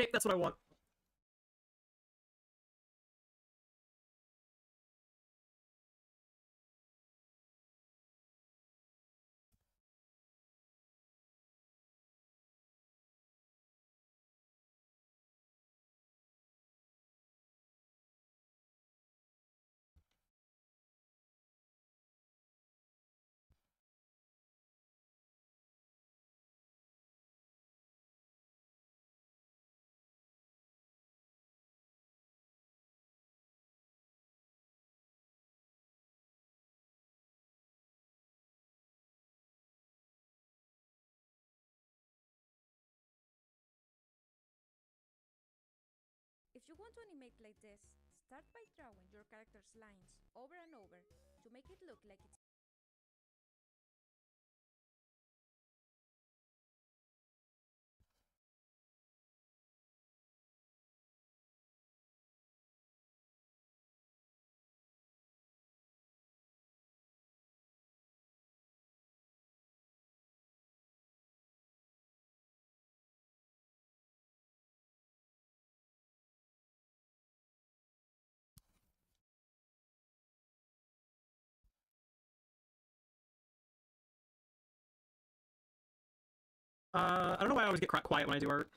Okay, that's what I want. If you want to animate like this, start by drawing your character's lines over and over to make it look like it's I don't know why I always get quiet when I do art.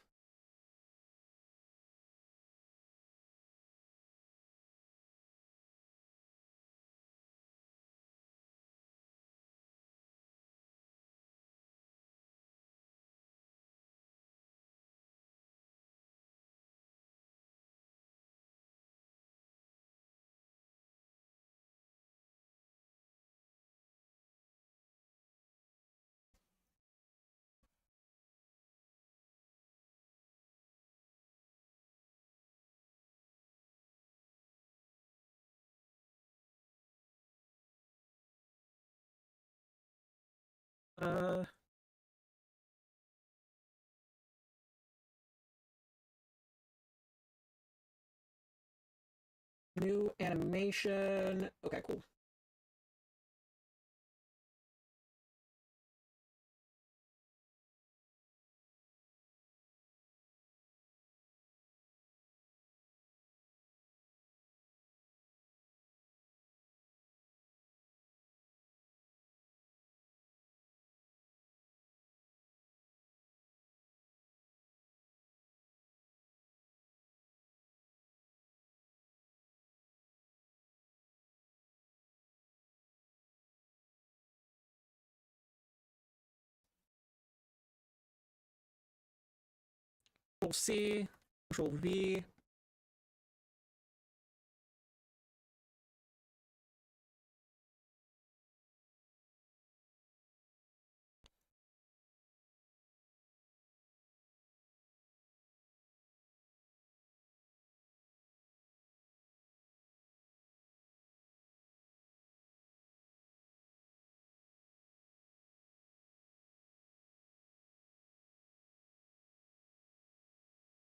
Uh, New animation. Okay, cool. Control C, Control V.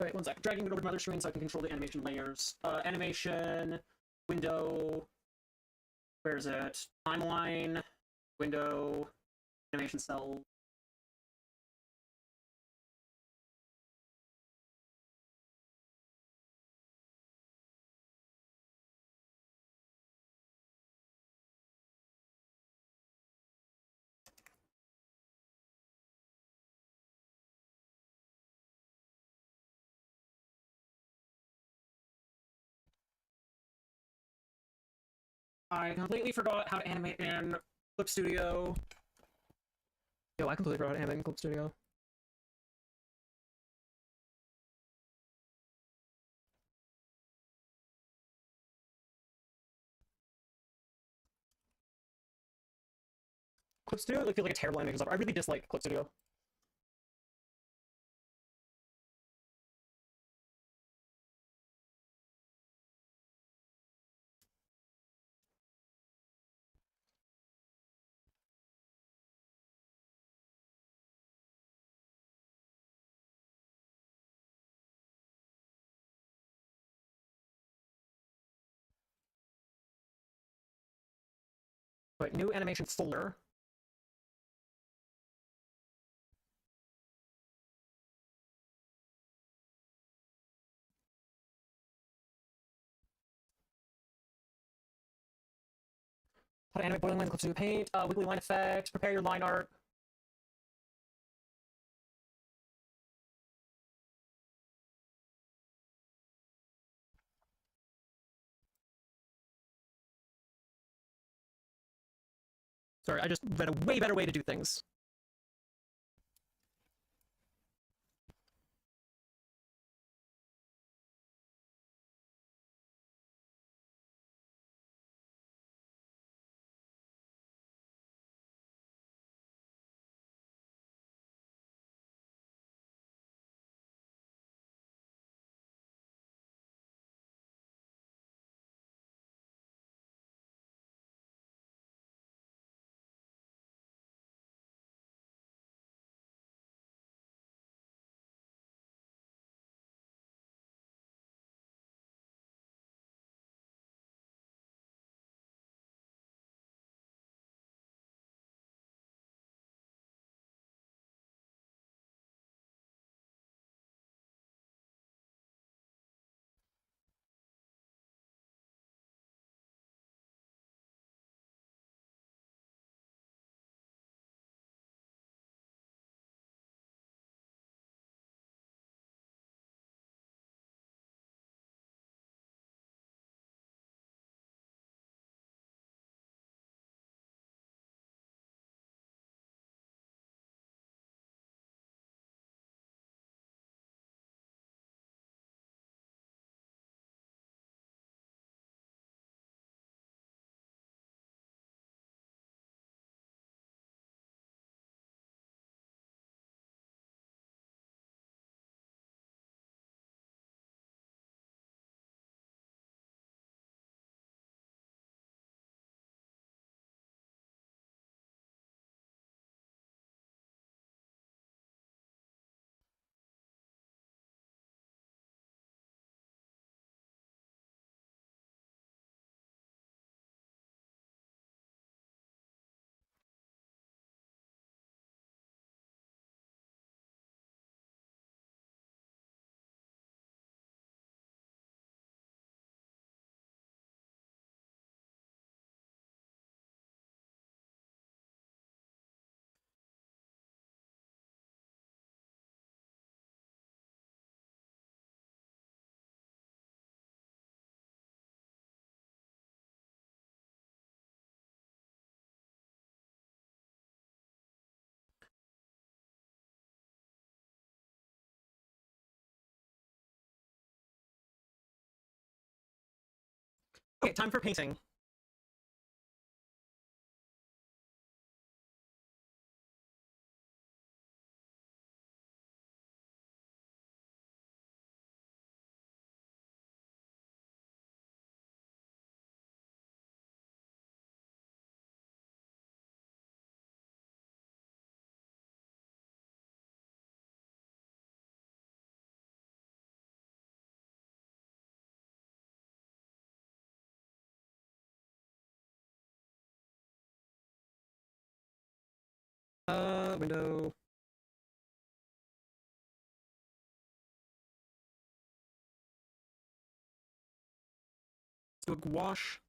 Wait, one sec. Dragging it over to my other screen so I can control the animation layers. Animation, window, where is it? Timeline, window, animation cell. I completely forgot how to animate in Clip Studio. Yo, I completely forgot how to animate in Clip Studio. Clip Studio, I feel like a terrible animation software. I really dislike Clip Studio. But new animation folder. How to animate boiling line clips to paint, wiggly line effect, prepare your line art. Sorry, I just read a way better way to do things. Okay, time for painting. Window. Let's do a gouache.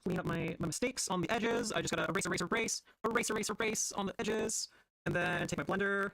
Clean up my mistakes on the edges. I just gotta erase, erase, erase, erase, erase, erase on the edges, and then take my blender.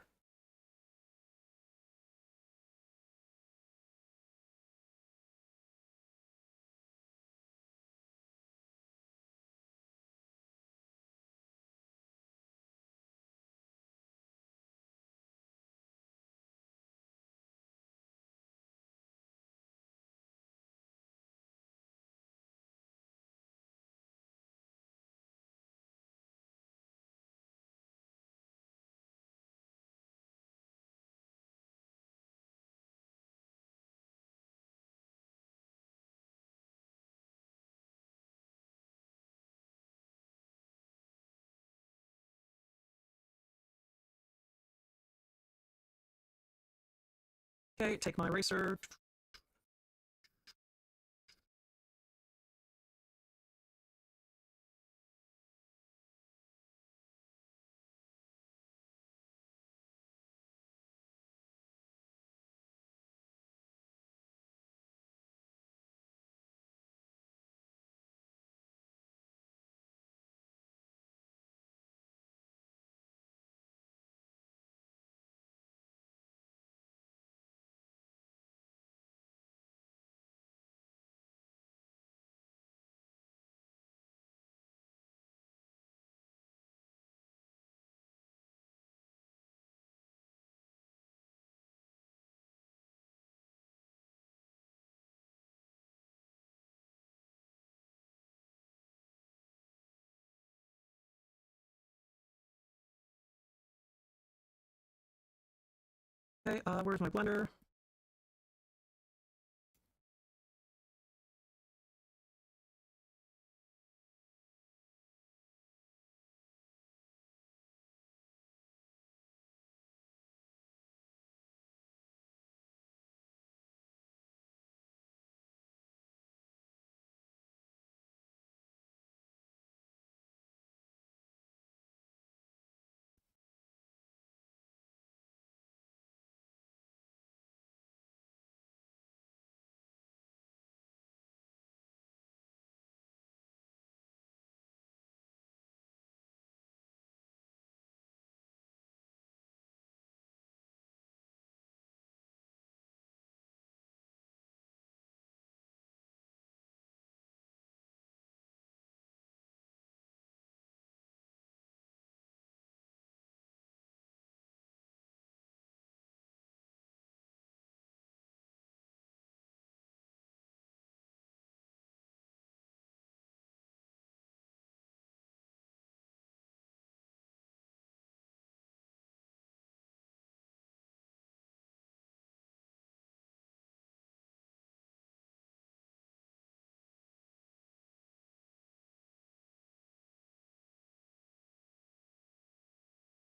Okay, take my eraser. Okay, where's my blender?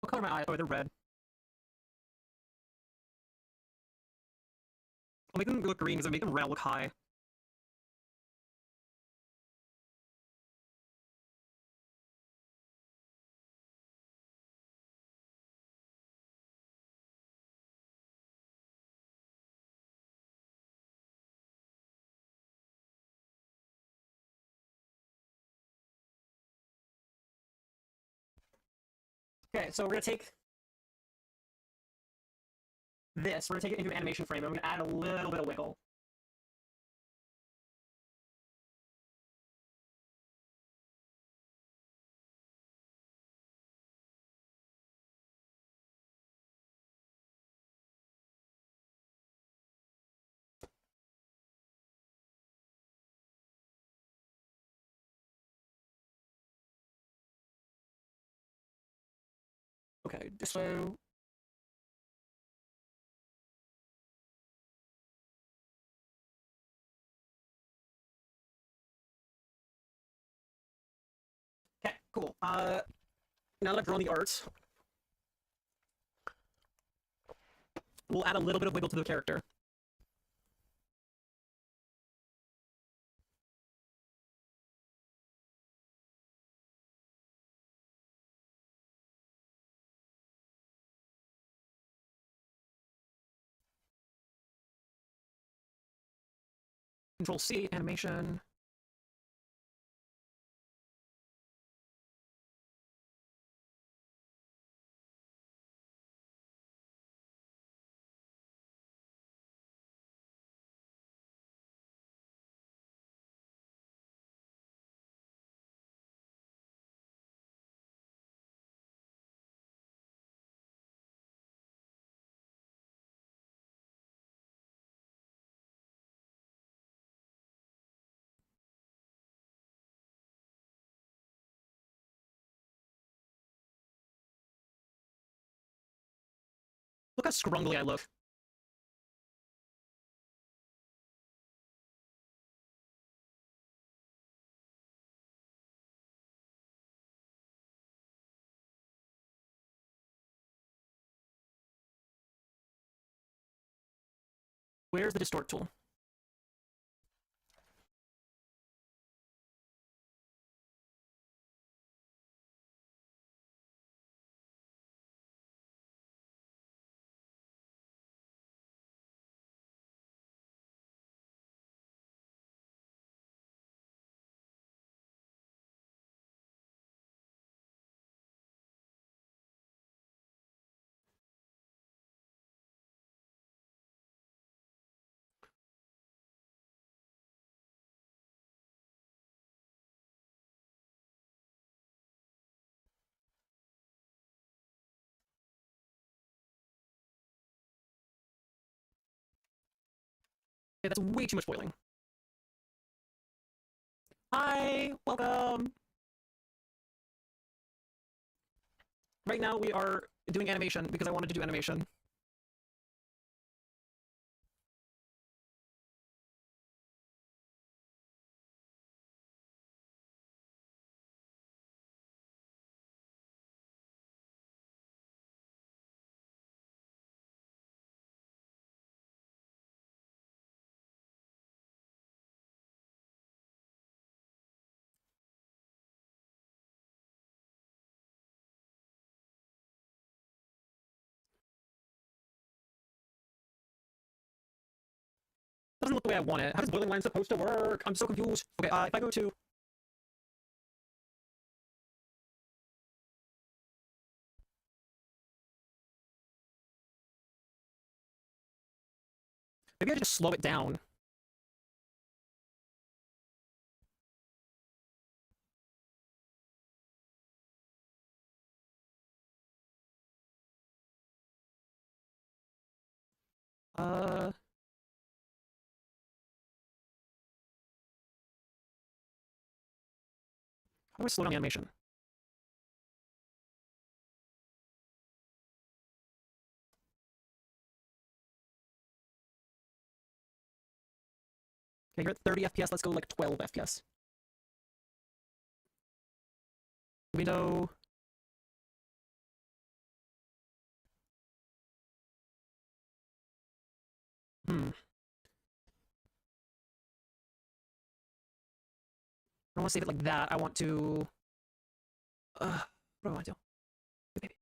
What color are my eyes? Oh, they're red. I'll make them look green because I make them red look high. Okay, so we're gonna take this, we're gonna take it into an animation frame, and we're gonna add a little bit of wiggle. Okay, so okay, cool. Now that I've drawn the art, we'll add a little bit of wiggle to the character. Control C, animation. Look how scrungly I look. Where's the distort tool? Okay, that's way too much foiling. Hi, welcome. Right now we are doing animation because I wanted to do animation. doesn't look the way I want it. How does boiling lens supposed to work? I'm so confused. Okay, if I go to... Maybe I just slow it down. How do I slow down the animation? Okay, you're at 30 FPS. Let's go like 12 FPS. Window. I don't want to save it like that. I want to... what do I want to do? Good baby.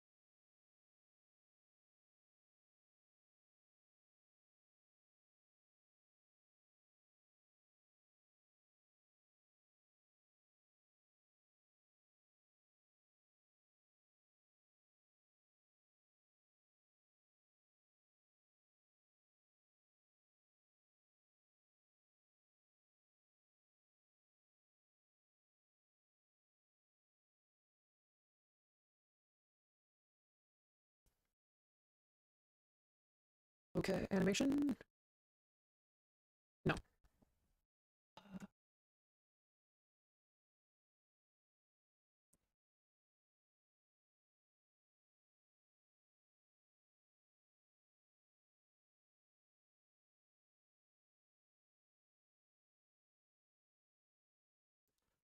Okay, animation. No.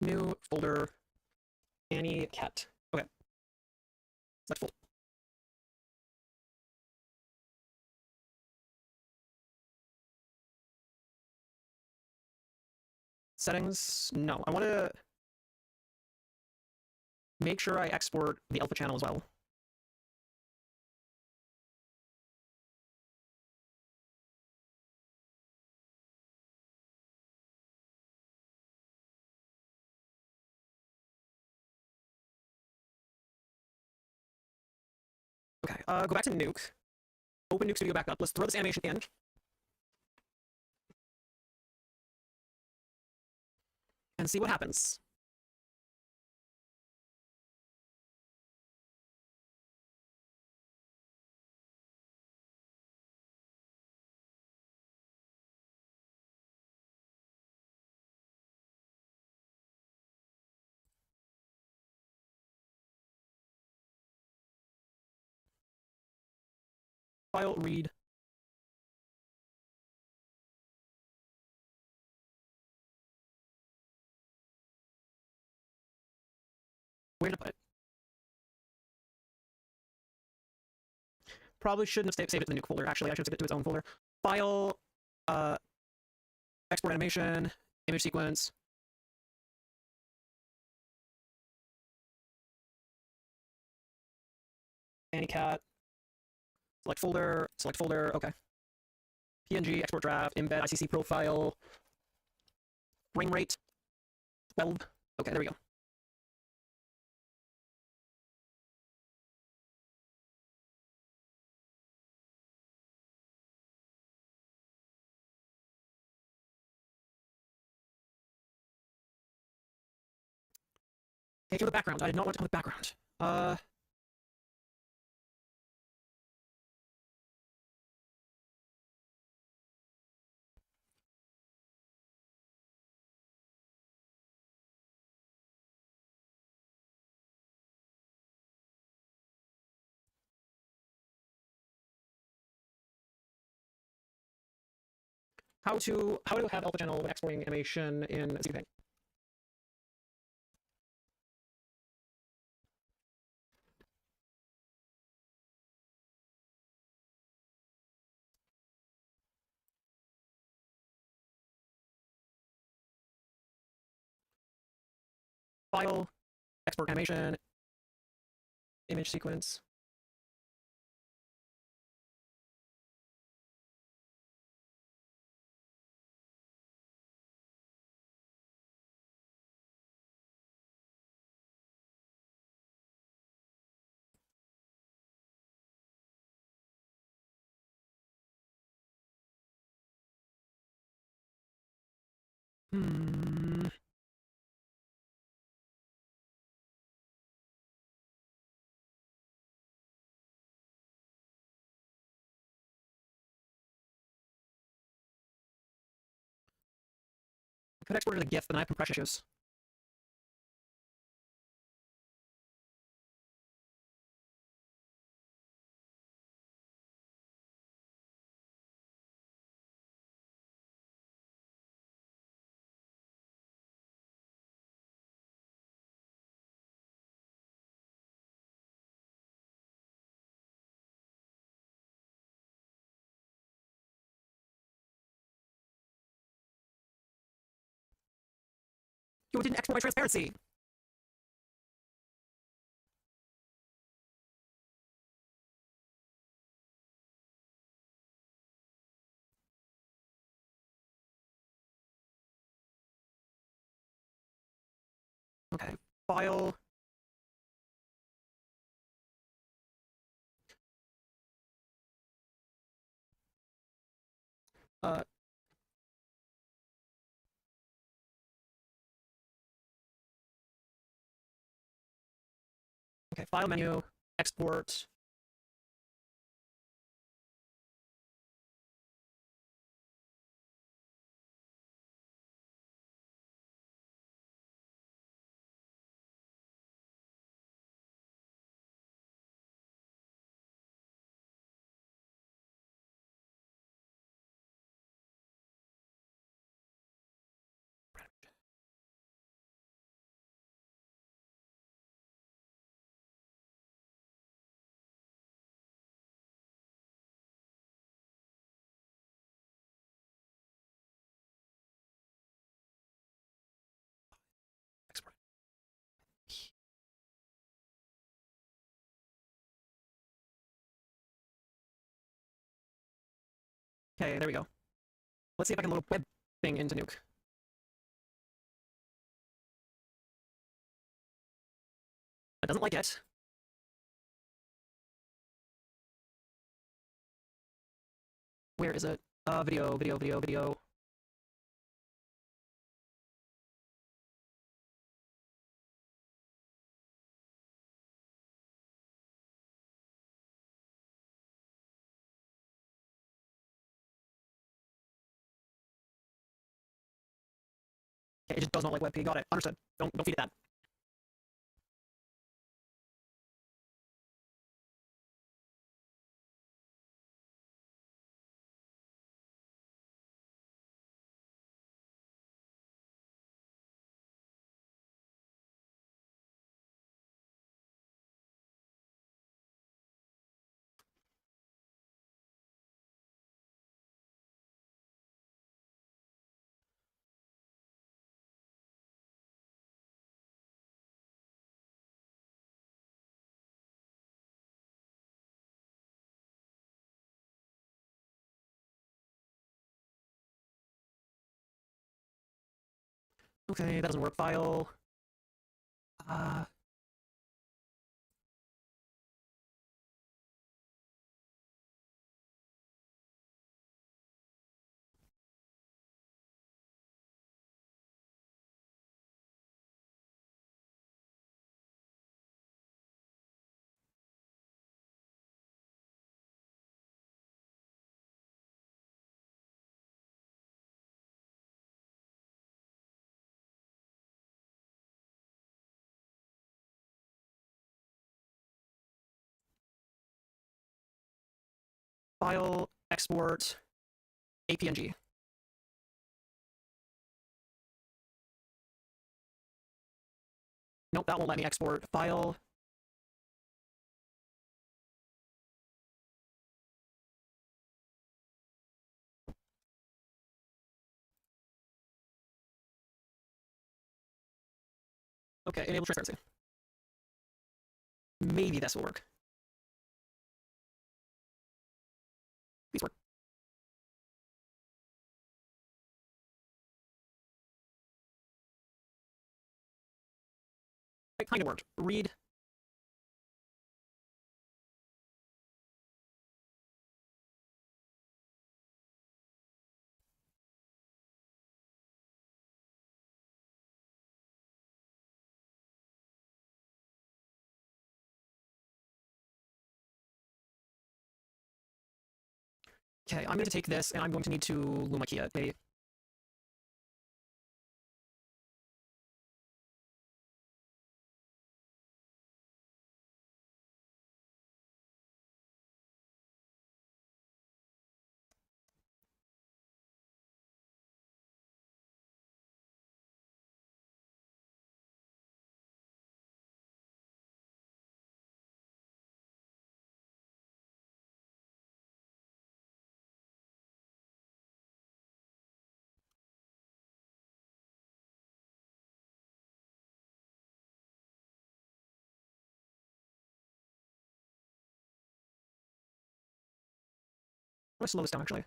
New folder. Annie cat. Okay. Select full. Settings. No, I want to make sure I export the alpha channel as well. Okay, go back to Nuke. Open Nuke Studio back up. Let's throw this animation in. And see what happens. File read. Where did I put it? Probably shouldn't have saved it to the Nuke folder. Actually, I should have saved it to its own folder. File, export animation, image sequence. Anycat. Select folder, okay. PNG, export draft, embed, ICC profile. Frame rate, 12. Okay, there we go. Take out the background. I did not want to have the background. How to have alpha channel when exporting animation in ZPaint. File, export animation, image sequence. Hmm. I could export it as a GIF, but then I have compression issues. Yo, it didn't export my transparency! Okay, file. Uh, okay, file menu, export. Export. Okay, there we go. Let's see if I can load a web thing into Nuke. It doesn't like it. Where is it? Video, video, video, video. Okay, it just does not like WebP. Got it. Understood. Don't feed it that. Okay, that doesn't work. File. File, export, APNG. Nope, that won't let me export. File. Okay, enable transparency. Maybe this will work. Please work. It kind of worked. Read. Okay, I'm going to take this, and I'm going to need to Lumakia. I'm going to slow this down, actually.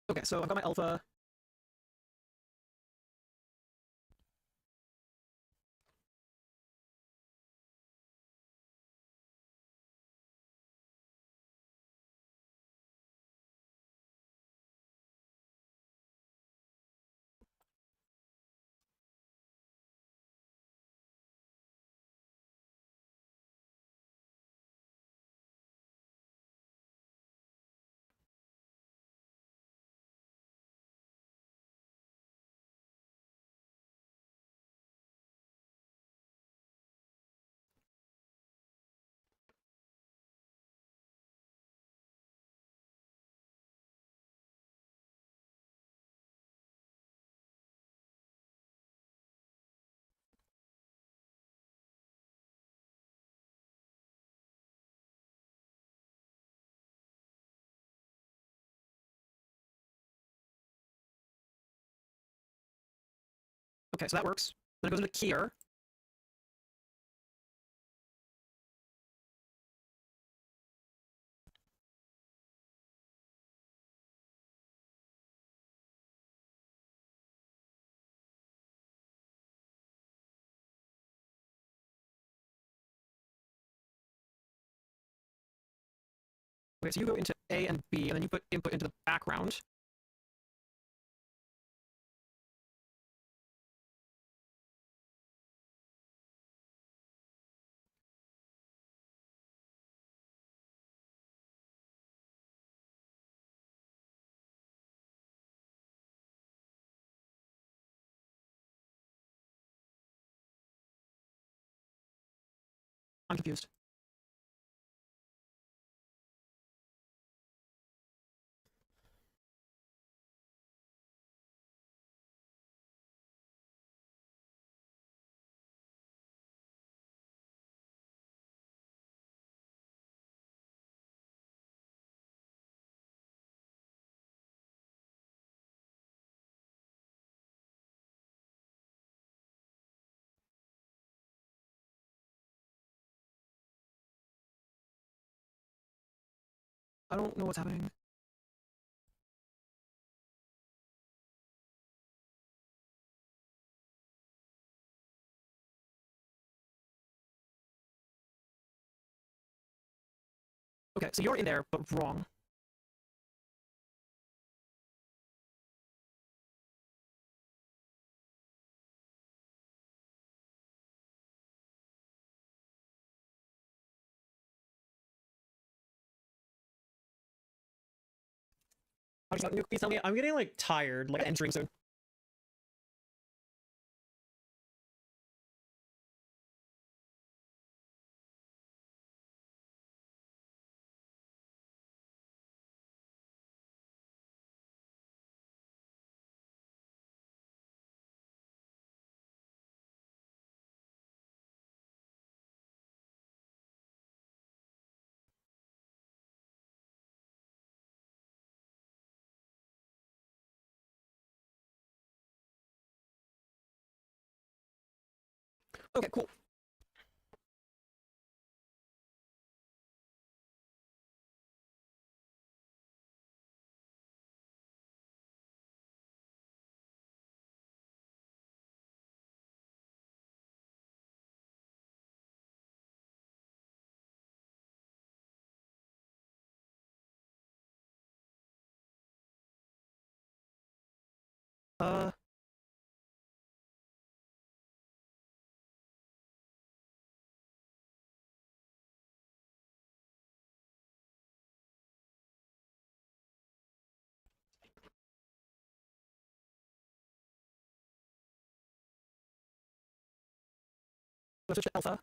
Okay, so I've got my alpha. Okay, so that works. Then it goes into Kier. Okay, so you go into A and B, and then you put input into the background. I'm confused. I don't know what's happening. Okay, so you're in there, but wrong. Please tell me, I'm getting like tired, like entering soon. Okay, cool. Uh. Let's switch to alpha.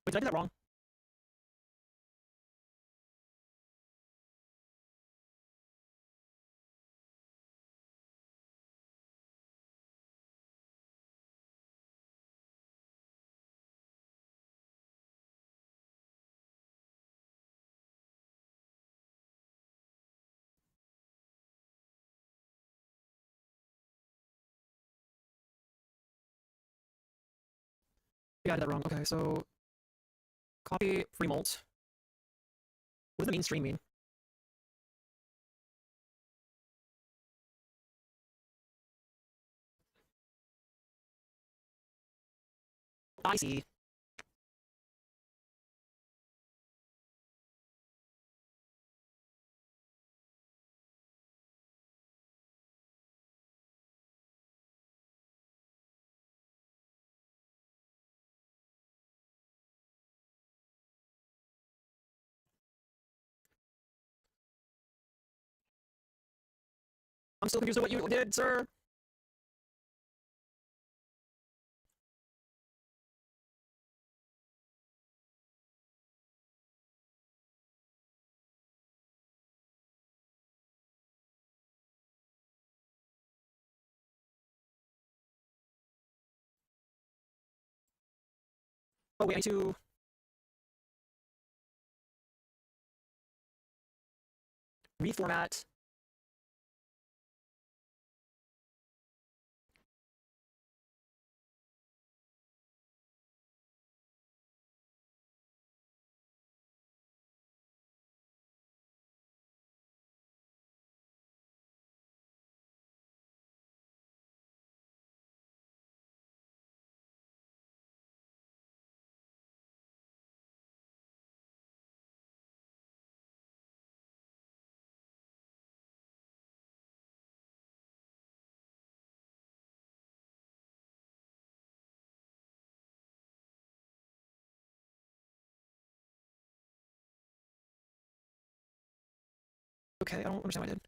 Wait, did I do that wrong? Yeah, I did that wrong. Okay, so copy free molt. What does the mean stream mean? I see. I'm still confused with what you did, sir. Oh wait, I need to. Reformat. Okay, I don't understand what I did.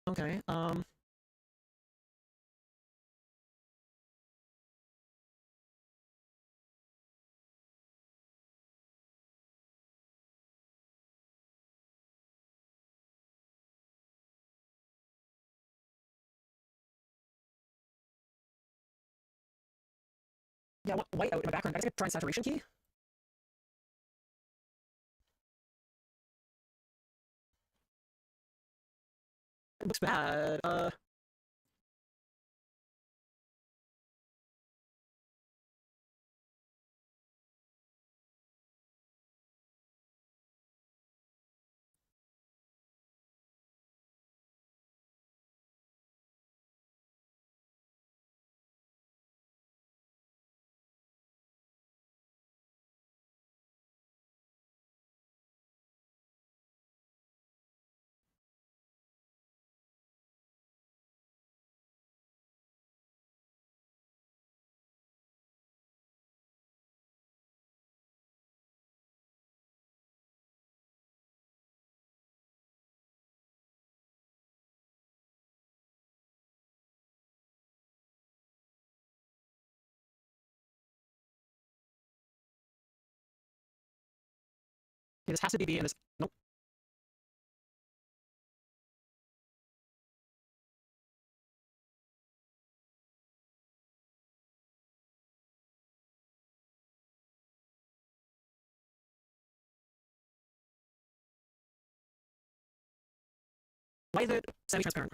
Okay, yeah, I want white out in my background. Guys, I try saturation key. It looks bad. Okay, this has to be B and this... Nope. Why is it semi-transparent?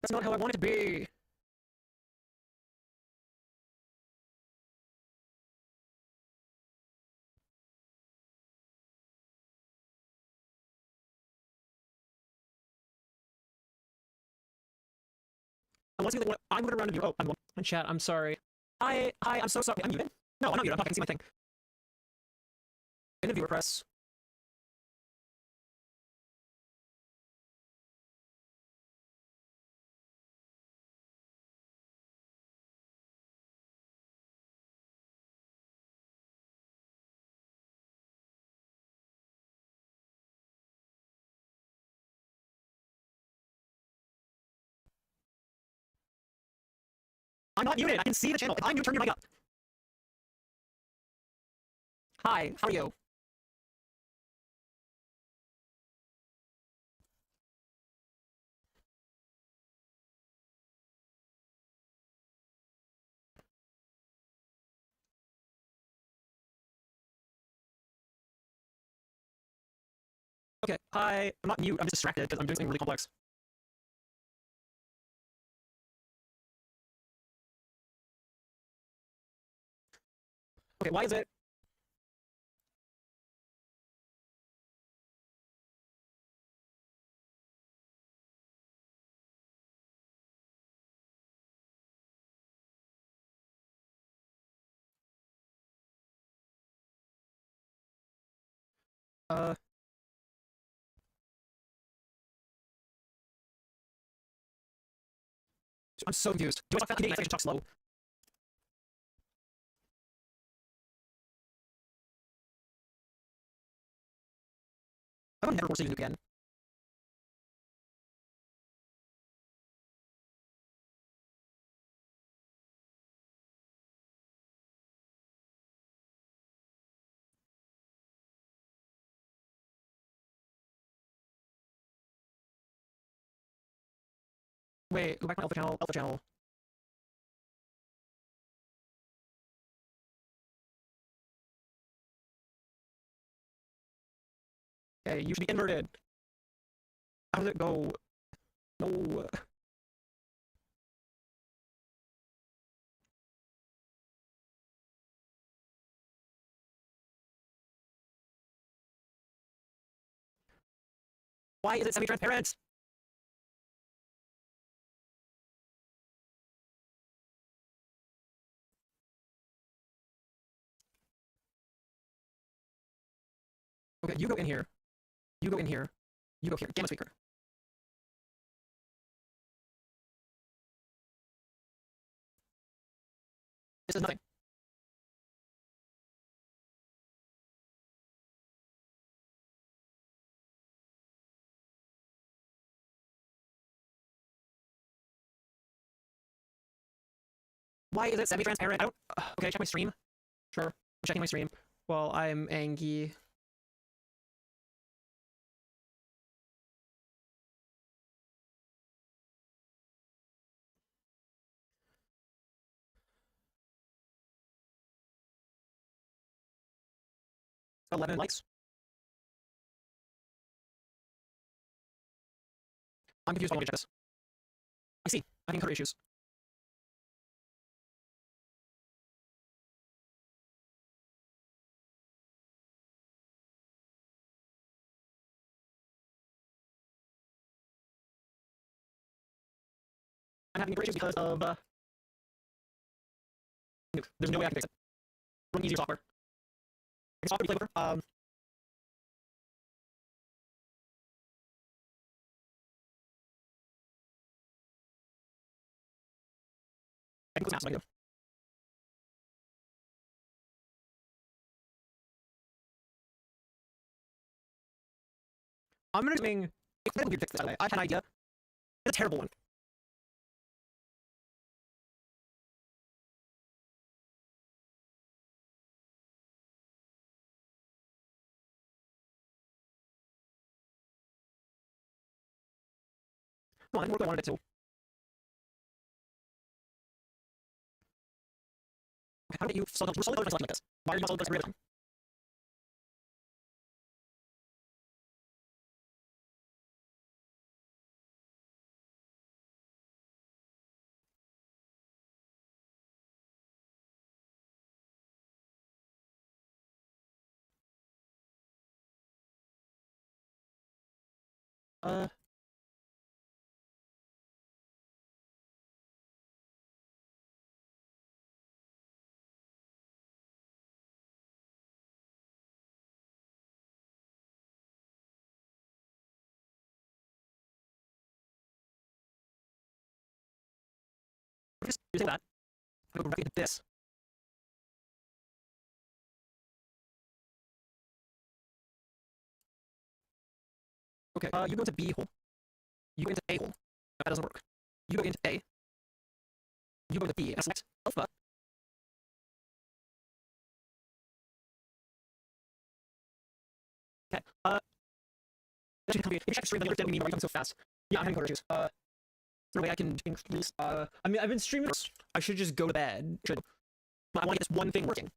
That's not how I want it to be. I want to see what I'm moving around to view. Oh, I'm in chat. I'm sorry. Hi, I'm so sorry. I'm muted. No, I'm not muted. I'm talking. I can see my thing. In the viewer press. I'm not muted. I can see the channel. If I'm muted, turn your mic up. Hi, how are you? Okay, hi. I'm not mute. I'm just distracted because I'm doing something really complex. Okay, why is it? I'm so confused. Do I talk fast? I should talk slow. I would never force you to do again. Wait, go back to my alpha channel. Alpha channel. Okay, you should be inverted. How does it go? No. Why is it semi-transparent? Okay, you go in here. You go in here. You go here. Gamma speaker. This is nothing. Why is it semi-transparent? I don't... Okay, check my stream. Sure. I'm checking my stream. Well, I'm Angie. Got 11 likes. I'm confused. I want to check this. I see. I think coder issues. I'm having coder issues because of nuke. There's no way I can fix it. Run easier software. It's software to play with. I think it's massive. I'm gonna doing a weird fix this, by the way. I had an idea. It's a terrible one. Come on, I wanted it to. Okay, how did you solid colors? We're solid colors like this. Why are you not solid colors every time? Uh. Just do that. I'm gonna go right into this. Okay, you go into B hole. You go into A hole. That doesn't work. You go into A. You go into B and select alpha. Okay, that should be check stream the other dead meme why you come so fast. Yeah, I'm having color issues. Is there a way I can increase I mean I've been streaming. I should just go to bed. I want to get this one thing working.